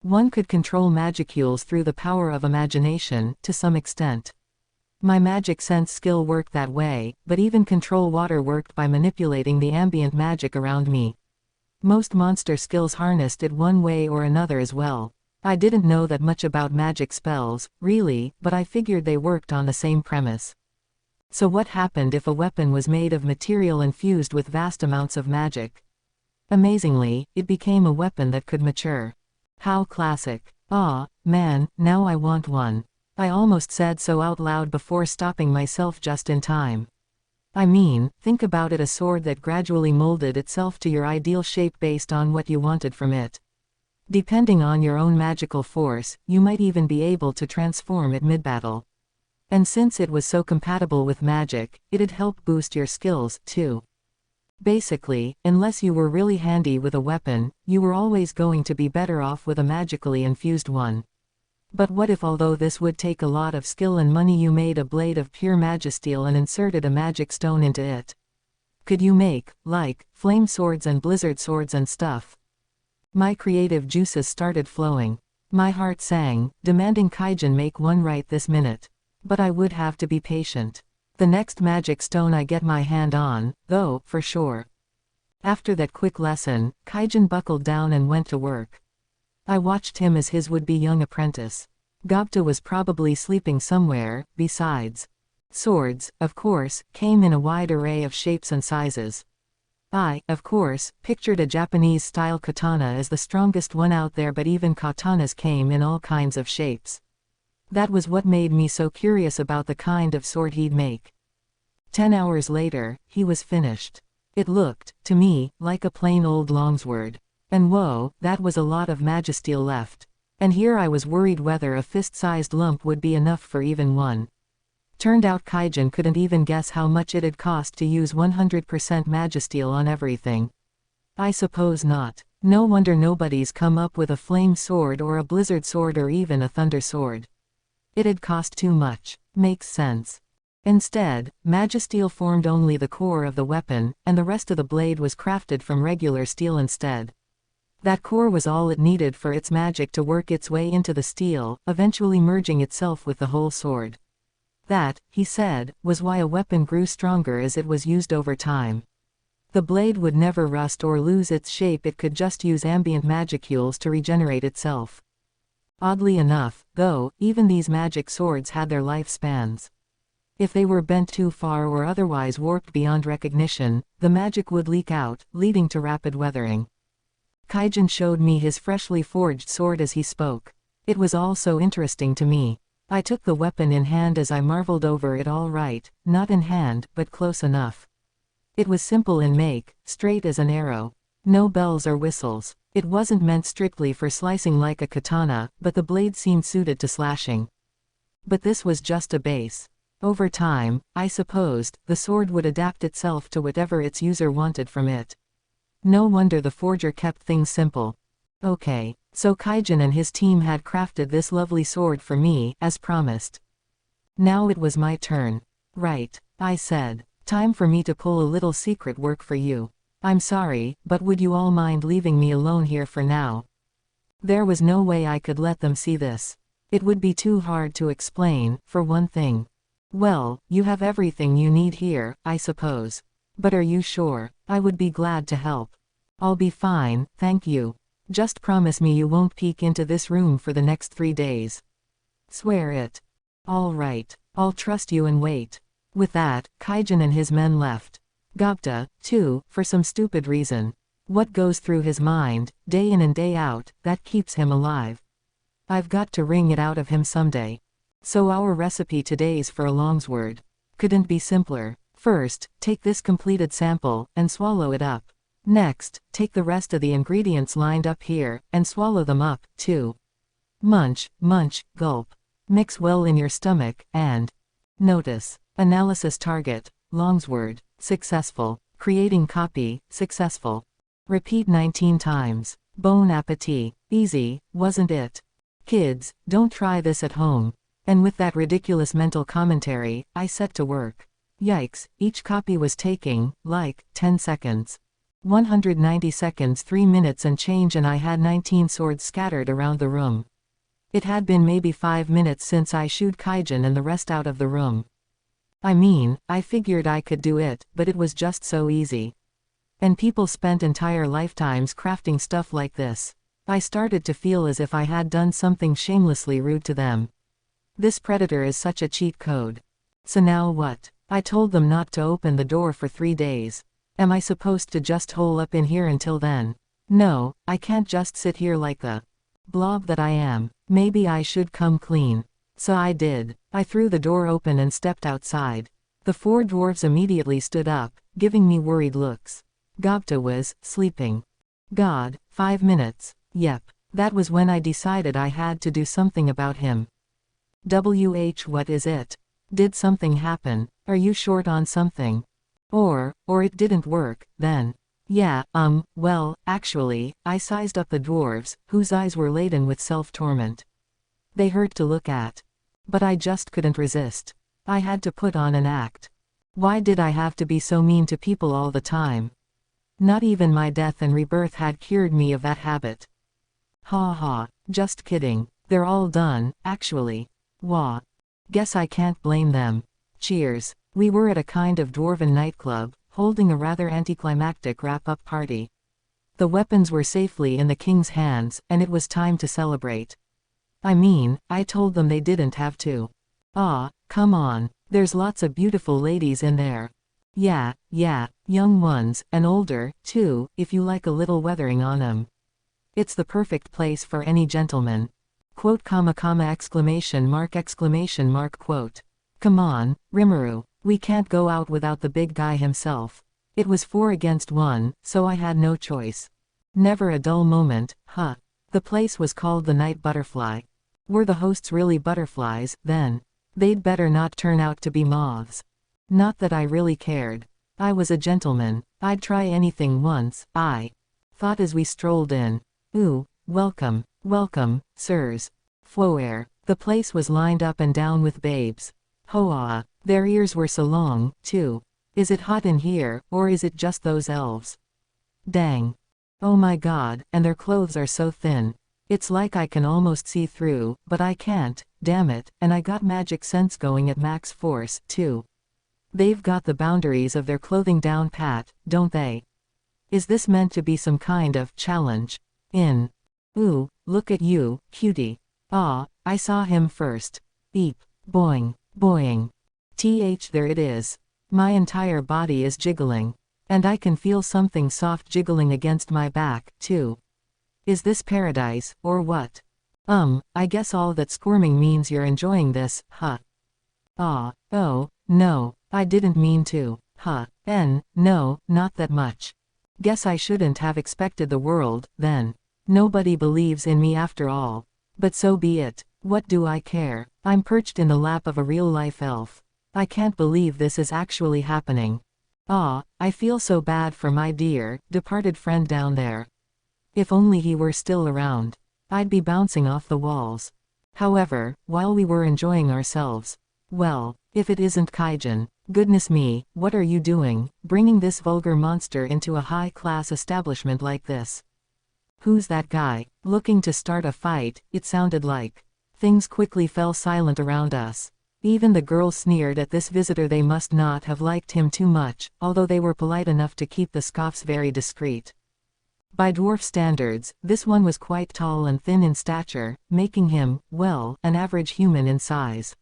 One could control magicules through the power of imagination, to some extent. My magic sense skill worked that way, but even control water worked by manipulating the ambient magic around me. Most monster skills harnessed it one way or another as well. I didn't know that much about magic spells, really, but I figured they worked on the same premise. So what happened if a weapon was made of material infused with vast amounts of magic? Amazingly, it became a weapon that could mature. How classic. Ah, man, now I want one. I almost said so out loud before stopping myself just in time. I mean, think about it, a sword that gradually molded itself to your ideal shape based on what you wanted from it. Depending on your own magical force, you might even be able to transform it mid-battle. And since it was so compatible with magic, it'd help boost your skills, too. Basically, unless you were really handy with a weapon, you were always going to be better off with a magically infused one. But what if, although this would take a lot of skill and money, you made a blade of pure magisteel and inserted a magic stone into it? Could you make, like, flame swords and blizzard swords and stuff? My creative juices started flowing. My heart sang, demanding Kaijin make one right this minute. But I would have to be patient. The next magic stone I get my hand on, though, for sure. After that quick lesson, Kaijin buckled down and went to work. I watched him as his would-be young apprentice. Gopta was probably sleeping somewhere. Besides, swords, of course, came in a wide array of shapes and sizes. I, of course, pictured a Japanese-style katana as the strongest one out there, but even katanas came in all kinds of shapes. That was what made me so curious about the kind of sword he'd make. 10 hours later, he was finished. It looked, to me, like a plain old longsword. And whoa, that was a lot of magisteel left. And here I was worried whether a fist-sized lump would be enough for even one. Turned out Kaijin couldn't even guess how much it'd cost to use 100% magisteel on everything. I suppose not. No wonder nobody's come up with a flame sword or a blizzard sword or even a thunder sword. It'd cost too much. Makes sense. Instead, magisteel formed only the core of the weapon, and the rest of the blade was crafted from regular steel instead. That core was all it needed for its magic to work its way into the steel, eventually merging itself with the whole sword. That, he said, was why a weapon grew stronger as it was used over time. The blade would never rust or lose its shape, it could just use ambient magicules to regenerate itself. Oddly enough, though, even these magic swords had their lifespans. If they were bent too far or otherwise warped beyond recognition, the magic would leak out, leading to rapid weathering. Kaijin showed me his freshly forged sword as he spoke. It was all so interesting to me. I took the weapon in hand as I marveled over it. All right, not in hand, but close enough. It was simple in make, straight as an arrow. No bells or whistles. It wasn't meant strictly for slicing like a katana, but the blade seemed suited to slashing. But this was just a base. Over time, I supposed, the sword would adapt itself to whatever its user wanted from it. No wonder the forger kept things simple. Okay, so Kaijin and his team had crafted this lovely sword for me, as promised. Now it was my turn. Right, I said. Time for me to pull a little secret work for you. I'm sorry, but would you all mind leaving me alone here for now? There was no way I could let them see this. It would be too hard to explain, for one thing. Well, you have everything you need here, I suppose. But are you sure? I would be glad to help. I'll be fine, thank you. Just promise me you won't peek into this room for the next 3 days. Swear it. All right, I'll trust you and wait. With that, Kaijin and his men left. Gapta, too, for some stupid reason. What goes through his mind, day in and day out, that keeps him alive? I've got to wring it out of him someday. So our recipe today's for a longsword. Couldn't be simpler. First, take this completed sample, and swallow it up. Next, take the rest of the ingredients lined up here, and swallow them up, too. Munch, munch, gulp. Mix well in your stomach, and notice. Analysis target, longsword, successful. Creating copy, successful. Repeat 19 times. Bon appetit. Easy, wasn't it? Kids, don't try this at home. And with that ridiculous mental commentary, I set to work. Yikes, each copy was taking, like, 10 seconds. 190 seconds, 3 minutes and change, and I had 19 swords scattered around the room. It had been maybe 5 minutes since I shooed Kaijin and the rest out of the room. I mean, I figured I could do it, but it was just so easy. And people spent entire lifetimes crafting stuff like this. I started to feel as if I had done something shamelessly rude to them. This predator is such a cheat code. So now what? I told them not to open the door for 3 days. Am I supposed to just hole up in here until then? No, I can't just sit here like the blob that I am. Maybe I should come clean. So I did. I threw the door open and stepped outside. The 4 dwarves immediately stood up, giving me worried looks. Gapta was sleeping. God, 5 minutes. Yep. That was when I decided I had to do something about him. What is it? Did something happen? Are you short on something? Or it didn't work, then. Yeah, well, actually, I sized up the dwarves, whose eyes were laden with self-torment. They hurt to look at. But I just couldn't resist. I had to put on an act. Why did I have to be so mean to people all the time? Not even my death and rebirth had cured me of that habit. Ha ha, just kidding. They're all done, actually. Wah. Guess I can't blame them. Cheers. We were at a kind of dwarven nightclub, holding a rather anticlimactic wrap-up party. The weapons were safely in the king's hands, and it was time to celebrate. I mean, I told them they didn't have to. Ah, come on. There's lots of beautiful ladies in there. Yeah, young ones, and older, too, if you like a little weathering on 'em. It's the perfect place for any gentleman. Quote, exclamation mark, quote. Come on, Rimuru. We can't go out without the big guy himself. It was 4 against 1, so I had no choice. Never a dull moment, huh? The place was called the Night Butterfly. Were the hosts really butterflies, then? They'd better not turn out to be moths. Not that I really cared. I was a gentleman. I'd try anything once, I thought as we strolled in. Ooh, welcome, sirs. Foer. The place was lined up and down with babes. Hoa. Their ears were so long, too. Is it hot in here, or is it just those elves? Dang. Oh my god, and their clothes are so thin. It's like I can almost see through, but I can't, damn it, and I got magic sense going at max force, too. They've got the boundaries of their clothing down pat, don't they? Is this meant to be some kind of challenge? Ooh, look at you, cutie. Ah, I saw him first. Eep, boing, boing. There it is. My entire body is jiggling. And I can feel something soft jiggling against my back, too. Is this paradise, or what? I guess all that squirming means you're enjoying this, huh? Ah, oh, no, I didn't mean to, huh? No, not that much. Guess I shouldn't have expected the world, then. Nobody believes in me after all. But so be it. What do I care? I'm perched in the lap of a real-life elf. I can't believe this is actually happening. Ah, I feel so bad for my dear, departed friend down there. If only he were still around. I'd be bouncing off the walls. However, while we were enjoying ourselves, well, if it isn't Kaijin, goodness me, what are you doing, bringing this vulgar monster into a high-class establishment like this? Who's that guy? Looking to start a fight, it sounded like. Things quickly fell silent around us. Even the girls sneered at this visitor. They must not have liked him too much, although they were polite enough to keep the scoffs very discreet. By dwarf standards, this one was quite tall and thin in stature, making him, well, an average human in size.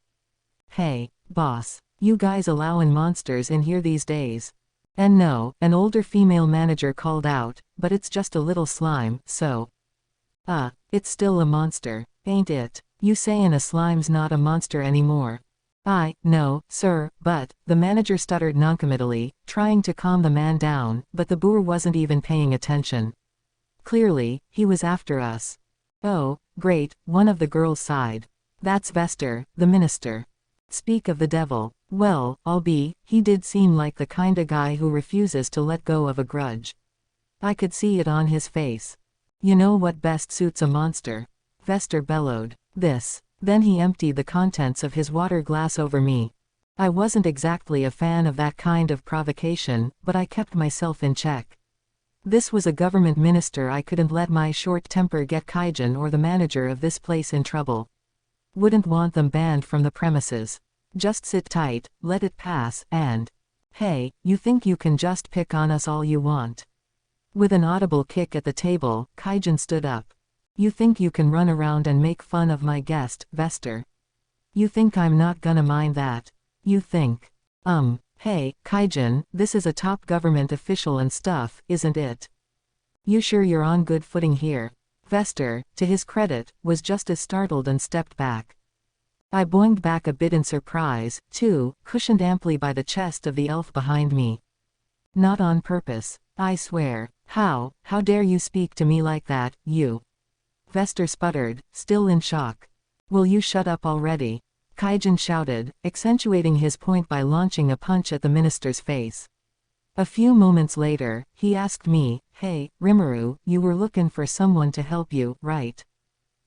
Hey, boss, you guys allowin' monsters in here these days? And no, an older female manager called out, but it's just a little slime, so. It's still a monster, ain't it? You sayin' a slime's not a monster anymore? No, sir, but, the manager stuttered noncommittally, trying to calm the man down, but the boor wasn't even paying attention. Clearly, he was after us. Oh, great, one of the girls sighed. That's Vester, the minister. Speak of the devil. Well, he did seem like the kinda guy who refuses to let go of a grudge. I could see it on his face. You know what best suits a monster? Vester bellowed. This. Then he emptied the contents of his water glass over me. I wasn't exactly a fan of that kind of provocation, but I kept myself in check. This was a government minister. I couldn't let my short temper get Kaijin or the manager of this place in trouble. Wouldn't want them banned from the premises. Just sit tight, let it pass, and... Hey, you think you can just pick on us all you want? With an audible kick at the table, Kaijin stood up. You think you can run around and make fun of my guest, Vester? You think I'm not gonna mind that? You think... Hey, Kaijin, this is a top government official and stuff, isn't it? You sure you're on good footing here? Vester, to his credit, was just as startled and stepped back. I boinged back a bit in surprise, too, cushioned amply by the chest of the elf behind me. Not on purpose, I swear. How dare you speak to me like that, you? Vester sputtered, still in shock. Will you shut up already? Kaijin shouted, accentuating his point by launching a punch at the minister's face. A few moments later, he asked me, Hey, Rimuru, you were looking for someone to help you, right?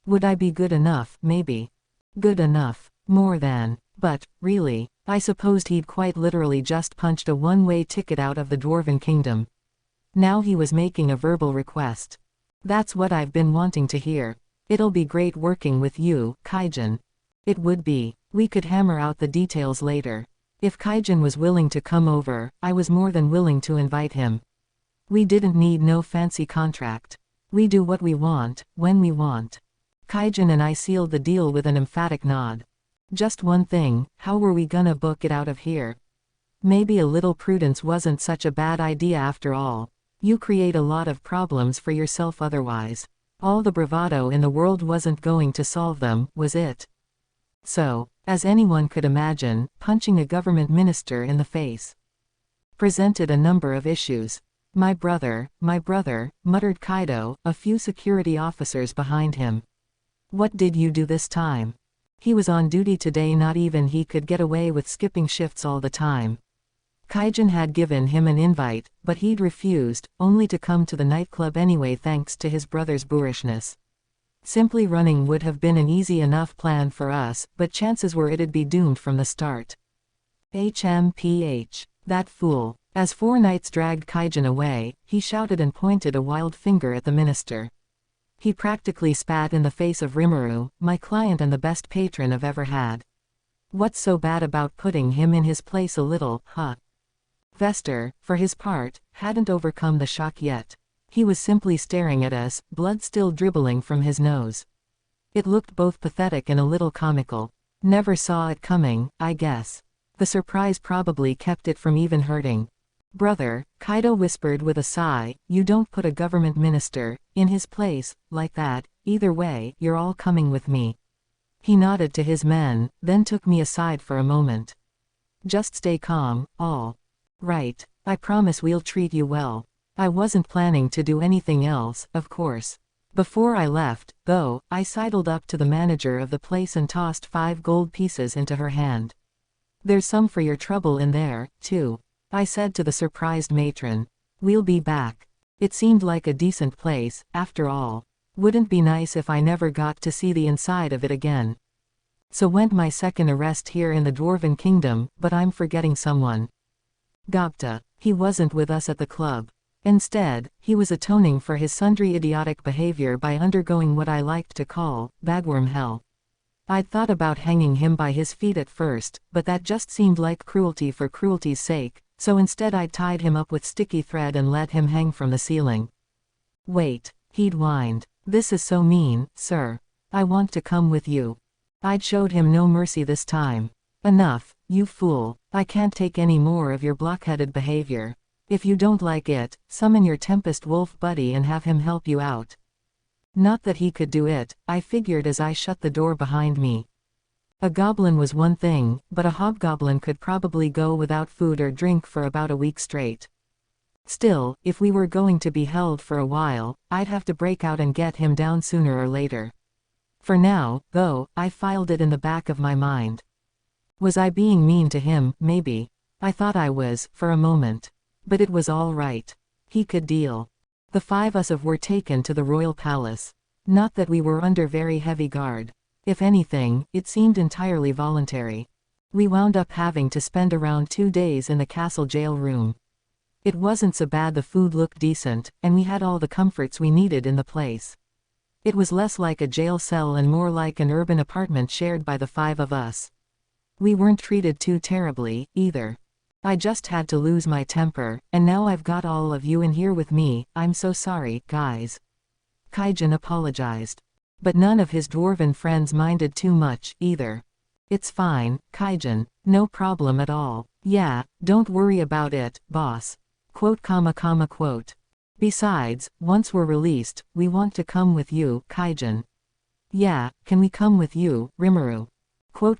Would I be good enough, maybe? Good enough. More than. But, really, I supposed he'd quite literally just punched a one-way ticket out of the Dwarven Kingdom. Now he was making a verbal request. That's what I've been wanting to hear. It'll be great working with you, Kaijin. It would be. We could hammer out the details later. If Kaijin was willing to come over, I was more than willing to invite him. We didn't need no fancy contract. We do what we want, when we want. Kaijin and I sealed the deal with an emphatic nod. Just one thing, how were we gonna book it out of here? Maybe a little prudence wasn't such a bad idea after all. You create a lot of problems for yourself otherwise. All the bravado in the world wasn't going to solve them, was it? So, as anyone could imagine, punching a government minister in the face presented a number of issues. My brother, muttered Kaido, a few security officers behind him. What did you do this time? He was on duty today. Not even he could get away with skipping shifts all the time. Kaijin had given him an invite, but he'd refused, only to come to the nightclub anyway thanks to his brother's boorishness. Simply running would have been an easy enough plan for us, but chances were it'd be doomed from the start. HMPH. That fool. As four knights dragged Kaijin away, he shouted and pointed a wild finger at the minister. He practically spat in the face of Rimuru, my client and the best patron I've ever had. What's so bad about putting him in his place a little, huh? Vester, for his part, hadn't overcome the shock yet. He was simply staring at us, blood still dribbling from his nose. It looked both pathetic and a little comical. Never saw it coming, I guess. The surprise probably kept it from even hurting. Brother, Kaido whispered with a sigh, you don't put a government minister in his place like that. Either way, you're all coming with me. He nodded to his men, then took me aside for a moment. Just stay calm, all. Right, I promise we'll treat you well. I wasn't planning to do anything else, of course. Before I left, though, I sidled up to the manager of the place and tossed 5 gold pieces into her hand. There's some for your trouble in there, too, I said to the surprised matron. We'll be back. It seemed like a decent place, after all. Wouldn't be nice if I never got to see the inside of it again. So went my second arrest here in the Dwarven Kingdom, but I'm forgetting someone. Gopta. He wasn't with us at the club. Instead, he was atoning for his sundry idiotic behavior by undergoing what I liked to call bagworm hell. I'd thought about hanging him by his feet at first, but that just seemed like cruelty for cruelty's sake, so instead I'd tied him up with sticky thread and let him hang from the ceiling. Wait, he'd whined. This is so mean, sir. I want to come with you. I'd showed him no mercy this time. Enough, you fool. I can't take any more of your blockheaded behavior. If you don't like it, summon your Tempest Wolf buddy and have him help you out. Not that he could do it, I figured as I shut the door behind me. A goblin was one thing, but a hobgoblin could probably go without food or drink for about a week straight. Still, if we were going to be held for a while, I'd have to break out and get him down sooner or later. For now, though, I filed it in the back of my mind. Was I being mean to him? Maybe. I thought I was, for a moment. But it was all right. He could deal. The 5 of us were taken to the royal palace. Not that we were under very heavy guard. If anything, it seemed entirely voluntary. We wound up having to spend around 2 days in the castle jail room. It wasn't so bad, the food looked decent, and we had all the comforts we needed in the place. It was less like a jail cell and more like an urban apartment shared by the 5 of us. We weren't treated too terribly, either. I just had to lose my temper, and now I've got all of you in here with me. I'm so sorry, guys. Kaijin apologized. But none of his dwarven friends minded too much, either. It's fine, Kaijin, no problem at all. Yeah, don't worry about it, boss. Quote, quote. Besides, once we're released, we want to come with you, Kaijin. Yeah, can we come with you, Rimuru? Quote,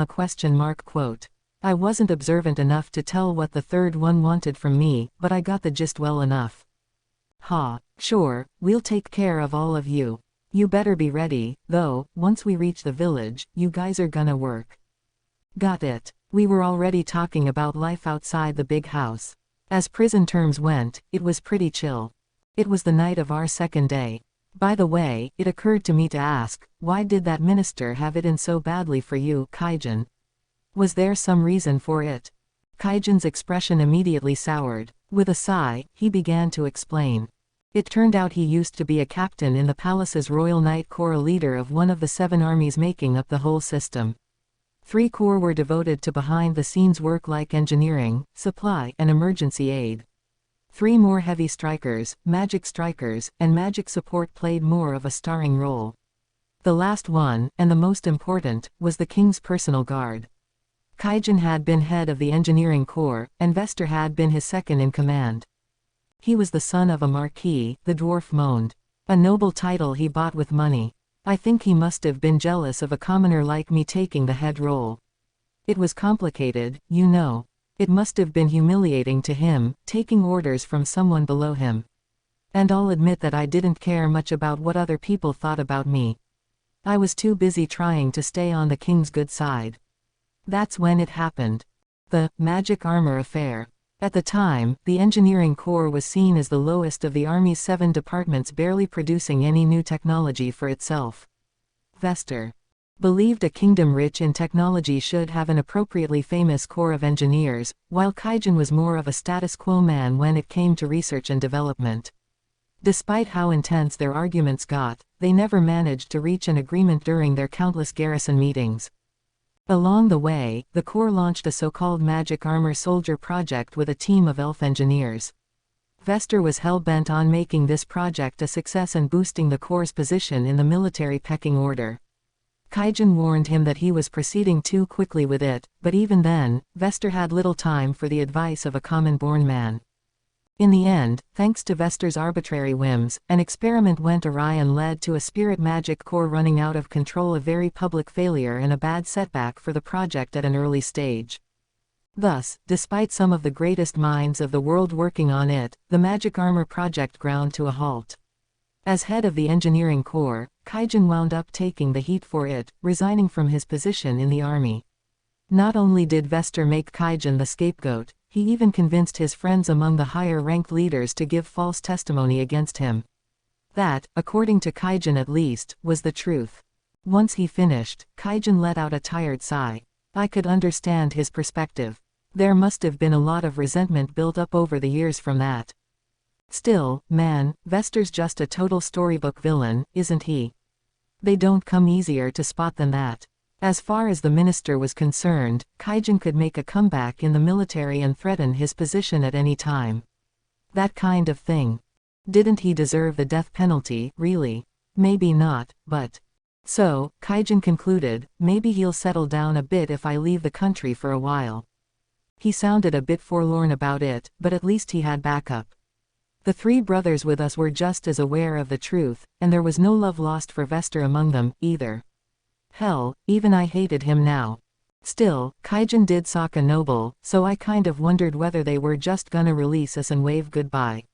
question mark, quote. I wasn't observant enough to tell what the third one wanted from me, but I got the gist well enough. Ha, sure, we'll take care of all of you. You better be ready, though, once we reach the village, you guys are gonna work. Got it. We were already talking about life outside the big house. As prison terms went, it was pretty chill. It was the night of our second day. By the way, it occurred to me to ask, why did that minister have it in so badly for you, Kaijin? Was there some reason for it? Kaijin's expression immediately soured. With a sigh, he began to explain. It turned out he used to be a captain in the palace's Royal Knight Corps, a leader of one of the 7 armies making up the whole system. 3 corps were devoted to behind-the-scenes work like engineering, supply, and emergency aid. 3 more heavy strikers, magic strikers, and magic support played more of a starring role. The last one, and the most important, was the king's personal guard. Kaijin had been head of the engineering corps, and Vester had been his second in command. He was the son of a marquis, the dwarf moaned. A noble title he bought with money. I think he must have been jealous of a commoner like me taking the head role. It was complicated, you know. It must have been humiliating to him, taking orders from someone below him. And I'll admit that I didn't care much about what other people thought about me. I was too busy trying to stay on the king's good side. That's when it happened. The magic armor affair. At the time, the engineering corps was seen as the lowest of the army's 7 departments, barely producing any new technology for itself. Vester believed a kingdom rich in technology should have an appropriately famous corps of engineers, while Kaijin was more of a status quo man when it came to research and development. Despite how intense their arguments got, they never managed to reach an agreement during their countless garrison meetings. Along the way, the Corps launched a so-called Magic Armor Soldier project with a team of elf engineers. Vester was hell-bent on making this project a success and boosting the Corps' position in the military pecking order. Kaijin warned him that he was proceeding too quickly with it, but even then, Vester had little time for the advice of a common-born man. In the end, thanks to Vester's arbitrary whims, an experiment went awry and led to a spirit magic corps running out of control, a very public failure and a bad setback for the project at an early stage. Thus, despite some of the greatest minds of the world working on it, the Magic Armor project ground to a halt. As head of the engineering corps, Kaijin wound up taking the heat for it, resigning from his position in the army. Not only did Vester make Kaijin the scapegoat, he even convinced his friends among the higher-ranked leaders to give false testimony against him. That, according to Kaijin at least, was the truth. Once he finished, Kaijin let out a tired sigh. I could understand his perspective. There must have been a lot of resentment built up over the years from that. Still, man, Vester's just a total storybook villain, isn't he? They don't come easier to spot than that. As far as the minister was concerned, Kaijin could make a comeback in the military and threaten his position at any time. That kind of thing. Didn't he deserve the death penalty, really? Maybe not, but... So, Kaijin concluded, maybe he'll settle down a bit if I leave the country for a while. He sounded a bit forlorn about it, but at least he had backup. The three brothers with us were just as aware of the truth, and there was no love lost for Vester among them, either. Hell, even I hated him now. Still, Kaijin did Sokka noble, so I kind of wondered whether they were just gonna release us and wave goodbye.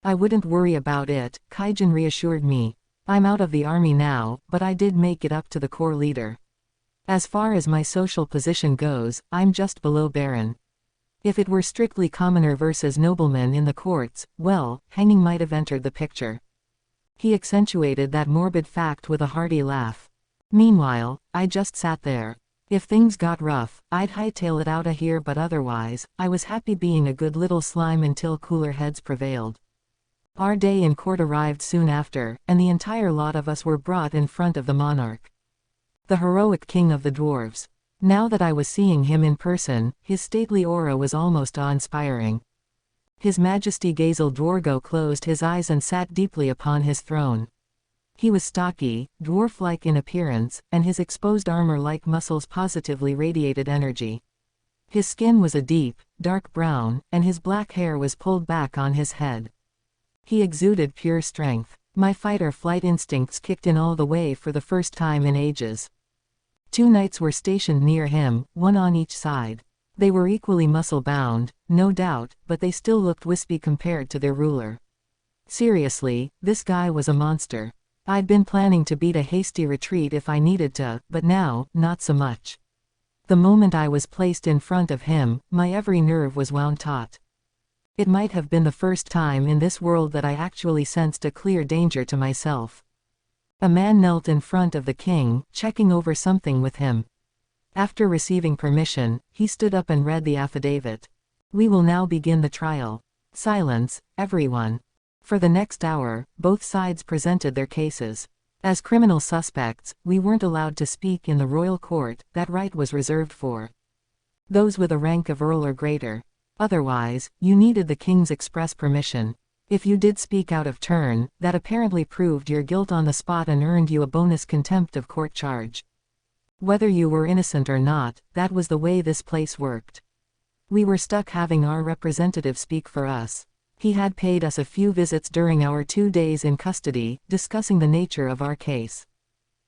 I wouldn't worry about it, Kaijin reassured me. I'm out of the army now, but I did make it up to the corps leader. As far as my social position goes, I'm just below Baron. If it were strictly commoner versus nobleman in the courts, well, hanging might have entered the picture. He accentuated that morbid fact with a hearty laugh. Meanwhile, I just sat there. If things got rough, I'd hightail it outta here, but otherwise, I was happy being a good little slime until cooler heads prevailed. Our day in court arrived soon after, and the entire lot of us were brought in front of the monarch. The heroic king of the dwarves. Now that I was seeing him in person, his stately aura was almost awe-inspiring. His Majesty Gazel Dwargo closed his eyes and sat deeply upon his throne. He was stocky, dwarf-like in appearance, and his exposed armor-like muscles positively radiated energy. His skin was a deep, dark brown, and his black hair was pulled back on his head. He exuded pure strength. My fight-or-flight instincts kicked in all the way for the first time in ages. 2 knights were stationed near him, one on each side. They were equally muscle-bound, no doubt, but they still looked wispy compared to their ruler. Seriously, this guy was a monster. I'd been planning to beat a hasty retreat if I needed to, but now, not so much. The moment I was placed in front of him, my every nerve was wound taut. It might have been the first time in this world that I actually sensed a clear danger to myself. A man knelt in front of the king, checking over something with him. After receiving permission, he stood up and read the affidavit. We will now begin the trial. Silence, everyone. For the next hour, both sides presented their cases. As criminal suspects, we weren't allowed to speak in the royal court, that right was reserved for those with a rank of earl or greater. Otherwise, you needed the king's express permission. If you did speak out of turn, that apparently proved your guilt on the spot and earned you a bonus contempt of court charge. Whether you were innocent or not, that was the way this place worked. We were stuck having our representative speak for us. He had paid us a few visits during our 2 days in custody, discussing the nature of our case.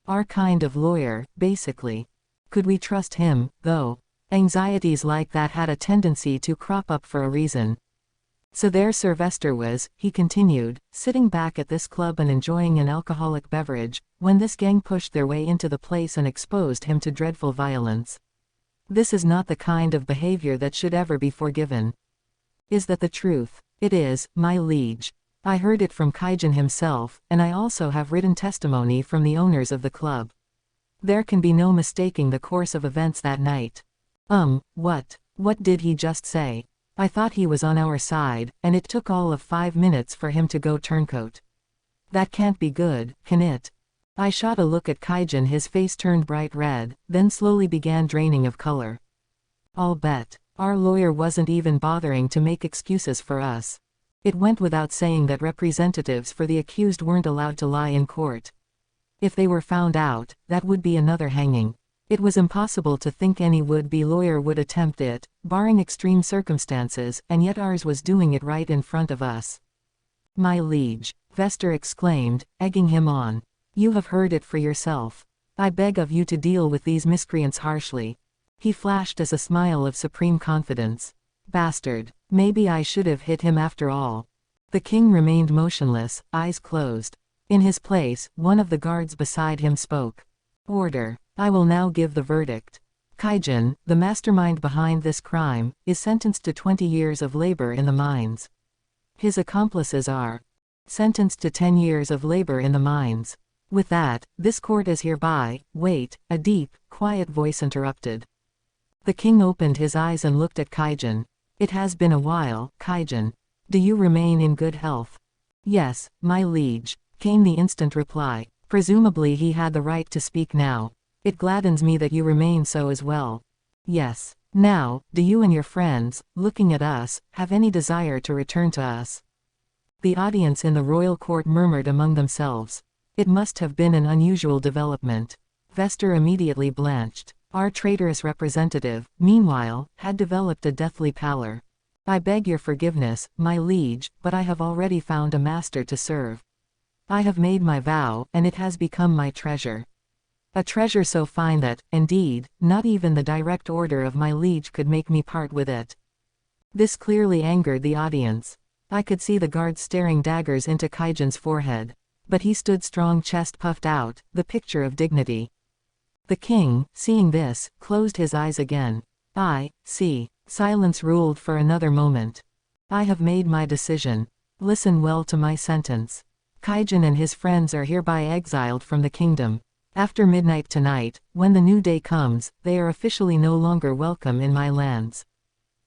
Our kind of lawyer, basically. Could we trust him, though? Anxieties like that had a tendency to crop up for a reason. So there Sir Vester was, he continued, sitting back at this club and enjoying an alcoholic beverage, when this gang pushed their way into the place and exposed him to dreadful violence. This is not the kind of behavior that should ever be forgiven. Is that the truth? It is, my liege. I heard it from Kaijin himself, and I also have written testimony from the owners of the club. There can be no mistaking the course of events that night. What did he just say? I thought he was on our side, and it took all of 5 minutes for him to go turncoat. That can't be good, can it? I shot a look at Kaijin. His face turned bright red, then slowly began draining of color. I'll bet. Our lawyer wasn't even bothering to make excuses for us. It went without saying that representatives for the accused weren't allowed to lie in court. If they were found out, that would be another hanging. It was impossible to think any would-be lawyer would attempt it, barring extreme circumstances, and yet ours was doing it right in front of us. My liege, Vester exclaimed, egging him on. You have heard it for yourself. I beg of you to deal with these miscreants harshly. He flashed as a smile of supreme confidence. Bastard. Maybe I should have hit him after all. The king remained motionless, eyes closed. In his place, one of the guards beside him spoke. Order. I will now give the verdict. Kaijin, the mastermind behind this crime, is sentenced to 20 years of labor in the mines. His accomplices are sentenced to 10 years of labor in the mines. With that, this court is hereby. Wait, a deep, quiet voice interrupted. The king opened his eyes and looked at Kaijin. It has been a while, Kaijin. Do you remain in good health? Yes, my liege, came the instant reply. Presumably he had the right to speak now. It gladdens me that you remain so as well. Yes. Now, do you and your friends, looking at us, have any desire to return to us? The audience in the royal court murmured among themselves. It must have been an unusual development. Vester immediately blanched. Our traitorous representative, meanwhile, had developed a deathly pallor. I beg your forgiveness, my liege, but I have already found a master to serve. I have made my vow, and it has become my treasure. A treasure so fine that, indeed, not even the direct order of my liege could make me part with it. This clearly angered the audience. I could see the guards staring daggers into Kaijan's forehead. But he stood strong, chest puffed out, the picture of dignity. The king, seeing this, closed his eyes again. I see. Silence ruled for another moment. I have made my decision. Listen well to my sentence. Kaijan and his friends are hereby exiled from the kingdom. After midnight tonight, when the new day comes, they are officially no longer welcome in my lands.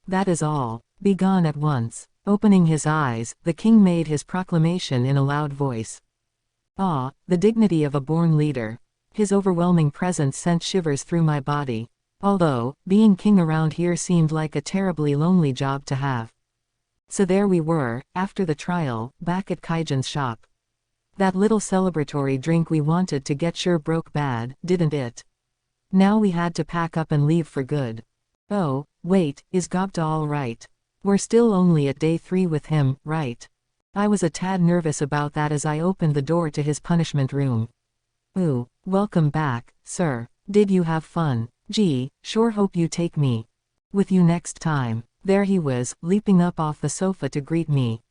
That is all. Be gone at once. Opening his eyes, the king made his proclamation in a loud voice. Ah, the dignity of a born leader. His overwhelming presence sent shivers through my body. Although, being king around here seemed like a terribly lonely job to have. So there we were, after the trial, back at Kaijan's shop. That little celebratory drink we wanted to get sure broke bad, didn't it? Now we had to pack up and leave for good. Oh, wait, is Gobta all right? We're still only at day 3 with him, right? I was a tad nervous about that as I opened the door to his punishment room. Ooh, welcome back, sir. Did you have fun? Gee, sure hope you take me with you next time. There he was, leaping up off the sofa to greet me.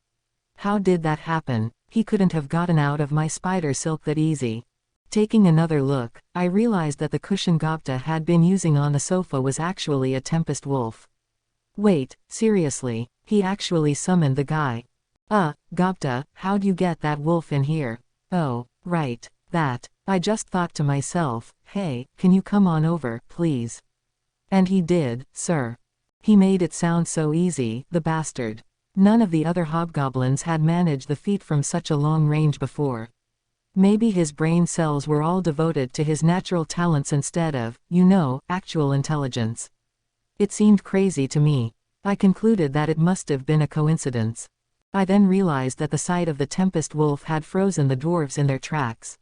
How did that happen? He couldn't have gotten out of my spider silk that easy. Taking another look, I realized that the cushion Gobta had been using on the sofa was actually a tempest wolf. Wait, seriously, he actually summoned the guy. Gobta, how'd you get that wolf in here? Oh, right, that. I just thought to myself, hey, can you come on over, please? And he did, sir. He made it sound so easy, the bastard. None of the other hobgoblins had managed the feat from such a long range before. Maybe his brain cells were all devoted to his natural talents instead of, actual intelligence. It seemed crazy to me. I concluded that it must have been a coincidence. I then realized that the sight of the Tempest Wolf had frozen the dwarves in their tracks.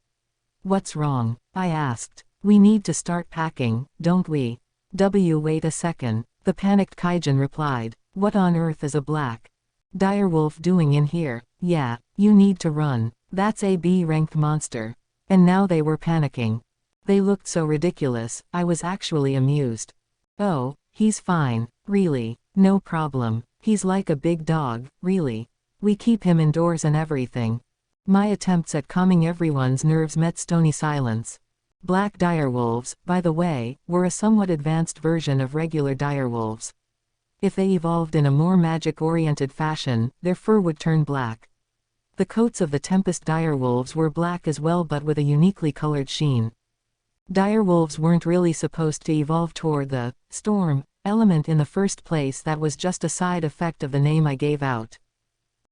What's wrong? I asked. We need to start packing, don't we? Wait a second. The panicked Kaijan replied. What on earth is a black direwolf doing in here? Yeah, you need to run. That's a B-ranked monster. And now they were panicking. They looked so ridiculous, I was actually amused. Oh, he's fine, really, no problem. He's like a big dog, really. We keep him indoors and everything. My attempts at calming everyone's nerves met stony silence. Black direwolves, by the way, were a somewhat advanced version of regular direwolves. If they evolved in a more magic-oriented fashion, their fur would turn black. The coats of the Tempest direwolves were black as well, but with a uniquely colored sheen. Direwolves weren't really supposed to evolve toward the storm element in the first place. That was just a side effect of the name I gave out.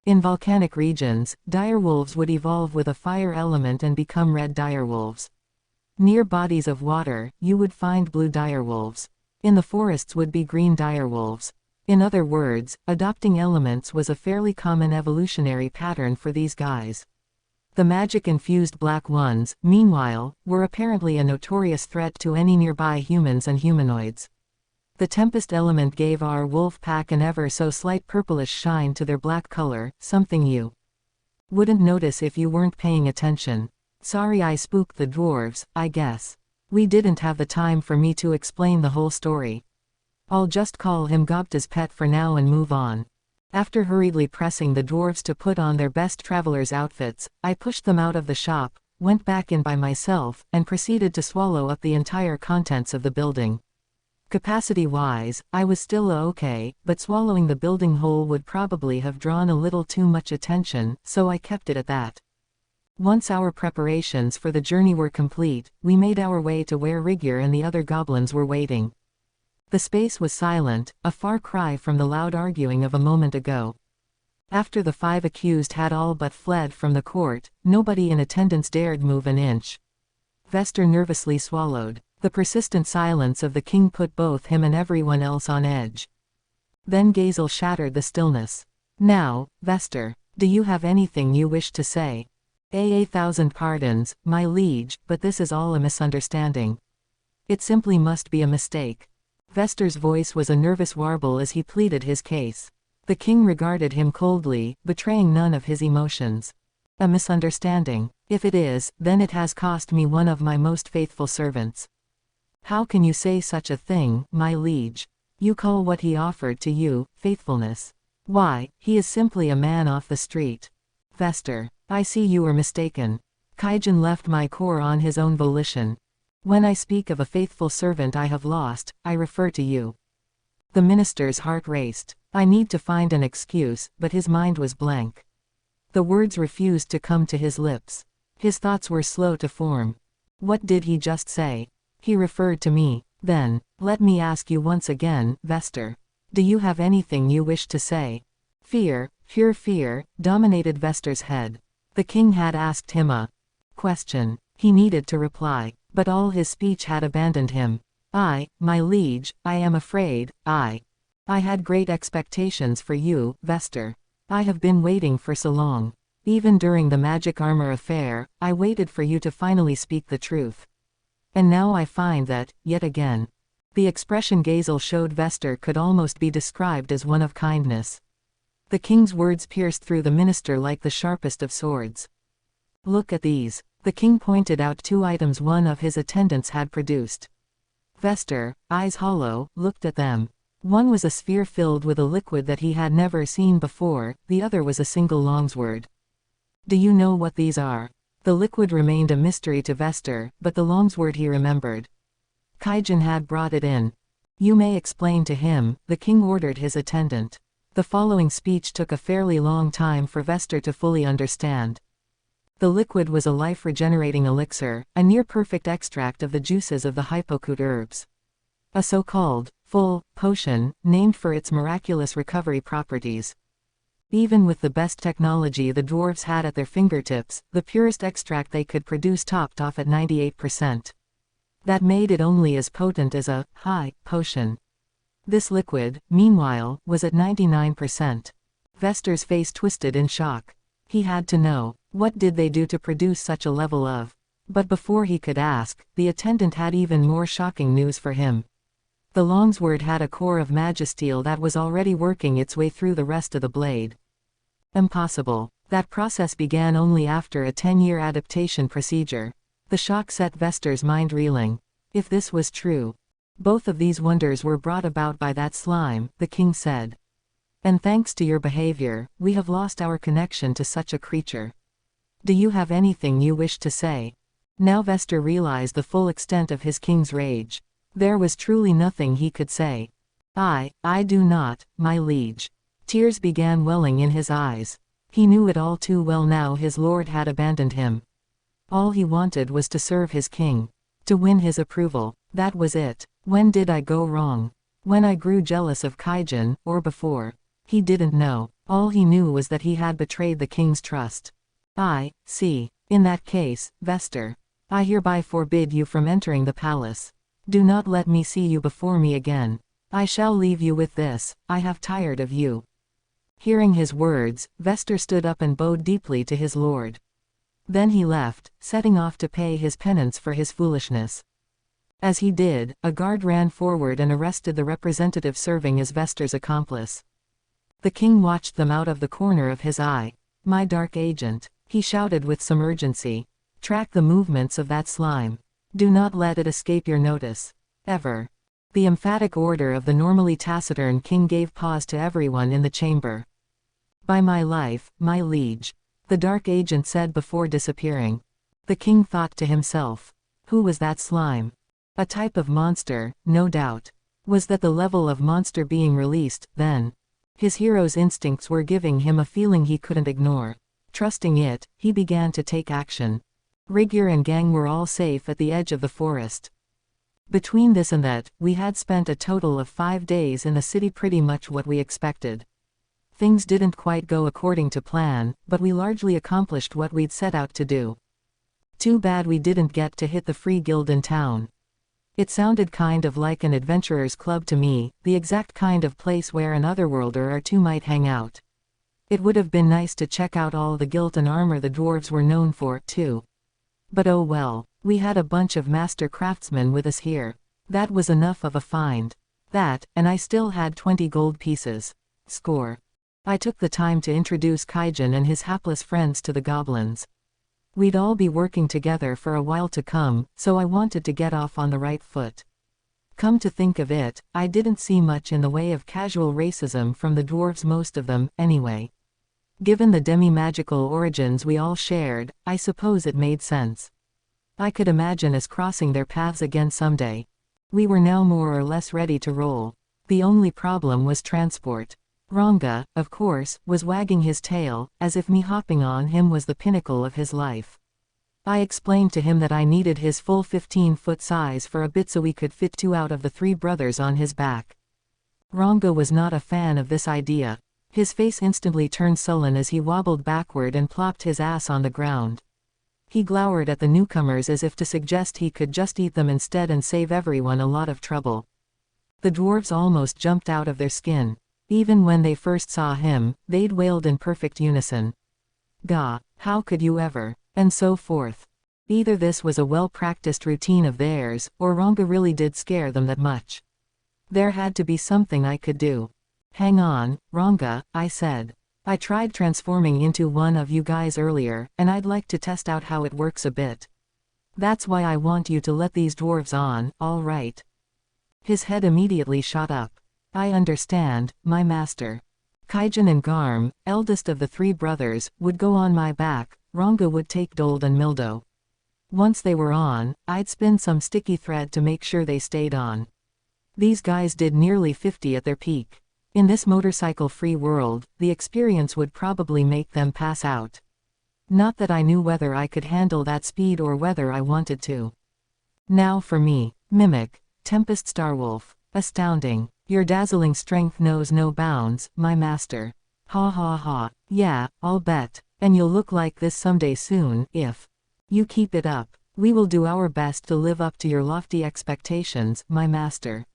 In volcanic regions, direwolves would evolve with a fire element and become red direwolves. Near bodies of water, you would find blue direwolves. In the forests would be green direwolves. In other words, adopting elements was a fairly common evolutionary pattern for these guys. The magic-infused black ones, meanwhile, were apparently a notorious threat to any nearby humans and humanoids. The Tempest element gave our wolf pack an ever so slight purplish shine to their black color, something you wouldn't notice if you weren't paying attention. Sorry I spooked the dwarves, I guess. We didn't have the time for me to explain the whole story. I'll just call him Gobta's pet for now and move on. After hurriedly pressing the dwarves to put on their best traveler's outfits, I pushed them out of the shop, went back in by myself, and proceeded to swallow up the entire contents of the building. Capacity-wise, I was still okay, but swallowing the building whole would probably have drawn a little too much attention, so I kept it at that. Once our preparations for the journey were complete, we made our way to where Rigyr and the other goblins were waiting. The space was silent, a far cry from the loud arguing of a moment ago. After the 5 accused had all but fled from the court, nobody in attendance dared move an inch. Vester nervously swallowed. The persistent silence of the king put both him and everyone else on edge. Then Gazel shattered the stillness. "Now, Vester, do you have anything you wish to say?" "A thousand pardons, my liege, but this is all a misunderstanding. It simply must be a mistake." Vester's voice was a nervous warble as he pleaded his case. The king regarded him coldly, betraying none of his emotions. "A misunderstanding? If it is, then it has cost me one of my most faithful servants." "How can you say such a thing, my liege? You call what he offered to you, faithfulness? Why, he is simply a man off the street." "Vester, I see you are mistaken. Kaijan left my corps on his own volition. When I speak of a faithful servant I have lost, I refer to you." The minister's heart raced. I need to find an excuse, but his mind was blank. The words refused to come to his lips. His thoughts were slow to form. What did he just say? He referred to me. Then, let me ask you once again, Vester. Do you have anything you wish to say? Fear, pure fear, dominated Vester's head. The king had asked him a question. He needed to reply, but all his speech had abandoned him. My liege, I am afraid, I had great expectations for you, Vester. I have been waiting for so long. Even during the magic armor affair, I waited for you to finally speak the truth. And now I find that, yet again. The expression Gazel showed Vester could almost be described as one of kindness. The king's words pierced through the minister like the sharpest of swords. "Look at these." The king pointed out 2 items one of his attendants had produced. Vester, eyes hollow, looked at them. One was a sphere filled with a liquid that he had never seen before, the other was a single longsword. "Do you know what these are?" The liquid remained a mystery to Vester, but the longsword he remembered. Kaijan had brought it in. "You may explain to him," the king ordered his attendant. The following speech took a fairly long time for Vester to fully understand. The liquid was a life-regenerating elixir, a near-perfect extract of the juices of the hypocute herbs. A so-called full potion, named for its miraculous recovery properties. Even with the best technology the dwarves had at their fingertips, the purest extract they could produce topped off at 98%. That made it only as potent as a high potion. This liquid, meanwhile, was at 99%. Vester's face twisted in shock. He had to know, what did they do to produce such a level of? But before he could ask, the attendant had even more shocking news for him. The longsword had a core of magisteel that was already working its way through the rest of the blade. Impossible. That process began only after a 10-year adaptation procedure. The shock set Vester's mind reeling. If this was true. Both of these wonders were brought about by that slime, the king said. And thanks to your behavior, we have lost our connection to such a creature. Do you have anything you wish to say? Now Vester realized the full extent of his king's rage. There was truly nothing he could say. I do not, my liege. Tears began welling in his eyes. He knew it all too well now his lord had abandoned him. All he wanted was to serve his king. To win his approval. That was it. When did I go wrong? When I grew jealous of Kaijan, or before? He didn't know. All he knew was that he had betrayed the king's trust. I see. In that case, Vester, I hereby forbid you from entering the palace. Do not let me see you before me again. I shall leave you with this, I have tired of you. Hearing his words, Vester stood up and bowed deeply to his lord. Then he left, setting off to pay his penance for his foolishness. As he did, a guard ran forward and arrested the representative serving as Vester's accomplice. The king watched them out of the corner of his eye. My dark agent, he shouted with some urgency. Track the movements of that slime. Do not let it escape your notice. Ever. The emphatic order of the normally taciturn king gave pause to everyone in the chamber. By my life, my liege, the dark agent said before disappearing. The king thought to himself. Who was that slime? A type of monster, no doubt. Was that the level of monster being released, then? His hero's instincts were giving him a feeling he couldn't ignore. Trusting it, he began to take action. Rigger and gang were all safe at the edge of the forest. Between this and that, we had spent a total of 5 days in the city, pretty much what we expected. Things didn't quite go according to plan, but we largely accomplished what we'd set out to do. Too bad we didn't get to hit the free guild in town. It sounded kind of like an adventurer's club to me, the exact kind of place where an otherworlder or two might hang out. It would have been nice to check out all the gilt and armor the dwarves were known for, too. But oh well, we had a bunch of master craftsmen with us here. That was enough of a find. That, and I still had 20 gold pieces. Score. I took the time to introduce Kaijin and his hapless friends to the goblins. We'd all be working together for a while to come, so I wanted to get off on the right foot. Come to think of it, I didn't see much in the way of casual racism from the dwarves, most of them, anyway. Given the demi-magical origins we all shared, I suppose it made sense. I could imagine us crossing their paths again someday. We were now more or less ready to roll. The only problem was transport. Ranga, of course, was wagging his tail, as if me hopping on him was the pinnacle of his life. I explained to him that I needed his full 15-foot size for a bit so we could fit 2 out of the 3 brothers on his back. Ranga was not a fan of this idea. His face instantly turned sullen as he wobbled backward and plopped his ass on the ground. He glowered at the newcomers as if to suggest he could just eat them instead and save everyone a lot of trouble. The dwarves almost jumped out of their skin. Even when they first saw him, they'd wailed in perfect unison. "Gah, how could you ever?" and so forth. Either this was a well-practiced routine of theirs, or Ranga really did scare them that much. There had to be something I could do. "Hang on, Ranga," I said. "I tried transforming into one of you guys earlier, and I'd like to test out how it works a bit. That's why I want you to let these dwarves on, all right?" His head immediately shot up. "I understand, my master." Kaijin and Garm, eldest of the 3 brothers, would go on my back. Ranga would take Dold and Mildo. Once they were on, I'd spin some sticky thread to make sure they stayed on. These guys did nearly 50 at their peak. In this motorcycle-free world, the experience would probably make them pass out. Not that I knew whether I could handle that speed or whether I wanted to. Now for me, Mimic, Tempest Starwolf. Astounding. Your dazzling strength knows no bounds, my master. Ha ha ha. Yeah, I'll bet. And you'll look like this someday soon, if you keep it up. We will do our best to live up to your lofty expectations, my master.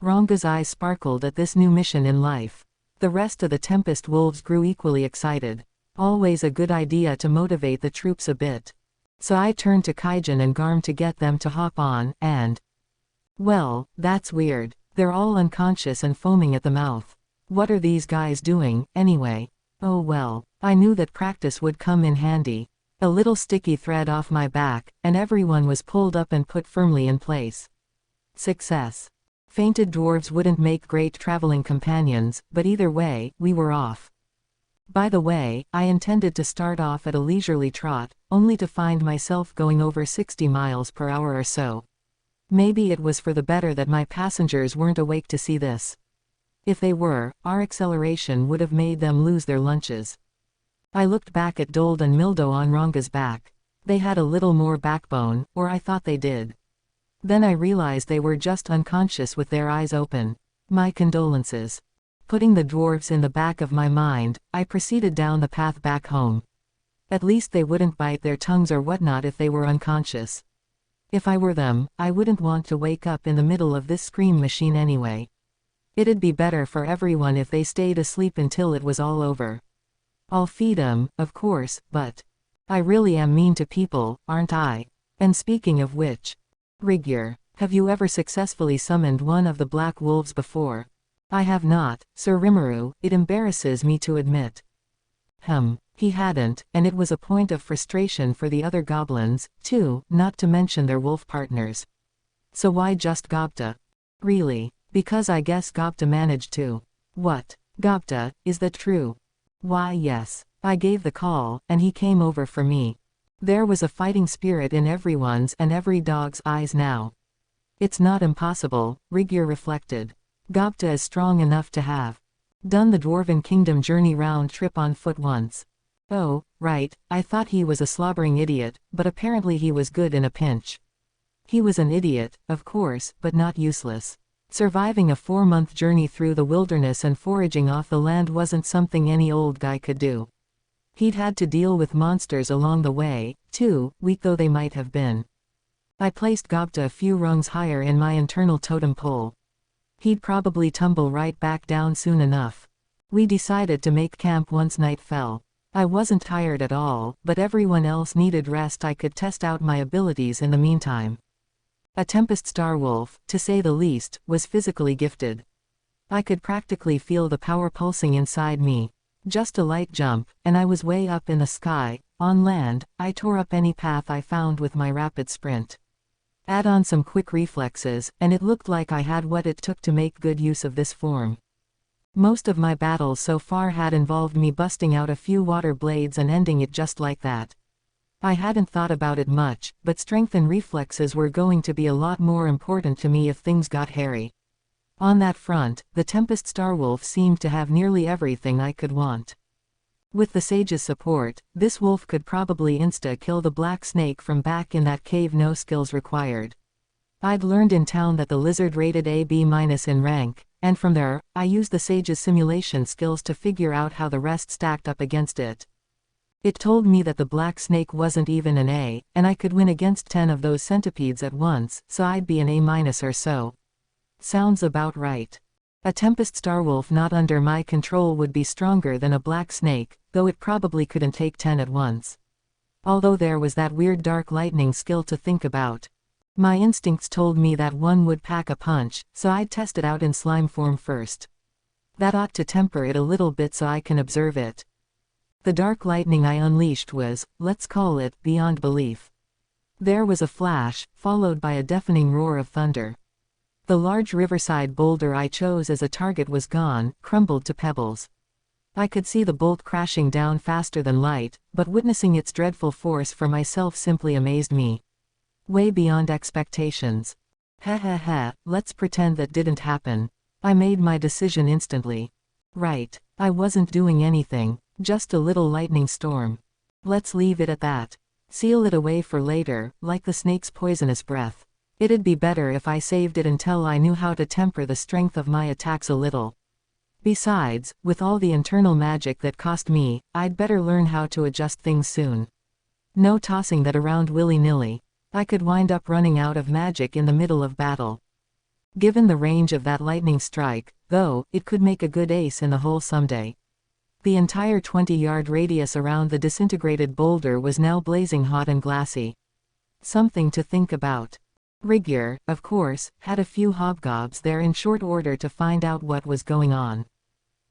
Ranga's eyes sparkled at this new mission in life. The rest of the Tempest Wolves grew equally excited. Always a good idea to motivate the troops a bit. So I turned to Kaijin and Garm to get them to hop on, and well, that's weird. They're all unconscious and foaming at the mouth. What are these guys doing, anyway? Oh well, I knew that practice would come in handy. A little sticky thread off my back, and everyone was pulled up and put firmly in place. Success. Fainted dwarves wouldn't make great traveling companions, but either way, we were off. By the way, I intended to start off at a leisurely trot, only to find myself going over 60 miles per hour or so. Maybe it was for the better that my passengers weren't awake to see this. If they were, our acceleration would have made them lose their lunches. I looked back at Dold and Mildo on Ranga's back. They had a little more backbone, or I thought they did. Then I realized they were just unconscious with their eyes open. My condolences. Putting the dwarves in the back of my mind, I proceeded down the path back home. At least they wouldn't bite their tongues or whatnot if they were unconscious. If I were them, I wouldn't want to wake up in the middle of this scream machine anyway. It'd be better for everyone if they stayed asleep until it was all over. I'll feed 'em, of course, but I really am mean to people, aren't I? And speaking of which, Rigyur, have you ever successfully summoned one of the Black Wolves before? I have not, Sir Rimuru, it embarrasses me to admit. He hadn't, and it was a point of frustration for the other goblins, too, not to mention their wolf partners. So why just Gobta? Really? Because I guess Gobta managed to. What? Gobta, is that true? Why yes. I gave the call, and he came over for me. There was a fighting spirit in everyone's and every dog's eyes now. It's not impossible, Rigyur reflected. Gobta is strong enough to have done the Dwarven Kingdom journey round trip on foot once. Oh, right, I thought he was a slobbering idiot, but apparently he was good in a pinch. He was an idiot, of course, but not useless. Surviving a 4-month journey through the wilderness and foraging off the land wasn't something any old guy could do. He'd had to deal with monsters along the way, too, weak though they might have been. I placed Gobta a few rungs higher in my internal totem pole. He'd probably tumble right back down soon enough. We decided to make camp once night fell. I wasn't tired at all, but everyone else needed rest. I could test out my abilities in the meantime. A Tempest Starwolf, to say the least, was physically gifted. I could practically feel the power pulsing inside me. Just a light jump, and I was way up in the sky. On land, I tore up any path I found with my rapid sprint. Add on some quick reflexes, and it looked like I had what it took to make good use of this form. Most of my battles so far had involved me busting out a few water blades and ending it just like that. I hadn't thought about it much, but strength and reflexes were going to be a lot more important to me if things got hairy. On that front, the Tempest Starwolf seemed to have nearly everything I could want. With the sage's support, this wolf could probably insta-kill the black snake from back in that cave. No skills required. I'd learned in town that the lizard rated AB- in rank, and from there, I used the sage's simulation skills to figure out how the rest stacked up against it. It told me that the black snake wasn't even an A, and I could win against 10 of those centipedes at once, so I'd be an A- or so. Sounds about right. A Tempest Starwolf not under my control would be stronger than a black snake, though it probably couldn't take 10 at once. Although there was that weird dark lightning skill to think about. My instincts told me that one would pack a punch, so I'd test it out in slime form first. That ought to temper it a little bit so I can observe it. The dark lightning I unleashed was, let's call it, beyond belief. There was a flash, followed by a deafening roar of thunder. The large riverside boulder I chose as a target was gone, crumbled to pebbles. I could see the bolt crashing down faster than light, but witnessing its dreadful force for myself simply amazed me. Way beyond expectations. Let's pretend that didn't happen. I made my decision instantly. Right, I wasn't doing anything. Just a little lightning storm. Let's leave it at that. Seal it away for later, like the snake's poisonous breath. It'd be better if I saved it until I knew how to temper the strength of my attacks a little. Besides, with all the internal magic that cost me, I'd better learn how to adjust things soon. No tossing that around willy-nilly. I could wind up running out of magic in the middle of battle. Given the range of that lightning strike, though, it could make a good ace in the hole someday. The entire 20-yard radius around the disintegrated boulder was now blazing hot and glassy. Something to think about. Rigyur, of course, had a few hobgobs there in short order to find out what was going on.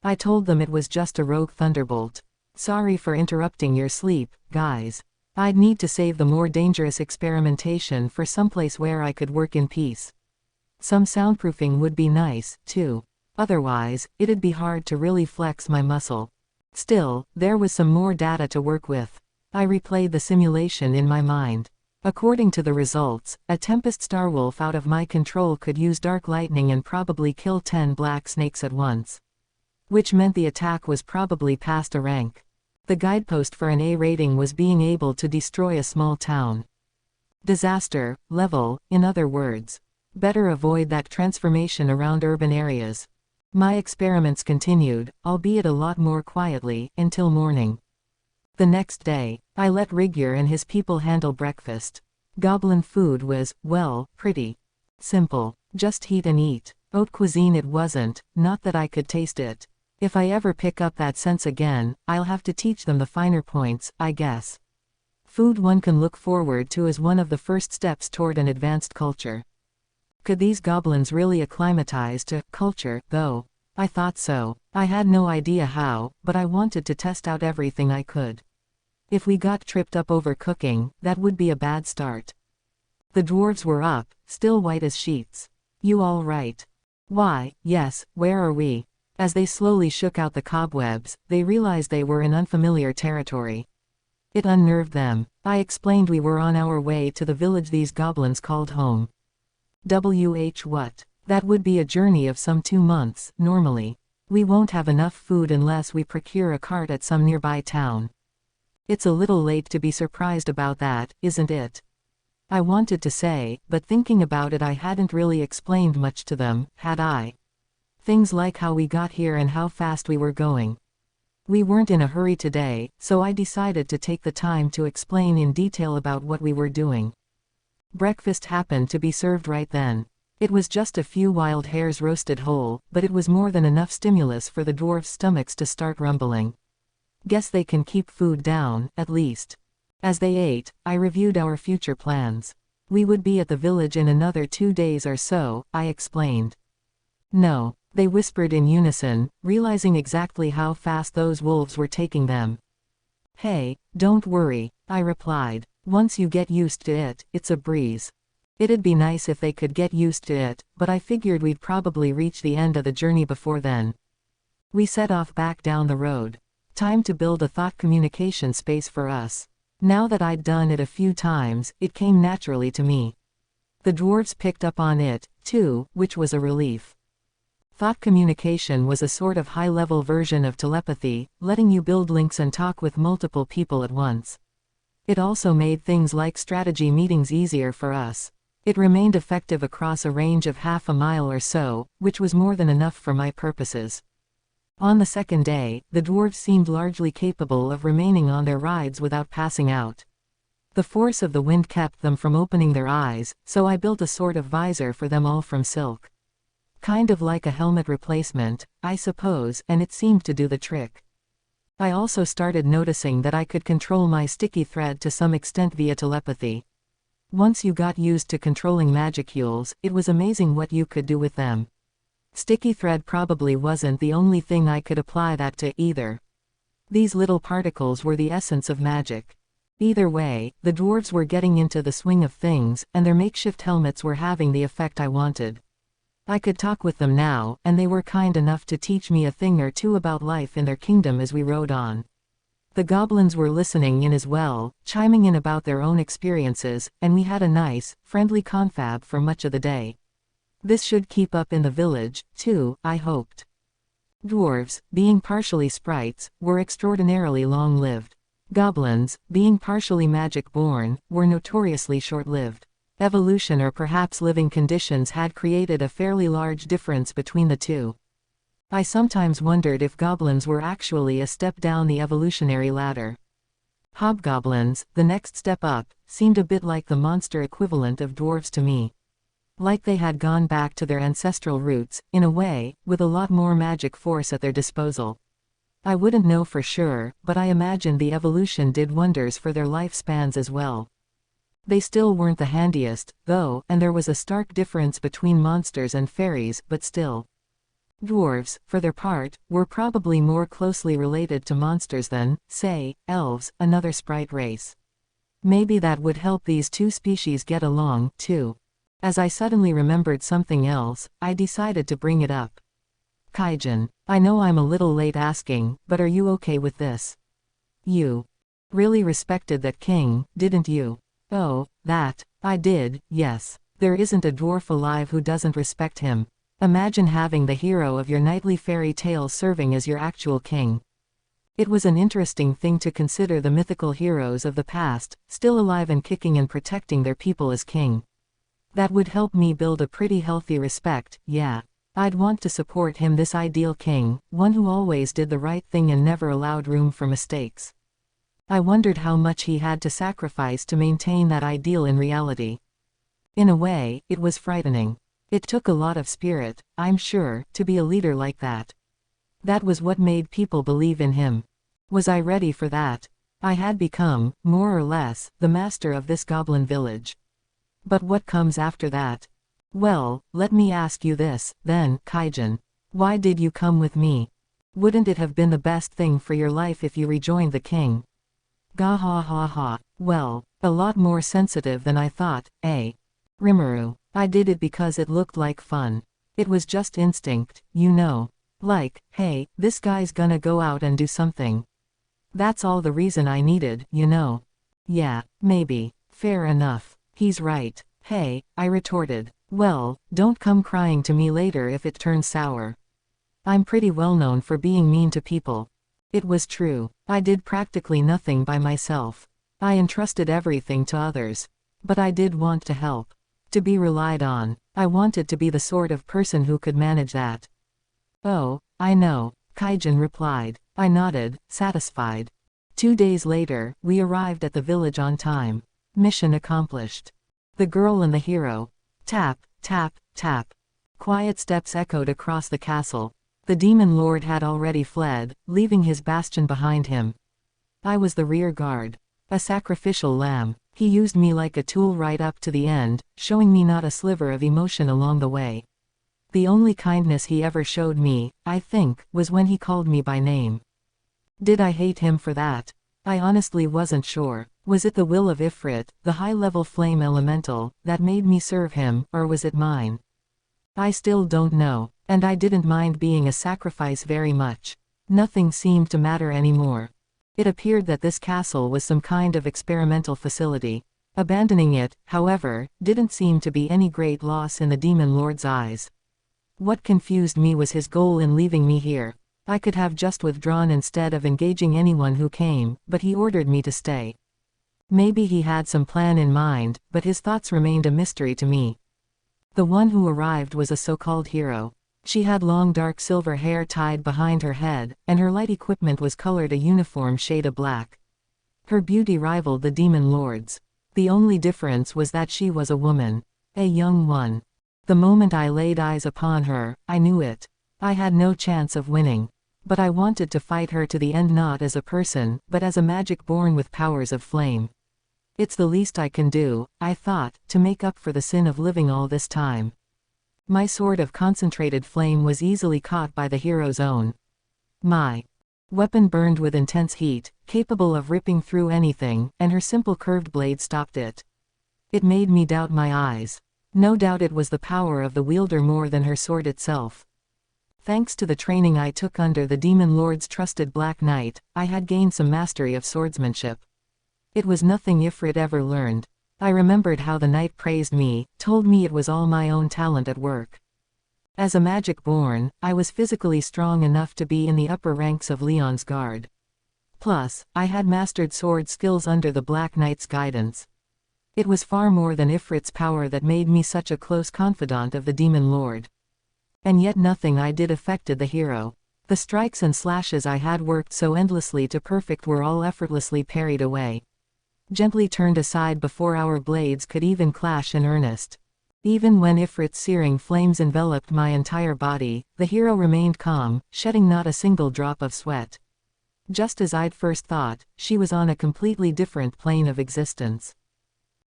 I told them it was just a rogue thunderbolt. Sorry for interrupting your sleep, guys. I'd need to save the more dangerous experimentation for someplace where I could work in peace. Some soundproofing would be nice, too. Otherwise, it'd be hard to really flex my muscle. Still, there was some more data to work with. I replayed the simulation in my mind. According to the results, a Tempest Starwolf out of my control could use dark lightning and probably kill 10 black snakes at once. Which meant the attack was probably past a rank. The guidepost for an A rating was being able to destroy a small town. Disaster level, in other words. Better avoid that transformation around urban areas. My experiments continued, albeit a lot more quietly, until morning. The next day, I let Rigyur and his people handle breakfast. Goblin food was, well, pretty simple. Just heat and eat. Haute cuisine it wasn't, not that I could taste it. If I ever pick up that sense again, I'll have to teach them the finer points, I guess. Food one can look forward to as one of the first steps toward an advanced culture. Could these goblins really acclimatize to culture, though? I thought so. I had no idea how, but I wanted to test out everything I could. If we got tripped up over cooking, that would be a bad start. The dwarves were up, still white as sheets. You all right? Why, yes, where are we? As they slowly shook out the cobwebs, they realized they were in unfamiliar territory. It unnerved them. I explained we were on our way to the village these goblins called home. What? That would be a journey of some 2 months, normally. We won't have enough food unless we procure a cart at some nearby town. It's a little late to be surprised about that, isn't it? I wanted to say, but thinking about it I hadn't really explained much to them, had I? Things like how we got here and how fast we were going. We weren't in a hurry today, so I decided to take the time to explain in detail about what we were doing. Breakfast happened to be served right then. It was just a few wild hares roasted whole, but it was more than enough stimulus for the dwarfs' stomachs to start rumbling. Guess they can keep food down, at least. As they ate, I reviewed our future plans. We would be at the village in another 2 days or so, I explained. No, they whispered in unison, realizing exactly how fast those wolves were taking them. Hey, don't worry, I replied. Once you get used to it, it's a breeze. It'd be nice if they could get used to it, but I figured we'd probably reach the end of the journey before then. We set off back down the road. Time to build a thought communication space for us. Now that I'd done it a few times, it came naturally to me. The dwarves picked up on it, too, which was a relief. Thought communication was a sort of high-level version of telepathy, letting you build links and talk with multiple people at once. It also made things like strategy meetings easier for us. It remained effective across a range of half a mile or so, which was more than enough for my purposes. On the second day, the dwarves seemed largely capable of remaining on their rides without passing out. The force of the wind kept them from opening their eyes, so I built a sort of visor for them all from silk. Kind of like a helmet replacement, I suppose, and it seemed to do the trick. I also started noticing that I could control my sticky thread to some extent via telepathy. Once you got used to controlling magicules, it was amazing what you could do with them. Sticky thread probably wasn't the only thing I could apply that to either. These little particles were the essence of magic. Either way, the dwarves were getting into the swing of things, and their makeshift helmets were having the effect I wanted. I could talk with them now, and they were kind enough to teach me a thing or two about life in their kingdom as we rode on. The goblins were listening in as well, chiming in about their own experiences, and we had a nice, friendly confab for much of the day. This should keep up in the village, too, I hoped. Dwarves, being partially sprites, were extraordinarily long-lived. Goblins, being partially magic-born, were notoriously short-lived. Evolution or perhaps living conditions had created a fairly large difference between the two. I sometimes wondered if goblins were actually a step down the evolutionary ladder. Hobgoblins, the next step up, seemed a bit like the monster equivalent of dwarves to me. Like they had gone back to their ancestral roots, in a way, with a lot more magic force at their disposal. I wouldn't know for sure, but I imagined the evolution did wonders for their lifespans as well. They still weren't the handiest, though, and there was a stark difference between monsters and fairies, but still. Dwarves, for their part, were probably more closely related to monsters than, say, elves, another sprite race. Maybe that would help these two species get along, too. As I suddenly remembered something else, I decided to bring it up. Kaijin, I know I'm a little late asking, but are you okay with this? You really respected that king, didn't you? Oh, that. I did, yes. There isn't a dwarf alive who doesn't respect him. Imagine having the hero of your nightly fairy tale serving as your actual king. It was an interesting thing to consider the mythical heroes of the past, still alive and kicking and protecting their people as king. That would help me build a pretty healthy respect, yeah. I'd want to support him, this ideal king, one who always did the right thing and never allowed room for mistakes. I wondered how much he had to sacrifice to maintain that ideal in reality. In a way, it was frightening. It took a lot of spirit, I'm sure, to be a leader like that. That was what made people believe in him. Was I ready for that? I had become, more or less, the master of this goblin village. But what comes after that? Well, let me ask you this, then, Kaijin. Why did you come with me? Wouldn't it have been the best thing for your life if you rejoined the king? Gah ha ha ha. Well, a lot more sensitive than I thought, eh? Rimuru. I did it because it looked like fun. It was just instinct, you know. Like, hey, this guy's gonna go out and do something. That's all the reason I needed, you know. Yeah, maybe. Fair enough. He's right. Hey, I retorted. Well, don't come crying to me later if it turns sour. I'm pretty well known for being mean to people. It was true. I did practically nothing by myself. I entrusted everything to others. But I did want to help. To be relied on. I wanted to be the sort of person who could manage that. Oh, I know, Kaijin replied. I nodded, satisfied. 2 days later, we arrived at the village on time. Mission accomplished. The girl and the hero. Tap, tap, tap. Quiet steps echoed across the castle. The demon lord had already fled, leaving his bastion behind him. I was the rear guard. A sacrificial lamb. He used me like a tool right up to the end, showing me not a sliver of emotion along the way. The only kindness he ever showed me, I think, was when he called me by name. Did I hate him for that? I honestly wasn't sure. Was it the will of Ifrit, the high-level flame elemental, that made me serve him, or was it mine? I still don't know, and I didn't mind being a sacrifice very much. Nothing seemed to matter anymore. It appeared that this castle was some kind of experimental facility. Abandoning it, however, didn't seem to be any great loss in the demon lord's eyes. What confused me was his goal in leaving me here. I could have just withdrawn instead of engaging anyone who came, but he ordered me to stay. Maybe he had some plan in mind, but his thoughts remained a mystery to me. The one who arrived was a so-called hero. She had long dark silver hair tied behind her head, and her light equipment was colored a uniform shade of black. Her beauty rivaled the demon lord's. The only difference was that she was a woman. A young one. The moment I laid eyes upon her, I knew it. I had no chance of winning. But I wanted to fight her to the end, not as a person, but as a magic born with powers of flame. It's the least I can do, I thought, to make up for the sin of living all this time. My sword of concentrated flame was easily caught by the hero's own. My weapon burned with intense heat, capable of ripping through anything, and her simple curved blade stopped it. It made me doubt my eyes. No doubt it was the power of the wielder more than her sword itself. Thanks to the training I took under the demon lord's trusted Black Knight, I had gained some mastery of swordsmanship. It was nothing Ifrit ever learned. I remembered how the knight praised me, told me it was all my own talent at work. As a magic born, I was physically strong enough to be in the upper ranks of Leon's guard. Plus, I had mastered sword skills under the Black Knight's guidance. It was far more than Ifrit's power that made me such a close confidant of the demon lord. And yet nothing I did affected the hero. The strikes and slashes I had worked so endlessly to perfect were all effortlessly parried away. Gently turned aside before our blades could even clash in earnest. Even when Ifrit's searing flames enveloped my entire body, the hero remained calm, shedding not a single drop of sweat. Just as I'd first thought, she was on a completely different plane of existence.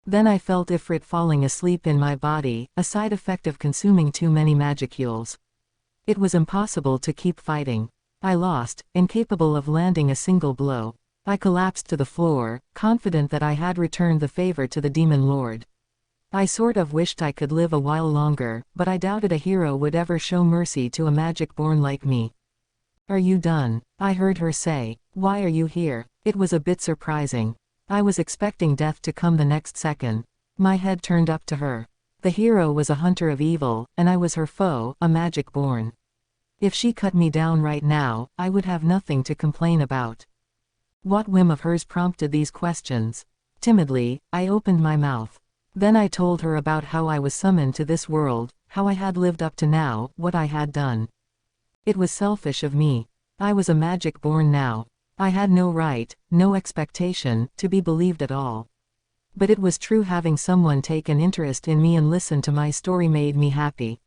Then I felt Ifrit falling asleep in my body, a side effect of consuming too many magicules. It was impossible to keep fighting. I lost, incapable of landing a single blow. I collapsed to the floor, confident that I had returned the favor to the demon lord. I sort of wished I could live a while longer, but I doubted a hero would ever show mercy to a magic born like me. "Are you done?" I heard her say. "Why are you here?" It was a bit surprising. I was expecting death to come the next second. My head turned up to her. The hero was a hunter of evil, and I was her foe, a magic born. If she cut me down right now, I would have nothing to complain about. What whim of hers prompted these questions? Timidly, I opened my mouth. Then I told her about how I was summoned to this world, how I had lived up to now, what I had done. It was selfish of me. I was a magic born now. I had no right, no expectation, to be believed at all. But it was true. Having someone take an interest in me and listen to my story made me happy.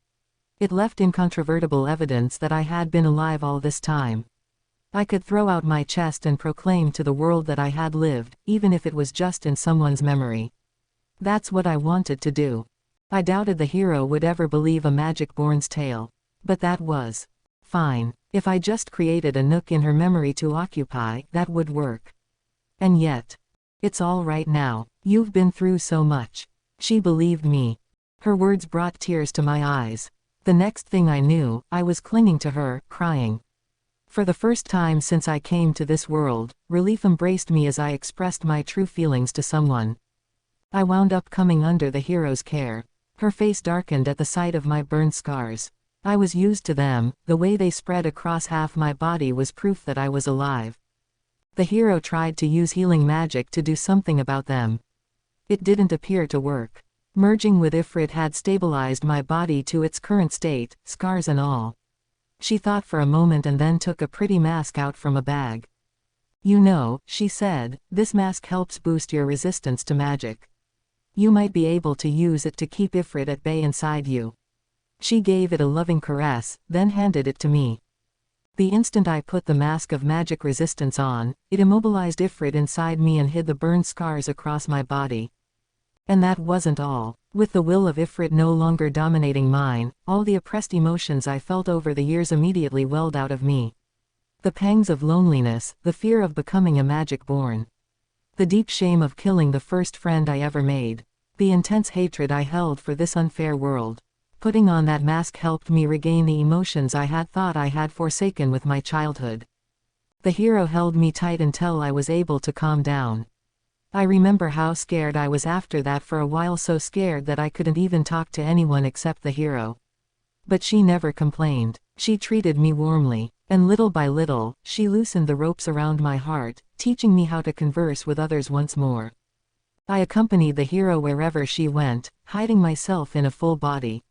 It left incontrovertible evidence that I had been alive all this time. I could throw out my chest and proclaim to the world that I had lived, even if it was just in someone's memory. That's what I wanted to do. I doubted the hero would ever believe a magic-born's tale. But that was fine. If I just created a nook in her memory to occupy, that would work. And yet, it's all right now. You've been through so much. She believed me. Her words brought tears to my eyes. The next thing I knew, I was clinging to her, crying. For the first time since I came to this world, relief embraced me as I expressed my true feelings to someone. I wound up coming under the hero's care. Her face darkened at the sight of my burned scars. I was used to them. The way they spread across half my body was proof that I was alive. The hero tried to use healing magic to do something about them. It didn't appear to work. Merging with Ifrit had stabilized my body to its current state, scars and all. She thought for a moment and then took a pretty mask out from a bag. You know, she said, this mask helps boost your resistance to magic. You might be able to use it to keep Ifrit at bay inside you. She gave it a loving caress, then handed it to me. The instant I put the mask of magic resistance on, it immobilized Ifrit inside me and hid the burned scars across my body. And that wasn't all. With the will of Ifrit no longer dominating mine, all the oppressed emotions I felt over the years immediately welled out of me. The pangs of loneliness, the fear of becoming a magic born. The deep shame of killing the first friend I ever made. The intense hatred I held for this unfair world. Putting on that mask helped me regain the emotions I had thought I had forsaken with my childhood. The hero held me tight until I was able to calm down. I remember how scared I was after that, for a while so scared that I couldn't even talk to anyone except the hero. But she never complained. She treated me warmly. And little by little, she loosened the ropes around my heart, teaching me how to converse with others once more. I accompanied the hero wherever she went, hiding myself in a full body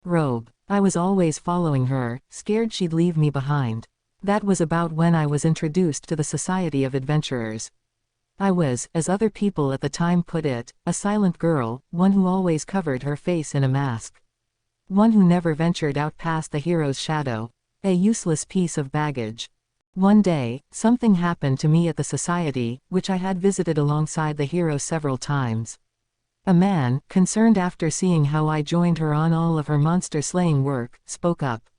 robe. I was always following her, scared she'd leave me behind. That was about when I was introduced to the Society of Adventurers. I was, as other people at the time put it, a silent girl, one who always covered her face in a mask. One who never ventured out past the hero's shadow. A useless piece of baggage. One day, something happened to me at the society, which I had visited alongside the hero several times. A man, concerned after seeing how I joined her on all of her monster-slaying work, spoke up.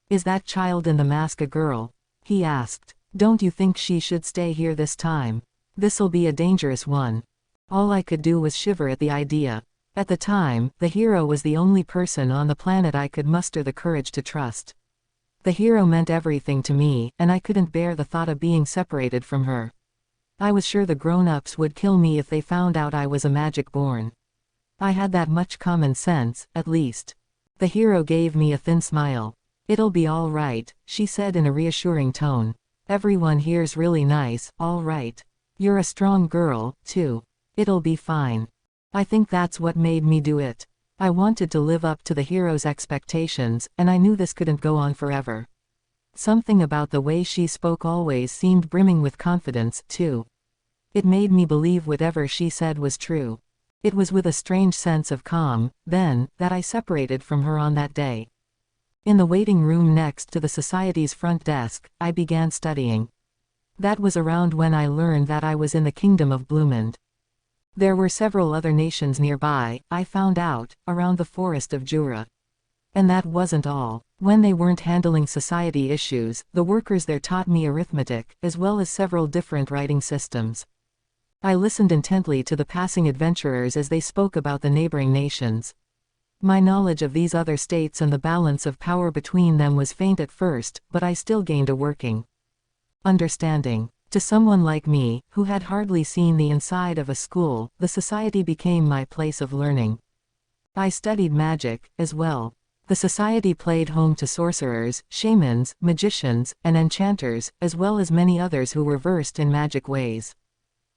"Is that child in the mask a girl?" he asked. "Don't you think she should stay here this time? This'll be a dangerous one." All I could do was shiver at the idea. At the time, the hero was the only person on the planet I could muster the courage to trust. The hero meant everything to me, and I couldn't bear the thought of being separated from her. I was sure the grown-ups would kill me if they found out I was a magic born. I had that much common sense, at least. The hero gave me a thin smile. "It'll be all right," she said in a reassuring tone. "Everyone here's really nice, all right. You're a strong girl, too. It'll be fine." I think that's what made me do it. I wanted to live up to the hero's expectations, and I knew this couldn't go on forever. Something about the way she spoke always seemed brimming with confidence, too. It made me believe whatever she said was true. It was with a strange sense of calm, then, that I separated from her on that day. In the waiting room next to the society's front desk, I began studying. That was around when I learned that I was in the kingdom of Bloomond. There were several other nations nearby, I found out, around the forest of Jura. And that wasn't all. When they weren't handling society issues, the workers there taught me arithmetic, as well as several different writing systems. I listened intently to the passing adventurers as they spoke about the neighboring nations. My knowledge of these other states and the balance of power between them was faint at first, but I still gained a working understanding. To someone like me, who had hardly seen the inside of a school, the society became my place of learning. I studied magic, as well. The society played home to sorcerers, shamans, magicians, and enchanters, as well as many others who were versed in magic ways.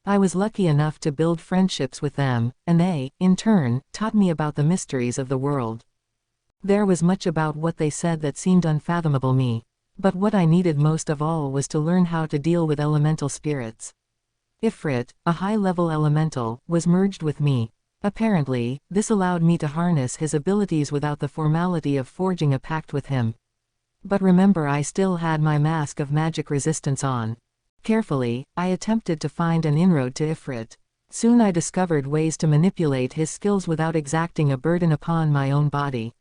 I was lucky enough to build friendships with them, and they, in turn, taught me about the mysteries of the world. There was much about what they said that seemed unfathomable me. But what I needed most of all was to learn how to deal with elemental spirits. Ifrit, a high-level elemental, was merged with me. Apparently, this allowed me to harness his abilities without the formality of forging a pact with him. But remember, I still had my mask of magic resistance on. Carefully, I attempted to find an inroad to Ifrit. Soon I discovered ways to manipulate his skills without exacting a burden upon my own body.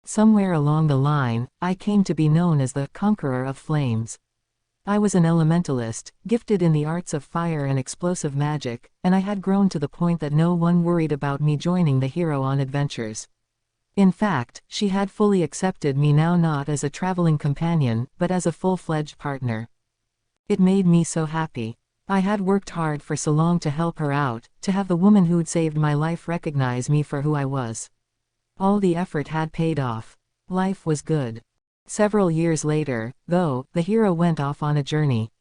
Somewhere along the line, I came to be known as the Conqueror of Flames. I was an elementalist, gifted in the arts of fire and explosive magic, and I had grown to the point that no one worried about me joining the hero on adventures. In fact, she had fully accepted me now, not as a traveling companion, but as a full-fledged partner. It made me so happy. I had worked hard for so long to help her out, to have the woman who'd saved my life recognize me for who I was. All the effort had paid off. Life was good. Several years later, though, the hero went off on a journey.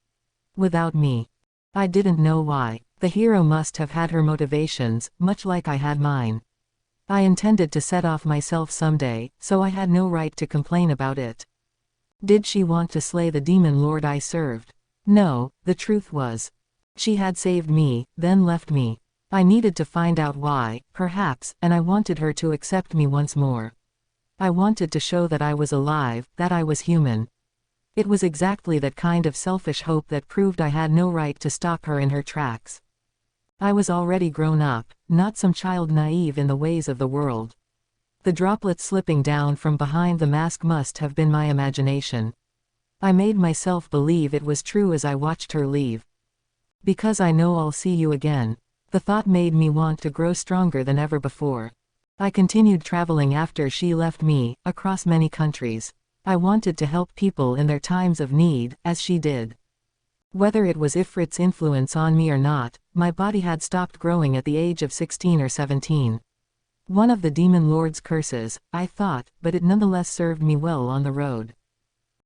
Without me. I didn't know why. The hero must have had her motivations, much like I had mine. I intended to set off myself someday, so I had no right to complain about it. Did she want to slay the demon lord I served? No, the truth was. She had saved me, then left me. I needed to find out why, perhaps, and I wanted her to accept me once more. I wanted to show that I was alive, that I was human. It was exactly that kind of selfish hope that proved I had no right to stop her in her tracks. I was already grown up, not some child naive in the ways of the world. The droplets slipping down from behind the mask must have been my imagination. I made myself believe it was true as I watched her leave. Because I know I'll see you again. The thought made me want to grow stronger than ever before. I continued traveling after she left me, across many countries. I wanted to help people in their times of need, as she did. Whether it was Ifrit's influence on me or not, my body had stopped growing at the age of 16 or 17. One of the demon lord's curses, I thought, but it nonetheless served me well on the road.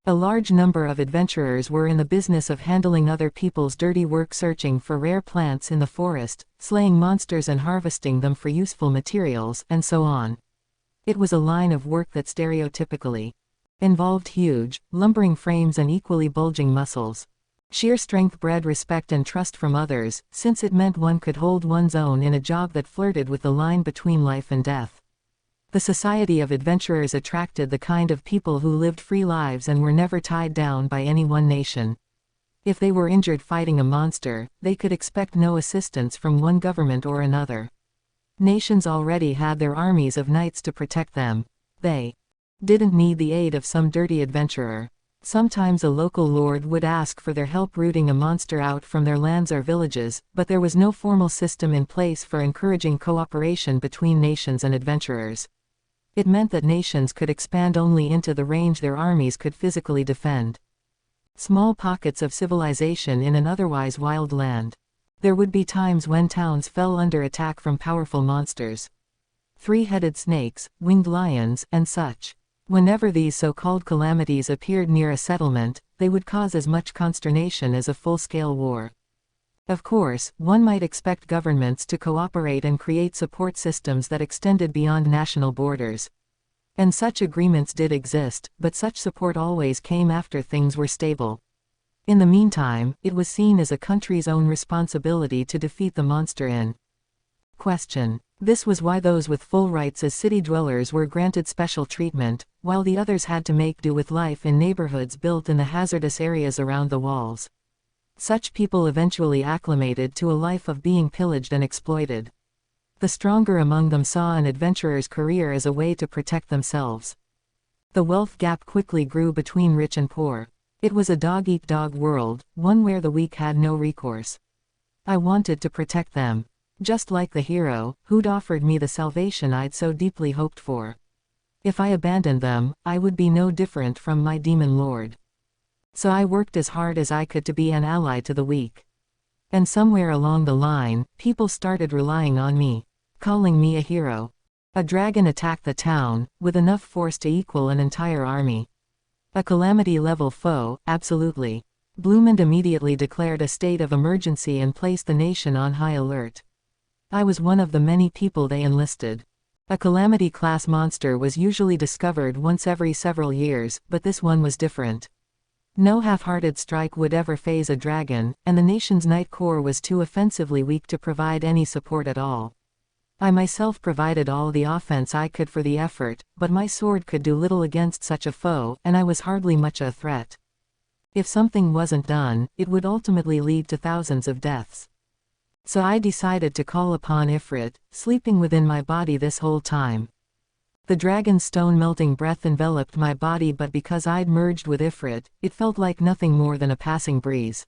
A large number of adventurers were in the business of handling other people's dirty work, searching for rare plants in the forest, slaying monsters and harvesting them for useful materials, and so on. It was a line of work that stereotypically involved huge, lumbering frames and equally bulging muscles. Sheer strength bred respect and trust from others, since it meant one could hold one's own in a job that flirted with the line between life and death. The society of adventurers attracted the kind of people who lived free lives and were never tied down by any one nation. If they were injured fighting a monster, they could expect no assistance from one government or another. Nations already had their armies of knights to protect them. They didn't need the aid of some dirty adventurer. Sometimes a local lord would ask for their help rooting a monster out from their lands or villages, but there was no formal system in place for encouraging cooperation between nations and adventurers. It meant that nations could expand only into the range their armies could physically defend. Small pockets of civilization in an otherwise wild land. There would be times when towns fell under attack from powerful monsters. Three-headed snakes, winged lions, and such. Whenever these so-called calamities appeared near a settlement, they would cause as much consternation as a full-scale war. Of course, one might expect governments to cooperate and create support systems that extended beyond national borders. And such agreements did exist, but such support always came after things were stable. In the meantime, it was seen as a country's own responsibility to defeat the monster in question. This was why those with full rights as city dwellers were granted special treatment, while the others had to make do with life in neighborhoods built in the hazardous areas around the walls. Such people eventually acclimated to a life of being pillaged and exploited. The stronger among them saw an adventurer's career as a way to protect themselves. The wealth gap quickly grew between rich and poor. It was a dog-eat-dog world, one where the weak had no recourse. I wanted to protect them. Just like the hero, who'd offered me the salvation I'd so deeply hoped for. If I abandoned them, I would be no different from my demon lord. So I worked as hard as I could to be an ally to the weak. And somewhere along the line, people started relying on me, calling me a hero. A dragon attacked the town, with enough force to equal an entire army. A calamity-level foe, absolutely. Bloomond immediately declared a state of emergency and placed the nation on high alert. I was one of the many people they enlisted. A calamity-class monster was usually discovered once every several years, but this one was different. No half-hearted strike would ever faze a dragon, and the nation's Knight Corps was too offensively weak to provide any support at all. I myself provided all the offense I could for the effort, but my sword could do little against such a foe, and I was hardly much a threat. If something wasn't done, it would ultimately lead to thousands of deaths. So I decided to call upon Ifrit, sleeping within my body this whole time. The dragon's stone-melting breath enveloped my body, but because I'd merged with Ifrit, it felt like nothing more than a passing breeze.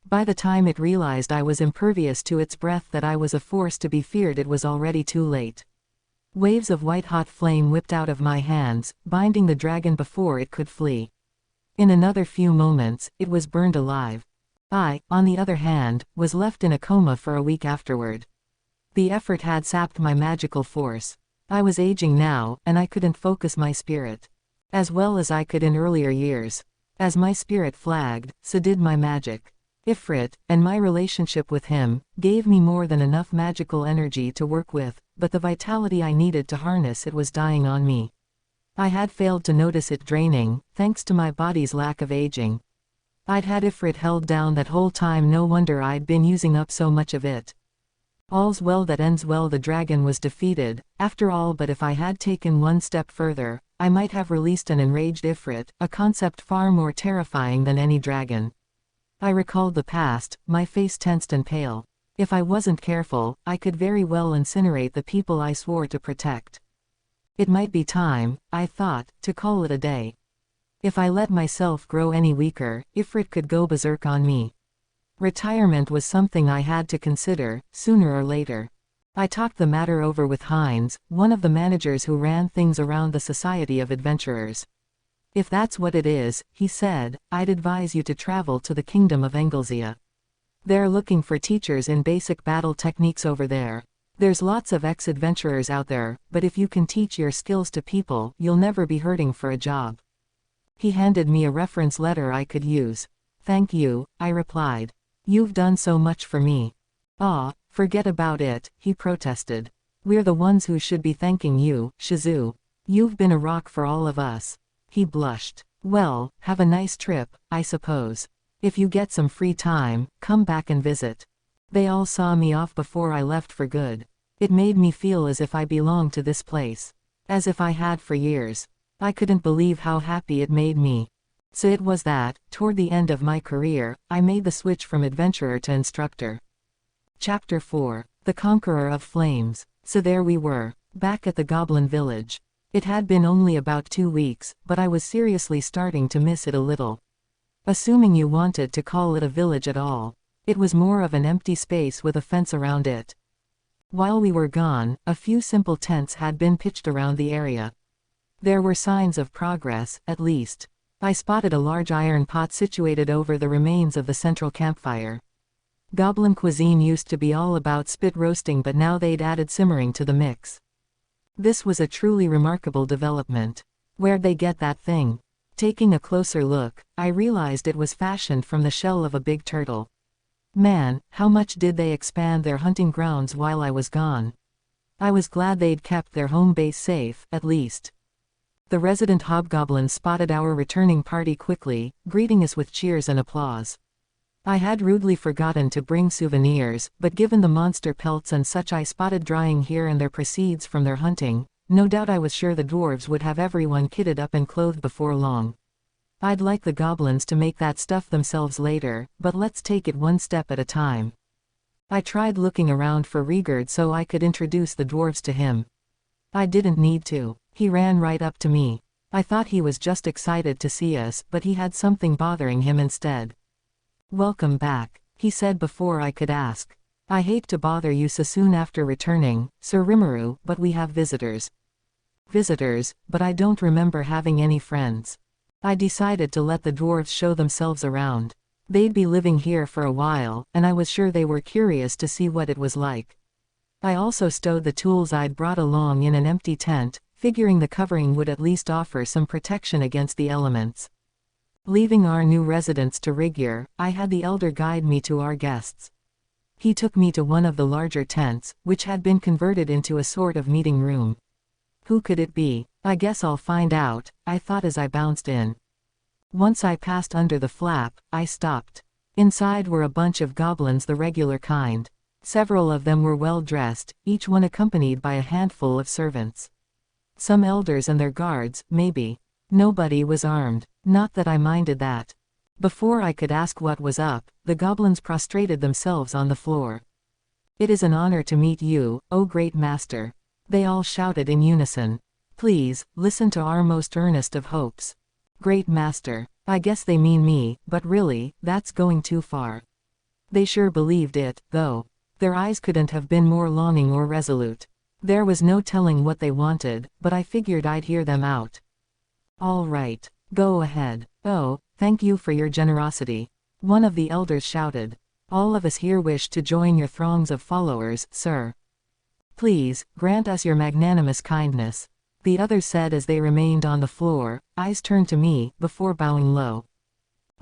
By the time it realized I was impervious to its breath, that I was a force to be feared, it was already too late. Waves of white-hot flame whipped out of my hands, binding the dragon before it could flee. In another few moments, it was burned alive. I, on the other hand, was left in a coma for a week afterward. The effort had sapped my magical force. I was aging now, and I couldn't focus my spirit as well as I could in earlier years. As my spirit flagged, so did my magic. Ifrit, and my relationship with him, gave me more than enough magical energy to work with, but the vitality I needed to harness it was dying on me. I had failed to notice it draining, thanks to my body's lack of aging. I'd had Ifrit held down that whole time, no wonder I'd been using up so much of it. All's well that ends well. The dragon was defeated, after all, but if I had taken one step further, I might have released an enraged Ifrit, a concept far more terrifying than any dragon. I recalled the past, my face tensed and pale. If I wasn't careful, I could very well incinerate the people I swore to protect. It might be time, I thought, to call it a day. If I let myself grow any weaker, Ifrit could go berserk on me. Retirement was something I had to consider, sooner or later. I talked the matter over with Heinz, one of the managers who ran things around the Society of Adventurers. If that's what it is, he said, I'd advise you to travel to the Kingdom of Engelsia. They're looking for teachers in basic battle techniques over there. There's lots of ex-adventurers out there, but if you can teach your skills to people, you'll never be hurting for a job. He handed me a reference letter I could use. Thank you, I replied. You've done so much for me. Ah, forget about it, he protested. We're the ones who should be thanking you, Shizu. You've been a rock for all of us. He blushed. Well, have a nice trip, I suppose. If you get some free time, come back and visit. They all saw me off before I left for good. It made me feel as if I belonged to this place. As if I had for years. I couldn't believe how happy it made me. So it was that, toward the end of my career, I made the switch from adventurer to instructor. Chapter 4. The Conqueror of Flames. So there we were, back at the Goblin Village. It had been only about 2 weeks, but I was seriously starting to miss it a little. Assuming you wanted to call it a village at all. It was more of an empty space with a fence around it. While we were gone, a few simple tents had been pitched around the area. There were signs of progress, at least. I spotted a large iron pot situated over the remains of the central campfire. Goblin cuisine used to be all about spit roasting, but now they'd added simmering to the mix. This was a truly remarkable development. Where'd they get that thing? Taking a closer look, I realized it was fashioned from the shell of a big turtle. Man, how much did they expand their hunting grounds while I was gone? I was glad they'd kept their home base safe, at least. The resident hobgoblins spotted our returning party quickly, greeting us with cheers and applause. I had rudely forgotten to bring souvenirs, but given the monster pelts and such I spotted drying here and their proceeds from their hunting, no doubt I was sure the dwarves would have everyone kitted up and clothed before long. I'd like the goblins to make that stuff themselves later, but let's take it one step at a time. I tried looking around for Rigard so I could introduce the dwarves to him. I didn't need to. He ran right up to me. I thought he was just excited to see us, but he had something bothering him instead. Welcome back, he said before I could ask. I hate to bother you so soon after returning, Sir Rimuru, but we have visitors. Visitors, but I don't remember having any friends. I decided to let the dwarves show themselves around. They'd be living here for a while, and I was sure they were curious to see what it was like. I also stowed the tools I'd brought along in an empty tent, figuring the covering would at least offer some protection against the elements. Leaving our new residents to Rigard, I had the elder guide me to our guests. He took me to one of the larger tents, which had been converted into a sort of meeting room. Who could it be? I guess I'll find out, I thought as I bounced in. Once I passed under the flap, I stopped. Inside were a bunch of goblins, the regular kind. Several of them were well dressed, each one accompanied by a handful of servants. Some elders and their guards, maybe. Nobody was armed. Not that I minded that. Before I could ask what was up, the goblins prostrated themselves on the floor. It is an honor to meet you, O great master. They all shouted in unison. Please, listen to our most earnest of hopes. Great master. I guess they mean me, but really, that's going too far. They sure believed it, though. Their eyes couldn't have been more longing or resolute. There was no telling what they wanted, but I figured I'd hear them out. All right. Go ahead. Oh, thank you for your generosity. One of the elders shouted. All of us here wish to join your throngs of followers, sir. Please, grant us your magnanimous kindness. The others said as they remained on the floor, eyes turned to me, before bowing low.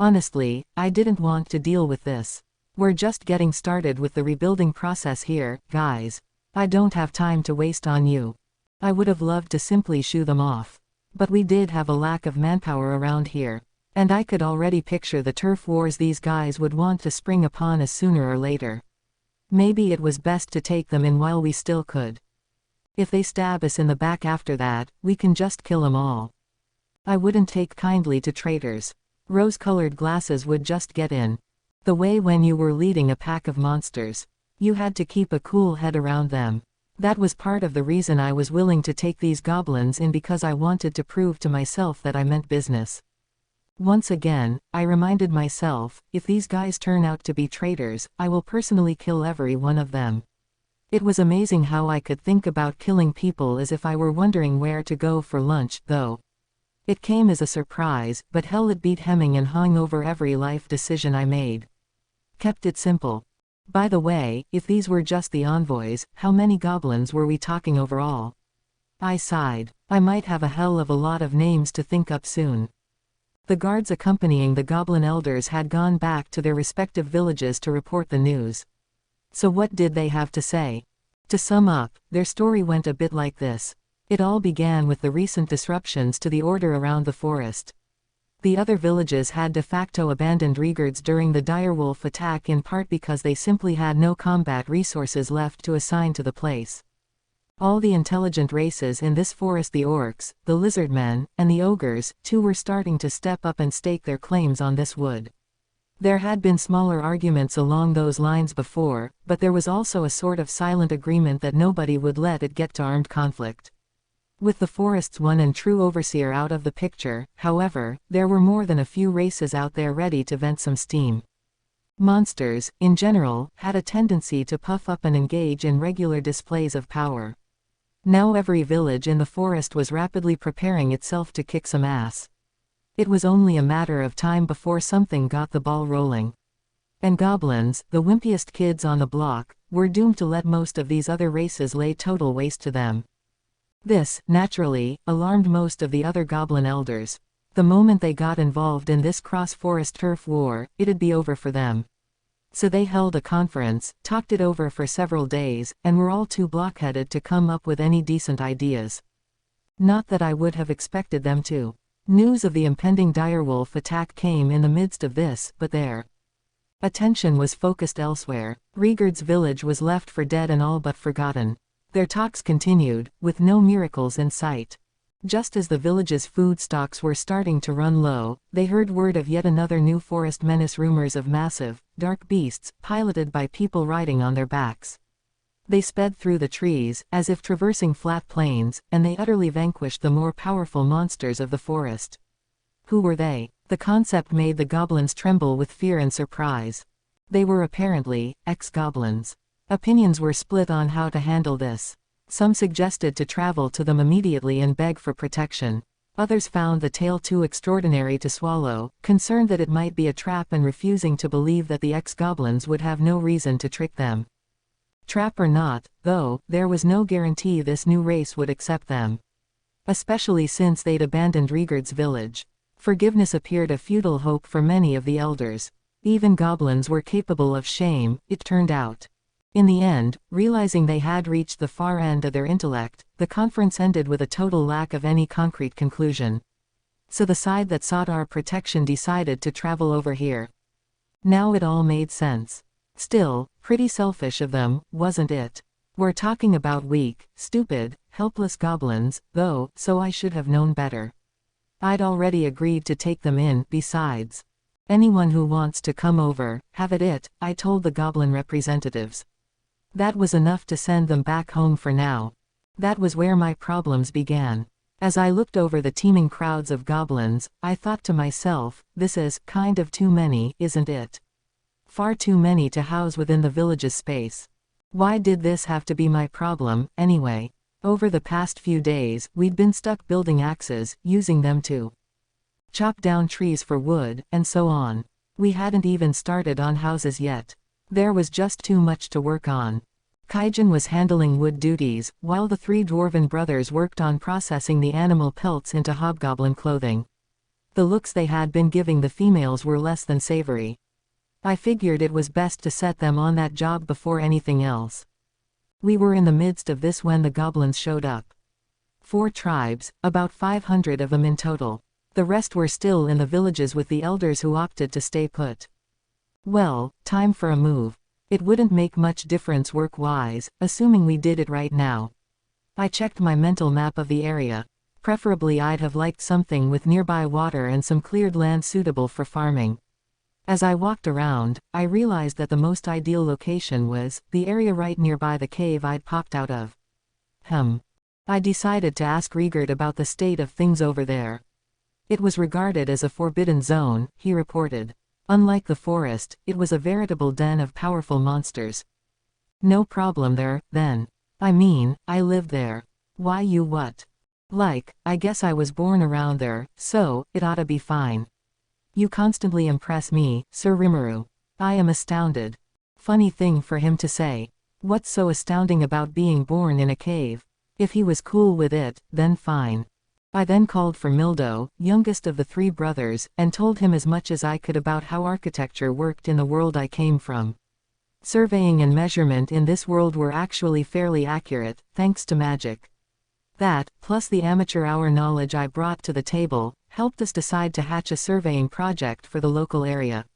Honestly, I didn't want to deal with this. We're just getting started with the rebuilding process here, guys. I don't have time to waste on you. I would have loved to simply shoo them off. But we did have a lack of manpower around here. And I could already picture the turf wars these guys would want to spring upon us sooner or later. Maybe it was best to take them in while we still could. If they stab us in the back after that, we can just kill them all. I wouldn't take kindly to traitors. Rose-colored glasses would just get in the way when you were leading a pack of monsters. You had to keep a cool head around them. That was part of the reason I was willing to take these goblins in, because I wanted to prove to myself that I meant business. Once again, I reminded myself, if these guys turn out to be traitors, I will personally kill every one of them. It was amazing how I could think about killing people as if I were wondering where to go for lunch, though. It came as a surprise, but hell, it beat hemming and hawing over every life decision I made. Kept it simple. By the way, if these were just the envoys, how many goblins were we talking overall? I sighed. I might have a hell of a lot of names to think up soon. The guards accompanying the goblin elders had gone back to their respective villages to report the news. So what did they have to say? To sum up, their story went a bit like this. It all began with the recent disruptions to the order around the forest. The other villages had de facto abandoned Reincarnated during the direwolf attack, in part because they simply had no combat resources left to assign to the place. All the intelligent races in this forest, the orcs, the lizardmen, and the ogres, too, were starting to step up and stake their claims on this wood. There had been smaller arguments along those lines before, but there was also a sort of silent agreement that nobody would let it get to armed conflict. With the forest's one and true overseer out of the picture, however, there were more than a few races out there ready to vent some steam. Monsters, in general, had a tendency to puff up and engage in regular displays of power. Now every village in the forest was rapidly preparing itself to kick some ass. It was only a matter of time before something got the ball rolling. And goblins, the wimpiest kids on the block, were doomed to let most of these other races lay total waste to them. This, naturally, alarmed most of the other goblin elders. The moment they got involved in this cross-forest turf war, it'd be over for them. So they held a conference, talked it over for several days, and were all too blockheaded to come up with any decent ideas. Not that I would have expected them to. News of the impending direwolf attack came in the midst of this, but their attention was focused elsewhere. Reincarnated's village was left for dead and all but forgotten. Their talks continued, with no miracles in sight. Just as the village's food stocks were starting to run low, they heard word of yet another new forest menace, rumors of massive, dark beasts, piloted by people riding on their backs. They sped through the trees, as if traversing flat plains, and they utterly vanquished the more powerful monsters of the forest. Who were they? The concept made the goblins tremble with fear and surprise. They were apparently ex-goblins. Opinions were split on how to handle this. Some suggested to travel to them immediately and beg for protection. Others found the tale too extraordinary to swallow, concerned that it might be a trap and refusing to believe that the ex-goblins would have no reason to trick them. Trap or not, though, there was no guarantee this new race would accept them. Especially since they'd abandoned Reincarnated's village. Forgiveness appeared a futile hope for many of the elders. Even goblins were capable of shame, it turned out. In the end, realizing they had reached the far end of their intellect, the conference ended with a total lack of any concrete conclusion. So the side that sought our protection decided to travel over here. Now it all made sense. Still, pretty selfish of them, wasn't it? We're talking about weak, stupid, helpless goblins, though, so I should have known better. I'd already agreed to take them in, besides. Anyone who wants to come over, have at it, I told the goblin representatives. That was enough to send them back home for now. That was where my problems began. As I looked over the teeming crowds of goblins, I thought to myself, this is kind of too many, isn't it? Far too many to house within the village's space. Why did this have to be my problem, anyway? Over the past few days, we'd been stuck building axes, using them to chop down trees for wood, and so on. We hadn't even started on houses yet. There was just too much to work on. Kaijin was handling wood duties, while the three dwarven brothers worked on processing the animal pelts into hobgoblin clothing. The looks they had been giving the females were less than savory. I figured it was best to set them on that job before anything else. We were in the midst of this when the goblins showed up. 4 tribes, about 500 of them in total. The rest were still in the villages with the elders who opted to stay put. Well, time for a move. It wouldn't make much difference work-wise, assuming we did it right now. I checked my mental map of the area. Preferably I'd have liked something with nearby water and some cleared land suitable for farming. As I walked around, I realized that the most ideal location was the area right nearby the cave I'd popped out of. I decided to ask Reincarnated about the state of things over there. It was regarded as a forbidden zone, he reported. Unlike the forest, it was a veritable den of powerful monsters. No problem there, then. I mean, I lived there. Why you what? Like, I guess I was born around there, so it ought to be fine. You constantly impress me, Sir Rimuru. I am astounded. Funny thing for him to say. What's so astounding about being born in a cave? If he was cool with it, then fine. I then called for Mildo, youngest of the 3 brothers, and told him as much as I could about how architecture worked in the world I came from. Surveying and measurement in this world were actually fairly accurate, thanks to magic. That, plus the amateur hour knowledge I brought to the table, helped us decide to hatch a surveying project for the local area.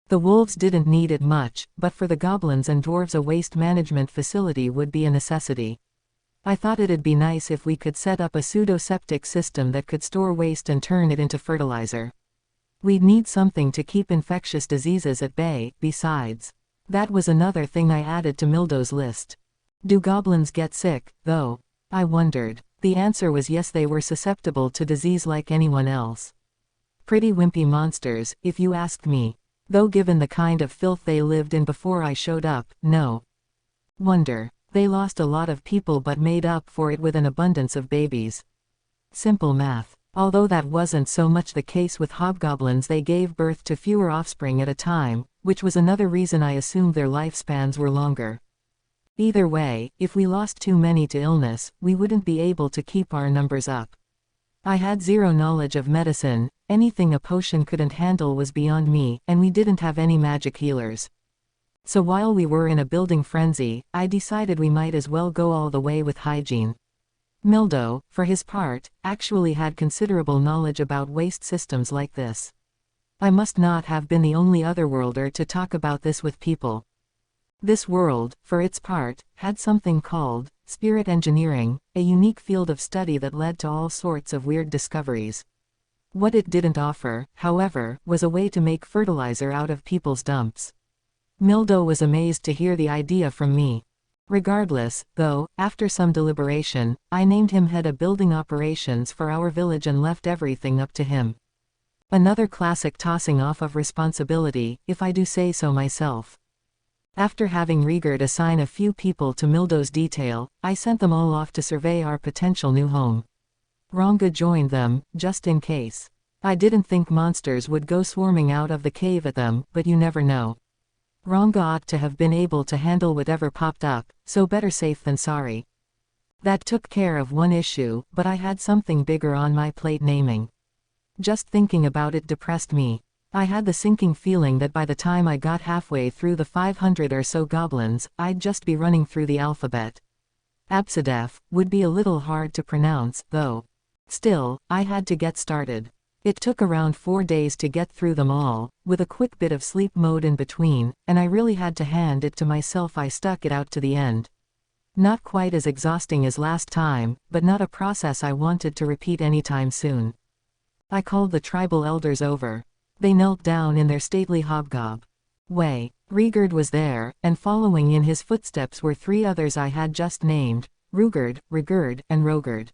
The wolves didn't need it much, but for the goblins and dwarves a waste management facility would be a necessity. I thought it'd be nice if we could set up a pseudo-septic system that could store waste and turn it into fertilizer. We'd need something to keep infectious diseases at bay, besides. That was another thing I added to Mildo's list. Do goblins get sick, though? I wondered. The answer was yes, they were susceptible to disease like anyone else. Pretty wimpy monsters, if you asked me. Though given the kind of filth they lived in before I showed up, no wonder. They lost a lot of people but made up for it with an abundance of babies. Simple math. Although that wasn't so much the case with hobgoblins, they gave birth to fewer offspring at a time, which was another reason I assumed their lifespans were longer. Either way, if we lost too many to illness, we wouldn't be able to keep our numbers up. I had zero knowledge of medicine, anything a potion couldn't handle was beyond me, and we didn't have any magic healers. So while we were in a building frenzy, I decided we might as well go all the way with hygiene. Mildo, for his part, actually had considerable knowledge about waste systems like this. I must not have been the only otherworlder to talk about this with people. This world, for its part, had something called spirit engineering, a unique field of study that led to all sorts of weird discoveries. What it didn't offer, however, was a way to make fertilizer out of people's dumps. Mildo was amazed to hear the idea from me. Regardless, though, after some deliberation, I named him head of building operations for our village and left everything up to him. Another classic tossing off of responsibility, if I do say so myself. After having Reincarnated assign a few people to Mildo's detail, I sent them all off to survey our potential new home. Ranga joined them, just in case. I didn't think monsters would go swarming out of the cave at them, but you never know. Ranga ought to have been able to handle whatever popped up, so better safe than sorry. That took care of one issue, but I had something bigger on my plate. Naming. Just thinking about it depressed me. I had the sinking feeling that by the time I got halfway through the 500 or so goblins, I'd just be running through the alphabet. Absidef would be a little hard to pronounce, though. Still, I had to get started. It took around 4 days to get through them all, with a quick bit of sleep mode in between, and I really had to hand it to myself. I stuck it out to the end. Not quite as exhausting as last time, but not a process I wanted to repeat anytime soon. I called the tribal elders over. They knelt down in their stately hobgob way. Reincarnated was there, and following in his footsteps were 3 others I had just named, Rugard, Rigurd, and Rogard.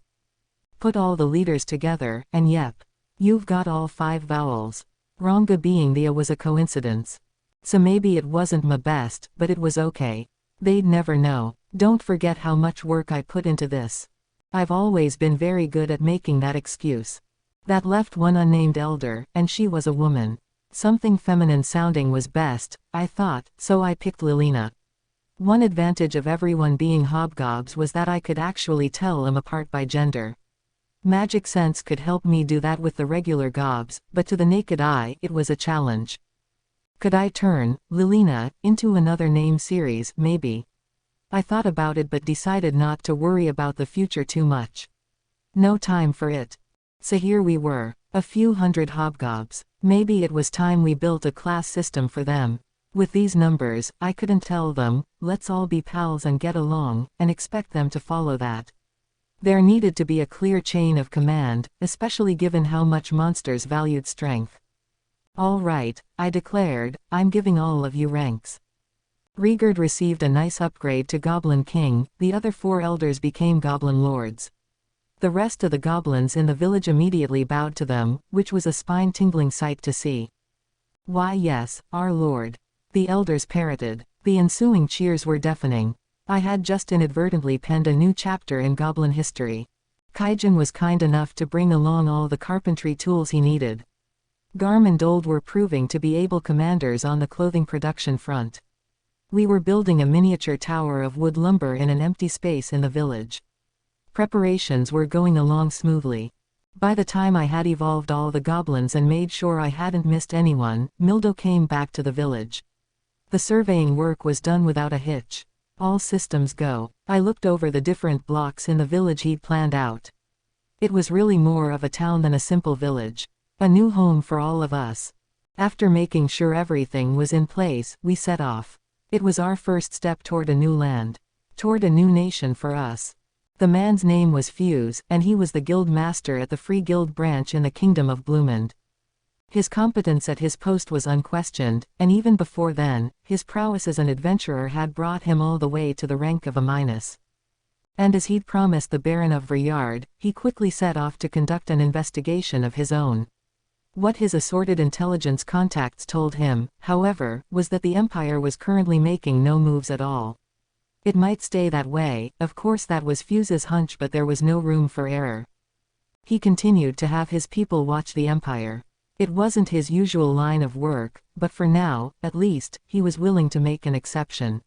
Put all the leaders together, and yep. You've got all 5 vowels. Ranga being the A was a coincidence. So maybe it wasn't my best, but it was okay. They'd never know. Don't forget how much work I put into this. I've always been very good at making that excuse. That left one unnamed elder, and she was a woman. Something feminine sounding was best, I thought, so I picked Lilina. One advantage of everyone being hobgobs was that I could actually tell them apart by gender. Magic sense could help me do that with the regular gobs, but to the naked eye it was a challenge. Could I turn Lilina into another name series, maybe? I thought about it but decided not to worry about the future too much. No time for it. So here we were, a few hundred hobgobs. Maybe it was time we built a class system for them. With these numbers, I couldn't tell them, let's all be pals and get along, and expect them to follow that. There needed to be a clear chain of command, especially given how much monsters valued strength. All right, I declared, I'm giving all of you ranks. Rigurd received a nice upgrade to Goblin King, the other 4 elders became Goblin Lords. The rest of the goblins in the village immediately bowed to them, which was a spine-tingling sight to see. Why yes, our lord. The elders parroted. The ensuing cheers were deafening. I had just inadvertently penned a new chapter in goblin history. Kaijin was kind enough to bring along all the carpentry tools he needed. Garm and Dold were proving to be able commanders on the clothing production front. We were building a miniature tower of wood lumber in an empty space in the village. Preparations were going along smoothly. By the time I had evolved all the goblins and made sure I hadn't missed anyone, Mildo came back to the village. The surveying work was done without a hitch. All systems go. I looked over the different blocks in the village he'd planned out. It was really more of a town than a simple village. A new home for all of us. After making sure everything was in place, we set off. It was our first step toward a new land. Toward a new nation for us. The man's name was Fuse, and he was the guild master at the Free Guild branch in the Kingdom of Bloomond. His competence at his post was unquestioned, and even before then, his prowess as an adventurer had brought him all the way to the rank of a-. And as he'd promised the Baron of Vriard, he quickly set off to conduct an investigation of his own. What his assorted intelligence contacts told him, however, was that the Empire was currently making no moves at all. It might stay that way, of course that was Fuse's hunch, but there was no room for error. He continued to have his people watch the Empire. It wasn't his usual line of work, but for now, at least, he was willing to make an exception.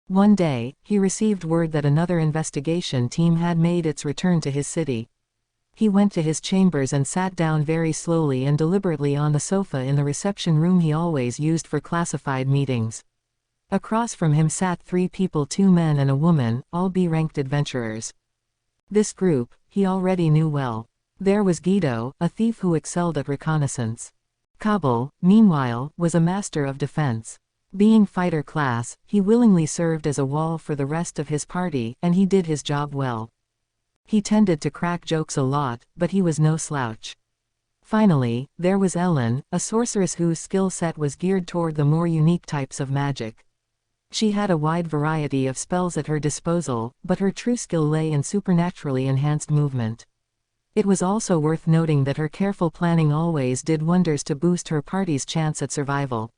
One day, he received word that another investigation team had made its return to his city. He went to his chambers and sat down very slowly and deliberately on the sofa in the reception room he always used for classified meetings. Across from him sat 3 people, 2 men and a woman, all B-ranked adventurers. This group, he already knew well. There was Guido, a thief who excelled at reconnaissance. Kabul, meanwhile, was a master of defense. Being fighter class, he willingly served as a wall for the rest of his party, and he did his job well. He tended to crack jokes a lot, but he was no slouch. Finally, there was Ellen, a sorceress whose skill set was geared toward the more unique types of magic. She had a wide variety of spells at her disposal, but her true skill lay in supernaturally enhanced movement. It was also worth noting that her careful planning always did wonders to boost her party's chance at survival.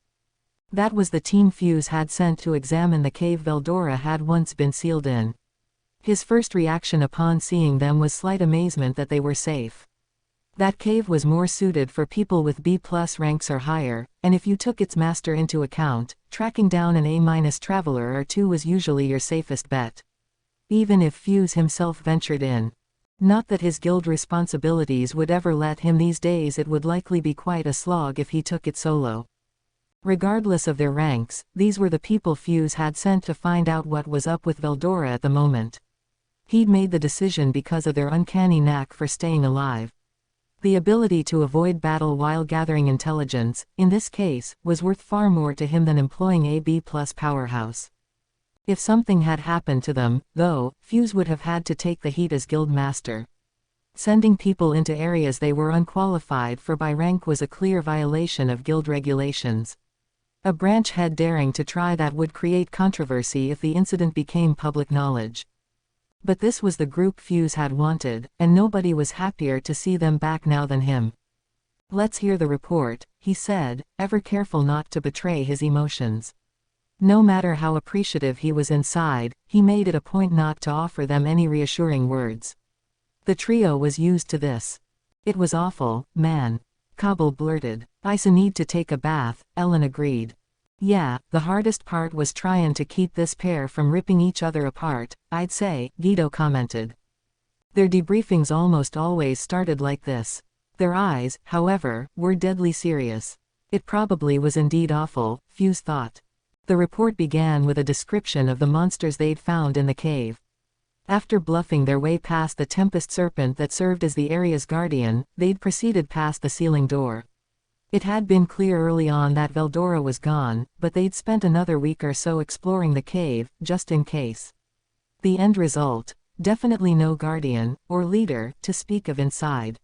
That was the team Fuse had sent to examine the cave Veldora had once been sealed in. His first reaction upon seeing them was slight amazement that they were safe. That cave was more suited for people with B+ ranks or higher, and if you took its master into account, tracking down an A- traveler or 2 was usually your safest bet. Even if Fuse himself ventured in. Not that his guild responsibilities would ever let him these days, it would likely be quite a slog if he took it solo. Regardless of their ranks, these were the people Fuse had sent to find out what was up with Veldora at the moment. He'd made the decision because of their uncanny knack for staying alive. The ability to avoid battle while gathering intelligence, in this case, was worth far more to him than employing a B+ powerhouse. If something had happened to them, though, Fuse would have had to take the heat as guild master. Sending people into areas they were unqualified for by rank was a clear violation of guild regulations. A branch head daring to try that would create controversy if the incident became public knowledge. But this was the group Fuse had wanted, and nobody was happier to see them back now than him. "Let's hear the report," he said, ever careful not to betray his emotions. No matter how appreciative he was inside, he made it a point not to offer them any reassuring words. The trio was used to this. "It was awful, man," Kabul blurted. "I'se need to take a bath," Ellen agreed. "Yeah, the hardest part was tryin' to keep this pair from ripping each other apart, I'd say," Guido commented. Their debriefings almost always started like this. Their eyes, however, were deadly serious. It probably was indeed awful, Fuse thought. The report began with a description of the monsters they'd found in the cave. After bluffing their way past the Tempest Serpent that served as the area's guardian, they'd proceeded past the ceiling door. It had been clear early on that Veldora was gone, but they'd spent another week or so exploring the cave, just in case. The end result? Definitely no guardian, or leader, to speak of inside.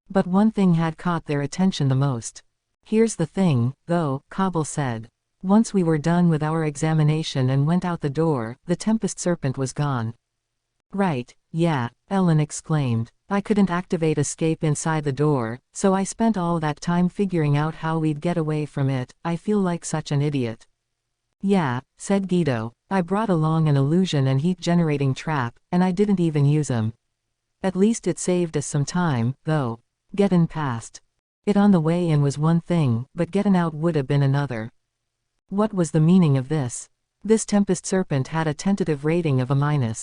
But one thing had caught their attention the most. Here's the thing, though, Cobble said. Once we were done with our examination and went out the door, the Tempest Serpent was gone. Right, yeah, Ellen exclaimed. I couldn't activate escape inside the door, so I spent all that time figuring out how we'd get away from it. I feel like such an idiot. Yeah, said Guido. I brought along an illusion and heat-generating trap, and I didn't even use 'em. At least it saved us some time, though. Gettin' past it on the way in was one thing, but gettin' out would have been another. What was the meaning of this? This Tempest Serpent had a tentative rating of A-.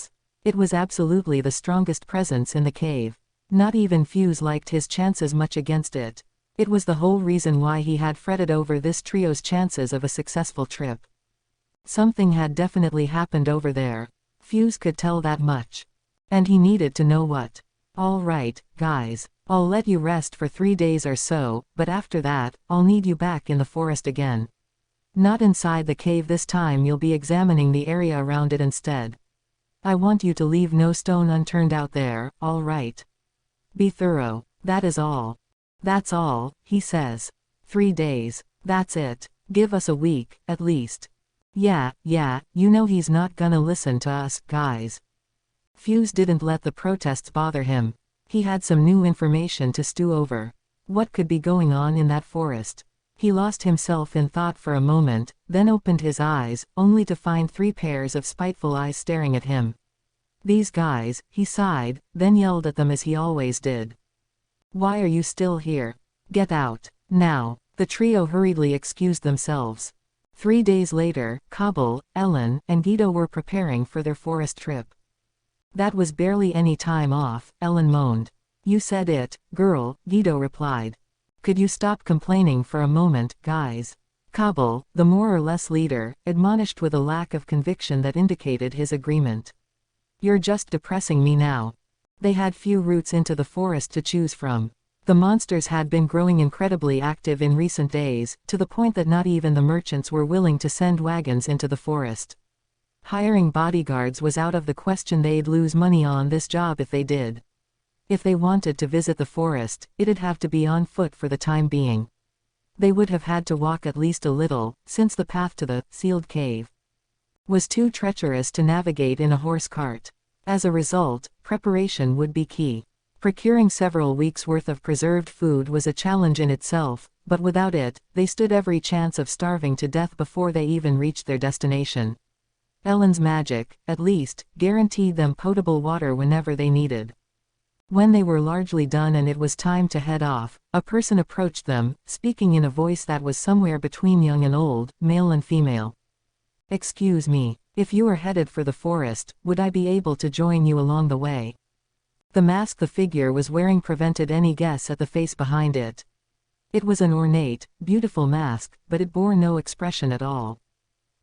It was absolutely the strongest presence in the cave. Not even Fuse liked his chances much against it. It was the whole reason why he had fretted over this trio's chances of a successful trip. Something had definitely happened over there. Fuse could tell that much. And he needed to know what. All right, guys. I'll let you rest for 3 days or so, but after that, I'll need you back in the forest again. Not inside the cave this time, you'll be examining the area around it instead. I want you to leave no stone unturned out there, all right? Be thorough. That is all. That's all, he says. 3 days. That's it. Give us a week, at least. Yeah, you know he's not gonna listen to us, guys. Fuse didn't let the protests bother him. He had some new information to stew over. What could be going on in that forest? He lost himself in thought for a moment, then opened his eyes, only to find 3 pairs of spiteful eyes staring at him. These guys, he sighed, then yelled at them as he always did. Why are you still here? Get out, now. The trio hurriedly excused themselves. 3 days later, Cobble, Ellen, and Guido were preparing for their forest trip. That was barely any time off, Ellen moaned. You said it, girl, Guido replied. Could you stop complaining for a moment, guys? Cobble, the more or less leader, admonished with a lack of conviction that indicated his agreement. You're just depressing me now. They had few routes into the forest to choose from. The monsters had been growing incredibly active in recent days, to the point that not even the merchants were willing to send wagons into the forest. Hiring bodyguards was out of the question. They'd lose money on this job if they did. If they wanted to visit the forest, it'd have to be on foot for the time being. They would have had to walk at least a little, since the path to the sealed cave was too treacherous to navigate in a horse cart. As a result, preparation would be key. Procuring several weeks' worth of preserved food was a challenge in itself, but without it, they stood every chance of starving to death before they even reached their destination. Ellen's magic, at least, guaranteed them potable water whenever they needed. When they were largely done and it was time to head off, a person approached them, speaking in a voice that was somewhere between young and old, male and female. Excuse me, if you are headed for the forest, would I be able to join you along the way? The mask the figure was wearing prevented any guess at the face behind it. It was an ornate, beautiful mask, but it bore no expression at all.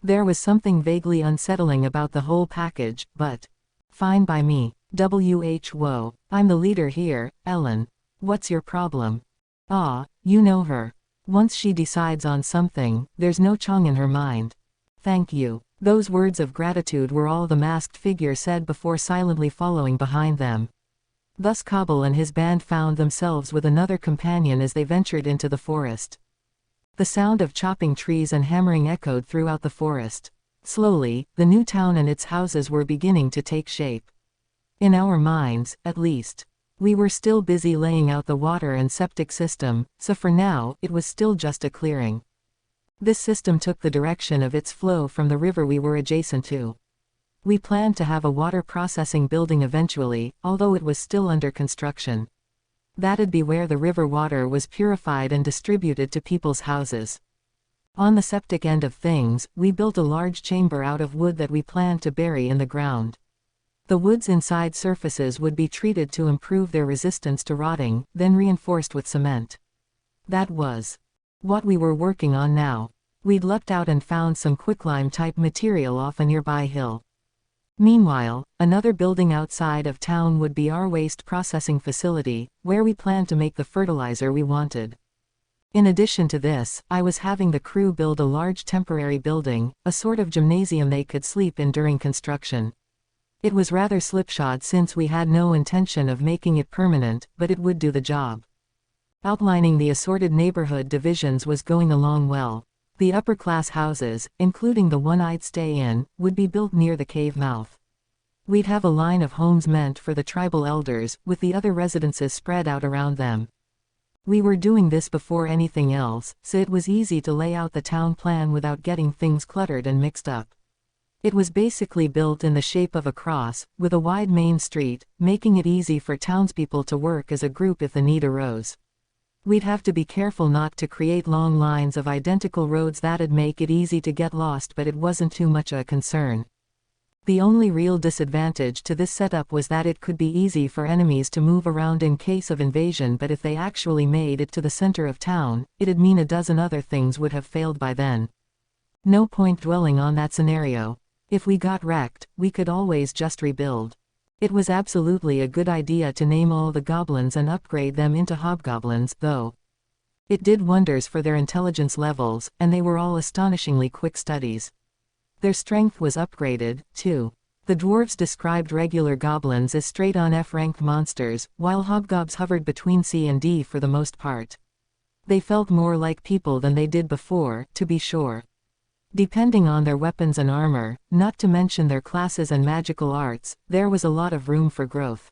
There was something vaguely unsettling about the whole package, but fine by me. Whoa, I'm the leader here, Ellen. What's your problem? You know her. Once she decides on something, there's no chong in her mind. Thank you. Those words of gratitude were all the masked figure said before silently following behind them. Thus Cobble and his band found themselves with another companion as they ventured into the forest. The sound of chopping trees and hammering echoed throughout the forest. Slowly, the new town and its houses were beginning to take shape. In our minds, at least. We were still busy laying out the water and septic system, so for now, it was still just a clearing. This system took the direction of its flow from the river we were adjacent to. We planned to have a water processing building eventually, although it was still under construction. That'd be where the river water was purified and distributed to people's houses. On the septic end of things, we built a large chamber out of wood that we planned to bury in the ground. The wood's inside surfaces would be treated to improve their resistance to rotting, then reinforced with cement. That was what we were working on now. We'd lucked out and found some quicklime-type material off a nearby hill. Meanwhile, another building outside of town would be our waste processing facility, where we planned to make the fertilizer we wanted. In addition to this, I was having the crew build a large temporary building, a sort of gymnasium they could sleep in during construction. It was rather slipshod since we had no intention of making it permanent, but it would do the job. Outlining the assorted neighborhood divisions was going along well. The upper-class houses, including the one I'd stay in, would be built near the cave mouth. We'd have a line of homes meant for the tribal elders, with the other residences spread out around them. We were doing this before anything else, so it was easy to lay out the town plan without getting things cluttered and mixed up. It was basically built in the shape of a cross, with a wide main street, making it easy for townspeople to work as a group if the need arose. We'd have to be careful not to create long lines of identical roads that'd make it easy to get lost, but it wasn't too much a concern. The only real disadvantage to this setup was that it could be easy for enemies to move around in case of invasion, but if they actually made it to the center of town, it'd mean a dozen other things would have failed by then. No point dwelling on that scenario. If we got wrecked, we could always just rebuild. It was absolutely a good idea to name all the goblins and upgrade them into hobgoblins, though. It did wonders for their intelligence levels, and they were all astonishingly quick studies. Their strength was upgraded, too. The dwarves described regular goblins as straight-on F-ranked monsters, while hobgobs hovered between C and D for the most part. They felt more like people than they did before, to be sure. Depending on their weapons and armor, not to mention their classes and magical arts, there was a lot of room for growth.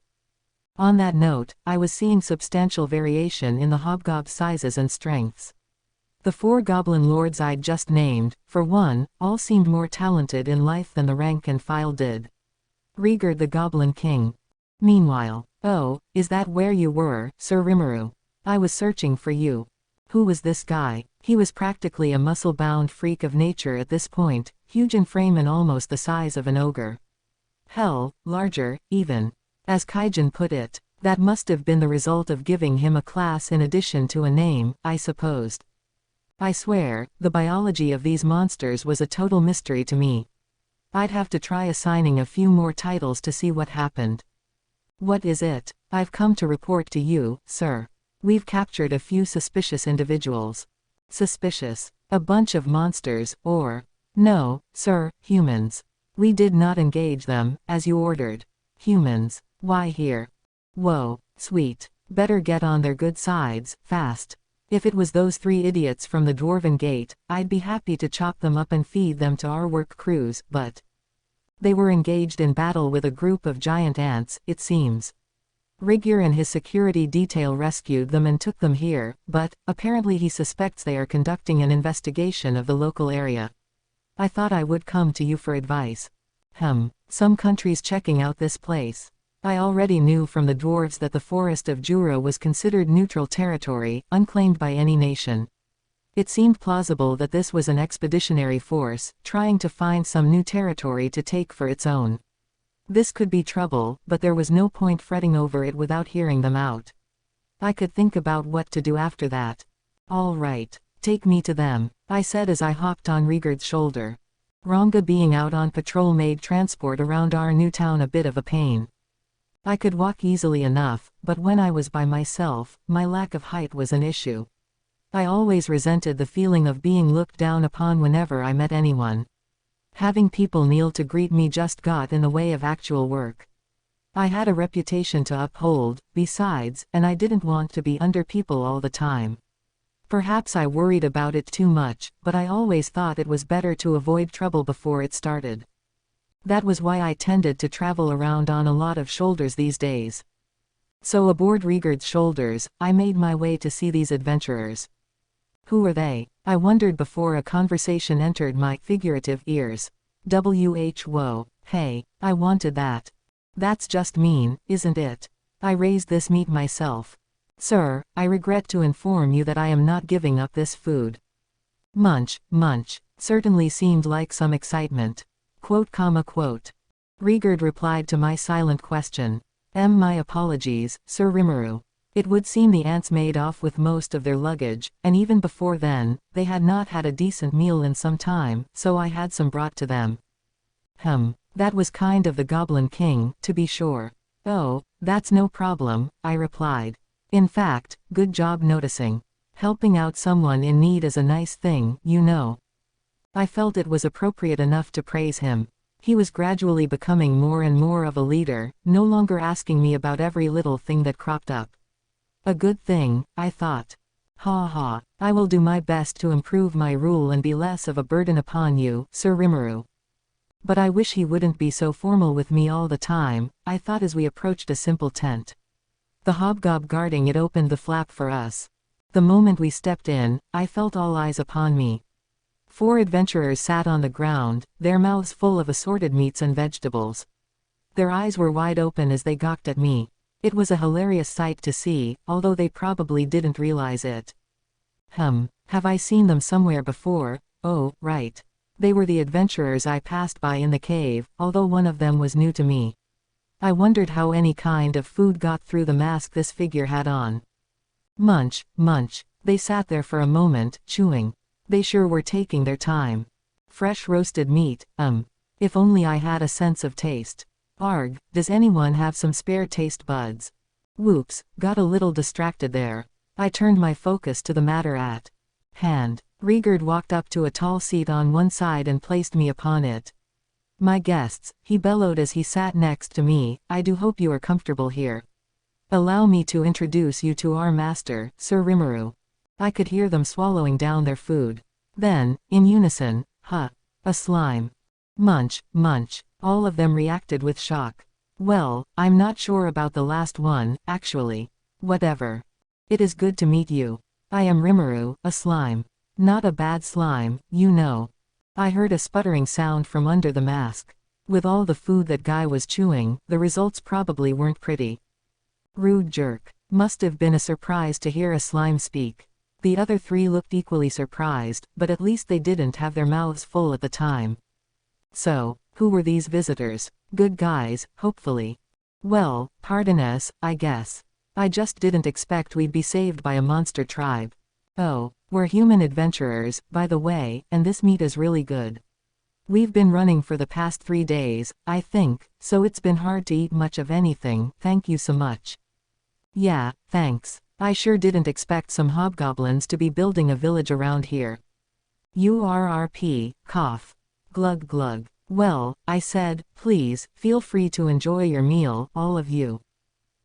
On that note, I was seeing substantial variation in the hobgob's sizes and strengths. The 4 goblin lords I'd just named, for one, all seemed more talented in life than the rank and file did. Rigurd the Goblin King. Meanwhile, "Oh, is that where you were, Sir Rimuru? I was searching for you." Who was this guy? He was practically a muscle-bound freak of nature at this point, huge in frame and almost the size of an ogre. Hell, larger, even. As Kaijin put it, that must have been the result of giving him a class in addition to a name, I supposed. I swear, the biology of these monsters was a total mystery to me. I'd have to try assigning a few more titles to see what happened. "What is it?" "I've come to report to you, sir. We've captured a few suspicious individuals." Suspicious? A bunch of monsters, or... No, sir, humans. We did not engage them, as you ordered. Humans. Why here? Whoa, sweet. Better get on their good sides, fast. If it was those 3 idiots from the Dwarven Gate, I'd be happy to chop them up and feed them to our work crews, but... They were engaged in battle with a group of giant ants, it seems. Rigur and his security detail rescued them and took them here, but, apparently he suspects they are conducting an investigation of the local area. I thought I would come to you for advice. Some countries checking out this place. I already knew from the dwarves that the forest of Jura was considered neutral territory, unclaimed by any nation. It seemed plausible that this was an expeditionary force, trying to find some new territory to take for its own. This could be trouble, but there was no point fretting over it without hearing them out. I could think about what to do after that. "All right, take me to them," I said as I hopped on Rigurd's shoulder. Ranga being out on patrol made transport around our new town a bit of a pain. I could walk easily enough, but when I was by myself, my lack of height was an issue. I always resented the feeling of being looked down upon whenever I met anyone. Having people kneel to greet me just got in the way of actual work. I had a reputation to uphold, besides, and I didn't want to be under people all the time. Perhaps I worried about it too much, but I always thought it was better to avoid trouble before it started. That was why I tended to travel around on a lot of shoulders these days. So aboard Rigurd's shoulders, I made my way to see these adventurers. Who are they? I wondered before a conversation entered my figurative ears. Whoa, hey, I wanted that. That's just mean, isn't it? I raised this meat myself. Sir, I regret to inform you that I am not giving up this food. Munch, munch, certainly seemed like some excitement. Quote. Rigurd replied to my silent question. My apologies, Sir Rimuru. It would seem the ants made off with most of their luggage, and even before then, they had not had a decent meal in some time, so I had some brought to them. That was kind of the Goblin King, to be sure. Oh, that's no problem, I replied. In fact, good job noticing. Helping out someone in need is a nice thing, you know. I felt it was appropriate enough to praise him. He was gradually becoming more and more of a leader, no longer asking me about every little thing that cropped up. A good thing, I thought. Ha ha, I will do my best to improve my rule and be less of a burden upon you, Sir Rimuru. But I wish he wouldn't be so formal with me all the time, I thought as we approached a simple tent. The hobgob guarding it opened the flap for us. The moment we stepped in, I felt all eyes upon me. 4 adventurers sat on the ground, their mouths full of assorted meats and vegetables. Their eyes were wide open as they gawked at me. It was a hilarious sight to see, although they probably didn't realize it. Have I seen them somewhere before? Oh, right. They were the adventurers I passed by in the cave, although one of them was new to me. I wondered how any kind of food got through the mask this figure had on. Munch, munch. They sat there for a moment, chewing. They sure were taking their time. Fresh roasted meat, If only I had a sense of taste. Arg, does anyone have some spare taste buds? Whoops, got a little distracted there. I turned my focus to the matter at hand. Rigurd walked up to a tall seat on one side and placed me upon it. My guests, he bellowed as he sat next to me, I do hope you are comfortable here. Allow me to introduce you to our master, Sir Rimuru. I could hear them swallowing down their food. Then, in unison, a slime. Munch, munch. All of them reacted with shock. Well, I'm not sure about the last one, actually. Whatever. It is good to meet you. I am Rimuru, a slime. Not a bad slime, you know. I heard a sputtering sound from under the mask. With all the food that guy was chewing, the results probably weren't pretty. Rude jerk. Must have been a surprise to hear a slime speak. The other 3 looked equally surprised, but at least they didn't have their mouths full at the time. So, who were these visitors? Good guys, hopefully. Well, pardon us, I guess. I just didn't expect we'd be saved by a monster tribe. Oh, we're human adventurers, by the way, and this meat is really good. We've been running for the past 3 days, I think, so it's been hard to eat much of anything, thank you so much. Yeah, thanks. I sure didn't expect some hobgoblins to be building a village around here. URRP, cough. Glug glug. Well, I said, please, feel free to enjoy your meal, all of you.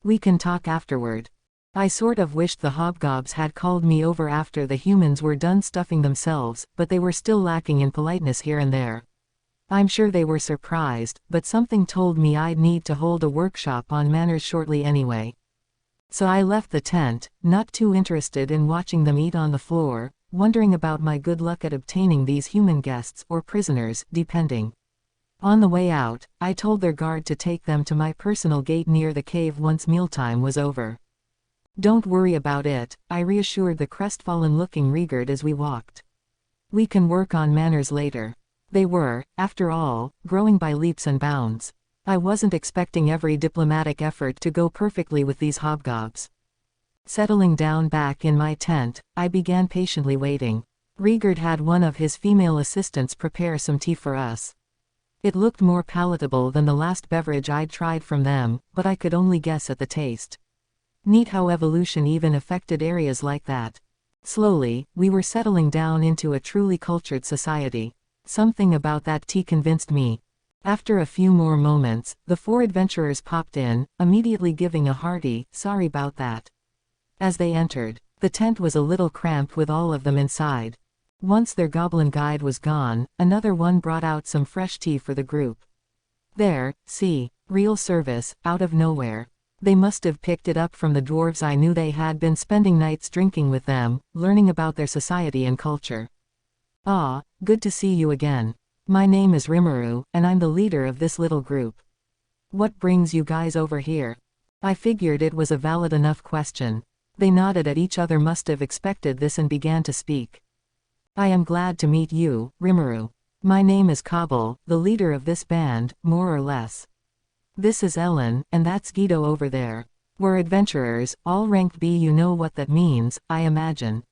We can talk afterward. I sort of wished the hobgobs had called me over after the humans were done stuffing themselves, but they were still lacking in politeness here and there. I'm sure they were surprised, but something told me I'd need to hold a workshop on manners shortly anyway. So I left the tent, not too interested in watching them eat on the floor, wondering about my good luck at obtaining these human guests or prisoners, depending. On the way out, I told their guard to take them to my personal gate near the cave once mealtime was over. Don't worry about it, I reassured the crestfallen-looking Rigurd as we walked. We can work on manners later. They were, after all, growing by leaps and bounds. I wasn't expecting every diplomatic effort to go perfectly with these hobgobs. Settling down back in my tent, I began patiently waiting. Rigurd had one of his female assistants prepare some tea for us. It looked more palatable than the last beverage I'd tried from them, but I could only guess at the taste. Neat how evolution even affected areas like that. Slowly, we were settling down into a truly cultured society. Something about that tea convinced me. After a few more moments, the 4 adventurers popped in, immediately giving a hearty, sorry about that. As they entered, the tent was a little cramped with all of them inside. Once their goblin guide was gone, another one brought out some fresh tea for the group. There, see, real service, out of nowhere. They must have picked it up from the dwarves. I knew they had been spending nights drinking with them, learning about their society and culture. Ah, good to see you again. My name is Rimuru, and I'm the leader of this little group. What brings you guys over here? I figured it was a valid enough question. They nodded at each other, must have expected this, and began to speak. I am glad to meet you, Rimuru. My name is Cobble, the leader of this band, more or less. This is Ellen, and that's Guido over there. We're adventurers, all ranked B. You know what that means, I imagine.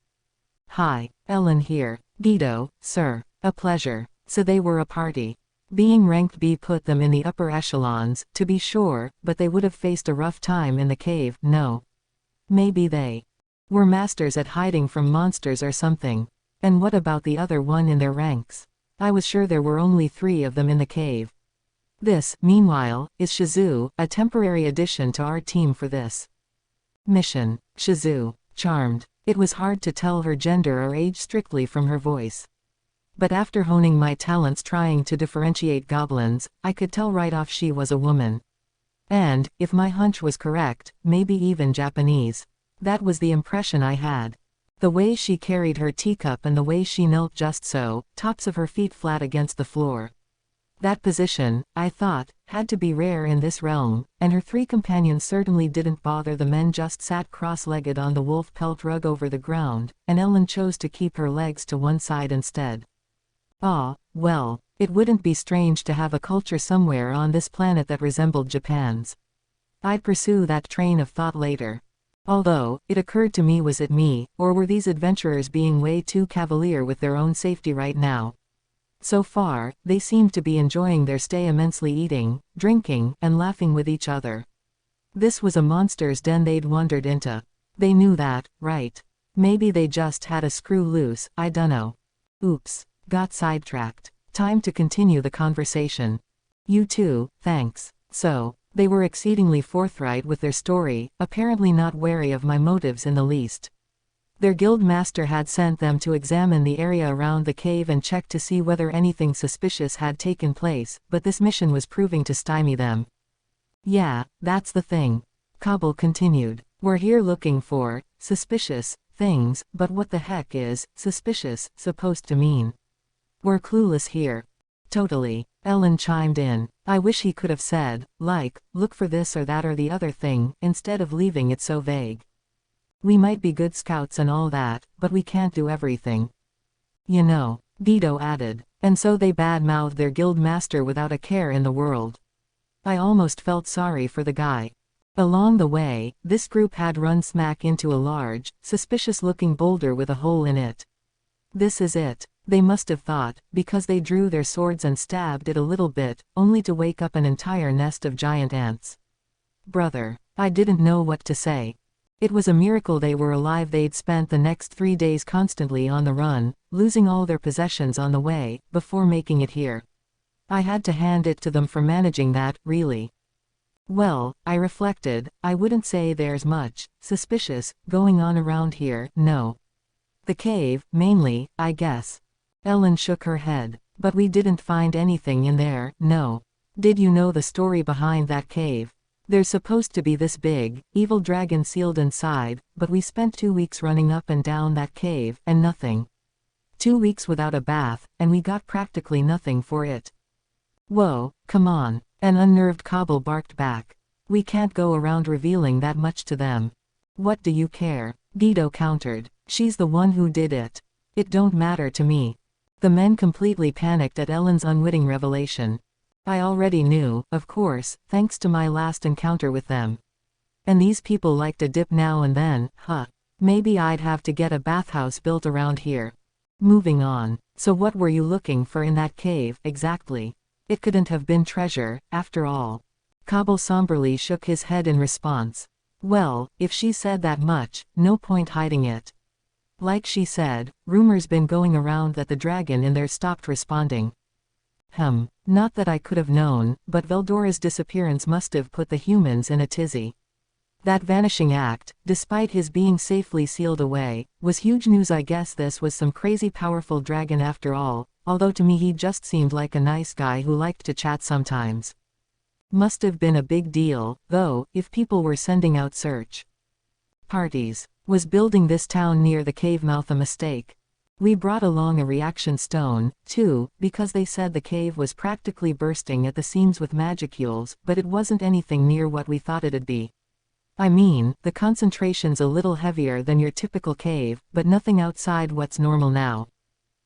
Hi, Ellen here. Guido, sir. A pleasure. So they were a party. Being ranked B put them in the upper echelons, to be sure, but they would have faced a rough time in the cave, no. Maybe they were masters at hiding from monsters or something. And what about the other one in their ranks? I was sure there were only 3 of them in the cave. This, meanwhile, is Shizu, a temporary addition to our team for this mission. Shizu. Charmed. It was hard to tell her gender or age strictly from her voice. But after honing my talents trying to differentiate goblins, I could tell right off she was a woman. And, if my hunch was correct, maybe even Japanese. That was the impression I had. The way she carried her teacup and the way she knelt just so, tops of her feet flat against the floor. That position, I thought, had to be rare in this realm, and her 3 companions certainly didn't bother. The men just sat cross-legged on the wolf pelt rug over the ground, and Ellen chose to keep her legs to one side instead. Ah, well, it wouldn't be strange to have a culture somewhere on this planet that resembled Japan's. I'd pursue that train of thought later. Although, it occurred to me, was it me, or were these adventurers being way too cavalier with their own safety right now? So far, they seemed to be enjoying their stay immensely, eating, drinking, and laughing with each other. This was a monster's den they'd wandered into. They knew that, right? Maybe they just had a screw loose, I dunno. Oops. Got sidetracked. Time to continue the conversation. You too, thanks. So, they were exceedingly forthright with their story, apparently not wary of my motives in the least. Their guild master had sent them to examine the area around the cave and check to see whether anything suspicious had taken place, but this mission was proving to stymie them. Yeah, that's the thing. Cobble continued. We're here looking for suspicious things, but what the heck is suspicious supposed to mean? We're clueless here. Totally. Ellen chimed in. I wish he could have said, like, look for this or that or the other thing, instead of leaving it so vague. We might be good scouts and all that, but we can't do everything. You know, Guido added. And so they bad-mouthed their guild master without a care in the world. I almost felt sorry for the guy. Along the way, this group had run smack into a large, suspicious-looking boulder with a hole in it. This is it, they must have thought, because they drew their swords and stabbed it a little bit, only to wake up an entire nest of giant ants. Brother, I didn't know what to say. It was a miracle they were alive. They'd spent the next 3 days constantly on the run, losing all their possessions on the way, before making it here. I had to hand it to them for managing that, really. Well, I reflected, I wouldn't say there's much suspicious going on around here, no. The cave, mainly, I guess. Ellen shook her head. But we didn't find anything in there, no. Did you know the story behind that cave? There's supposed to be this big, evil dragon sealed inside, but we spent 2 weeks running up and down that cave, and nothing. 2 weeks without a bath, and we got practically nothing for it. Whoa, come on, an unnerved Cobble barked back. We can't go around revealing that much to them. What do you care? Guido countered. She's the one who did it. It don't matter to me. The men completely panicked at Ellen's unwitting revelation. I already knew, of course, thanks to my last encounter with them. And these people liked a dip now and then, huh? Maybe I'd have to get a bathhouse built around here. Moving on. So what were you looking for in that cave, exactly? It couldn't have been treasure, after all. Cobble somberly shook his head in response. Well, if she said that much, no point hiding it. Like she said, rumors been going around that the dragon in there stopped responding. Not that I could have known, but Veldora's disappearance must have put the humans in a tizzy. That vanishing act, despite his being safely sealed away, was huge news. I guess this was some crazy powerful dragon after all, although to me he just seemed like a nice guy who liked to chat sometimes. Must have been a big deal, though, if people were sending out search parties. Was building this town near the cave mouth a mistake? We brought along a reaction stone, too, because they said the cave was practically bursting at the seams with magicules, but it wasn't anything near what we thought it'd be. I mean, the concentration's a little heavier than your typical cave, but nothing outside what's normal now.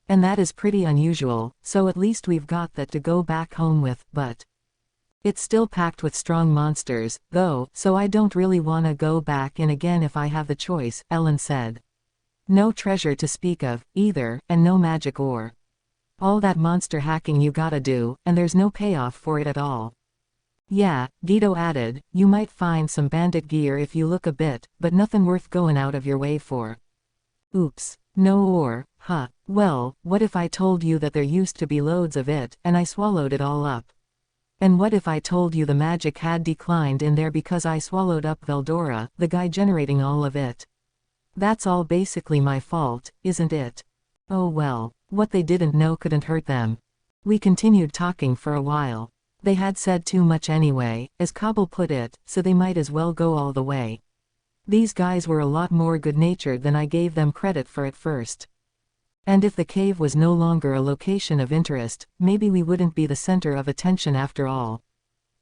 And that is pretty unusual, so at least we've got that to go back home with, but it's still packed with strong monsters, though, so I don't really wanna go back in again if I have the choice, Ellen said. No treasure to speak of, either, and no magic ore. All that monster hacking you gotta do, and there's no payoff for it at all. Yeah, Guido added, you might find some bandit gear if you look a bit, but nothing worth going out of your way for. Oops. No ore, huh? Well, what if I told you that there used to be loads of it, and I swallowed it all up? And what if I told you the magic had declined in there because I swallowed up Veldora, the guy generating all of it? That's all basically my fault, isn't it? Oh well, what they didn't know couldn't hurt them. We continued talking for a while. They had said too much anyway, as Cobble put it, so they might as well go all the way. These guys were a lot more good-natured than I gave them credit for at first. And if the cave was no longer a location of interest, maybe we wouldn't be the center of attention after all.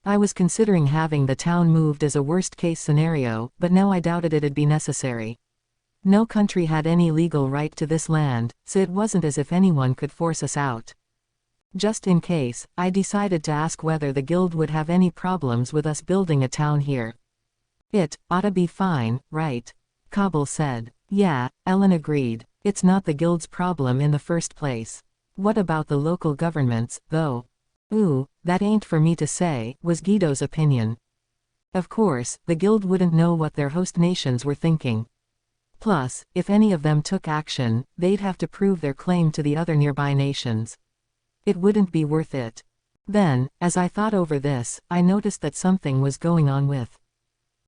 I was considering having the town moved as a worst-case scenario, but now I doubted it'd be necessary. No country had any legal right to this land, so it wasn't as if anyone could force us out. Just in case, I decided to ask whether the guild would have any problems with us building a town here. It oughta be fine, right? Cobble said. Yeah, Ellen agreed. It's not the guild's problem in the first place. What about the local governments, though? Ooh, that ain't for me to say, was Guido's opinion. Of course, the guild wouldn't know what their host nations were thinking. Plus, if any of them took action, they'd have to prove their claim to the other nearby nations. It wouldn't be worth it. Then, as I thought over this, I noticed that something was going on with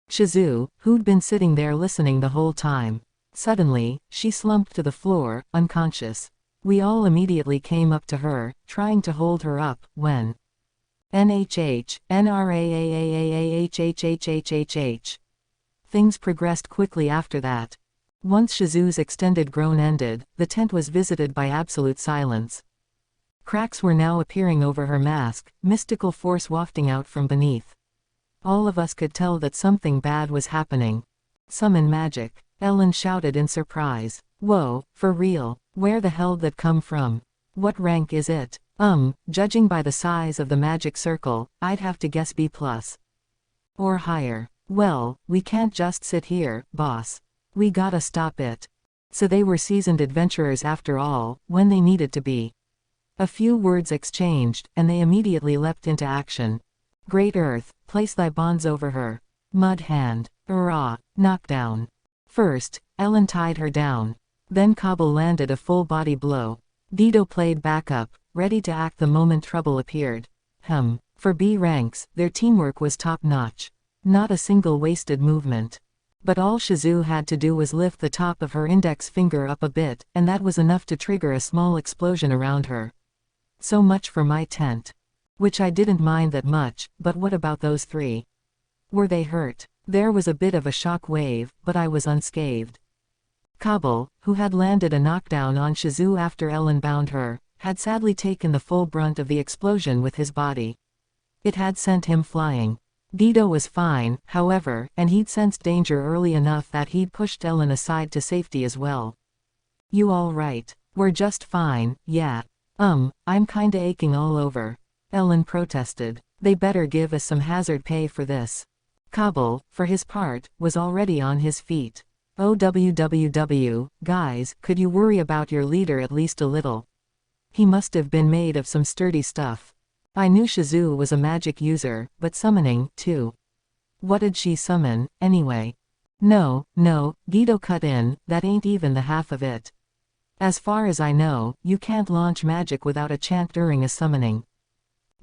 Shizu, who'd been sitting there listening the whole time. Suddenly, she slumped to the floor, unconscious. We all immediately came up to her, trying to hold her up, when NHH, NRAAAAHHHHH. Things progressed quickly after that. Once Shizu's extended groan ended, the tent was visited by absolute silence. Cracks were now appearing over her mask, mystical force wafting out from beneath. All of us could tell that something bad was happening. Summon magic, Ellen shouted in surprise. Whoa, for real? Where the hell'd that come from? What rank is it? Judging by the size of the magic circle, I'd have to guess B+. Or higher. Well, we can't just sit here, boss. We gotta stop it. So they were seasoned adventurers after all, when they needed to be. A few words exchanged, and they immediately leapt into action. Great Earth, place thy bonds over her. Mud hand. Knockdown. First, Ellen tied her down. Then Cobble landed a full-body blow. Guido played backup, ready to act the moment trouble appeared. For B ranks, their teamwork was top-notch. Not a single wasted movement. But all Shizu had to do was lift the top of her index finger up a bit, and that was enough to trigger a small explosion around her. So much for my tent. Which I didn't mind that much, but what about those three? Were they hurt? There was a bit of a shock wave, but I was unscathed. Cobble, who had landed a knockdown on Shizu after Ellen bound her, had sadly taken the full brunt of the explosion with his body. It had sent him flying. Guido was fine, however, and he'd sensed danger early enough that he'd pushed Ellen aside to safety as well. You all right? We're just fine, yeah. I'm kinda aching all over. Ellen protested. They better give us some hazard pay for this. Cobble, for his part, was already on his feet. OWWW, guys, could you worry about your leader at least a little? He must have been made of some sturdy stuff. I knew Shizu was a magic user, but summoning, too. What did she summon, anyway? No, Guido cut in, that ain't even the half of it. As far as I know, you can't launch magic without a chant during a summoning.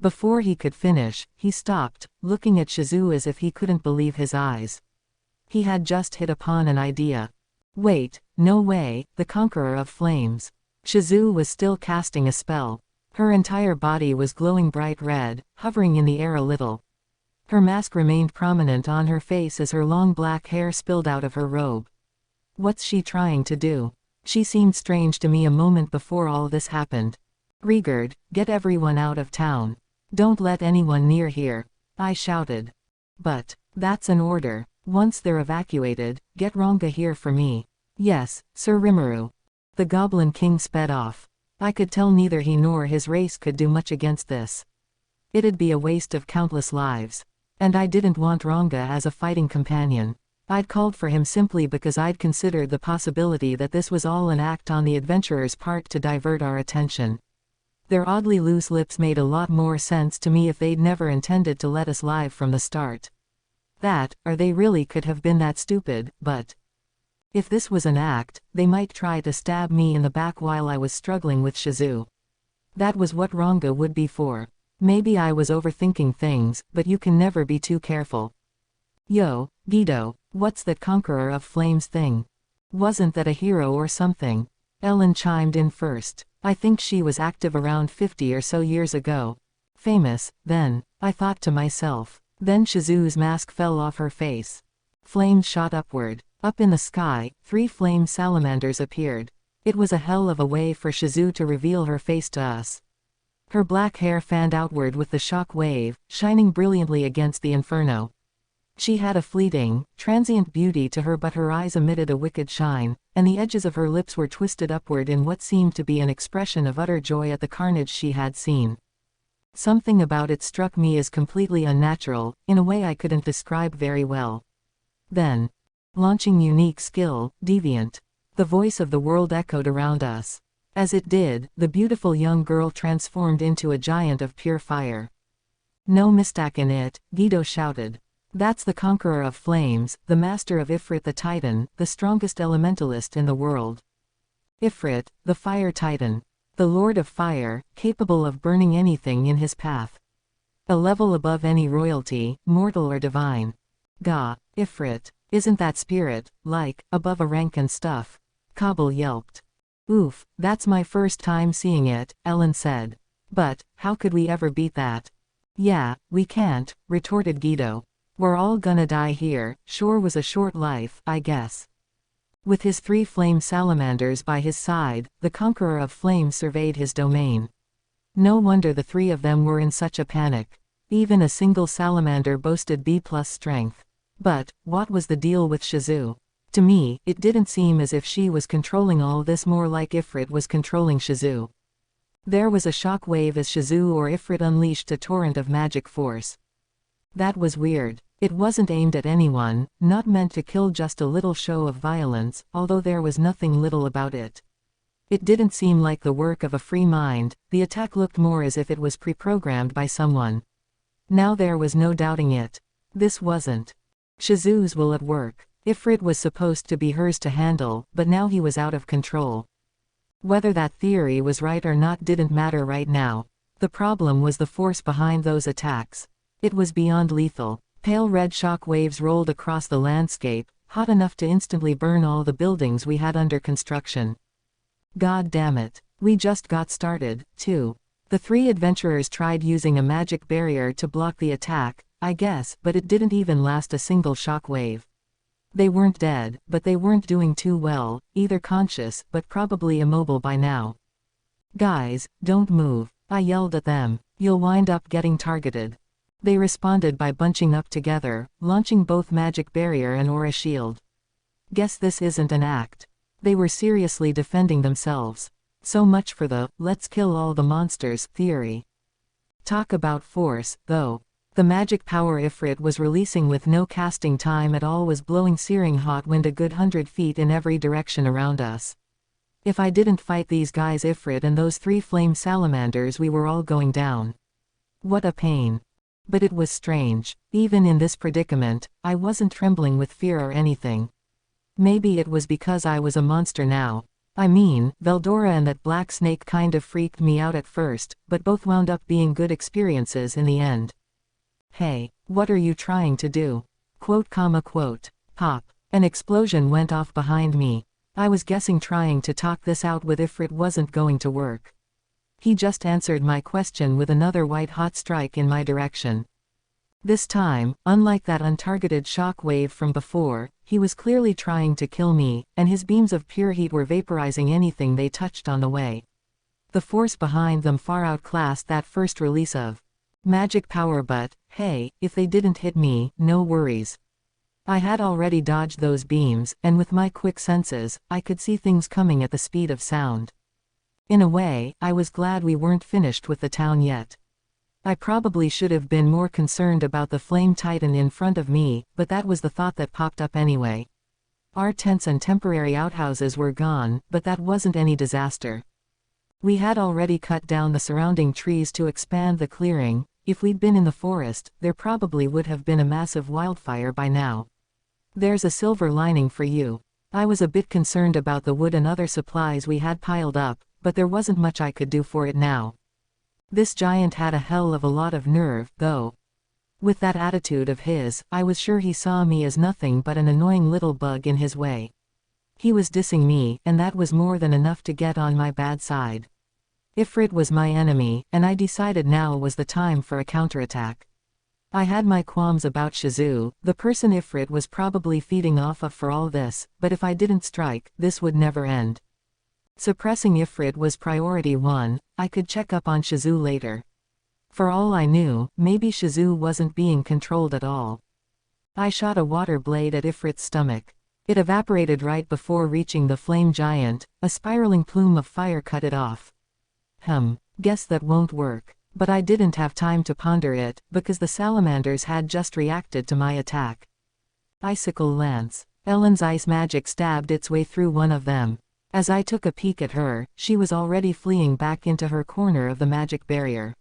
Before he could finish, he stopped, looking at Shizu as if he couldn't believe his eyes. He had just hit upon an idea. Wait, no way, the Conqueror of Flames. Shizu was still casting a spell. Her entire body was glowing bright red, hovering in the air a little. Her mask remained prominent on her face as her long black hair spilled out of her robe. What's she trying to do? She seemed strange to me a moment before all this happened. Rigard, get everyone out of town. Don't let anyone near here. I shouted. But that's an order. Once they're evacuated, get Ronga here for me. Yes, Sir Rimuru. The Goblin King sped off. I could tell neither he nor his race could do much against this. It'd be a waste of countless lives. And I didn't want Ranga as a fighting companion. I'd called for him simply because I'd considered the possibility that this was all an act on the adventurer's part to divert our attention. Their oddly loose lips made a lot more sense to me if they'd never intended to let us live from the start. That, or they really could have been that stupid, but if this was an act, they might try to stab me in the back while I was struggling with Shizu. That was what Ranga would be for. Maybe I was overthinking things, but you can never be too careful. Yo, Guido, what's that Conqueror of Flames thing? Wasn't that a hero or something? Ellen chimed in first. I think she was active around 50 or so years ago. Famous, then, I thought to myself. Then Shizu's mask fell off her face. Flames shot upward. Up in the sky, 3 flame salamanders appeared. It was a hell of a way for Shizu to reveal her face to us. Her black hair fanned outward with the shock wave, shining brilliantly against the inferno. She had a fleeting, transient beauty to her, but her eyes emitted a wicked shine, and the edges of her lips were twisted upward in what seemed to be an expression of utter joy at the carnage she had seen. Something about it struck me as completely unnatural, in a way I couldn't describe very well. Then, launching unique skill, deviant. The voice of the world echoed around us. As it did, the beautiful young girl transformed into a giant of pure fire. No mistake in it, Guido shouted. That's the Conqueror of Flames, the master of Ifrit the Titan, the strongest elementalist in the world. Ifrit, the Fire Titan. The Lord of Fire, capable of burning anything in his path. A level above any royalty, mortal or divine. Gah, Ifrit, isn't that spirit, like, above a rank and stuff? Kabul yelped. Oof, that's my first time seeing it, Ellen said. But, how could we ever beat that? Yeah, we can't, retorted Guido. We're all gonna die here, sure was a short life, I guess. With his 3 flame salamanders by his side, the Conqueror of Flames surveyed his domain. No wonder the 3 of them were in such a panic. Even a single salamander boasted B+ strength. But, what was the deal with Shizu? To me, it didn't seem as if she was controlling all this, more like Ifrit was controlling Shizu. There was a shock wave as Shizu or Ifrit unleashed a torrent of magic force. That was weird. It wasn't aimed at anyone, not meant to kill, just a little show of violence, although there was nothing little about it. It didn't seem like the work of a free mind, the attack looked more as if it was pre-programmed by someone. Now there was no doubting it. This wasn't Shizu's will at work. Ifrit was supposed to be hers to handle, but now he was out of control. Whether that theory was right or not didn't matter right now. The problem was the force behind those attacks. It was beyond lethal. Pale red shock waves rolled across the landscape, hot enough to instantly burn all the buildings we had under construction. God damn it. We just got started, too. The 3 adventurers tried using a magic barrier to block the attack, I guess, but it didn't even last a single shock wave. They weren't dead, but they weren't doing too well, either conscious, but probably immobile by now. Guys, don't move, I yelled at them. You'll wind up getting targeted. They responded by bunching up together, launching both magic barrier and aura shield. Guess this isn't an act. They were seriously defending themselves. So much for the, let's kill all the monsters, theory. Talk about force, though. The magic power Ifrit was releasing with no casting time at all was blowing searing hot wind a good 100 feet in every direction around us. If I didn't fight these guys, Ifrit and those 3 flame salamanders, we were all going down. What a pain. But it was strange. Even in this predicament, I wasn't trembling with fear or anything. Maybe it was because I was a monster now. I mean, Veldora and that black snake kind of freaked me out at first, but both wound up being good experiences in the end. Hey, what are you trying to do? Quote, quote. Pop. An explosion went off behind me. I was guessing trying to talk this out with Ifrit wasn't going to work. He just answered my question with another white-hot strike in my direction. This time, unlike that untargeted shock wave from before, he was clearly trying to kill me, and his beams of pure heat were vaporizing anything they touched on the way. The force behind them far outclassed that first release of magic power, but, hey, if they didn't hit me, no worries. I had already dodged those beams, and with my quick senses, I could see things coming at the speed of sound. In a way, I was glad we weren't finished with the town yet. I probably should have been more concerned about the flame titan in front of me, but that was the thought that popped up anyway. Our tents and temporary outhouses were gone, but that wasn't any disaster. We had already cut down the surrounding trees to expand the clearing. If we'd been in the forest, there probably would have been a massive wildfire by now. There's a silver lining for you. I was a bit concerned about the wood and other supplies we had piled up, but there wasn't much I could do for it now. This giant had a hell of a lot of nerve, though. With that attitude of his, I was sure he saw me as nothing but an annoying little bug in his way. He was dissing me, and that was more than enough to get on my bad side. Ifrit was my enemy, and I decided now was the time for a counterattack. I had my qualms about Shizu, the person Ifrit was probably feeding off of for all this, but if I didn't strike, this would never end. Suppressing Ifrit was priority 1, I could check up on Shizu later. For all I knew, maybe Shizu wasn't being controlled at all. I shot a water blade at Ifrit's stomach. It evaporated right before reaching the flame giant, a spiraling plume of fire cut it off. Guess that won't work. But I didn't have time to ponder it, because the salamanders had just reacted to my attack. Icicle Lance. Ellen's ice magic stabbed its way through one of them. As I took a peek at her, she was already fleeing back into her corner of the magic barrier.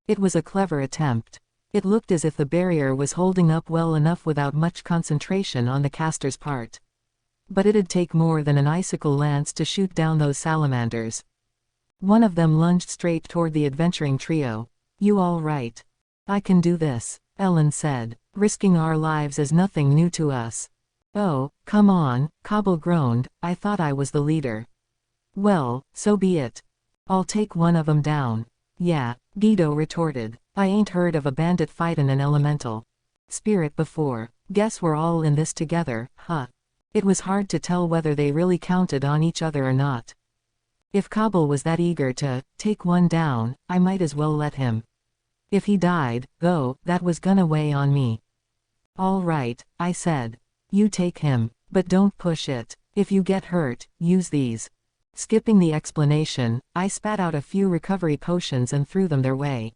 It was a clever attempt. It looked as if the barrier was holding up well enough without much concentration on the caster's part. But it'd take more than an icicle lance to shoot down those salamanders. One of them lunged straight toward the adventuring trio. "You all right?" "I can do this," Ellen said. "Risking our lives is nothing new to us." "Oh, come on," Cobble groaned, "I thought I was the leader." "Well, so be it. I'll take one of 'em down." "Yeah," Guido retorted. "I ain't heard of a bandit fightin' an elemental spirit before. Guess we're all in this together, huh?" It was hard to tell whether they really counted on each other or not. If Cobble was that eager to take one down, I might as well let him. If he died, though, that was gonna weigh on me. "All right," I said. "You take him, but don't push it. If you get hurt, use these." Skipping the explanation, I spat out a few recovery potions and threw them their way.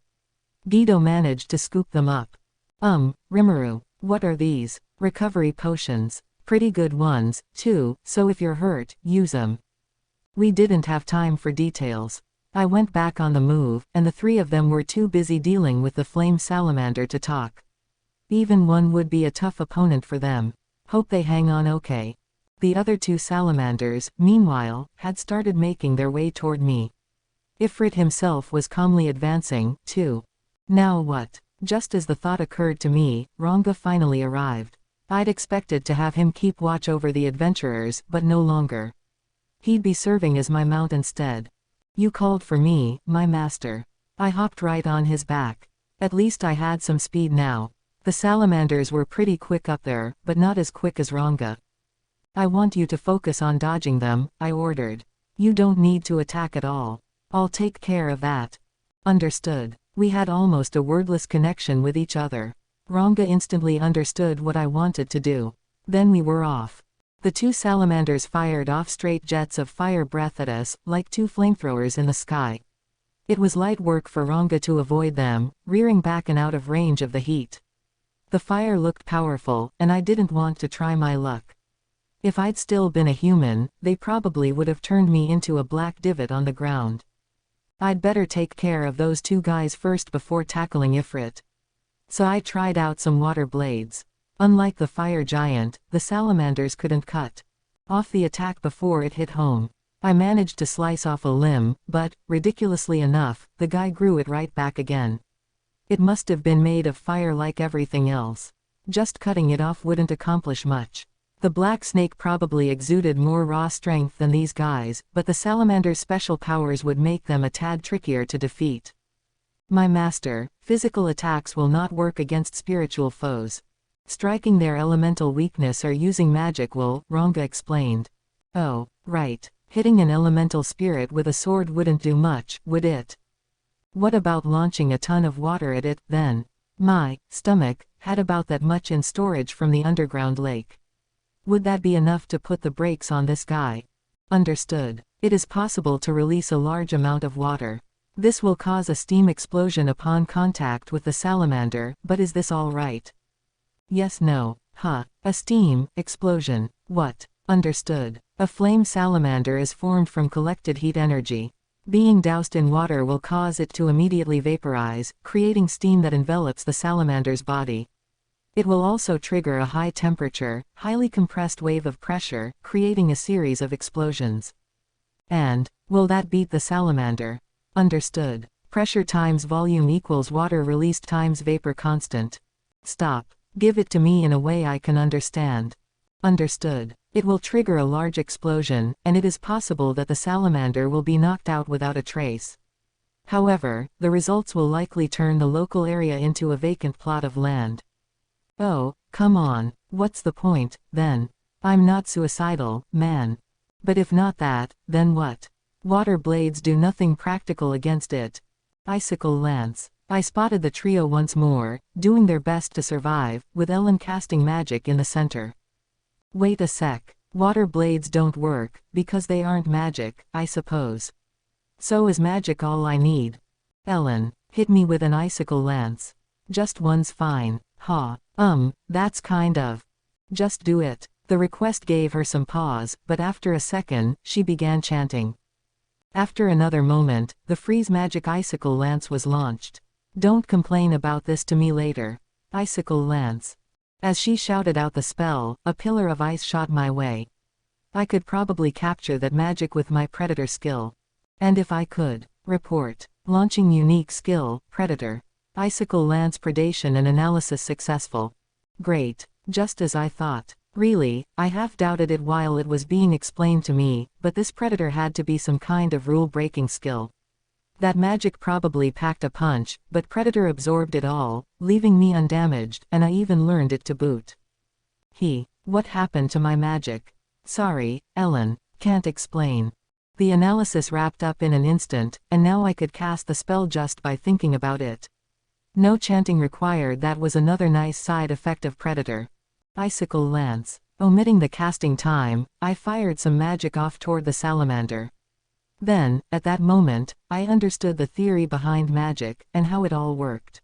Guido managed to scoop them up. Rimuru, what are these?" "Recovery potions. Pretty good ones, too, so if you're hurt, use 'em." We didn't have time for details. I went back on the move, and the three of them were too busy dealing with the flame salamander to talk. Even one would be a tough opponent for them. Hope they hang on okay. The other two salamanders, meanwhile, had started making their way toward me. Ifrit himself was calmly advancing, too. Now what? Just as the thought occurred to me, Ranga finally arrived. I'd expected to have him keep watch over the adventurers, but no longer. He'd be serving as my mount instead. "You called for me, my master." I hopped right on his back. At least I had some speed now. The salamanders were pretty quick up there, but not as quick as Ranga. "I want you to focus on dodging them," I ordered. "You don't need to attack at all. I'll take care of that." "Understood." We had almost a wordless connection with each other. Ranga instantly understood what I wanted to do. Then we were off. The two salamanders fired off straight jets of fire breath at us, like two flamethrowers in the sky. It was light work for Ranga to avoid them, rearing back and out of range of the heat. The fire looked powerful, and I didn't want to try my luck. If I'd still been a human, they probably would have turned me into a black divot on the ground. I'd better take care of those two guys first before tackling Ifrit. So I tried out some water blades. Unlike the fire giant, the salamanders couldn't cut off the attack before it hit home. I managed to slice off a limb, but, ridiculously enough, the guy grew it right back again. It must have been made of fire like everything else. Just cutting it off wouldn't accomplish much. The black snake probably exuded more raw strength than these guys, but the salamander's special powers would make them a tad trickier to defeat. "My master, physical attacks will not work against spiritual foes. Striking their elemental weakness or using magic will," Ranga explained. "Oh, right. Hitting an elemental spirit with a sword wouldn't do much, would it? What about launching a ton of water at it, then?" My stomach had about that much in storage from the underground lake. Would that be enough to put the brakes on this guy? Understood. It is possible to release a large amount of water. This will cause a steam explosion upon contact with the salamander, but is this all right? Yes, no. Huh. A steam explosion. What? Understood. A flame salamander is formed from collected heat energy. Being doused in water will cause it to immediately vaporize, creating steam that envelops the salamander's body. It will also trigger a high temperature, highly compressed wave of pressure, creating a series of explosions. And, will that beat the salamander? Understood. Pressure times volume equals water released times vapor constant. Stop. Give it to me in a way I can understand. Understood. It will trigger a large explosion, and it is possible that the salamander will be knocked out without a trace. However, the results will likely turn the local area into a vacant plot of land. Oh, come on. What's the point, then? I'm not suicidal, man. But if not that, then what? Water blades do nothing practical against it. Icicle lance. I spotted the trio once more, doing their best to survive, with Ellen casting magic in the center. Wait a sec. Water blades don't work, because they aren't magic, I suppose. So is magic all I need? Ellen, hit me with an icicle lance. Just one's fine. Ha. That's kind of. Just do it. The request gave her some pause, but after a second, she began chanting. After another moment, the freeze magic icicle lance was launched. Don't complain about this to me later. Icicle lance. As she shouted out the spell, a pillar of ice shot my way. I could probably capture that magic with my predator skill. And if I could. Report. Launching unique skill, predator. Icicle lance predation and analysis successful. Great. Just as I thought. Really, I half doubted it while it was being explained to me, but this predator had to be some kind of rule-breaking skill. That magic probably packed a punch, but predator absorbed it all, leaving me undamaged, and I even learned it to boot. What happened to my magic? Sorry, Ellen, can't explain. The analysis wrapped up in an instant, and now I could cast the spell just by thinking about it. No chanting required. That was another nice side effect of predator. Icicle lance. Omitting the casting time, I fired some magic off toward the salamander. Then, at that moment, I understood the theory behind magic, and how it all worked.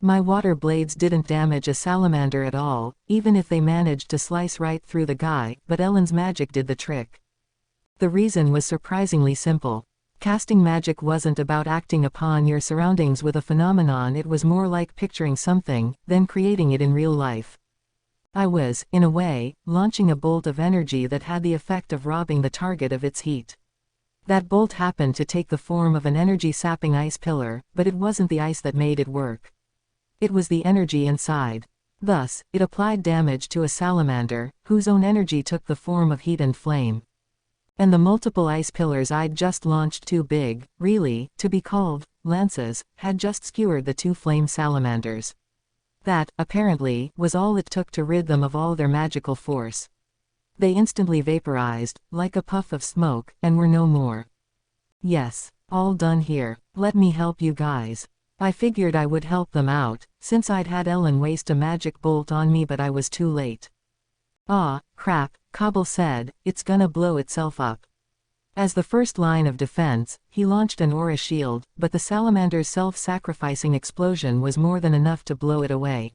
My water blades didn't damage a salamander at all, even if they managed to slice right through the guy, but Ellen's magic did the trick. The reason was surprisingly simple. Casting magic wasn't about acting upon your surroundings with a phenomenon. It was more like picturing something, then creating it in real life. I was, in a way, launching a bolt of energy that had the effect of robbing the target of its heat. That bolt happened to take the form of an energy-sapping ice pillar, but it wasn't the ice that made it work. It was the energy inside. Thus, it applied damage to a salamander, whose own energy took the form of heat and flame. And the multiple ice pillars I'd just launched, too big, really, to be called lances, had just skewered the two flame salamanders. That, apparently, was all it took to rid them of all their magical force. They instantly vaporized, like a puff of smoke, and were no more. Yes, all done here. Let me help you guys. I figured I would help them out, since I'd had Ellen waste a magic bolt on me, but I was too late. Ah, crap, Cobble said, it's gonna blow itself up. As the first line of defense, he launched an aura shield, but the salamander's self-sacrificing explosion was more than enough to blow it away.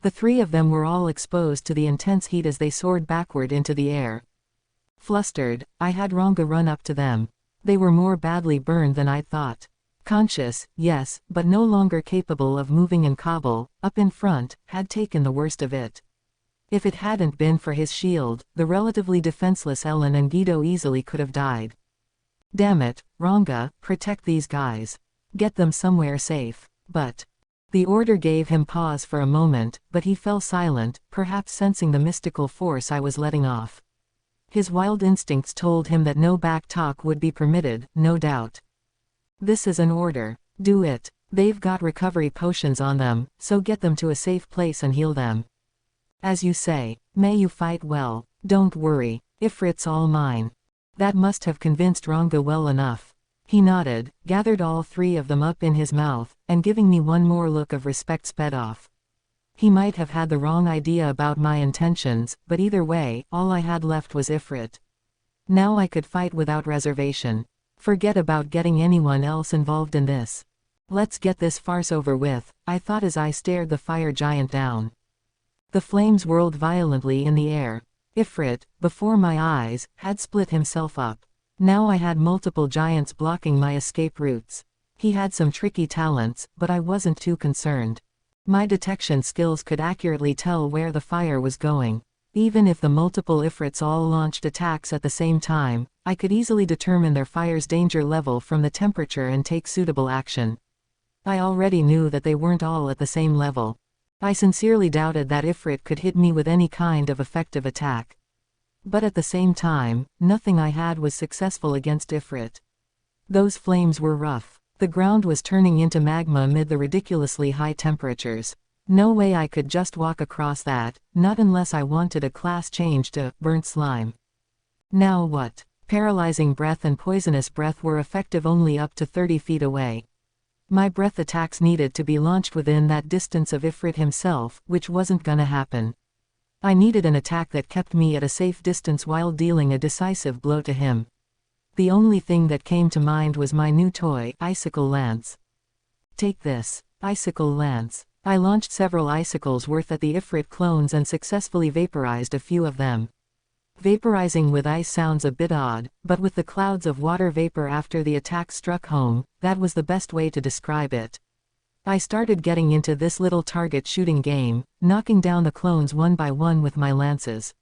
The three of them were all exposed to the intense heat as they soared backward into the air. Flustered, I had Ranga run up to them. They were more badly burned than I'd thought. Conscious, yes, but no longer capable of moving, and Cobble, up in front, had taken the worst of it. If it hadn't been for his shield, the relatively defenseless Ellen and Guido easily could have died. Damn it, Ranga, protect these guys. Get them somewhere safe. But. The order gave him pause for a moment, but he fell silent, perhaps sensing the mystical force I was letting off. His wild instincts told him that no back talk would be permitted, no doubt. This is an order. Do it. They've got recovery potions on them, so get them to a safe place and heal them. As you say, may you fight well. Don't worry, Ifrit's all mine. That must have convinced Ranga well enough. He nodded, gathered all three of them up in his mouth, and giving me one more look of respect sped off. He might have had the wrong idea about my intentions, but either way, all I had left was Ifrit. Now I could fight without reservation. Forget about getting anyone else involved in this. Let's get this farce over with, I thought as I stared the fire giant down. The flames whirled violently in the air. Ifrit, before my eyes, had split himself up. Now I had multiple giants blocking my escape routes. He had some tricky talents, but I wasn't too concerned. My detection skills could accurately tell where the fire was going. Even if the multiple Ifrits all launched attacks at the same time, I could easily determine their fire's danger level from the temperature and take suitable action. I already knew that they weren't all at the same level. I sincerely doubted that Ifrit could hit me with any kind of effective attack. But at the same time, nothing I had was successful against Ifrit. Those flames were rough. The ground was turning into magma amid the ridiculously high temperatures. No way I could just walk across that, not unless I wanted a class change to burnt slime. Now what? Paralyzing breath and poisonous breath were effective only up to 30 feet away. My breath attacks needed to be launched within that distance of Ifrit himself, which wasn't gonna happen. I needed an attack that kept me at a safe distance while dealing a decisive blow to him. The only thing that came to mind was my new toy, Icicle Lance. Take this, Icicle Lance. I launched several icicles worth at the Ifrit clones and successfully vaporized a few of them. Vaporizing with ice sounds a bit odd, but with the clouds of water vapor after the attack struck home, that was the best way to describe it. I started getting into this little target shooting game, knocking down the clones one by one with my lances.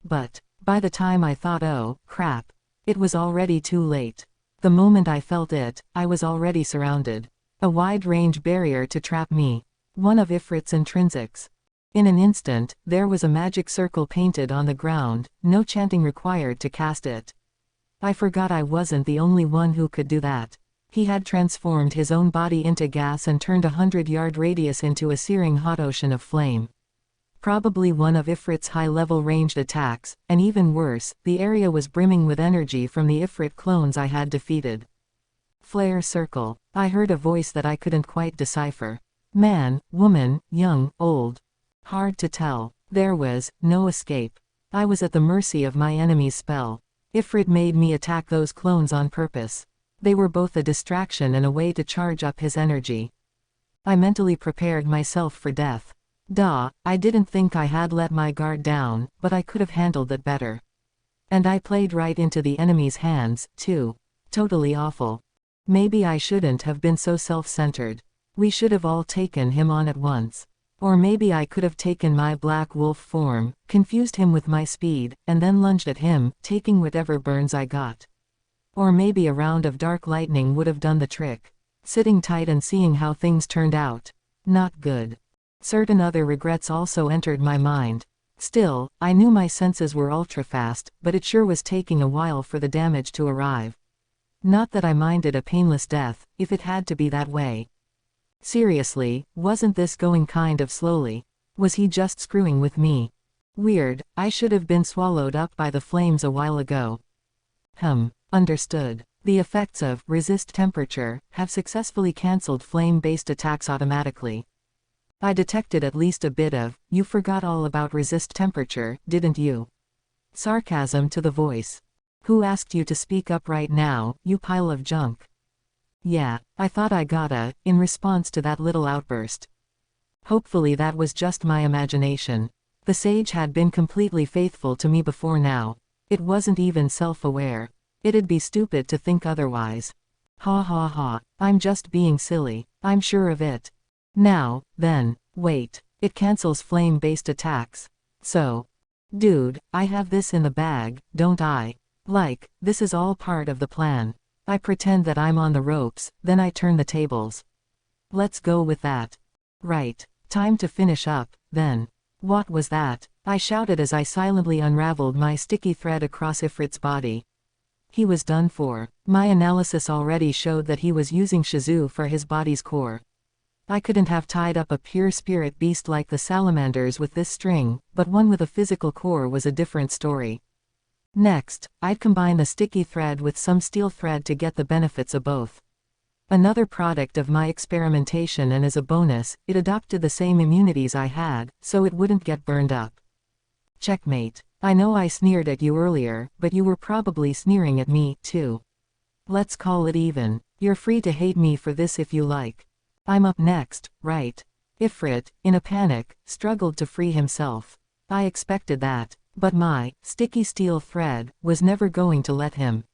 But by the time I thought, oh, crap, it was already too late. The moment I felt it, I was already surrounded. A wide-range barrier to trap me. One of Ifrit's intrinsics. In an instant, there was a magic circle painted on the ground, no chanting required to cast it. I forgot I wasn't the only one who could do that. He had transformed his own body into gas and turned a 100-yard radius into a searing hot ocean of flame. Probably one of Ifrit's high-level ranged attacks, and even worse, the area was brimming with energy from the Ifrit clones I had defeated. Flare circle. I heard a voice that I couldn't quite decipher. Man, woman, young, old. Hard to tell. There was no escape. I was at the mercy of my enemy's spell. Ifrit made me attack those clones on purpose. They were both a distraction and a way to charge up his energy. I mentally prepared myself for death. I didn't think I had let my guard down, but I could have handled it better. And I played right into the enemy's hands, too. Totally awful. Maybe I shouldn't have been so self-centered. We should have all taken him on at once. Or maybe I could have taken my black wolf form, confused him with my speed, and then lunged at him, taking whatever burns I got. Or maybe a round of dark lightning would have done the trick. Sitting tight and seeing how things turned out. Not good. Certain other regrets also entered my mind. Still, I knew my senses were ultra-fast, but it sure was taking a while for the damage to arrive. Not that I minded a painless death, if it had to be that way. Seriously, wasn't this going kind of slowly? Was he just screwing with me? Weird, I should have been swallowed up by the flames a while ago. Understood. The effects of resist temperature have successfully cancelled flame-based attacks automatically. I detected at least a bit of, you forgot all about resist temperature, didn't you? Sarcasm to the voice. Who asked you to speak up right now, you pile of junk? Yeah, I thought I gotta, in response to that little outburst. Hopefully that was just my imagination. The sage had been completely faithful to me before now. It wasn't even self-aware. It'd be stupid to think otherwise. Ha ha ha, I'm just being silly, I'm sure of it. Now, then, wait, it cancels flame-based attacks. So, dude, I have this in the bag, don't I? Like, this is all part of the plan. I pretend that I'm on the ropes, then I turn the tables. Let's go with that. Right, time to finish up, then. What was that? I shouted as I silently unraveled my sticky thread across Ifrit's body. He was done for. My analysis already showed that he was using Shizu for his body's core. I couldn't have tied up a pure spirit beast like the salamanders with this string, but one with a physical core was a different story. Next, I'd combine the sticky thread with some steel thread to get the benefits of both. Another product of my experimentation, and as a bonus, it adopted the same immunities I had, so it wouldn't get burned up. Checkmate. I know I sneered at you earlier, but you were probably sneering at me, too. Let's call it even. You're free to hate me for this if you like. I'm up next, right? Ifrit, in a panic, struggled to free himself. I expected that, but my sticky steel thread was never going to let him.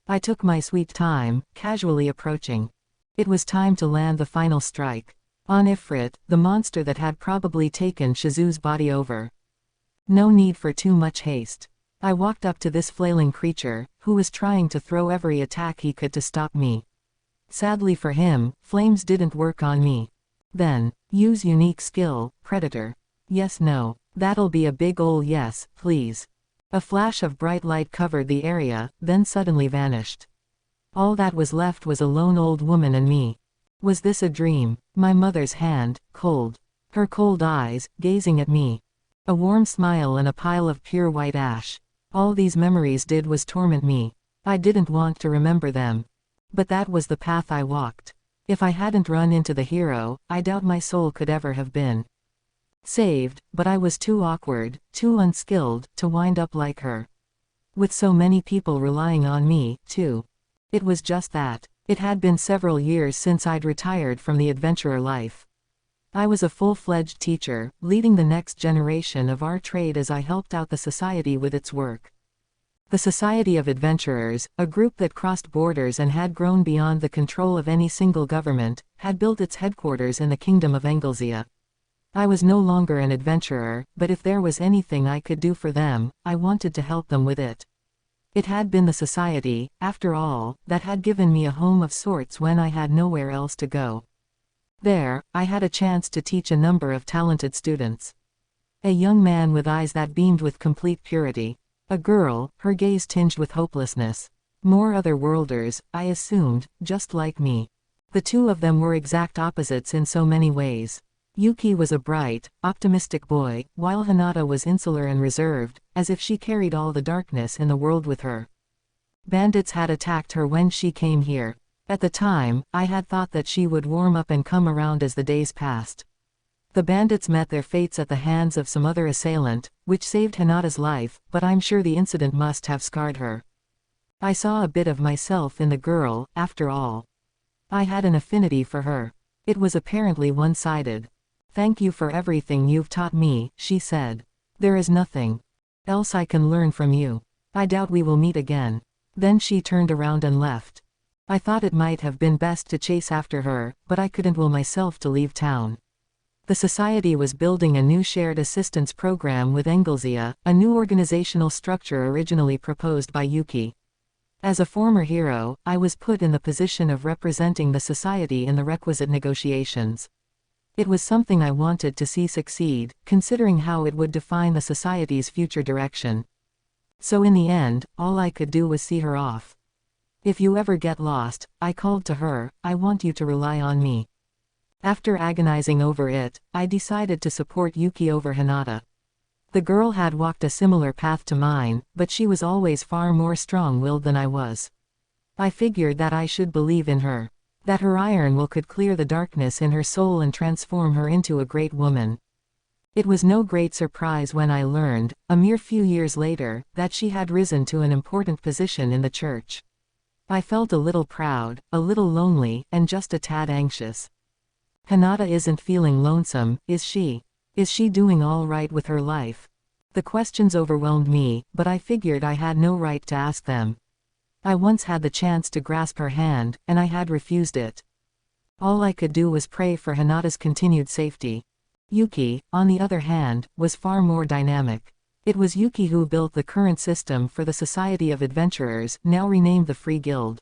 I took my sweet time, casually approaching. It was time to land the final strike. On Ifrit, the monster that had probably taken Shizu's body over. No need for too much haste. I walked up to this flailing creature, who was trying to throw every attack he could to stop me. Sadly for him, flames didn't work on me. Then, use unique skill, Predator. Yes, no. That'll be a big ol' yes, please. A flash of bright light covered the area, then suddenly vanished. All that was left was a lone old woman and me. Was this a dream? My mother's hand, cold. Her cold eyes, gazing at me. A warm smile and a pile of pure white ash. All these memories did was torment me. I didn't want to remember them. But that was the path I walked. If I hadn't run into the hero, I doubt my soul could ever have been saved, but I was too awkward, too unskilled, to wind up like her. With so many people relying on me, too. It was just that. It had been several years since I'd retired from the adventurer life. I was a full-fledged teacher, leading the next generation of our trade as I helped out the society with its work. The Society of Adventurers, a group that crossed borders and had grown beyond the control of any single government, had built its headquarters in the kingdom of Anglesea. I was no longer an adventurer, but if there was anything I could do for them, I wanted to help them with it. It had been the society, after all, that had given me a home of sorts when I had nowhere else to go. There, I had a chance to teach a number of talented students. A young man with eyes that beamed with complete purity. A girl, her gaze tinged with hopelessness. More otherworlders, I assumed, just like me. The two of them were exact opposites in so many ways. Yuki was a bright, optimistic boy, while Hinata was insular and reserved, as if she carried all the darkness in the world with her. Bandits had attacked her when she came here. At the time, I had thought that she would warm up and come around as the days passed. The bandits met their fates at the hands of some other assailant, which saved Hinata's life, but I'm sure the incident must have scarred her. I saw a bit of myself in the girl, after all. I had an affinity for her. It was apparently one-sided. "Thank you for everything you've taught me," she said. "There is nothing else I can learn from you. I doubt we will meet again." Then she turned around and left. I thought it might have been best to chase after her, but I couldn't will myself to leave town. The society was building a new shared assistance program with Anglesea, a new organizational structure originally proposed by Yuki. As a former hero, I was put in the position of representing the society in the requisite negotiations. It was something I wanted to see succeed, considering how it would define the society's future direction. So in the end, all I could do was see her off. "If you ever get lost," I called to her, "I want you to rely on me." After agonizing over it, I decided to support Yuki over Hinata. The girl had walked a similar path to mine, but she was always far more strong-willed than I was. I figured that I should believe in her. That her iron will could clear the darkness in her soul and transform her into a great woman. It was no great surprise when I learned, a mere few years later, that she had risen to an important position in the church. I felt a little proud, a little lonely, and just a tad anxious. Hinata isn't feeling lonesome, is she? Is she doing all right with her life? The questions overwhelmed me, but I figured I had no right to ask them. I once had the chance to grasp her hand, and I had refused it. All I could do was pray for Hinata's continued safety. Yuki, on the other hand, was far more dynamic. It was Yuki who built the current system for the Society of Adventurers, now renamed the Free Guild.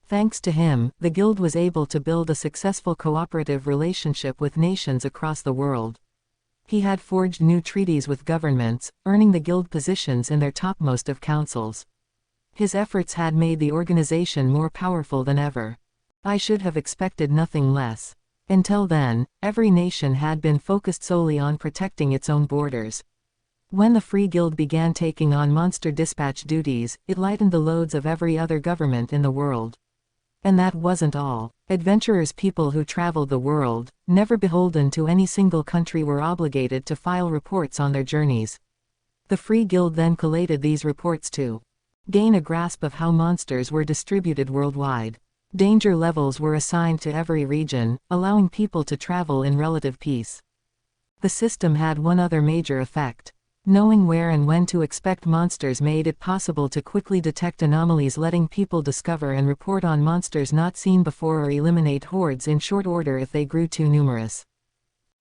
Thanks to him, the guild was able to build a successful cooperative relationship with nations across the world. He had forged new treaties with governments, earning the guild positions in their topmost of councils. His efforts had made the organization more powerful than ever. I should have expected nothing less. Until then, every nation had been focused solely on protecting its own borders. When the Free Guild began taking on monster dispatch duties, it lightened the loads of every other government in the world. And that wasn't all. Adventurers, people who traveled the world, never beholden to any single country, were obligated to file reports on their journeys. The Free Guild then collated these reports to gain a grasp of how monsters were distributed worldwide. Danger levels were assigned to every region, allowing people to travel in relative peace. The system had one other major effect. Knowing where and when to expect monsters made it possible to quickly detect anomalies, letting people discover and report on monsters not seen before or eliminate hordes in short order if they grew too numerous.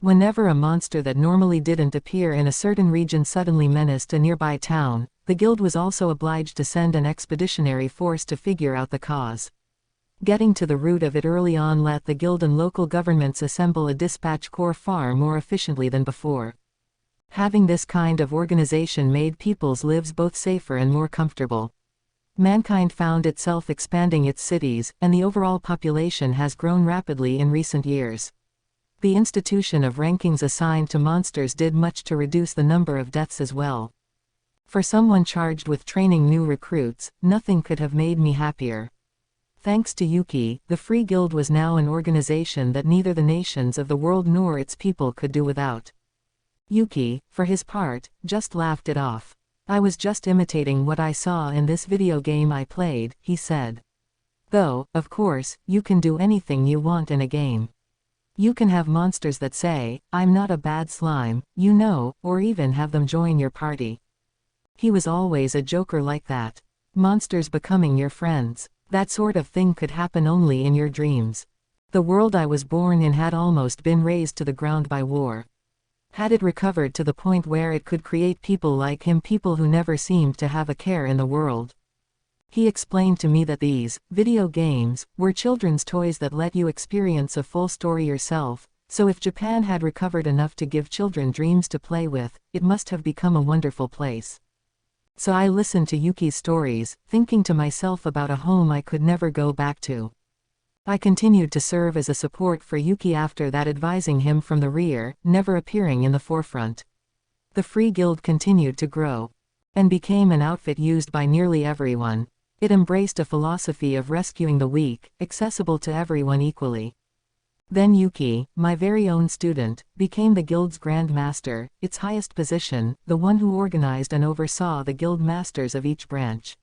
Whenever a monster that normally didn't appear in a certain region suddenly menaced a nearby town, the guild was also obliged to send an expeditionary force to figure out the cause. Getting to the root of it early on let the guild and local governments assemble a dispatch corps far more efficiently than before. Having this kind of organization made people's lives both safer and more comfortable. Mankind found itself expanding its cities, and the overall population has grown rapidly in recent years. The institution of rankings assigned to monsters did much to reduce the number of deaths as well. For someone charged with training new recruits, nothing could have made me happier. Thanks to Yuki, the Free Guild was now an organization that neither the nations of the world nor its people could do without. Yuki, for his part, just laughed it off. "I was just imitating what I saw in this video game I played," he said. "Though, of course, you can do anything you want in a game. You can have monsters that say, 'I'm not a bad slime,' you know, or even have them join your party." He was always a joker like that. Monsters becoming your friends. That sort of thing could happen only in your dreams. The world I was born in had almost been razed to the ground by war. Had it recovered to the point where it could create people like him, people who never seemed to have a care in the world. He explained to me that these video games were children's toys that let you experience a full story yourself, so if Japan had recovered enough to give children dreams to play with, it must have become a wonderful place. So I listened to Yuki's stories, thinking to myself about a home I could never go back to. I continued to serve as a support for Yuki after that, advising him from the rear, never appearing in the forefront. The Free Guild continued to grow and became an outfit used by nearly everyone. It embraced a philosophy of rescuing the weak, accessible to everyone equally. Then Yuki, my very own student, became the guild's Grand Master, its highest position, the one who organized and oversaw the guild masters of each branch.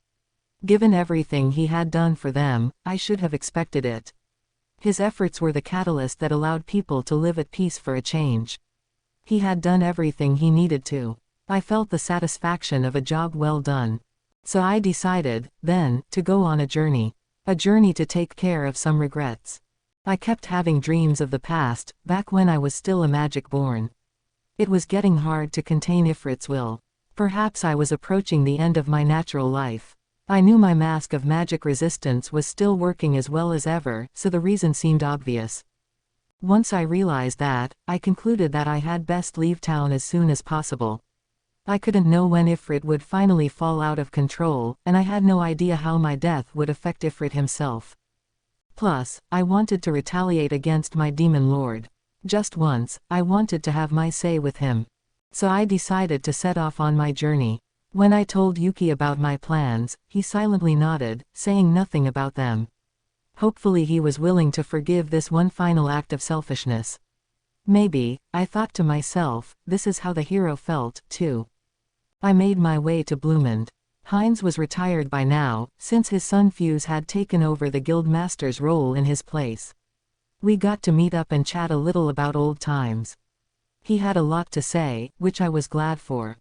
Given everything he had done for them, I should have expected it. His efforts were the catalyst that allowed people to live at peace for a change. He had done everything he needed to. I felt the satisfaction of a job well done. So I decided, then, to go on a journey. A journey to take care of some regrets. I kept having dreams of the past, back when I was still a magic born. It was getting hard to contain Ifrit's will. Perhaps I was approaching the end of my natural life. I knew my mask of magic resistance was still working as well as ever, so the reason seemed obvious. Once I realized that, I concluded that I had best leave town as soon as possible. I couldn't know when Ifrit would finally fall out of control, and I had no idea how my death would affect Ifrit himself. Plus, I wanted to retaliate against my demon lord. Just once, I wanted to have my say with him. So I decided to set off on my journey. When I told Yuki about my plans, he silently nodded, saying nothing about them. Hopefully he was willing to forgive this one final act of selfishness. Maybe, I thought to myself, this is how the hero felt, too. I made my way to Bloomond. Heinz was retired by now, since his son Fuse had taken over the guild master's role in his place. We got to meet up and chat a little about old times. He had a lot to say, which I was glad for.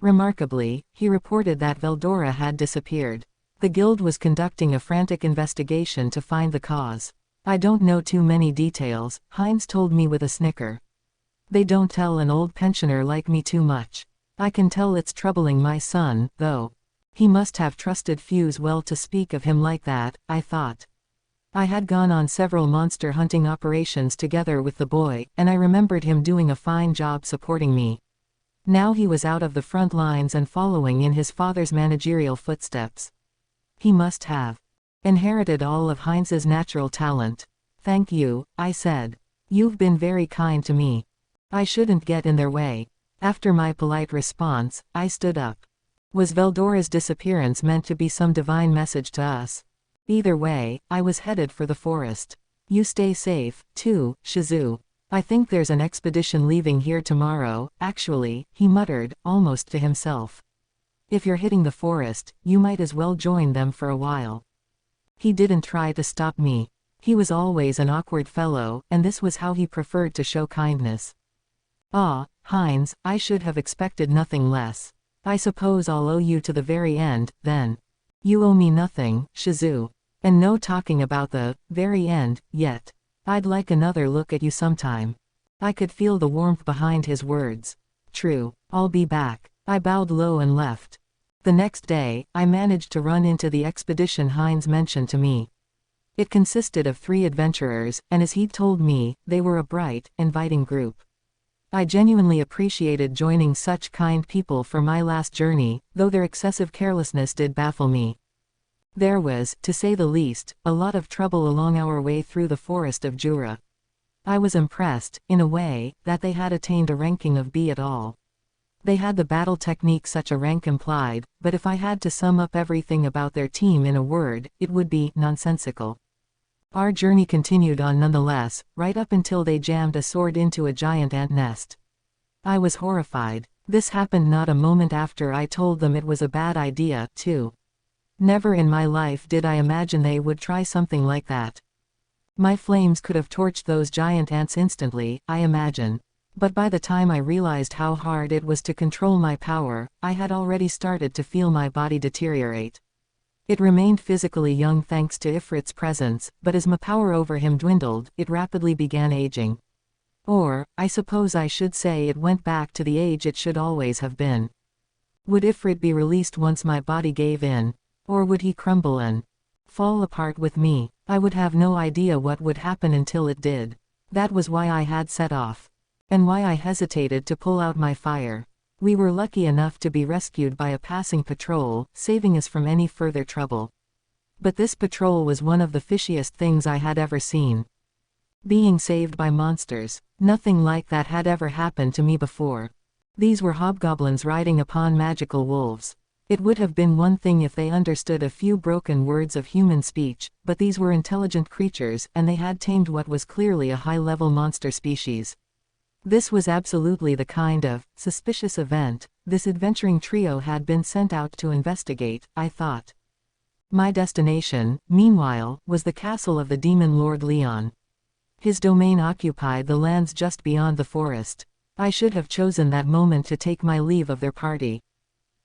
Remarkably, he reported that Veldora had disappeared. The guild was conducting a frantic investigation to find the cause. "I don't know too many details," Heinz told me with a snicker. "They don't tell an old pensioner like me too much. I can tell it's troubling my son, though. He must have trusted Fuse well to speak of him like that," I thought. I had gone on several monster hunting operations together with the boy, and I remembered him doing a fine job supporting me. Now he was out of the front lines and following in his father's managerial footsteps. He must have inherited all of Heinz's natural talent. "Thank you," I said. "You've been very kind to me. I shouldn't get in their way." After my polite response, I stood up. Was Veldora's disappearance meant to be some divine message to us? Either way, I was headed for the forest. "You stay safe, too, Shizu." I think there's an expedition leaving here tomorrow, actually, he muttered, almost to himself. If you're hitting the forest, you might as well join them for a while. He didn't try to stop me. He was always an awkward fellow, and this was how he preferred to show kindness. Ah, Heinz, I should have expected nothing less. I suppose I'll owe you to the very end, then. You owe me nothing, Shizu. And no talking about the very end, yet. I'd like another look at you sometime. I could feel the warmth behind his words. True, I'll be back. I bowed low and left. The next day, I managed to run into the expedition Heinz mentioned to me. It consisted of 3 adventurers, and as he'd told me, they were a bright, inviting group. I genuinely appreciated joining such kind people for my last journey, though their excessive carelessness did baffle me. There was, to say the least, a lot of trouble along our way through the forest of Jura. I was impressed, in a way, that they had attained a ranking of B at all. They had the battle technique such a rank implied, but if I had to sum up everything about their team in a word, it would be nonsensical. Our journey continued on nonetheless, right up until they jammed a sword into a giant ant nest. I was horrified. This happened not a moment after I told them it was a bad idea, too. Never in my life did I imagine they would try something like that. My flames could have torched those giant ants instantly, I imagine. But by the time I realized how hard it was to control my power, I had already started to feel my body deteriorate. It remained physically young thanks to Ifrit's presence, but as my power over him dwindled, it rapidly began aging. Or, I suppose I should say it went back to the age it should always have been. Would Ifrit be released once my body gave in? Or would he crumble and fall apart with me? I would have no idea what would happen until it did. That was why I had set off. And why I hesitated to pull out my fire. We were lucky enough to be rescued by a passing patrol, saving us from any further trouble. But this patrol was one of the fishiest things I had ever seen. Being saved by monsters. Nothing like that had ever happened to me before. These were hobgoblins riding upon magical wolves. It would have been one thing if they understood a few broken words of human speech, but these were intelligent creatures, and they had tamed what was clearly a high-level monster species. This was absolutely the kind of suspicious event this adventuring trio had been sent out to investigate, I thought. My destination, meanwhile, was the castle of the demon Lord Leon. His domain occupied the lands just beyond the forest. I should have chosen that moment to take my leave of their party.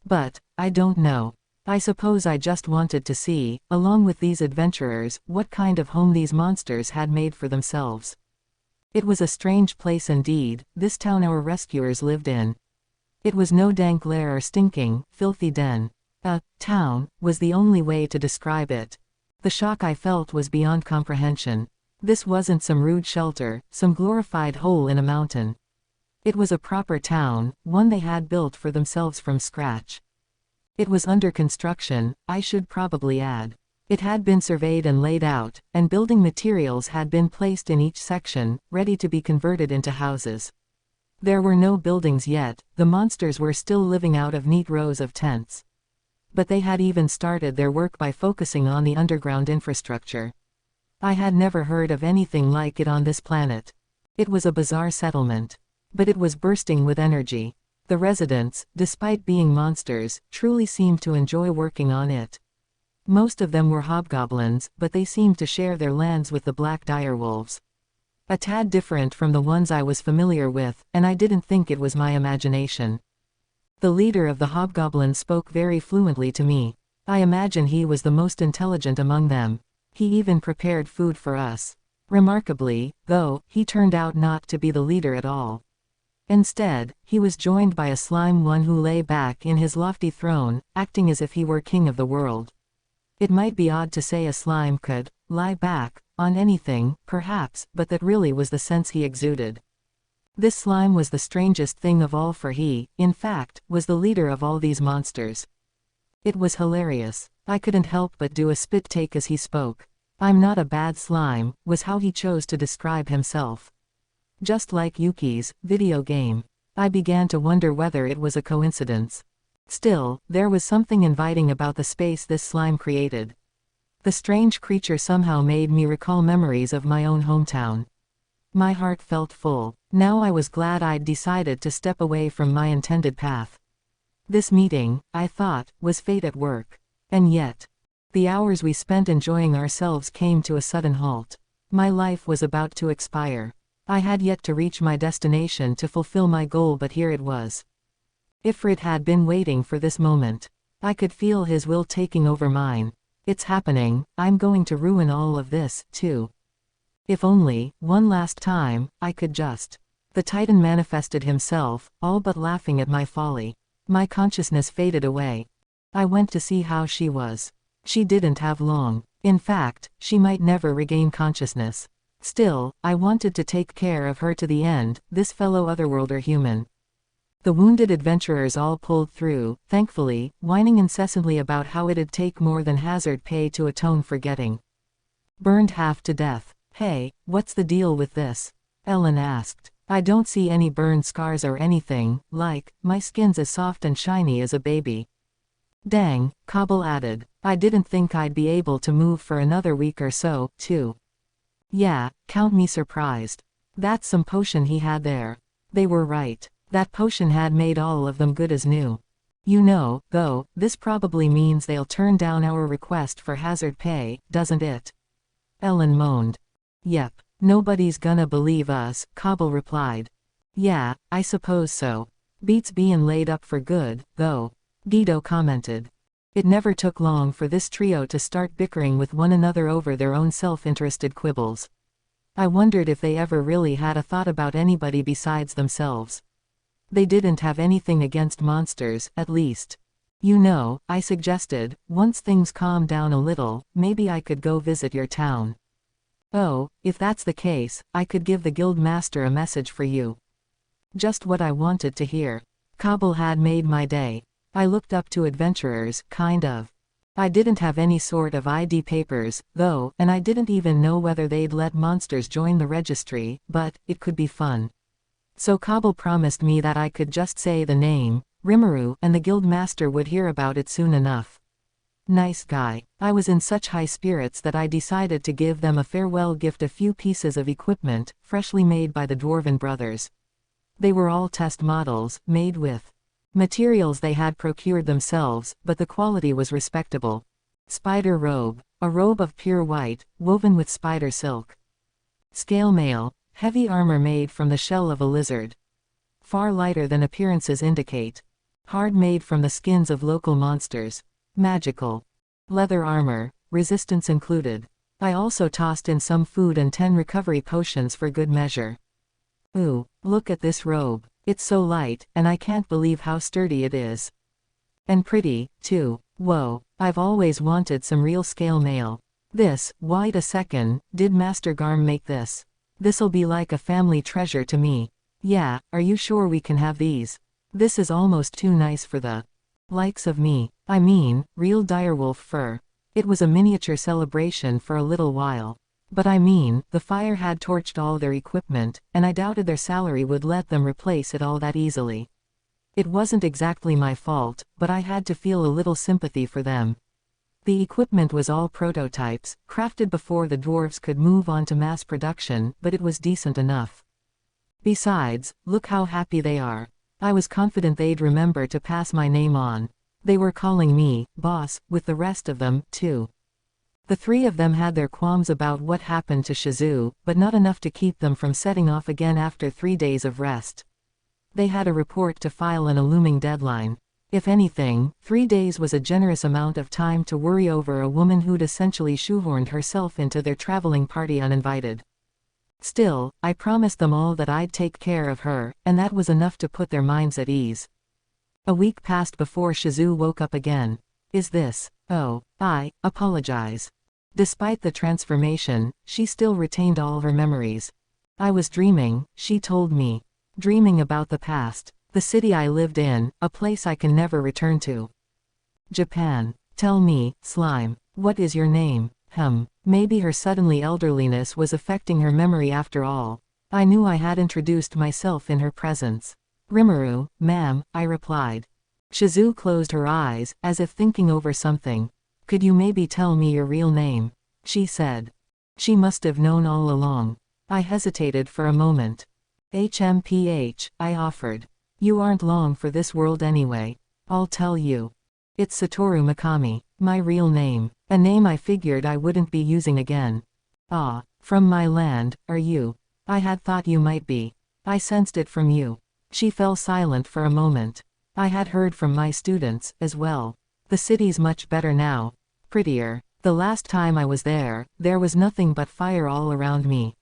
But, I don't know. I suppose I just wanted to see, along with these adventurers, what kind of home these monsters had made for themselves. It was a strange place indeed, this town our rescuers lived in. It was no dank lair or stinking, filthy den. A town was the only way to describe it. The shock I felt was beyond comprehension. This wasn't some rude shelter, some glorified hole in a mountain. It was a proper town, one they had built for themselves from scratch. It was under construction, I should probably add. It had been surveyed and laid out, and building materials had been placed in each section, ready to be converted into houses. There were no buildings yet, the monsters were still living out of neat rows of tents. But they had even started their work by focusing on the underground infrastructure. I had never heard of anything like it on this planet. It was a bizarre settlement. But it was bursting with energy. The residents, despite being monsters, truly seemed to enjoy working on it. Most of them were hobgoblins, but they seemed to share their lands with the black direwolves. A tad different from the ones I was familiar with, and I didn't think it was my imagination. The leader of the hobgoblins spoke very fluently to me. I imagine he was the most intelligent among them. He even prepared food for us. Remarkably, though, he turned out not to be the leader at all. Instead, he was joined by a slime one who lay back in his lofty throne, acting as if he were king of the world. It might be odd to say a slime could lie back on anything, perhaps, but that really was the sense he exuded. This slime was the strangest thing of all, for he, in fact, was the leader of all these monsters. It was hilarious. I couldn't help but do a spit take as he spoke. "I'm not a bad slime," was how he chose to describe himself. Just like Yuki's video game. I began to wonder whether it was a coincidence. Still, there was something inviting about the space this slime created. The strange creature somehow made me recall memories of my own hometown. My heart felt full. Now I was glad I'd decided to step away from my intended path. This meeting, I thought, was fate at work. And yet, the hours we spent enjoying ourselves came to a sudden halt. My life was about to expire. I had yet to reach my destination to fulfill my goal, but here it was. Ifrit had been waiting for this moment. I could feel his will taking over mine. It's happening, I'm going to ruin all of this, too. If only, one last time, I could just. The Titan manifested himself, all but laughing at my folly. My consciousness faded away. I went to see how she was. She didn't have long. In fact, she might never regain consciousness. Still, I wanted to take care of her to the end, this fellow otherworlder human. The wounded adventurers all pulled through, thankfully, whining incessantly about how it'd take more than hazard pay to atone for getting burned half to death. Hey, what's the deal with this? Ellen asked. I don't see any burn scars or anything, like, my skin's as soft and shiny as a baby. Dang, Cobble added. I didn't think I'd be able to move for another week or so, too. Yeah, count me surprised. That's some potion he had there. They were right. That potion had made all of them good as new. You know, though, this probably means they'll turn down our request for hazard pay, doesn't it? Ellen moaned. Yep. Nobody's gonna believe us, Cobble replied. Yeah, I suppose so. Beats bein' laid up for good, though. Guido commented. It never took long for this trio to start bickering with one another over their own self-interested quibbles. I wondered if they ever really had a thought about anybody besides themselves. They didn't have anything against monsters, at least. You know, I suggested, once things calm down a little, maybe I could go visit your town. Oh, if that's the case, I could give the guild master a message for you. Just what I wanted to hear. Cobble had made my day. I looked up to adventurers, kind of. I didn't have any sort of ID papers, though, and I didn't even know whether they'd let monsters join the registry, but it could be fun. So Cobble promised me that I could just say the name, Rimuru, and the guild master would hear about it soon enough. Nice guy. I was in such high spirits that I decided to give them a farewell gift, a few pieces of equipment, freshly made by the Dwarven brothers. They were all test models, made with materials they had procured themselves, but the quality was respectable. Spider robe. A robe of pure white, woven with spider silk. Scale mail. Heavy armor made from the shell of a lizard. Far lighter than appearances indicate. Hard made from the skins of local monsters. Magical. Leather armor, resistance included. I also tossed in some food and 10 recovery potions for good measure. Ooh, look at this robe. It's so light, and I can't believe how sturdy it is. And pretty, too. Whoa, I've always wanted some real scale mail. This, wait a second, did Master Garm make this? This'll be like a family treasure to me. Yeah, are you sure we can have these? This is almost too nice for the likes of me. I mean, real direwolf fur. It was a miniature celebration for a little while. But I mean, the fire had torched all their equipment, and I doubted their salary would let them replace it all that easily. It wasn't exactly my fault, but I had to feel a little sympathy for them. The equipment was all prototypes, crafted before the dwarves could move on to mass production, but it was decent enough. Besides, look how happy they are. I was confident they'd remember to pass my name on. They were calling me boss, with the rest of them, too. The three of them had their qualms about what happened to Shizu, but not enough to keep them from setting off again after 3 days of rest. They had a report to file and a looming deadline. If anything, 3 days was a generous amount of time to worry over a woman who'd essentially shoehorned herself into their traveling party uninvited. Still, I promised them all that I'd take care of her, and that was enough to put their minds at ease. A week passed before Shizu woke up again. Is this? Oh, I apologize. Despite the transformation, she still retained all her memories. I was dreaming, she told me. Dreaming about the past, the city I lived in, a place I can never return to. Japan. Tell me, Slime, what is your name? Maybe her suddenly elderliness was affecting her memory after all. I knew I had introduced myself in her presence. Rimuru, ma'am, I replied. Shizu closed her eyes, as if thinking over something. Could you maybe tell me your real name? She said. She must have known all along. I hesitated for a moment. HMPH, I offered. You aren't long for this world anyway. I'll tell you. It's Satoru Mikami, my real name. A name I figured I wouldn't be using again. Ah, from my land, are you? I had thought you might be. I sensed it from you. She fell silent for a moment. I had heard from my students, as well. The city's much better now. Prettier. The last time I was there was nothing but fire all around me.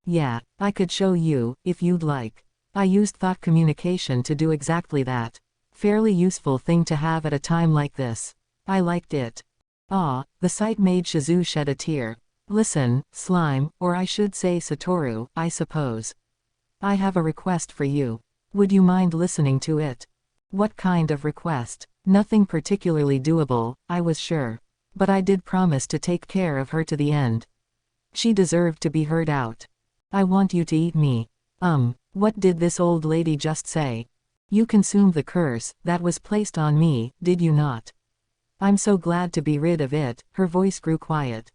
Yeah, I could show you, if you'd like. I used thought communication to do exactly that. Fairly useful thing to have at a time like this. I liked it. Ah, the sight made Shizu shed a tear. Listen, Slime, or I should say Satoru, I suppose. I have a request for you. Would you mind listening to it? What kind of request? Nothing particularly doable, I was sure. But I did promise to take care of her to the end. She deserved to be heard out. I want you to eat me. What did this old lady just say? You consumed the curse that was placed on me, did you not? I'm so glad to be rid of it. Her voice grew quiet.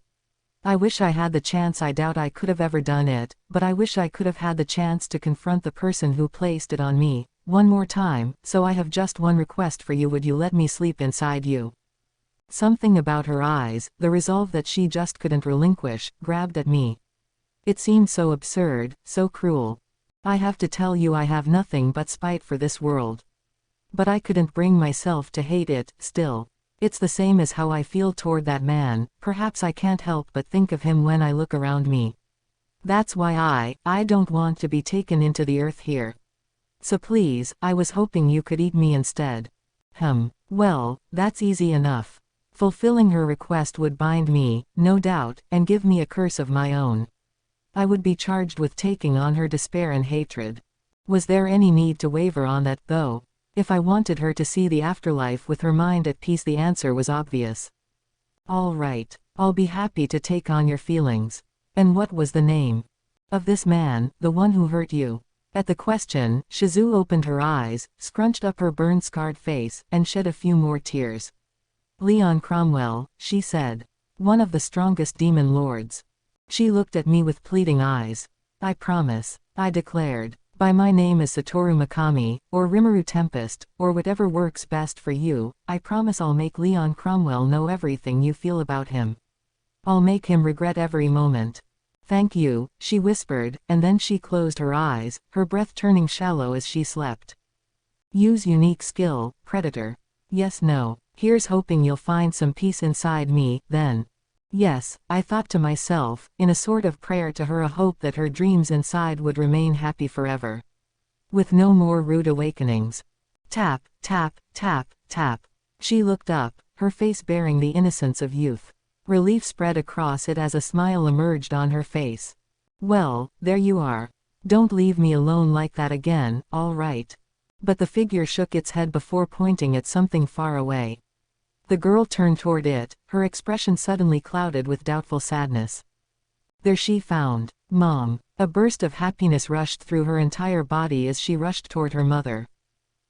I wish I had the chance. I doubt I could have ever done it, but I wish I could have had the chance to confront the person who placed it on me, one more time, so I have just one request for you. Would you let me sleep inside you? Something about her eyes, the resolve that she just couldn't relinquish, grabbed at me. It seemed so absurd, so cruel. I have to tell you I have nothing but spite for this world. But I couldn't bring myself to hate it, still. It's the same as how I feel toward that man. Perhaps I can't help but think of him when I look around me. That's why I don't want to be taken into the earth here. So please, I was hoping you could eat me instead. Well, that's easy enough. Fulfilling her request would bind me, no doubt, and give me a curse of my own. I would be charged with taking on her despair and hatred. Was there any need to waver on that, though? If I wanted her to see the afterlife with her mind at peace, the answer was obvious. All right, I'll be happy to take on your feelings. And what was the name of this man, the one who hurt you? At the question, Shizu opened her eyes, scrunched up her burn-scarred face, and shed a few more tears. Leon Cromwell, she said. One of the strongest demon lords. She looked at me with pleading eyes. I promise, I declared. By my name is Satoru Mikami, or Rimuru Tempest, or whatever works best for you. I promise I'll make Leon Cromwell know everything you feel about him. I'll make him regret every moment. Thank you, she whispered, and then she closed her eyes, her breath turning shallow as she slept. Use unique skill, Predator. Yes, no. Here's hoping you'll find some peace inside me, then. Yes, I thought to myself, in a sort of prayer to her, a hope that her dreams inside would remain happy forever. With no more rude awakenings. Tap, tap, tap, tap. She looked up, her face bearing the innocence of youth. Relief spread across it as a smile emerged on her face. Well, there you are. Don't leave me alone like that again, all right? But the figure shook its head before pointing at something far away. The girl turned toward it, her expression suddenly clouded with doubtful sadness. There she found Mom. A burst of happiness rushed through her entire body as she rushed toward her mother.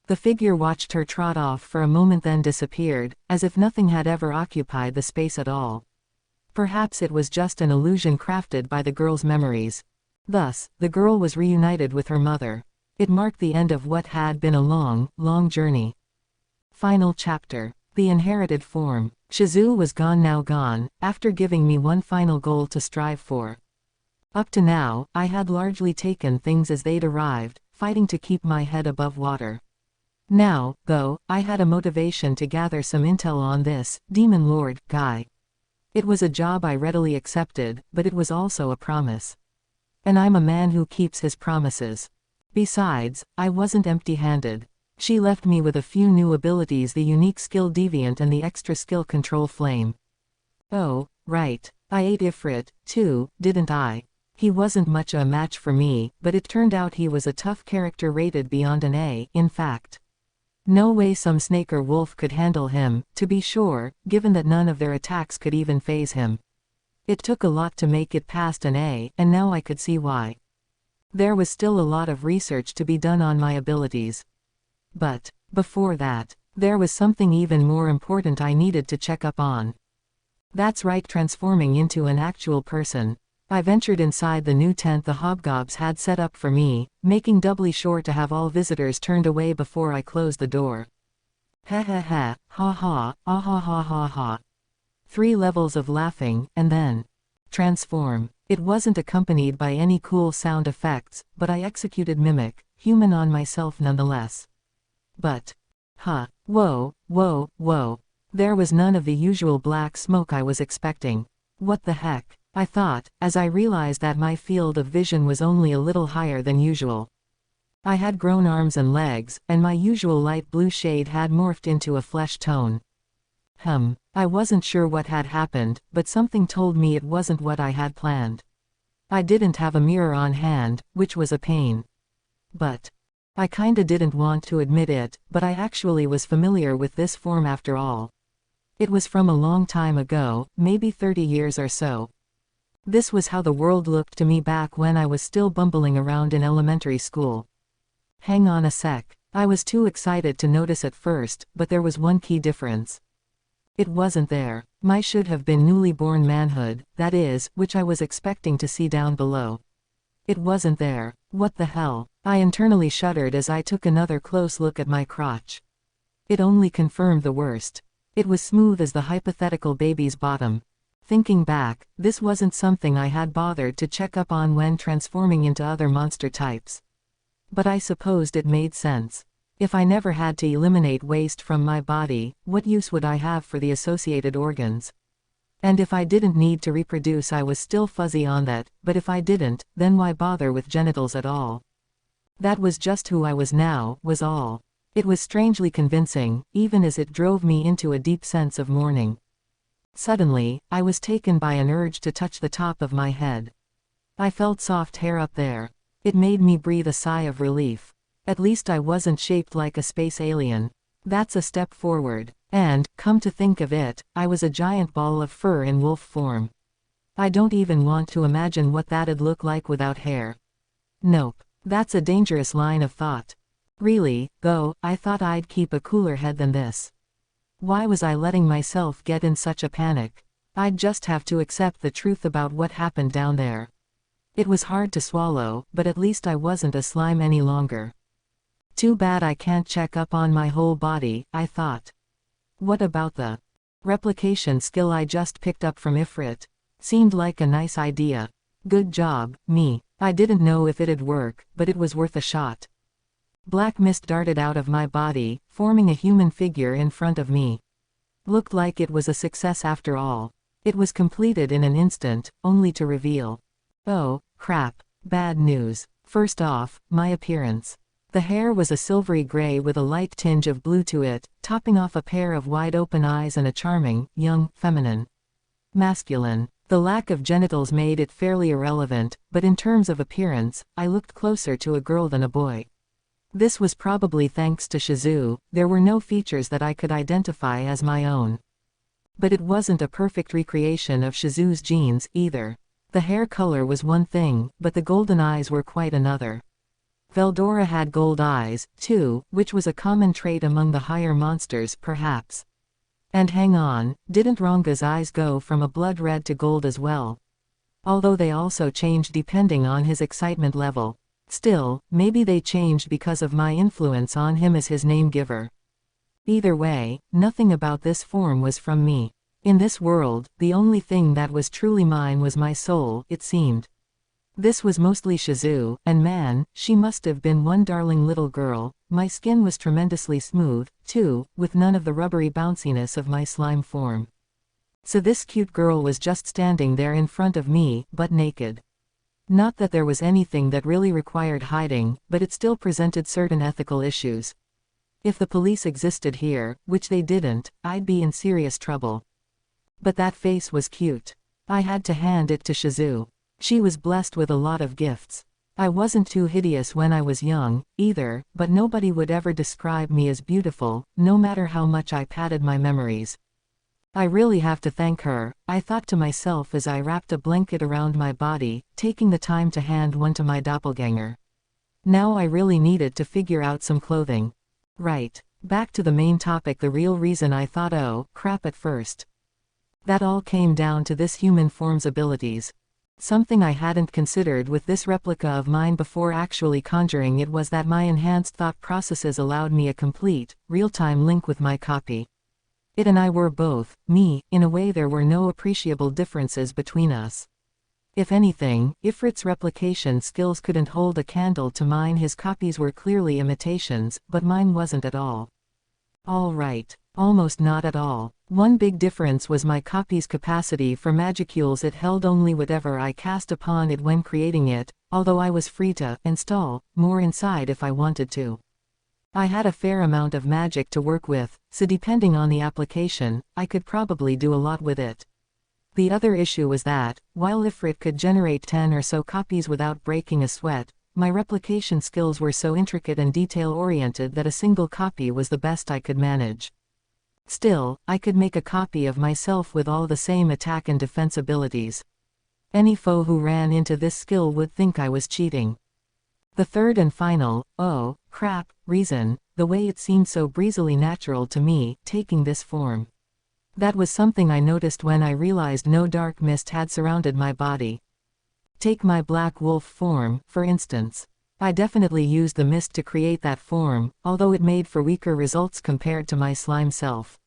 The figure watched her trot off for a moment, then disappeared, as if nothing had ever occupied the space at all. Perhaps it was just an illusion crafted by the girl's memories. Thus, the girl was reunited with her mother. It marked the end of what had been a long, long journey. Final chapter. The inherited form. Shizu was gone, now gone, after giving me one final goal to strive for. Up to now, I had largely taken things as they'd arrived, fighting to keep my head above water. Now, though, I had a motivation to gather some intel on this demon lord guy. It was a job I readily accepted, but it was also a promise. And I'm a man who keeps his promises. Besides, I wasn't empty-handed. She left me with a few new abilities: the unique skill Deviant and the extra skill Control Flame. Oh, right. I ate Ifrit, too, didn't I? He wasn't much a match for me, but it turned out he was a tough character, rated beyond an A, in fact. No way some snake or wolf could handle him, to be sure, given that none of their attacks could even phase him. It took a lot to make it past an A, and now I could see why. There was still a lot of research to be done on my abilities. But, before that, there was something even more important I needed to check up on. That's right, transforming into an actual person. I ventured inside the new tent the hobgobs had set up for me, making doubly sure to have all visitors turned away before I closed the door. Ha ha ha, ha ha, ah ha ha ha ha. 3 levels of laughing, and then transform. It wasn't accompanied by any cool sound effects, but I executed mimic, human on myself nonetheless. But, whoa, whoa, whoa. There was none of the usual black smoke I was expecting. What the heck? I thought, as I realized that my field of vision was only a little higher than usual. I had grown arms and legs, and my usual light blue shade had morphed into a flesh tone. I wasn't sure what had happened, but something told me it wasn't what I had planned. I didn't have a mirror on hand, which was a pain. But I kinda didn't want to admit it, but I actually was familiar with this form after all. It was from a long time ago, maybe 30 years or so. This was how the world looked to me back when I was still bumbling around in elementary school. Hang on a sec. I was too excited to notice at first, but there was one key difference. It wasn't there. My should have been newly born manhood, that is, which I was expecting to see down below. It wasn't there. What the hell? I internally shuddered as I took another close look at my crotch. It only confirmed the worst. It was smooth as the hypothetical baby's bottom. Thinking back, this wasn't something I had bothered to check up on when transforming into other monster types. But I supposed it made sense. If I never had to eliminate waste from my body, what use would I have for the associated organs? And if I didn't need to reproduce, I was still fuzzy on that, but if I didn't, then why bother with genitals at all? That was just who I was now, was all. It was strangely convincing, even as it drove me into a deep sense of mourning. Suddenly, I was taken by an urge to touch the top of my head. I felt soft hair up there. It made me breathe a sigh of relief. At least I wasn't shaped like a space alien. That's a step forward. And, come to think of it, I was a giant ball of fur in wolf form. I don't even want to imagine what that'd look like without hair. Nope. That's a dangerous line of thought. Really, though, I thought I'd keep a cooler head than this. Why was I letting myself get in such a panic? I'd just have to accept the truth about what happened down there. It was hard to swallow, but at least I wasn't a slime any longer. Too bad I can't check up on my whole body, I thought. What about the replication skill I just picked up from Ifrit? Seemed like a nice idea. Good job, me. I didn't know if it'd work, but it was worth a shot. Black mist darted out of my body, forming a human figure in front of me. Looked like it was a success after all. It was completed in an instant, only to reveal. Oh, crap. Bad news. First off, my appearance. The hair was a silvery gray with a light tinge of blue to it, topping off a pair of wide-open eyes and a charming, young, feminine, masculine. The lack of genitals made it fairly irrelevant, but in terms of appearance, I looked closer to a girl than a boy. This was probably thanks to Shizu. There were no features that I could identify as my own. But it wasn't a perfect recreation of Shizu's genes, either. The hair color was one thing, but the golden eyes were quite another. Veldora had gold eyes, too, which was a common trait among the higher monsters, perhaps. And hang on, didn't Ranga's eyes go from a blood red to gold as well? Although they also changed depending on his excitement level. Still, maybe they changed because of my influence on him as his name-giver. Either way, nothing about this form was from me. In this world, the only thing that was truly mine was my soul, it seemed. This was mostly Shizu, and man, she must have been one darling little girl. My skin was tremendously smooth, too, with none of the rubbery bounciness of my slime form. So this cute girl was just standing there in front of me, butt naked. Not that there was anything that really required hiding, but it still presented certain ethical issues. If the police existed here, which they didn't, I'd be in serious trouble. But that face was cute. I had to hand it to Shizu. She was blessed with a lot of gifts. I wasn't too hideous when I was young, either, but nobody would ever describe me as beautiful, no matter how much I padded my memories. I really have to thank her, I thought to myself as I wrapped a blanket around my body, taking the time to hand one to my doppelganger. Now I really needed to figure out some clothing. Right. Back to the main topic, the real reason I thought oh, crap at first. That all came down to this human form's abilities. Something I hadn't considered with this replica of mine before actually conjuring it was that my enhanced thought processes allowed me a complete, real-time link with my copy. It and I were both me. In a way there were no appreciable differences between us. If anything, Ifrit's replication skills couldn't hold a candle to mine. His copies were clearly imitations, but mine wasn't at all. All right. Almost not at all. One big difference was my copy's capacity for magicules. It held only whatever I cast upon it when creating it, although I was free to install more inside if I wanted to. I had a fair amount of magic to work with, so depending on the application, I could probably do a lot with it. The other issue was that, while Ifrit could generate 10 or so copies without breaking a sweat, my replication skills were so intricate and detail-oriented that a single copy was the best I could manage. Still, I could make a copy of myself with all the same attack and defense abilities. Any foe who ran into this skill would think I was cheating. The third and final, oh, crap, reason, the way it seemed so breezily natural to me, taking this form. That was something I noticed when I realized no dark mist had surrounded my body. Take my black wolf form, for instance. I definitely used the mist to create that form, although it made for weaker results compared to my slime self.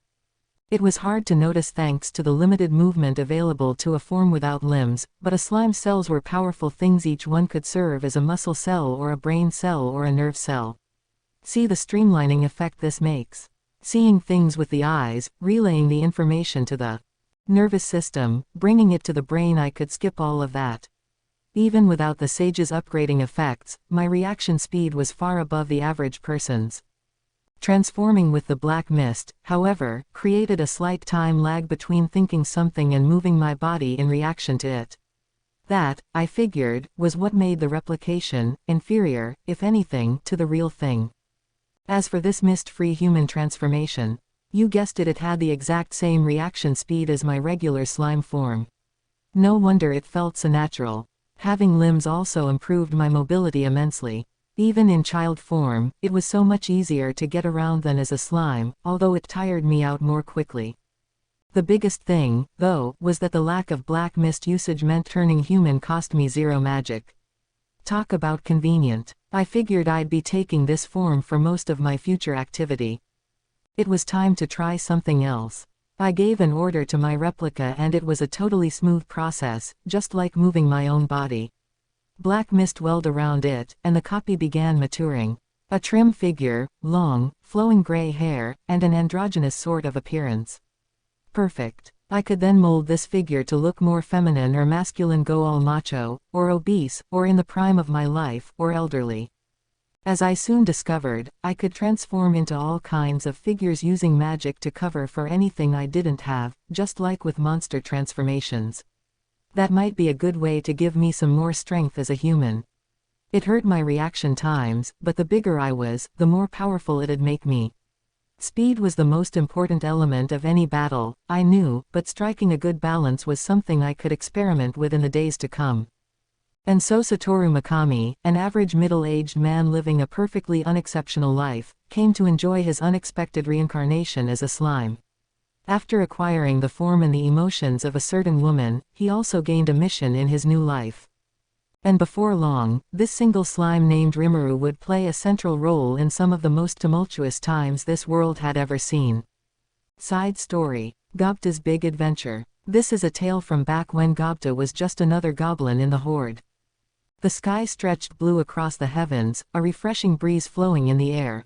It was hard to notice thanks to the limited movement available to a form without limbs, but a slime cells were powerful things. Each one could serve as a muscle cell or a brain cell or a nerve cell. See the streamlining effect this makes. Seeing things with the eyes, relaying the information to the nervous system, bringing it to the brain. I could skip all of that. Even without the sage's upgrading effects, my reaction speed was far above the average person's. Transforming with the black mist, however, created a slight time lag between thinking something and moving my body in reaction to it. That, I figured, was what made the replication inferior, if anything, to the real thing. As for this mist-free human transformation, you guessed it, it had the exact same reaction speed as my regular slime form. No wonder it felt so natural. Having limbs also improved my mobility immensely. Even in child form, it was so much easier to get around than as a slime, although it tired me out more quickly. The biggest thing, though, was that the lack of black mist usage meant turning human cost me 0 magic. Talk about convenient. I figured I'd be taking this form for most of my future activity. It was time to try something else. I gave an order to my replica and it was a totally smooth process, just like moving my own body. Black mist welled around it, and the copy began maturing. A trim figure, long, flowing gray hair, and an androgynous sort of appearance. Perfect. I could then mold this figure to look more feminine or masculine, go all macho, or obese, or in the prime of my life, or elderly. As I soon discovered, I could transform into all kinds of figures using magic to cover for anything I didn't have, just like with monster transformations. That might be a good way to give me some more strength as a human. It hurt my reaction times, but the bigger I was, the more powerful it'd make me. Speed was the most important element of any battle, I knew, but striking a good balance was something I could experiment with in the days to come. And so Satoru Mikami, an average middle-aged man living a perfectly unexceptional life, came to enjoy his unexpected reincarnation as a slime. After acquiring the form and the emotions of a certain woman, he also gained a mission in his new life. And before long, this single slime named Rimuru would play a central role in some of the most tumultuous times this world had ever seen. Side story. Gobta's Big Adventure. This is a tale from back when Gobta was just another goblin in the horde. The sky stretched blue across the heavens, a refreshing breeze flowing in the air.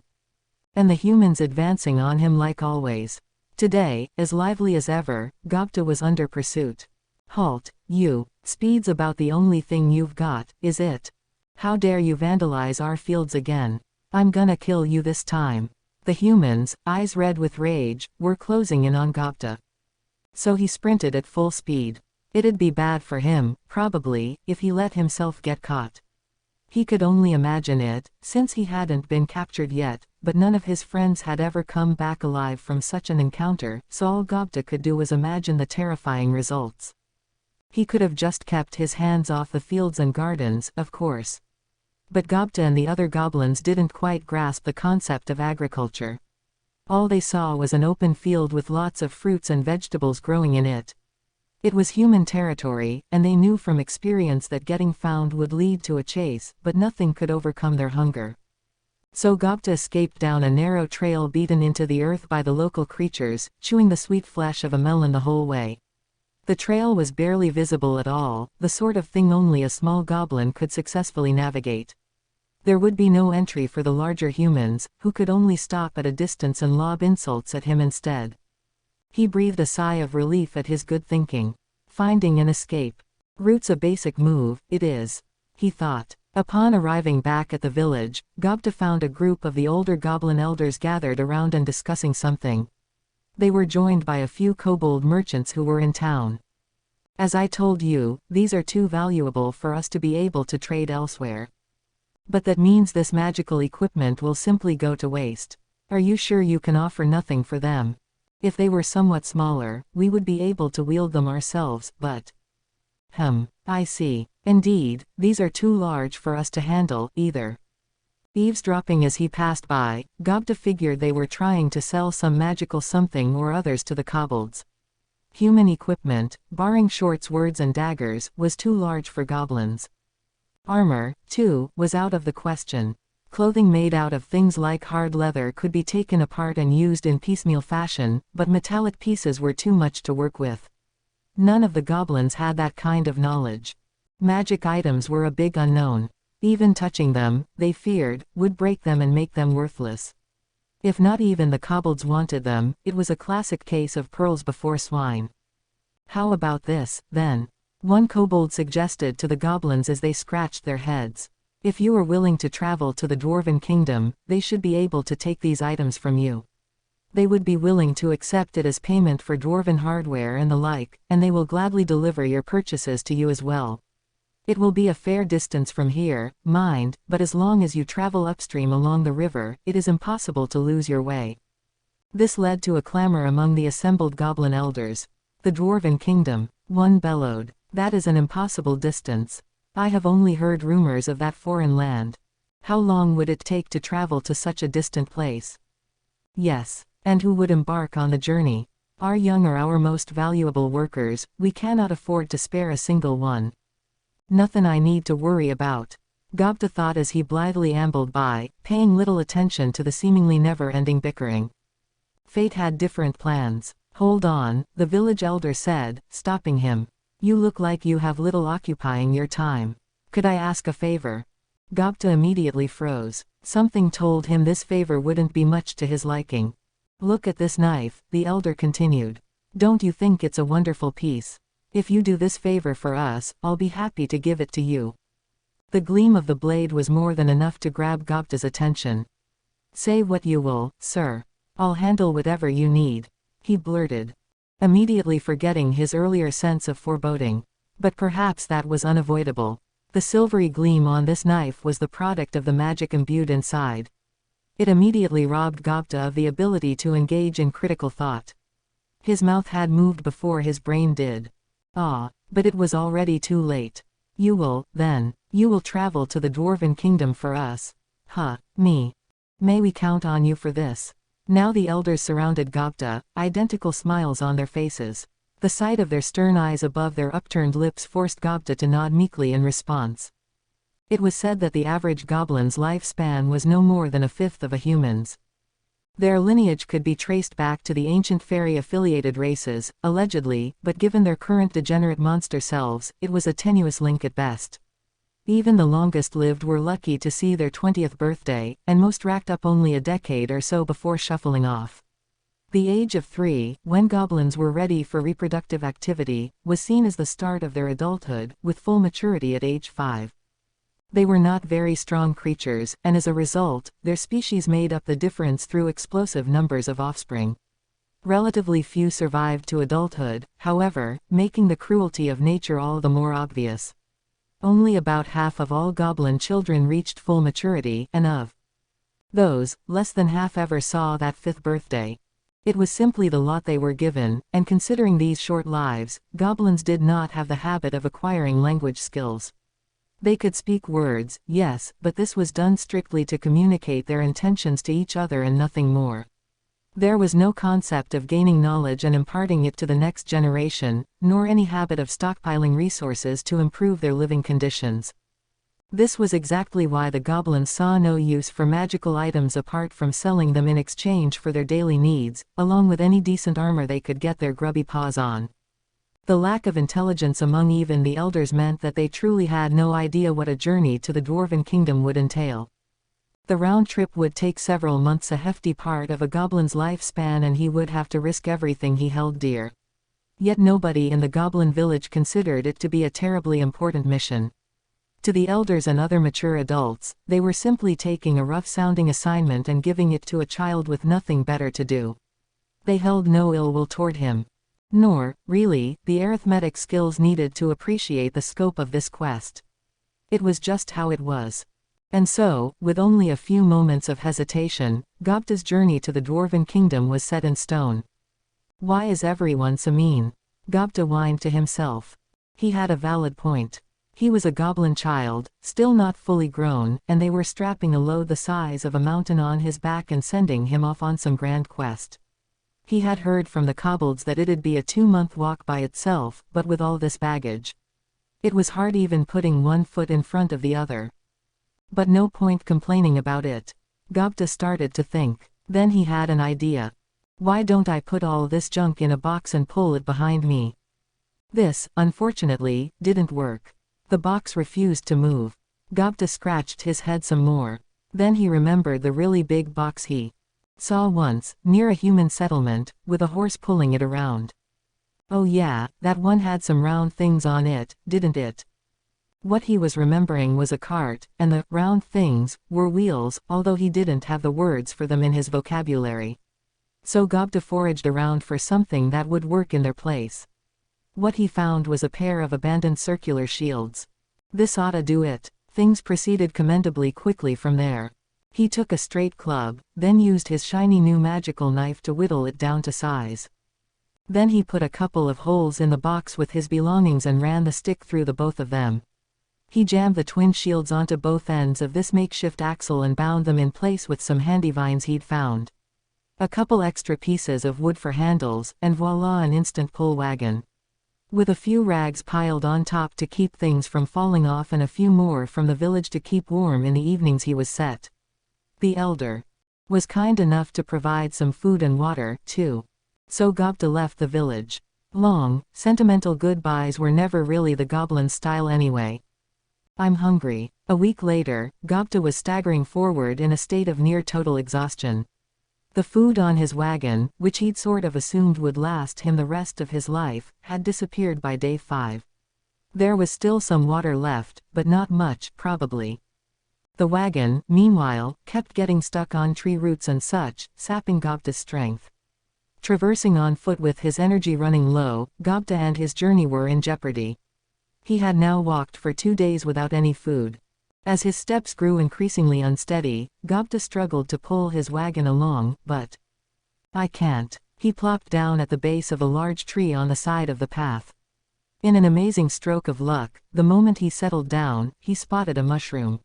And the humans advancing on him like always. Today, as lively as ever, Gobta was under pursuit. Halt, you. Speed's about the only thing you've got, is it? How dare you vandalize our fields again? I'm gonna kill you this time. The humans, eyes red with rage, were closing in on Gobta. So he sprinted at full speed. It'd be bad for him, probably, if he let himself get caught. He could only imagine it, since he hadn't been captured yet, but none of his friends had ever come back alive from such an encounter, so all Gobta could do was imagine the terrifying results. He could have just kept his hands off the fields and gardens, of course. But Gobta and the other goblins didn't quite grasp the concept of agriculture. All they saw was an open field with lots of fruits and vegetables growing in it. It was human territory, and they knew from experience that getting found would lead to a chase, but nothing could overcome their hunger. So Gobta escaped down a narrow trail beaten into the earth by the local creatures, chewing the sweet flesh of a melon the whole way. The trail was barely visible at all, the sort of thing only a small goblin could successfully navigate. There would be no entry for the larger humans, who could only stop at a distance and lob insults at him instead. He breathed a sigh of relief at his good thinking. Finding an escape. Route's a basic move, it is. He thought. Upon arriving back at the village, Gobta found a group of the older goblin elders gathered around and discussing something. They were joined by a few kobold merchants who were in town. As I told you, these are too valuable for us to be able to trade elsewhere. But that means this magical equipment will simply go to waste. Are you sure you can offer nothing for them? If they were somewhat smaller, we would be able to wield them ourselves, but… I see. Indeed, these are too large for us to handle, either. Eavesdropping as he passed by, Gobta figured they were trying to sell some magical something or others to the kobolds. Human equipment, barring short swords and daggers, was too large for goblins. Armor, too, was out of the question. Clothing made out of things like hard leather could be taken apart and used in piecemeal fashion, but metallic pieces were too much to work with. None of the goblins had that kind of knowledge. Magic items were a big unknown. Even touching them, they feared, would break them and make them worthless. If not even the kobolds wanted them, it was a classic case of pearls before swine. How about this, then? One kobold suggested to the goblins as they scratched their heads. If you are willing to travel to the Dwarven Kingdom, they should be able to take these items from you. They would be willing to accept it as payment for Dwarven hardware and the like, and they will gladly deliver your purchases to you as well. It will be a fair distance from here, mind, but as long as you travel upstream along the river, it is impossible to lose your way. This led to a clamor among the assembled goblin elders. The Dwarven Kingdom, one bellowed. That is an impossible distance. I have only heard rumors of that foreign land. How long would it take to travel to such a distant place? Yes. And who would embark on the journey? Our young are our most valuable workers, we cannot afford to spare a single one. Nothing I need to worry about. Gobta thought as he blithely ambled by, paying little attention to the seemingly never-ending bickering. Fate had different plans. Hold on, the village elder said, stopping him. You look like you have little occupying your time. Could I ask a favor? Gobta immediately froze. Something told him this favor wouldn't be much to his liking. Look at this knife, the elder continued. Don't you think it's a wonderful piece? If you do this favor for us, I'll be happy to give it to you. The gleam of the blade was more than enough to grab Gobta's attention. Say what you will, sir. I'll handle whatever you need, he blurted, immediately forgetting his earlier sense of foreboding. But perhaps that was unavoidable. The silvery gleam on this knife was the product of the magic imbued inside. It immediately robbed Gobta of the ability to engage in critical thought. His mouth had moved before his brain did. But it was already too late. You will travel to the Dwarven Kingdom for us. Me. May we count on you for this? Now the elders surrounded Gobta, identical smiles on their faces. The sight of their stern eyes above their upturned lips forced Gobta to nod meekly in response. It was said that the average goblin's lifespan was no more than a fifth of a human's. Their lineage could be traced back to the ancient fairy-affiliated races, allegedly, but given their current degenerate monster selves, it was a tenuous link at best. Even the longest-lived were lucky to see their 20th birthday, and most racked up only a decade or so before shuffling off. The age of 3, when goblins were ready for reproductive activity, was seen as the start of their adulthood, with full maturity at age 5. They were not very strong creatures, and as a result, their species made up the difference through explosive numbers of offspring. Relatively few survived to adulthood, however, making the cruelty of nature all the more obvious. Only about half of all goblin children reached full maturity, and of those, less than half ever saw that 5th birthday. It was simply the lot they were given, and considering these short lives, goblins did not have the habit of acquiring language skills. They could speak words, yes, but this was done strictly to communicate their intentions to each other and nothing more. There was no concept of gaining knowledge and imparting it to the next generation, nor any habit of stockpiling resources to improve their living conditions. This was exactly why the goblins saw no use for magical items apart from selling them in exchange for their daily needs, along with any decent armor they could get their grubby paws on. The lack of intelligence among even the elders meant that they truly had no idea what a journey to the Dwarven Kingdom would entail. The round trip would take several months, a hefty part of a goblin's lifespan, and he would have to risk everything he held dear. Yet nobody in the goblin village considered it to be a terribly important mission. To the elders and other mature adults, they were simply taking a rough-sounding assignment and giving it to a child with nothing better to do. They held no ill will toward him. Nor, really, the arithmetic skills needed to appreciate the scope of this quest. It was just how it was. And so, with only a few moments of hesitation, Gobta's journey to the Dwarven Kingdom was set in stone. Why is everyone so mean? Gobta whined to himself. He had a valid point. He was a goblin child, still not fully grown, and they were strapping a load the size of a mountain on his back and sending him off on some grand quest. He had heard from the kobolds that it'd be a 2-month walk by itself, but with all this baggage, it was hard even putting one foot in front of the other. But no point complaining about it. Gobta started to think. Then he had an idea. Why don't I put all this junk in a box and pull it behind me? This, unfortunately, didn't work. The box refused to move. Gobta scratched his head some more. Then he remembered the really big box he saw once, near a human settlement, with a horse pulling it around. Oh yeah, that one had some round things on it, didn't it? What he was remembering was a cart, and the round things were wheels, although he didn't have the words for them in his vocabulary. So Gobta foraged around for something that would work in their place. What he found was a pair of abandoned circular shields. This oughta do it. Things proceeded commendably quickly from there. He took a straight club, then used his shiny new magical knife to whittle it down to size. Then he put a couple of holes in the box with his belongings and ran the stick through the both of them. He jammed the twin shields onto both ends of this makeshift axle and bound them in place with some handy vines he'd found. A couple extra pieces of wood for handles, and voila, an instant pull wagon. With a few rags piled on top to keep things from falling off and a few more from the village to keep warm in the evenings, he was set. The elder was kind enough to provide some food and water, too. So Gobta left the village. Long, sentimental goodbyes were never really the goblin's style anyway. I'm hungry. A week later, Gobta was staggering forward in a state of near total exhaustion. The food on his wagon, which he'd sort of assumed would last him the rest of his life, had disappeared by day 5. There was still some water left, but not much, probably. The wagon, meanwhile, kept getting stuck on tree roots and such, sapping Gobta's strength. Traversing on foot with his energy running low, Gobta and his journey were in jeopardy. He had now walked for 2 days without any food. As his steps grew increasingly unsteady, Gobta struggled to pull his wagon along, but I can't. He plopped down at the base of a large tree on the side of the path. In an amazing stroke of luck, the moment he settled down, he spotted a mushroom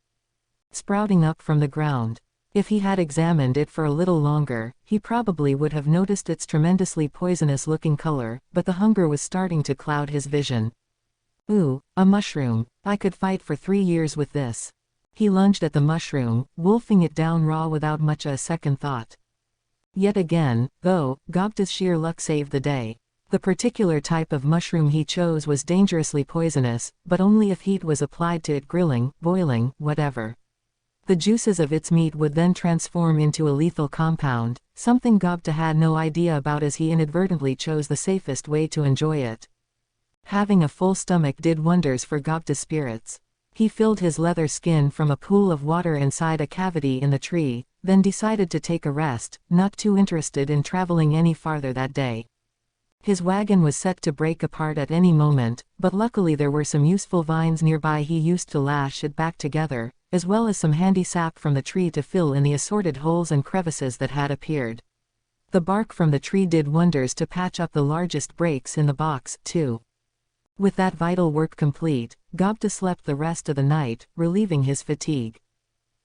sprouting up from the ground. If he had examined it for a little longer, he probably would have noticed its tremendously poisonous-looking color, but the hunger was starting to cloud his vision. Ooh, a mushroom. I could fight for 3 years with this. He lunged at the mushroom, wolfing it down raw without much a second thought. Yet again, though, Gobta's sheer luck saved the day. The particular type of mushroom he chose was dangerously poisonous, but only if heat was applied to it, grilling, boiling, whatever. The juices of its meat would then transform into a lethal compound, something Gobta had no idea about as he inadvertently chose the safest way to enjoy it. Having a full stomach did wonders for Gobta's spirits. He filled his leather skin from a pool of water inside a cavity in the tree, then decided to take a rest, not too interested in traveling any farther that day. His wagon was set to break apart at any moment, but luckily there were some useful vines nearby he used to lash it back together, as well as some handy sap from the tree to fill in the assorted holes and crevices that had appeared. The bark from the tree did wonders to patch up the largest breaks in the box, too. With that vital work complete, Gobta slept the rest of the night, relieving his fatigue.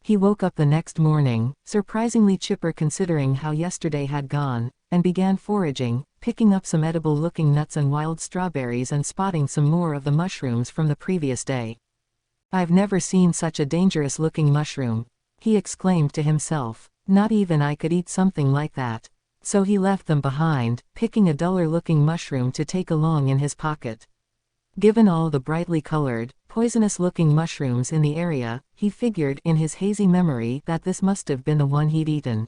He woke up the next morning, surprisingly chipper considering how yesterday had gone, and began foraging, picking up some edible-looking nuts and wild strawberries and spotting some more of the mushrooms from the previous day. "I've never seen such a dangerous-looking mushroom," he exclaimed to himself. "Not even I could eat something like that." So he left them behind, picking a duller-looking mushroom to take along in his pocket. Given all the brightly colored, poisonous-looking mushrooms in the area, he figured in his hazy memory that this must have been the one he'd eaten.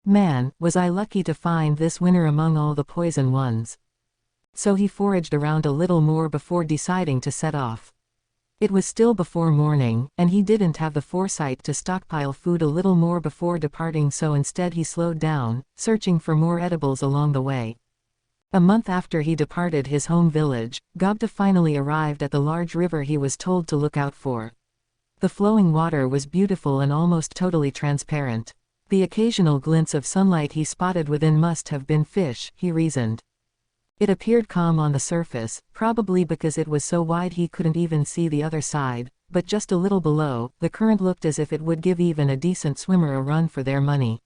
"Man, was I lucky to find this winner among all the poison ones." So he foraged around a little more before deciding to set off. It was still before morning, and he didn't have the foresight to stockpile food a little more before departing, so instead he slowed down, searching for more edibles along the way. A month after he departed his home village, Gobta finally arrived at the large river he was told to look out for. The flowing water was beautiful and almost totally transparent. The occasional glints of sunlight he spotted within must have been fish, he reasoned. It appeared calm on the surface, probably because it was so wide he couldn't even see the other side, but just a little below, the current looked as if it would give even a decent swimmer a run for their money.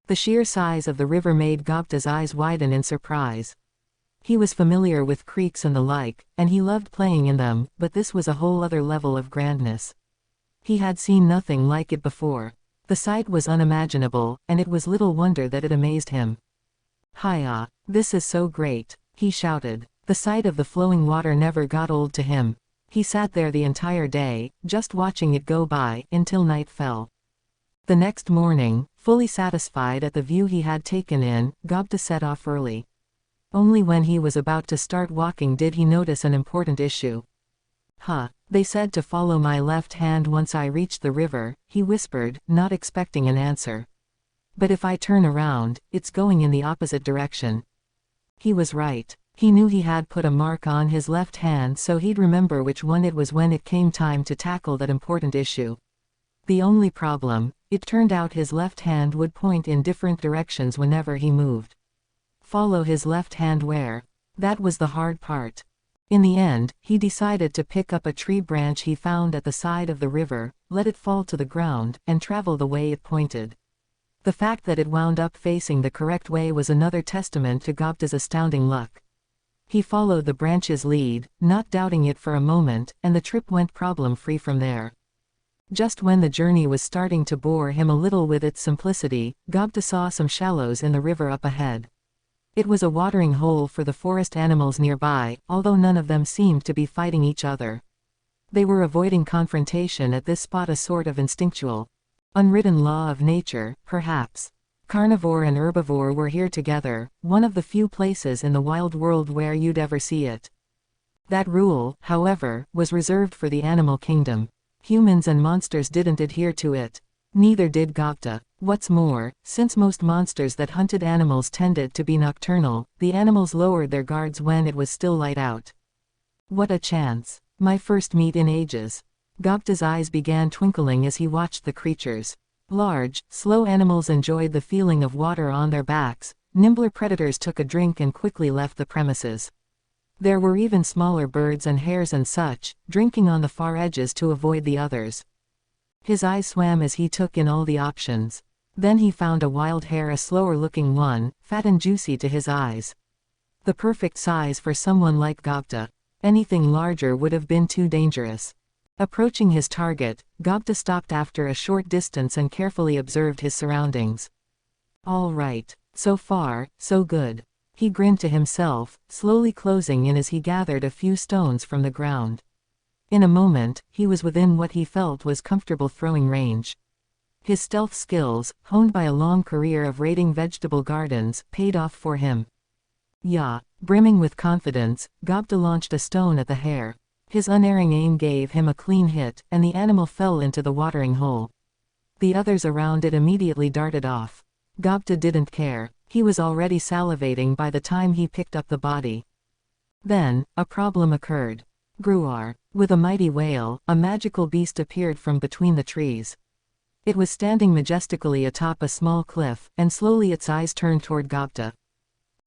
The sheer size of the river made Gobta's eyes widen in surprise. He was familiar with creeks and the like, and he loved playing in them, but this was a whole other level of grandness. He had seen nothing like it before. The sight was unimaginable, and it was little wonder that it amazed him. "Hiya! This is so great!" he shouted. The sight of the flowing water never got old to him. He sat there the entire day, just watching it go by, until night fell. The next morning, fully satisfied at the view he had taken in, Gobta set off early. Only when he was about to start walking did he notice an important issue. They said to follow my left hand once I reached the river," he whispered, not expecting an answer. "But if I turn around, it's going in the opposite direction." He was right. He knew he had put a mark on his left hand so he'd remember which one it was when it came time to tackle that important issue. The only problem, it turned out his left hand would point in different directions whenever he moved. Follow his left hand where? That was the hard part. In the end, he decided to pick up a tree branch he found at the side of the river, let it fall to the ground, and travel the way it pointed. The fact that it wound up facing the correct way was another testament to Gobta's astounding luck. He followed the branch's lead, not doubting it for a moment, and the trip went problem-free from there. Just when the journey was starting to bore him a little with its simplicity, Gobta saw some shallows in the river up ahead. It was a watering hole for the forest animals nearby, although none of them seemed to be fighting each other. They were avoiding confrontation at this spot, a sort of instinctual, unwritten law of nature, perhaps. Carnivore and herbivore were here together, one of the few places in the wild world where you'd ever see it. That rule, however, was reserved for the animal kingdom. Humans and monsters didn't adhere to it. Neither did Gobta. What's more, since most monsters that hunted animals tended to be nocturnal, the animals lowered their guards when it was still light out. What a chance. My first meet in ages. Gobta's eyes began twinkling as he watched the creatures. Large, slow animals enjoyed the feeling of water on their backs. Nimbler predators took a drink and quickly left the premises. There were even smaller birds and hares and such, drinking on the far edges to avoid the others. His eyes swam as he took in all the options. Then he found a wild hare, a slower-looking one, fat and juicy to his eyes. The perfect size for someone like Gobta. Anything larger would have been too dangerous. Approaching his target, Gobta stopped after a short distance and carefully observed his surroundings. All right, so far, so good. He grinned to himself, slowly closing in as he gathered a few stones from the ground. In a moment, he was within what he felt was comfortable throwing range. His stealth skills, honed by a long career of raiding vegetable gardens, paid off for him. Brimming with confidence, Gobta launched a stone at the hare. His unerring aim gave him a clean hit, and the animal fell into the watering hole. The others around it immediately darted off. Gobta didn't care. He was already salivating by the time he picked up the body. Then, a problem occurred. Gruar. With a mighty wail, a magical beast appeared from between the trees. It was standing majestically atop a small cliff, and slowly its eyes turned toward Gobta.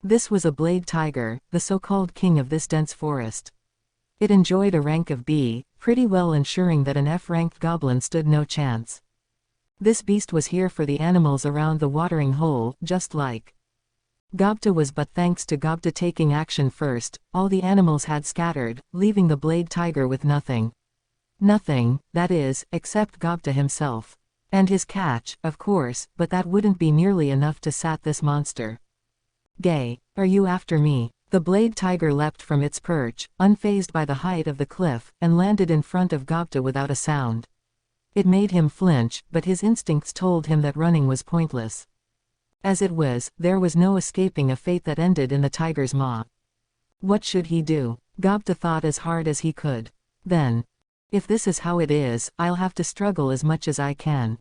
This was a blade tiger, the so-called king of this dense forest. It enjoyed a rank of B, pretty well ensuring that an F-ranked goblin stood no chance. This beast was here for the animals around the watering hole, just like Gobta was, but thanks to Gobta taking action first, all the animals had scattered, leaving the Blade Tiger with nothing. Nothing, that is, except Gobta himself. And his catch, of course, but that wouldn't be nearly enough to sat this monster. Gay, are you after me? The Blade Tiger leapt from its perch, unfazed by the height of the cliff, and landed in front of Gobta without a sound. It made him flinch, but his instincts told him that running was pointless. As it was, there was no escaping a fate that ended in the tiger's maw. What should he do? Gobta thought as hard as he could. Then, if this is how it is, I'll have to struggle as much as I can.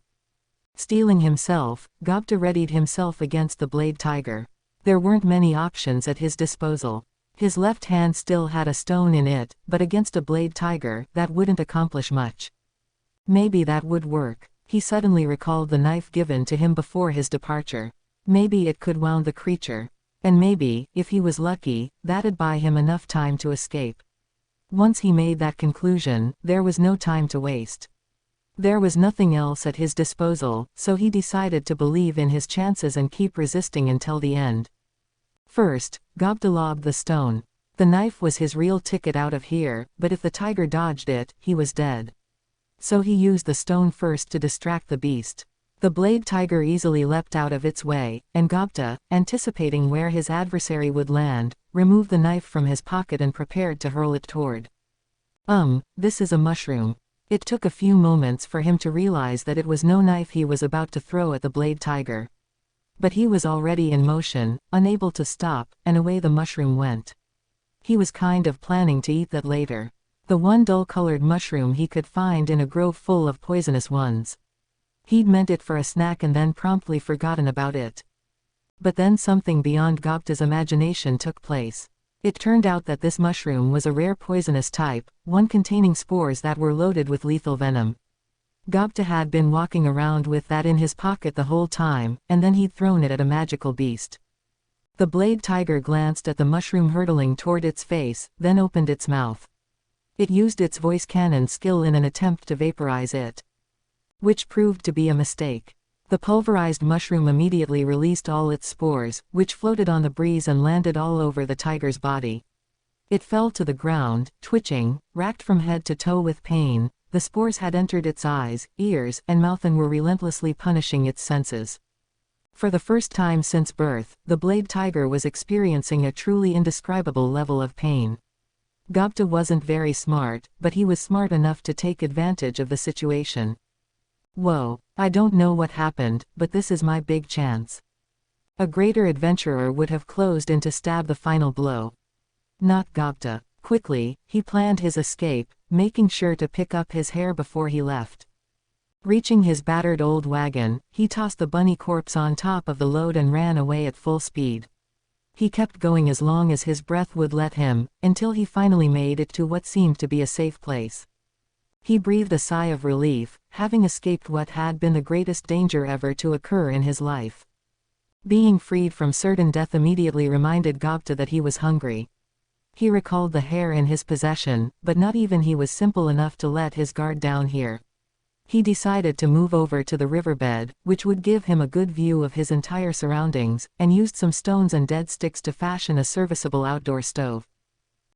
Steeling himself, Gobta readied himself against the Blade Tiger. There weren't many options at his disposal. His left hand still had a stone in it, but against a Blade Tiger, that wouldn't accomplish much. Maybe that would work. He suddenly recalled the knife given to him before his departure. Maybe it could wound the creature. And maybe, if he was lucky, that'd buy him enough time to escape. Once he made that conclusion, there was no time to waste. There was nothing else at his disposal, so he decided to believe in his chances and keep resisting until the end. First, Gobta lobbed the stone. The knife was his real ticket out of here, but if the tiger dodged it, he was dead. So he used the stone first to distract the beast. The Blade Tiger easily leapt out of its way, and Gobta, anticipating where his adversary would land, removed the knife from his pocket and prepared to hurl it toward. This is a mushroom. It took a few moments for him to realize that it was no knife he was about to throw at the Blade Tiger. But he was already in motion, unable to stop, and away the mushroom went. He was kind of planning to eat that later. The one dull-colored mushroom he could find in a grove full of poisonous ones. He'd meant it for a snack and then promptly forgotten about it. But then something beyond Gobta's imagination took place. It turned out that this mushroom was a rare poisonous type, one containing spores that were loaded with lethal venom. Gobta had been walking around with that in his pocket the whole time, and then he'd thrown it at a magical beast. The Blade Tiger glanced at the mushroom hurtling toward its face, then opened its mouth. It used its voice cannon skill in an attempt to vaporize it, which proved to be a mistake. The pulverized mushroom immediately released all its spores, which floated on the breeze and landed all over the tiger's body. It fell to the ground, twitching, racked from head to toe with pain. The spores had entered its eyes, ears, and mouth and were relentlessly punishing its senses. For the first time since birth, the Blade Tiger was experiencing a truly indescribable level of pain. Gobta wasn't very smart, but he was smart enough to take advantage of the situation. Whoa, I don't know what happened, but this is my big chance. A greater adventurer would have closed in to stab the final blow. Not Gobta. Quickly, he planned his escape, making sure to pick up his hair before he left. Reaching his battered old wagon, he tossed the bunny corpse on top of the load and ran away at full speed. He kept going as long as his breath would let him, until he finally made it to what seemed to be a safe place. He breathed a sigh of relief, having escaped what had been the greatest danger ever to occur in his life. Being freed from certain death immediately reminded Gobta that he was hungry. He recalled the hair in his possession, but not even he was simple enough to let his guard down here. He decided to move over to the riverbed, which would give him a good view of his entire surroundings, and used some stones and dead sticks to fashion a serviceable outdoor stove.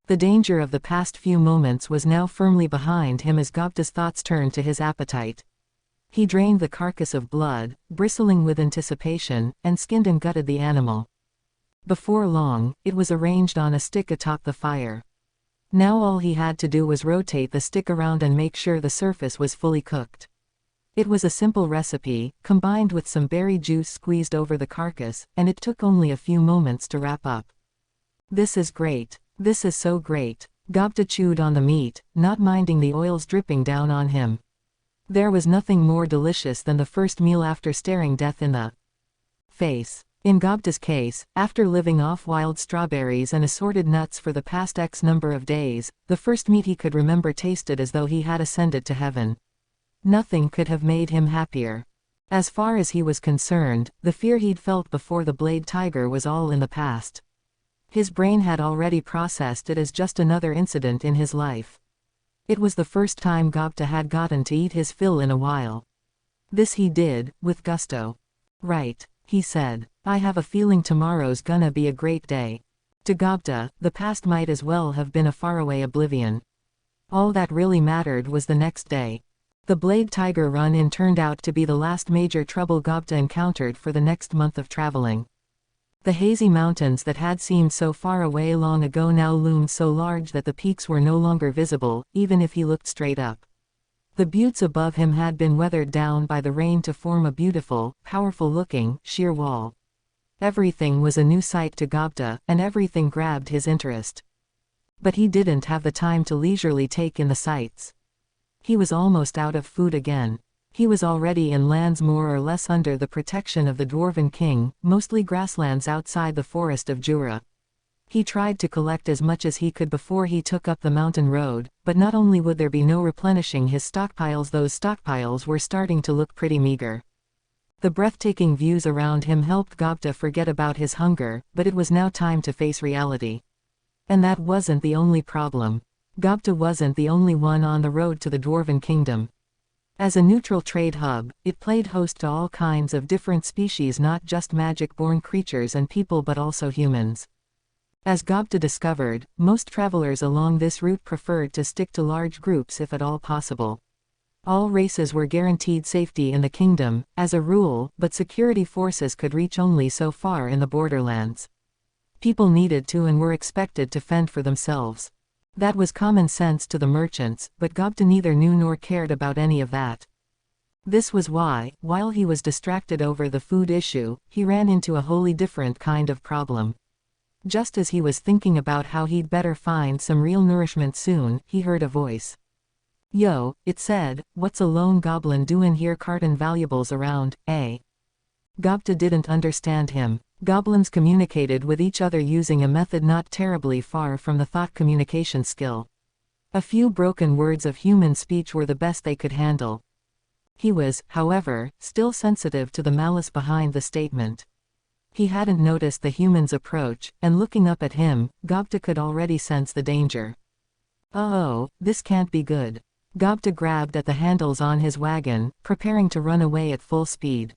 The danger of the past few moments was now firmly behind him as Gobta's thoughts turned to his appetite. He drained the carcass of blood, bristling with anticipation, and skinned and gutted the animal. Before long, it was arranged on a stick atop the fire. Now all he had to do was rotate the stick around and make sure the surface was fully cooked. It was a simple recipe, combined with some berry juice squeezed over the carcass, and it took only a few moments to wrap up. This is great. This is so great. Gobta chewed on the meat, not minding the oils dripping down on him. There was nothing more delicious than the first meal after staring death in the face. In Gobta's case, after living off wild strawberries and assorted nuts for the past X number of days, the first meat he could remember tasted as though he had ascended to heaven. Nothing could have made him happier. As far as he was concerned, the fear he'd felt before the Blade Tiger was all in the past. His brain had already processed it as just another incident in his life. It was the first time Gobta had gotten to eat his fill in a while. This he did, with gusto. Right, he said. I have a feeling tomorrow's gonna be a great day. To Gobta, the past might as well have been a faraway oblivion. All that really mattered was the next day. The Blade Tiger run-in turned out to be the last major trouble Gobta encountered for the next month of traveling. The hazy mountains that had seemed so far away long ago now loomed so large that the peaks were no longer visible, even if he looked straight up. The buttes above him had been weathered down by the rain to form a beautiful, powerful-looking, sheer wall. Everything was a new sight to Gobta, and everything grabbed his interest. But he didn't have the time to leisurely take in the sights. He was almost out of food again. He was already in lands more or less under the protection of the Dwarven King, mostly grasslands outside the forest of Jura. He tried to collect as much as he could before he took up the mountain road, but not only would there be no replenishing his stockpiles, those stockpiles were starting to look pretty meager. The breathtaking views around him helped Gobta forget about his hunger, but it was now time to face reality. And that wasn't the only problem. Gobta wasn't the only one on the road to the Dwarven Kingdom. As a neutral trade hub, it played host to all kinds of different species, not just magic-born creatures and people but also humans. As Gobta discovered, most travelers along this route preferred to stick to large groups if at all possible. All races were guaranteed safety in the kingdom, as a rule, but security forces could reach only so far in the borderlands. People needed to and were expected to fend for themselves. That was common sense to the merchants, but Gobta neither knew nor cared about any of that. This was why, while he was distracted over the food issue, he ran into a wholly different kind of problem. Just as he was thinking about how he'd better find some real nourishment soon, he heard a voice. "Yo," it said, "what's a lone goblin doin' here cartin' valuables around, eh?" Gobta didn't understand him. Goblins communicated with each other using a method not terribly far from the thought communication skill. A few broken words of human speech were the best they could handle. He was, however, still sensitive to the malice behind the statement. He hadn't noticed the human's approach, and looking up at him, Gobta could already sense the danger. Oh, this can't be good. Gobta grabbed at the handles on his wagon, preparing to run away at full speed.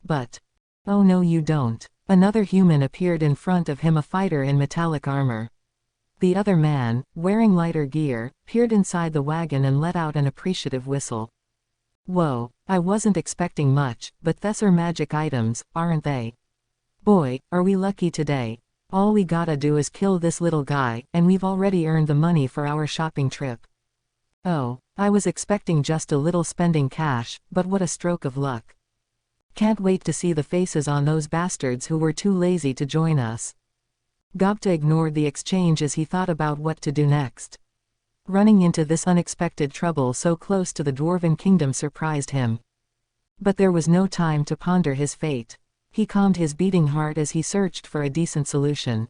But, oh no you don't. Another human appeared in front of him, a fighter in metallic armor. The other man, wearing lighter gear, peered inside the wagon and let out an appreciative whistle. Whoa, I wasn't expecting much, but these are magic items, aren't they? Boy, are we lucky today. All we gotta do is kill this little guy, and we've already earned the money for our shopping trip. Oh, I was expecting just a little spending cash, but what a stroke of luck. Can't wait to see the faces on those bastards who were too lazy to join us. Gobta ignored the exchange as he thought about what to do next. Running into this unexpected trouble so close to the Dwarven Kingdom surprised him. But there was no time to ponder his fate. He calmed his beating heart as he searched for a decent solution.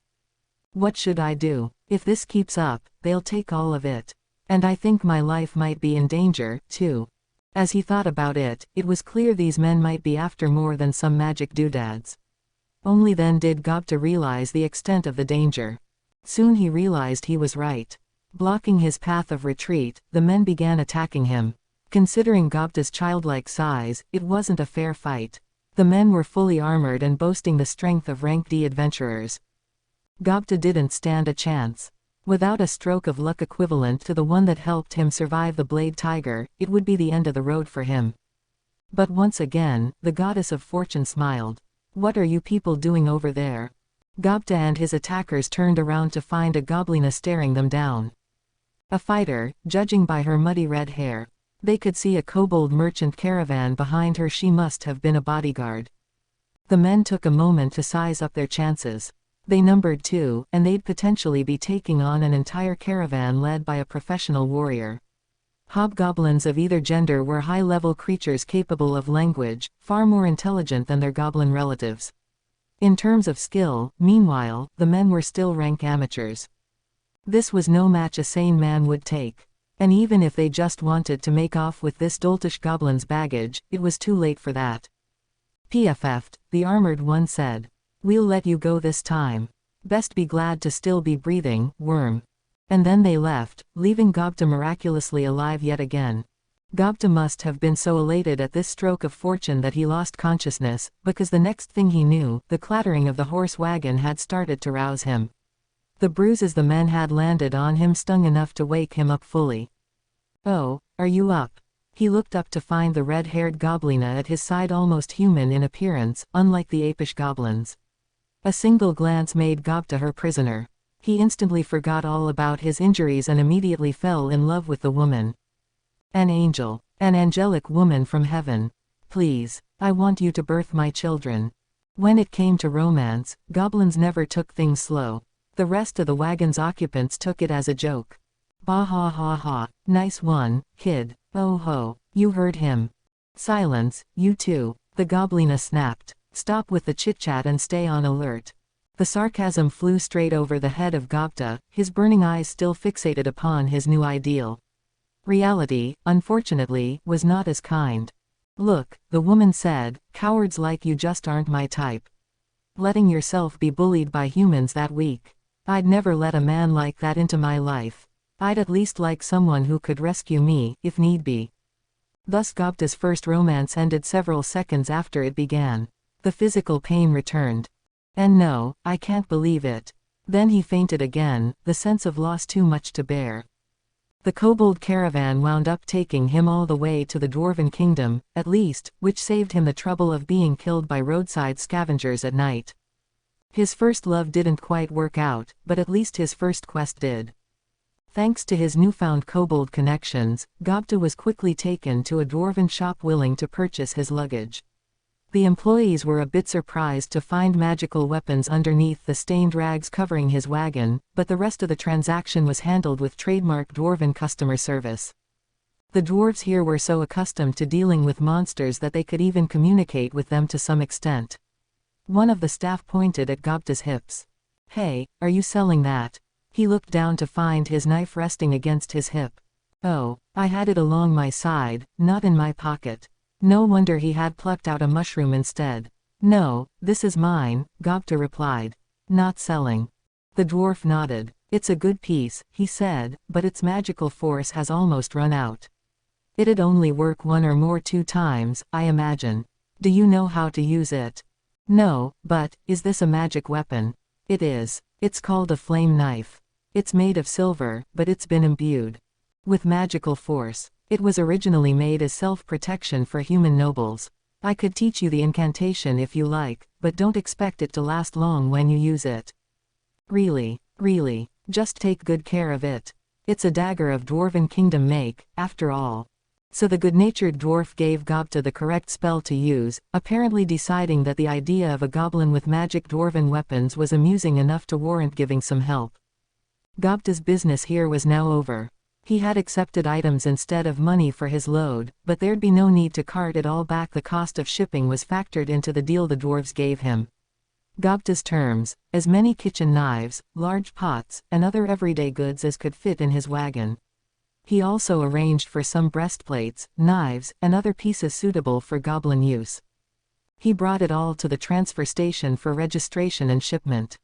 What should I do? If this keeps up, they'll take all of it. And I think my life might be in danger, too. As he thought about it, it was clear these men might be after more than some magic doodads. Only then did Gobta realize the extent of the danger. Soon he realized he was right. Blocking his path of retreat, the men began attacking him. Considering Gobta's childlike size, it wasn't a fair fight. The men were fully armored and boasting the strength of rank D adventurers. Gobta didn't stand a chance. Without a stroke of luck equivalent to the one that helped him survive the Blade Tiger, it would be the end of the road for him. But once again, the goddess of fortune smiled. What are you people doing over there? Gobta and his attackers turned around to find a goblina staring them down. A fighter, judging by her muddy red hair. They could see a kobold merchant caravan behind her. She must have been a bodyguard. The men took a moment to size up their chances. They numbered 2, and they'd potentially be taking on an entire caravan led by a professional warrior. Hobgoblins of either gender were high-level creatures capable of language, far more intelligent than their goblin relatives. In terms of skill, meanwhile, the men were still rank amateurs. This was no match a sane man would take. And even if they just wanted to make off with this doltish goblin's baggage, it was too late for that. "PFF'd," the armored one said. "We'll let you go this time. Best be glad to still be breathing, worm." And then they left, leaving Gobta miraculously alive yet again. Gobta must have been so elated at this stroke of fortune that he lost consciousness, because the next thing he knew, the clattering of the horse wagon had started to rouse him. The bruises the men had landed on him stung enough to wake him up fully. "Oh, are you up?" He looked up to find the red-haired goblina at his side, almost human in appearance, unlike the apish goblins. A single glance made Gobta her prisoner. He instantly forgot all about his injuries and immediately fell in love with the woman. An angel. An angelic woman from heaven. "Please. I want you to birth my children." When it came to romance, goblins never took things slow. The rest of the wagon's occupants took it as a joke. "Bah ha ha ha. Nice one, kid. Oh ho. You heard him." "Silence, you two," the goblina snapped. "Stop with the chit-chat and stay on alert." The sarcasm flew straight over the head of Gobta, his burning eyes still fixated upon his new ideal. Reality, unfortunately, was not as kind. "Look," the woman said, "cowards like you just aren't my type. Letting yourself be bullied by humans that weak. I'd never let a man like that into my life. I'd at least like someone who could rescue me, if need be." Thus Gobta's first romance ended several seconds after it began. The physical pain returned. "And no, I can't believe it." Then he fainted again, the sense of loss too much to bear. The kobold caravan wound up taking him all the way to the Dwarven Kingdom, at least, which saved him the trouble of being killed by roadside scavengers at night. His first love didn't quite work out, but at least his first quest did. Thanks to his newfound kobold connections, Gobta was quickly taken to a dwarven shop willing to purchase his luggage. The employees were a bit surprised to find magical weapons underneath the stained rags covering his wagon, but the rest of the transaction was handled with trademark dwarven customer service. The dwarves here were so accustomed to dealing with monsters that they could even communicate with them to some extent. One of the staff pointed at Gobta's hips. "Hey, are you selling that?" He looked down to find his knife resting against his hip. "Oh, I had it along my side, not in my pocket." No wonder he had plucked out a mushroom instead. "No, this is mine," Gobta replied. "Not selling." The dwarf nodded. "It's a good piece," he said, "but its magical force has almost run out. It'd only work one or more 2 times, I imagine. Do you know how to use it?" "No, but, is this a magic weapon?" "It is. It's called a flame knife. It's made of silver, but it's been imbued with magical force. It was originally made as self-protection for human nobles. I could teach you the incantation if you like, but don't expect it to last long when you use it." Really, just take good care of it. It's a dagger of Dwarven Kingdom make, after all." So the good-natured dwarf gave Gobta the correct spell to use, apparently deciding that the idea of a goblin with magic dwarven weapons was amusing enough to warrant giving some help. Gobta's business here was now over. He had accepted items instead of money for his load, but there'd be no need to cart it all back. The cost of shipping was factored into the deal the dwarves gave him. Gobta's terms: as many kitchen knives, large pots, and other everyday goods as could fit in his wagon. He also arranged for some breastplates, knives, and other pieces suitable for goblin use. He brought it all to the transfer station for registration and shipment.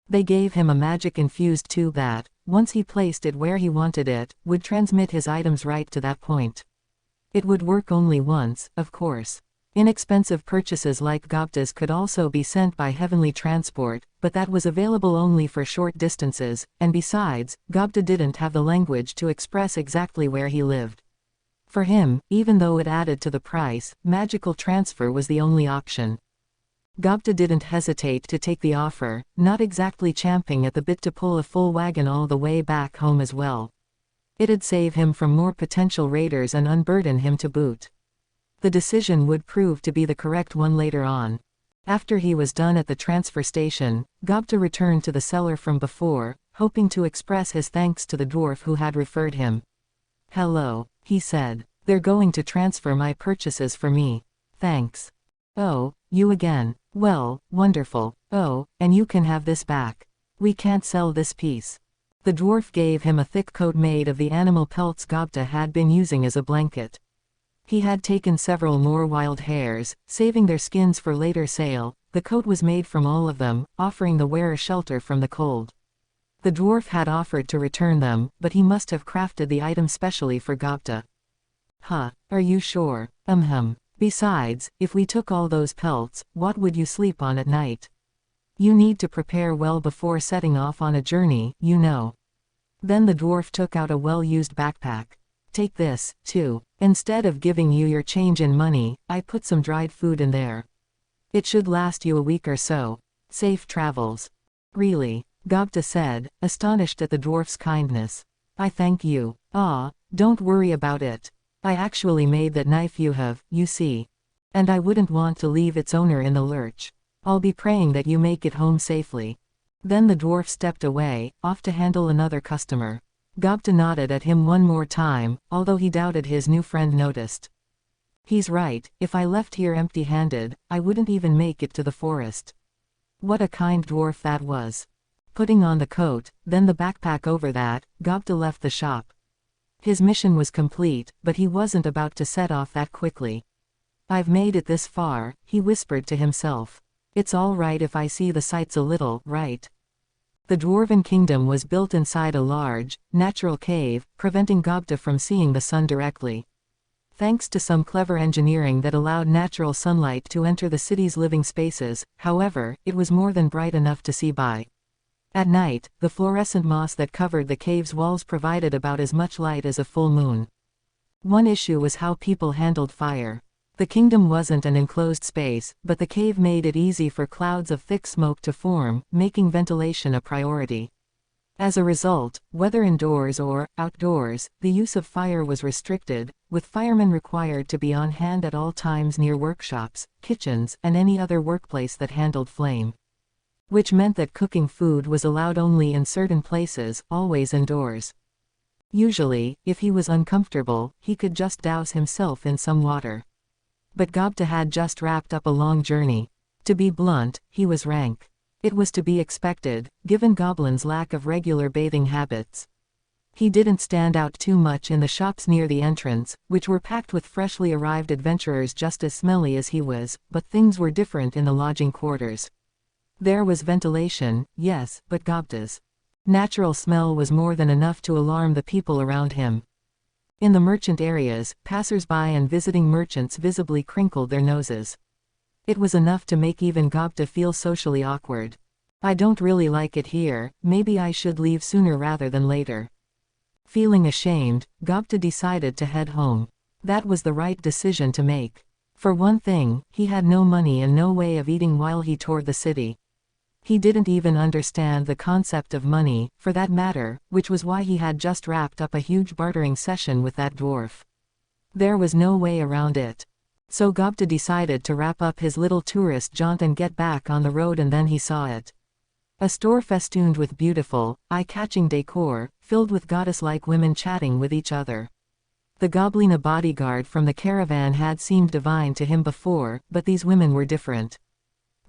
They gave him a magic-infused tube that, once he placed it where he wanted it, would transmit his items right to that point. It would work only once, of course. Inexpensive purchases like Gobta's could also be sent by heavenly transport, but that was available only for short distances, and besides, Gobta didn't have the language to express exactly where he lived. For him, even though it added to the price, magical transfer was the only option. Gobta didn't hesitate to take the offer, not exactly champing at the bit to pull a full wagon all the way back home as well. It'd save him from more potential raiders and unburden him to boot. The decision would prove to be the correct one later on. After he was done at the transfer station, Gobta returned to the seller from before, hoping to express his thanks to the dwarf who had referred him. "Hello," he said. "They're going to transfer my purchases for me. Thanks." "Oh, you again. Well, wonderful. Oh, and you can have this back. We can't sell this piece." The dwarf gave him a thick coat made of the animal pelts Gobta had been using as a blanket. He had taken several more wild hares, saving their skins for later sale. The coat was made from all of them, offering the wearer shelter from the cold. The dwarf had offered to return them, but he must have crafted the item specially for Gobta. Huh, are you sure? Besides, if we took all those pelts, what would you sleep on at night? You need to prepare well before setting off on a journey, you know. Then the dwarf took out a well-used backpack. Take this, too. Instead of giving you your change in money, I put some dried food in there. It should last you a week or so. Safe travels. Really? Gobta said, astonished at the dwarf's kindness. I thank you. Ah, don't worry about it. I actually made that knife you have, you see. And I wouldn't want to leave its owner in the lurch. I'll be praying that you make it home safely. Then the dwarf stepped away, off to handle another customer. Gobta nodded at him one more time, although he doubted his new friend noticed. He's right, if I left here empty-handed, I wouldn't even make it to the forest. What a kind dwarf that was. Putting on the coat, then the backpack over that, Gobta left the shop. His mission was complete, but he wasn't about to set off that quickly. I've made it this far, he whispered to himself. It's all right if I see the sights a little, right? The dwarven kingdom was built inside a large, natural cave, preventing Gobta from seeing the sun directly. Thanks to some clever engineering that allowed natural sunlight to enter the city's living spaces, however, it was more than bright enough to see by. At night, the fluorescent moss that covered the cave's walls provided about as much light as a full moon. One issue was how people handled fire. The kingdom wasn't an enclosed space, but the cave made it easy for clouds of thick smoke to form, making ventilation a priority. As a result, whether indoors or outdoors, the use of fire was restricted, with firemen required to be on hand at all times near workshops, kitchens, and any other workplace that handled flame. Which meant that cooking food was allowed only in certain places, always indoors. Usually, if he was uncomfortable, he could just douse himself in some water. But Gobta had just wrapped up a long journey. To be blunt, he was rank. It was to be expected, given Goblin's lack of regular bathing habits. He didn't stand out too much in the shops near the entrance, which were packed with freshly arrived adventurers just as smelly as he was, but things were different in the lodging quarters. There was ventilation, yes, but Gobta's natural smell was more than enough to alarm the people around him. In the merchant areas, passers-by and visiting merchants visibly crinkled their noses. It was enough to make even Gobta feel socially awkward. I don't really like it here, maybe I should leave sooner rather than later. Feeling ashamed, Gobta decided to head home. That was the right decision to make. For one thing, he had no money and no way of eating while he toured the city. He didn't even understand the concept of money, for that matter, which was why he had just wrapped up a huge bartering session with that dwarf. There was no way around it. So Gobta decided to wrap up his little tourist jaunt and get back on the road, and then he saw it. A store festooned with beautiful, eye-catching decor, filled with goddess-like women chatting with each other. The goblina bodyguard from the caravan had seemed divine to him before, but these women were different.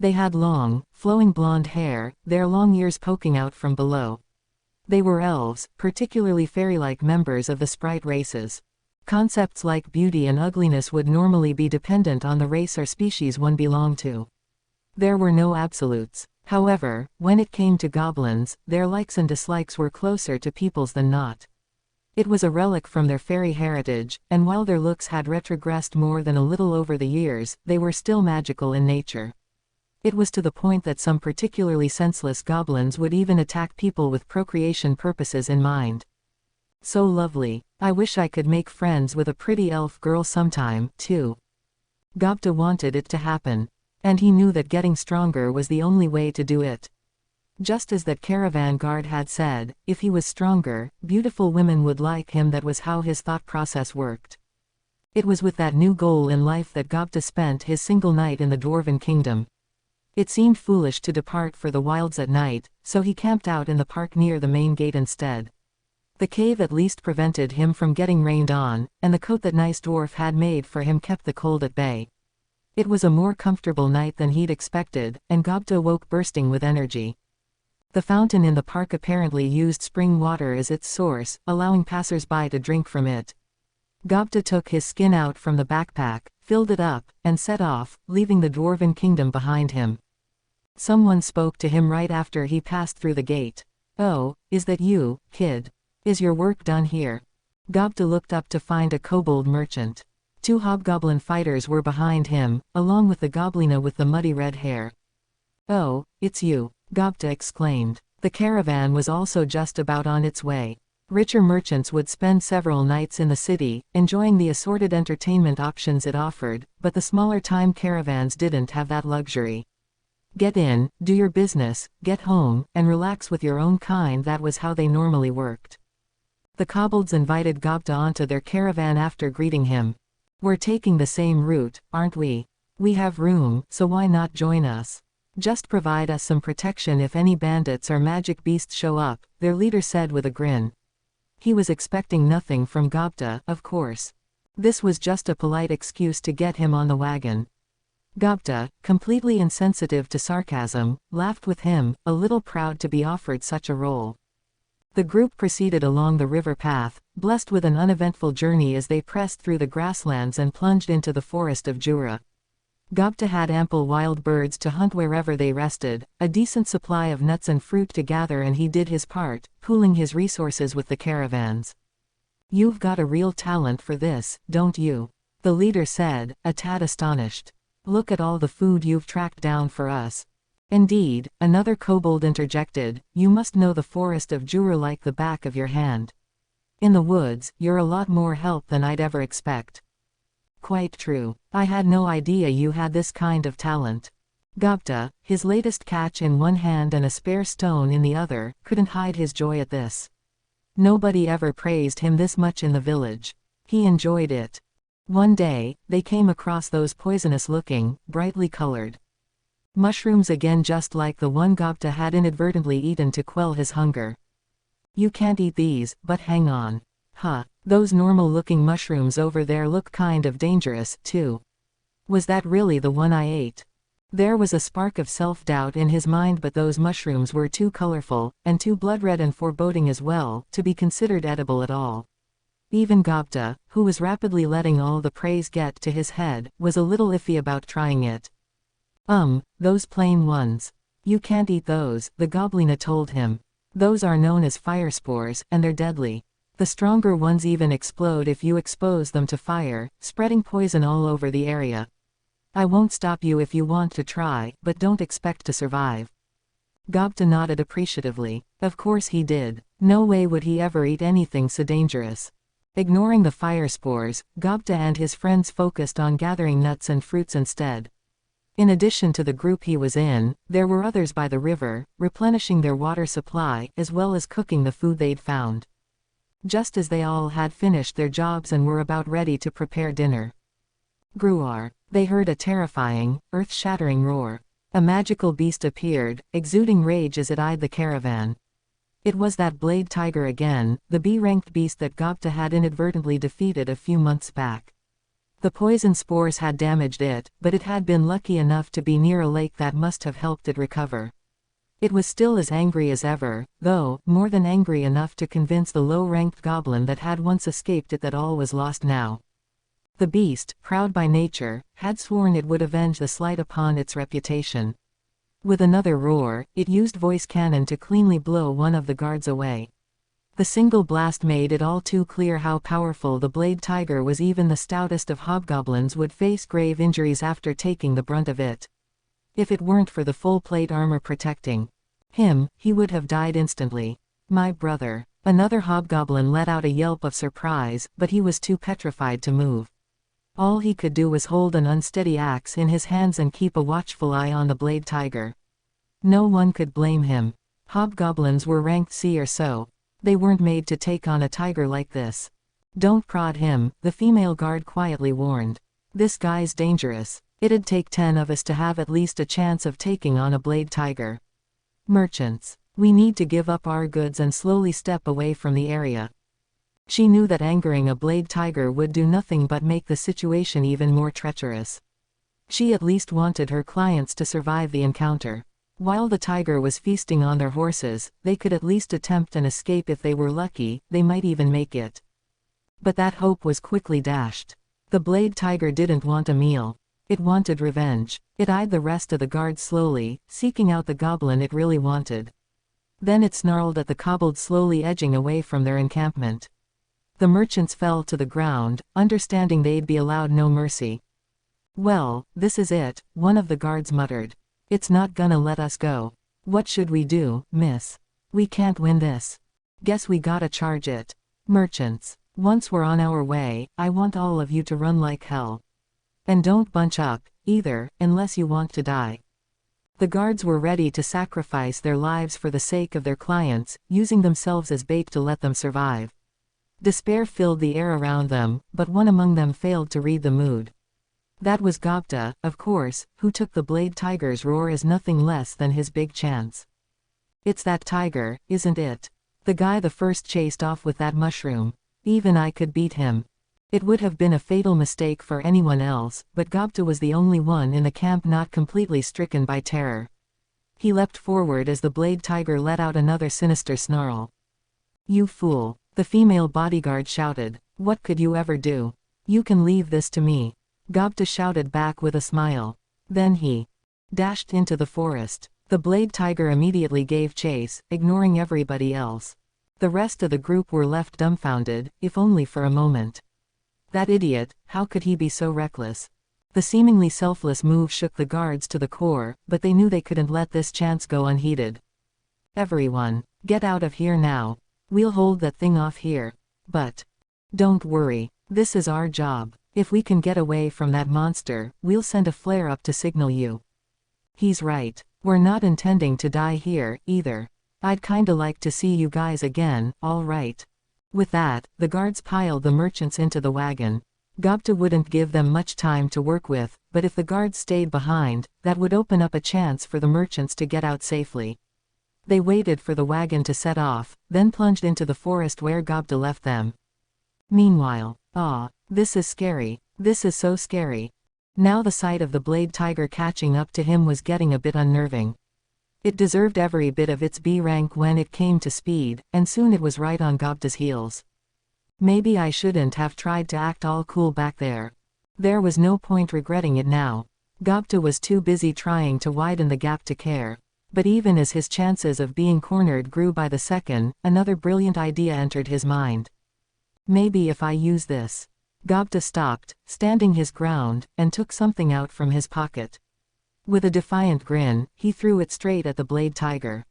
They had long, flowing blonde hair, their long ears poking out from below. They were elves, particularly fairy-like members of the sprite races. Concepts like beauty and ugliness would normally be dependent on the race or species one belonged to. There were no absolutes. However, when it came to goblins, their likes and dislikes were closer to people's than not. It was a relic from their fairy heritage, and while their looks had retrogressed more than a little over the years, they were still magical in nature. It was to the point that some particularly senseless goblins would even attack people with procreation purposes in mind. So lovely. I wish I could make friends with a pretty elf girl sometime, too. Gobta wanted it to happen. And he knew that getting stronger was the only way to do it. Just as that caravan guard had said, if he was stronger, beautiful women would like him. That was how his thought process worked. It was with that new goal in life that Gobta spent his single night in the Dwarven Kingdom. It seemed foolish to depart for the wilds at night, so he camped out in the park near the main gate instead. The cave at least prevented him from getting rained on, and the coat that nice dwarf had made for him kept the cold at bay. It was a more comfortable night than he'd expected, and Gobta woke bursting with energy. The fountain in the park apparently used spring water as its source, allowing passers-by to drink from it. Gobta took his skin out from the backpack, filled it up, and set off, leaving the Dwarven Kingdom behind him. Someone spoke to him right after he passed through the gate. "Oh, is that you, kid? Is your work done here?" Gobta looked up to find a kobold merchant. 2 hobgoblin fighters were behind him, along with the goblina with the muddy red hair. "Oh, it's you," Gobta exclaimed. The caravan was also just about on its way. Richer merchants would spend several nights in the city, enjoying the assorted entertainment options it offered, but the smaller time caravans didn't have that luxury. Get in, do your business, get home, and relax with your own kind. That was how they normally worked. The kobolds invited Gobta onto their caravan after greeting him. "We're taking the same route, aren't we? We have room, so why not join us? Just provide us some protection if any bandits or magic beasts show up," their leader said with a grin. He was expecting nothing from Gobta, of course. This was just a polite excuse to get him on the wagon. Gobta, completely insensitive to sarcasm, laughed with him, a little proud to be offered such a role. The group proceeded along the river path, blessed with an uneventful journey as they pressed through the grasslands and plunged into the forest of Jura. Gobta had ample wild birds to hunt wherever they rested, a decent supply of nuts and fruit to gather, and he did his part, pooling his resources with the caravans. "You've got a real talent for this, don't you?" the leader said, a tad astonished. "Look at all the food you've tracked down for us." "Indeed," another kobold interjected, "you must know the forest of Jura like the back of your hand. In the woods, you're a lot more help than I'd ever expect." "Quite true. I had no idea you had this kind of talent." Gobta, his latest catch in one hand and a spare stone in the other, couldn't hide his joy at this. Nobody ever praised him this much in the village. He enjoyed it. One day, they came across those poisonous-looking, brightly colored mushrooms again, just like the one Gobta had inadvertently eaten to quell his hunger. "You can't eat these, but hang on. Huh, those normal-looking mushrooms over there look kind of dangerous, too. Was that really the one I ate?" There was a spark of self-doubt in his mind, but those mushrooms were too colorful, and too blood-red and foreboding as well, to be considered edible at all. Even Gobta, who was rapidly letting all the praise get to his head, was a little iffy about trying it. Those plain ones. You can't eat those," the goblina told him. "Those are known as fire spores, and they're deadly. The stronger ones even explode if you expose them to fire, spreading poison all over the area. I won't stop you if you want to try, but don't expect to survive." Gobta nodded appreciatively. Of course he did. No way would he ever eat anything so dangerous. Ignoring the fire spores, Gobta and his friends focused on gathering nuts and fruits instead. In addition to the group he was in, there were others by the river, replenishing their water supply, as well as cooking the food they'd found. Just as they all had finished their jobs and were about ready to prepare dinner, Gruar, they heard a terrifying, earth-shattering roar. A magical beast appeared, exuding rage as it eyed the caravan. It was that blade tiger again, the B-ranked beast that Gobta had inadvertently defeated a few months back. The poison spores had damaged it, but it had been lucky enough to be near a lake that must have helped it recover. It was still as angry as ever, though, more than angry enough to convince the low-ranked goblin that had once escaped it that all was lost now. The beast, proud by nature, had sworn it would avenge the slight upon its reputation. With another roar, it used voice cannon to cleanly blow one of the guards away. The single blast made it all too clear how powerful the blade tiger was. Even the stoutest of hobgoblins would face grave injuries after taking the brunt of it. If it weren't for the full plate armor protecting him, he would have died instantly. "My brother." Another hobgoblin let out a yelp of surprise, but he was too petrified to move. All he could do was hold an unsteady axe in his hands and keep a watchful eye on the blade tiger. No one could blame him. Hobgoblins were ranked C or so. They weren't made to take on a tiger like this. "Don't prod him," the female guard quietly warned. "This guy's dangerous. It'd take 10 of us to have at least a chance of taking on a blade tiger. Merchants, we need to give up our goods and slowly step away from the area." She knew that angering a blade tiger would do nothing but make the situation even more treacherous. She at least wanted her clients to survive the encounter. While the tiger was feasting on their horses, they could at least attempt an escape. If they were lucky, they might even make it. But that hope was quickly dashed. The blade tiger didn't want a meal. It wanted revenge. It eyed the rest of the guards slowly, seeking out the goblin it really wanted. Then it snarled at the kobolds slowly edging away from their encampment. The merchants fell to the ground, understanding they'd be allowed no mercy. "Well, this is it," one of the guards muttered. "It's not gonna let us go. What should we do, miss? We can't win this. Guess we gotta charge it." Merchants, once we're on our way, I want all of you to run like hell. And don't bunch up, either, unless you want to die. The guards were ready to sacrifice their lives for the sake of their clients, using themselves as bait to let them survive. Despair filled the air around them, but one among them failed to read the mood. That was Gobta, of course, who took the Blade Tiger's roar as nothing less than his big chance. "It's that tiger, isn't it? The guy the first chased off with that mushroom. Even I could beat him." It would have been a fatal mistake for anyone else, but Gobta was the only one in the camp not completely stricken by terror. He leapt forward as the Blade Tiger let out another sinister snarl. "You fool," the female bodyguard shouted. "What could you ever do? You can leave this to me." Gobta shouted back with a smile. Then he dashed into the forest. The Blade Tiger immediately gave chase, ignoring everybody else. The rest of the group were left dumbfounded, if only for a moment. That idiot, how could he be so reckless? The seemingly selfless move shook the guards to the core, but they knew they couldn't let this chance go unheeded. "Everyone, get out of here now. We'll hold that thing off here. But don't worry, this is our job. If we can get away from that monster, we'll send a flare up to signal you." He's right. We're not intending to die here, either. I'd kinda like to see you guys again, all right. With that, the guards piled the merchants into the wagon. Gobta wouldn't give them much time to work with, but if the guards stayed behind, that would open up a chance for the merchants to get out safely. They waited for the wagon to set off, then plunged into the forest where Gobta left them. Meanwhile, this is scary. This is so scary. Now the sight of the Blade Tiger catching up to him was getting a bit unnerving. It deserved every bit of its B rank when it came to speed, and soon it was right on Gobta's heels. Maybe I shouldn't have tried to act all cool back there. There was no point regretting it now. Gobta was too busy trying to widen the gap to care. But even as his chances of being cornered grew by the second, another brilliant idea entered his mind. Maybe if I use this. Gobta stopped, standing his ground, and took something out from his pocket. With a defiant grin, he threw it straight at the Blade Tiger.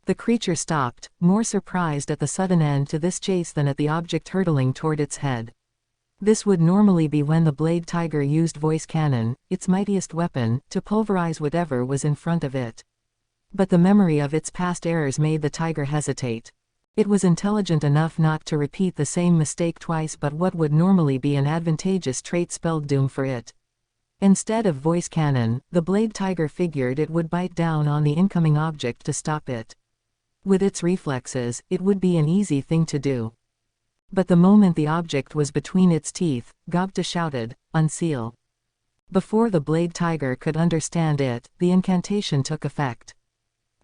The creature stopped, more surprised at the sudden end to this chase than at the object hurtling toward its head. This would normally be when the Blade Tiger used voice cannon, its mightiest weapon, to pulverize whatever was in front of it. But the memory of its past errors made the tiger hesitate. It was intelligent enough not to repeat the same mistake twice, but what would normally be an advantageous trait spelled doom for it. Instead of voice cannon, the Blade Tiger figured it would bite down on the incoming object to stop it. With its reflexes, it would be an easy thing to do. But the moment the object was between its teeth, Gobta shouted, "Unseal." Before the Blade Tiger could understand it, the incantation took effect.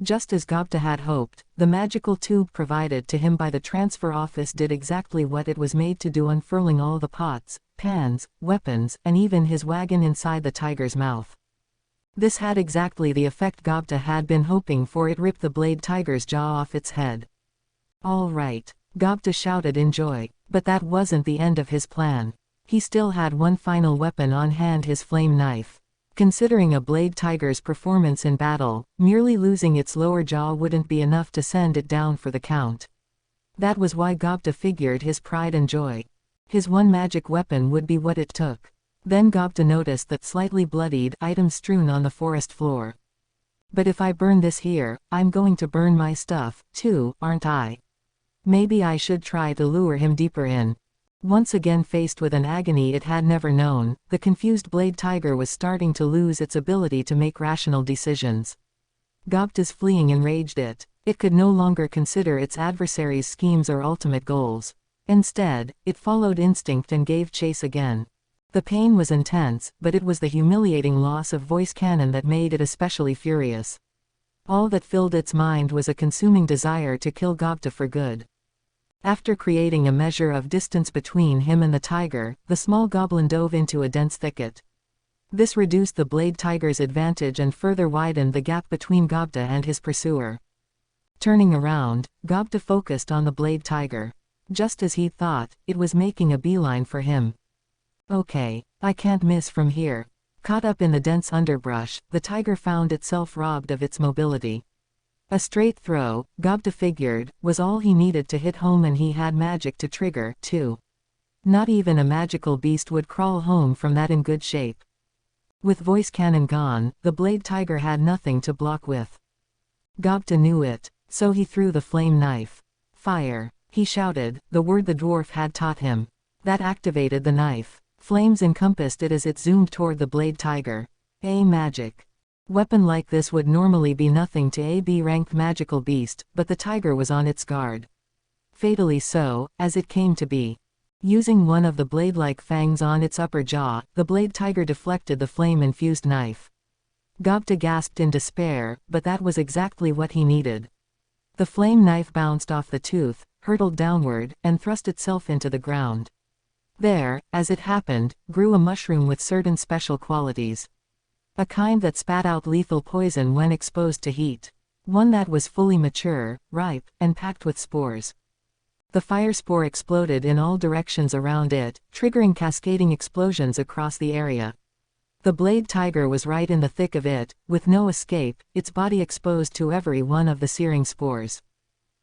Just as Gobta had hoped, the magical tube provided to him by the transfer office did exactly what it was made to do, unfurling all the pots, pans, weapons, and even his wagon inside the tiger's mouth. This had exactly the effect Gobta had been hoping for. It ripped the Blade Tiger's jaw off its head. "All right," Gobta shouted in joy. But that wasn't the end of his plan. He still had one final weapon on hand, his flame knife. Considering a Blade Tiger's performance in battle, merely losing its lower jaw wouldn't be enough to send it down for the count. That was why Gobta figured his pride and joy. His one magic weapon would be what it took. Then Gobta noticed that slightly bloodied items strewn on the forest floor. "But if I burn this here, I'm going to burn my stuff, too, aren't I? Maybe I should try to lure him deeper in." Once again faced with an agony it had never known, the confused Blade Tiger was starting to lose its ability to make rational decisions. Gobta's fleeing enraged it. It could no longer consider its adversary's schemes or ultimate goals. Instead, it followed instinct and gave chase again. The pain was intense, but it was the humiliating loss of voice cannon that made it especially furious. All that filled its mind was a consuming desire to kill Gobta for good. After creating a measure of distance between him and the tiger, the small goblin dove into a dense thicket. This reduced the Blade Tiger's advantage and further widened the gap between Gobta and his pursuer. Turning around, Gobta focused on the Blade Tiger. Just as he thought, it was making a beeline for him. Okay, I can't miss from here. Caught up in the dense underbrush, the tiger found itself robbed of its mobility. A straight throw, Gobta figured, was all he needed to hit home, and he had magic to trigger, too. Not even a magical beast would crawl home from that in good shape. With voice cannon gone, the blade tiger had nothing to block with. Gobta knew it, so he threw the flame knife. Fire! He shouted, the word the dwarf had taught him. That activated the knife. Flames encompassed it as it zoomed toward the blade tiger. A magic weapon like this would normally be nothing to a B-rank magical beast, but the tiger was on its guard. Fatally so, as it came to be. Using one of the blade-like fangs on its upper jaw, the blade tiger deflected the flame-infused knife. Gobta gasped in despair, but that was exactly what he needed. The flame knife bounced off the tooth, hurtled downward, and thrust itself into the ground. There, as it happened, grew a mushroom with certain special qualities. A kind that spat out lethal poison when exposed to heat. One that was fully mature, ripe, and packed with spores. The fire spore exploded in all directions around it, triggering cascading explosions across the area. The blade tiger was right in the thick of it, with no escape, its body exposed to every one of the searing spores.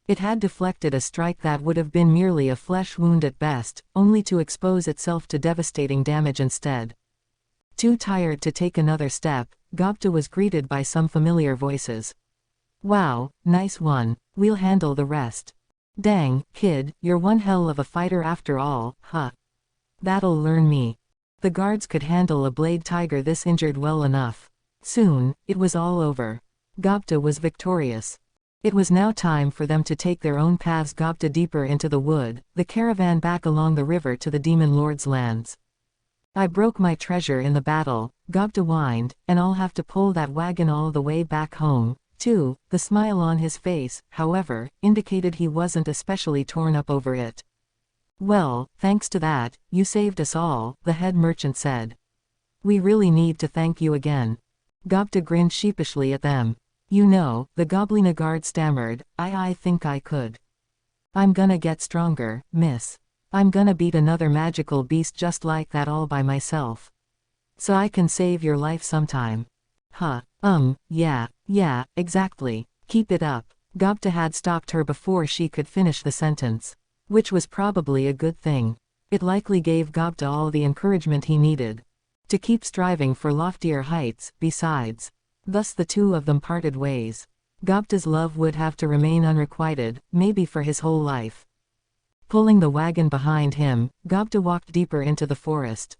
It had deflected a strike that would have been merely a flesh wound at best, only to expose itself to devastating damage instead. Too tired to take another step, Gobta was greeted by some familiar voices. Wow, nice one, we'll handle the rest. Dang, kid, you're one hell of a fighter after all, huh? That'll learn me. The guards could handle a blade tiger this injured well enough. Soon, it was all over. Gobta was victorious. It was now time for them to take their own paths. Gobta deeper into the wood, the caravan back along the river to the demon lord's lands. I broke my treasure in the battle, Gobta whined, and I'll have to pull that wagon all the way back home, too. The smile on his face, however, indicated he wasn't especially torn up over it. Well, thanks to that, you saved us all, the head merchant said. We really need to thank you again. Gobta grinned sheepishly at them. You know, the Goblina guard stammered, I think I could. I'm gonna get stronger, miss. I'm gonna beat another magical beast just like that all by myself. So I can save your life sometime. Huh, yeah, exactly. Keep it up. Gobta had stopped her before she could finish the sentence. Which was probably a good thing. It likely gave Gobta all the encouragement he needed to keep striving for loftier heights, besides. Thus the two of them parted ways. Gobta's love would have to remain unrequited, maybe for his whole life. Pulling the wagon behind him, Gobta walked deeper into the forest.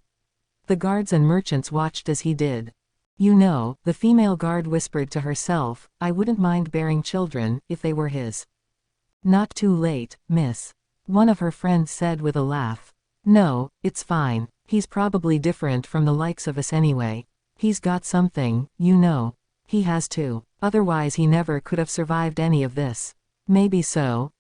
The guards and merchants watched as he did. You know, the female guard whispered to herself, I wouldn't mind bearing children, if they were his. Not too late, miss. One of her friends said with a laugh. No, it's fine. He's probably different from the likes of us anyway. He's got something, you know. He has to. Otherwise he never could have survived any of this. Maybe so,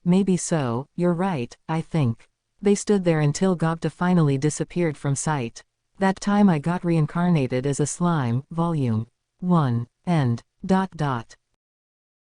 you're right, I think. They stood there until Gobta finally disappeared from sight. That time I got reincarnated as a slime, Vol.1 End.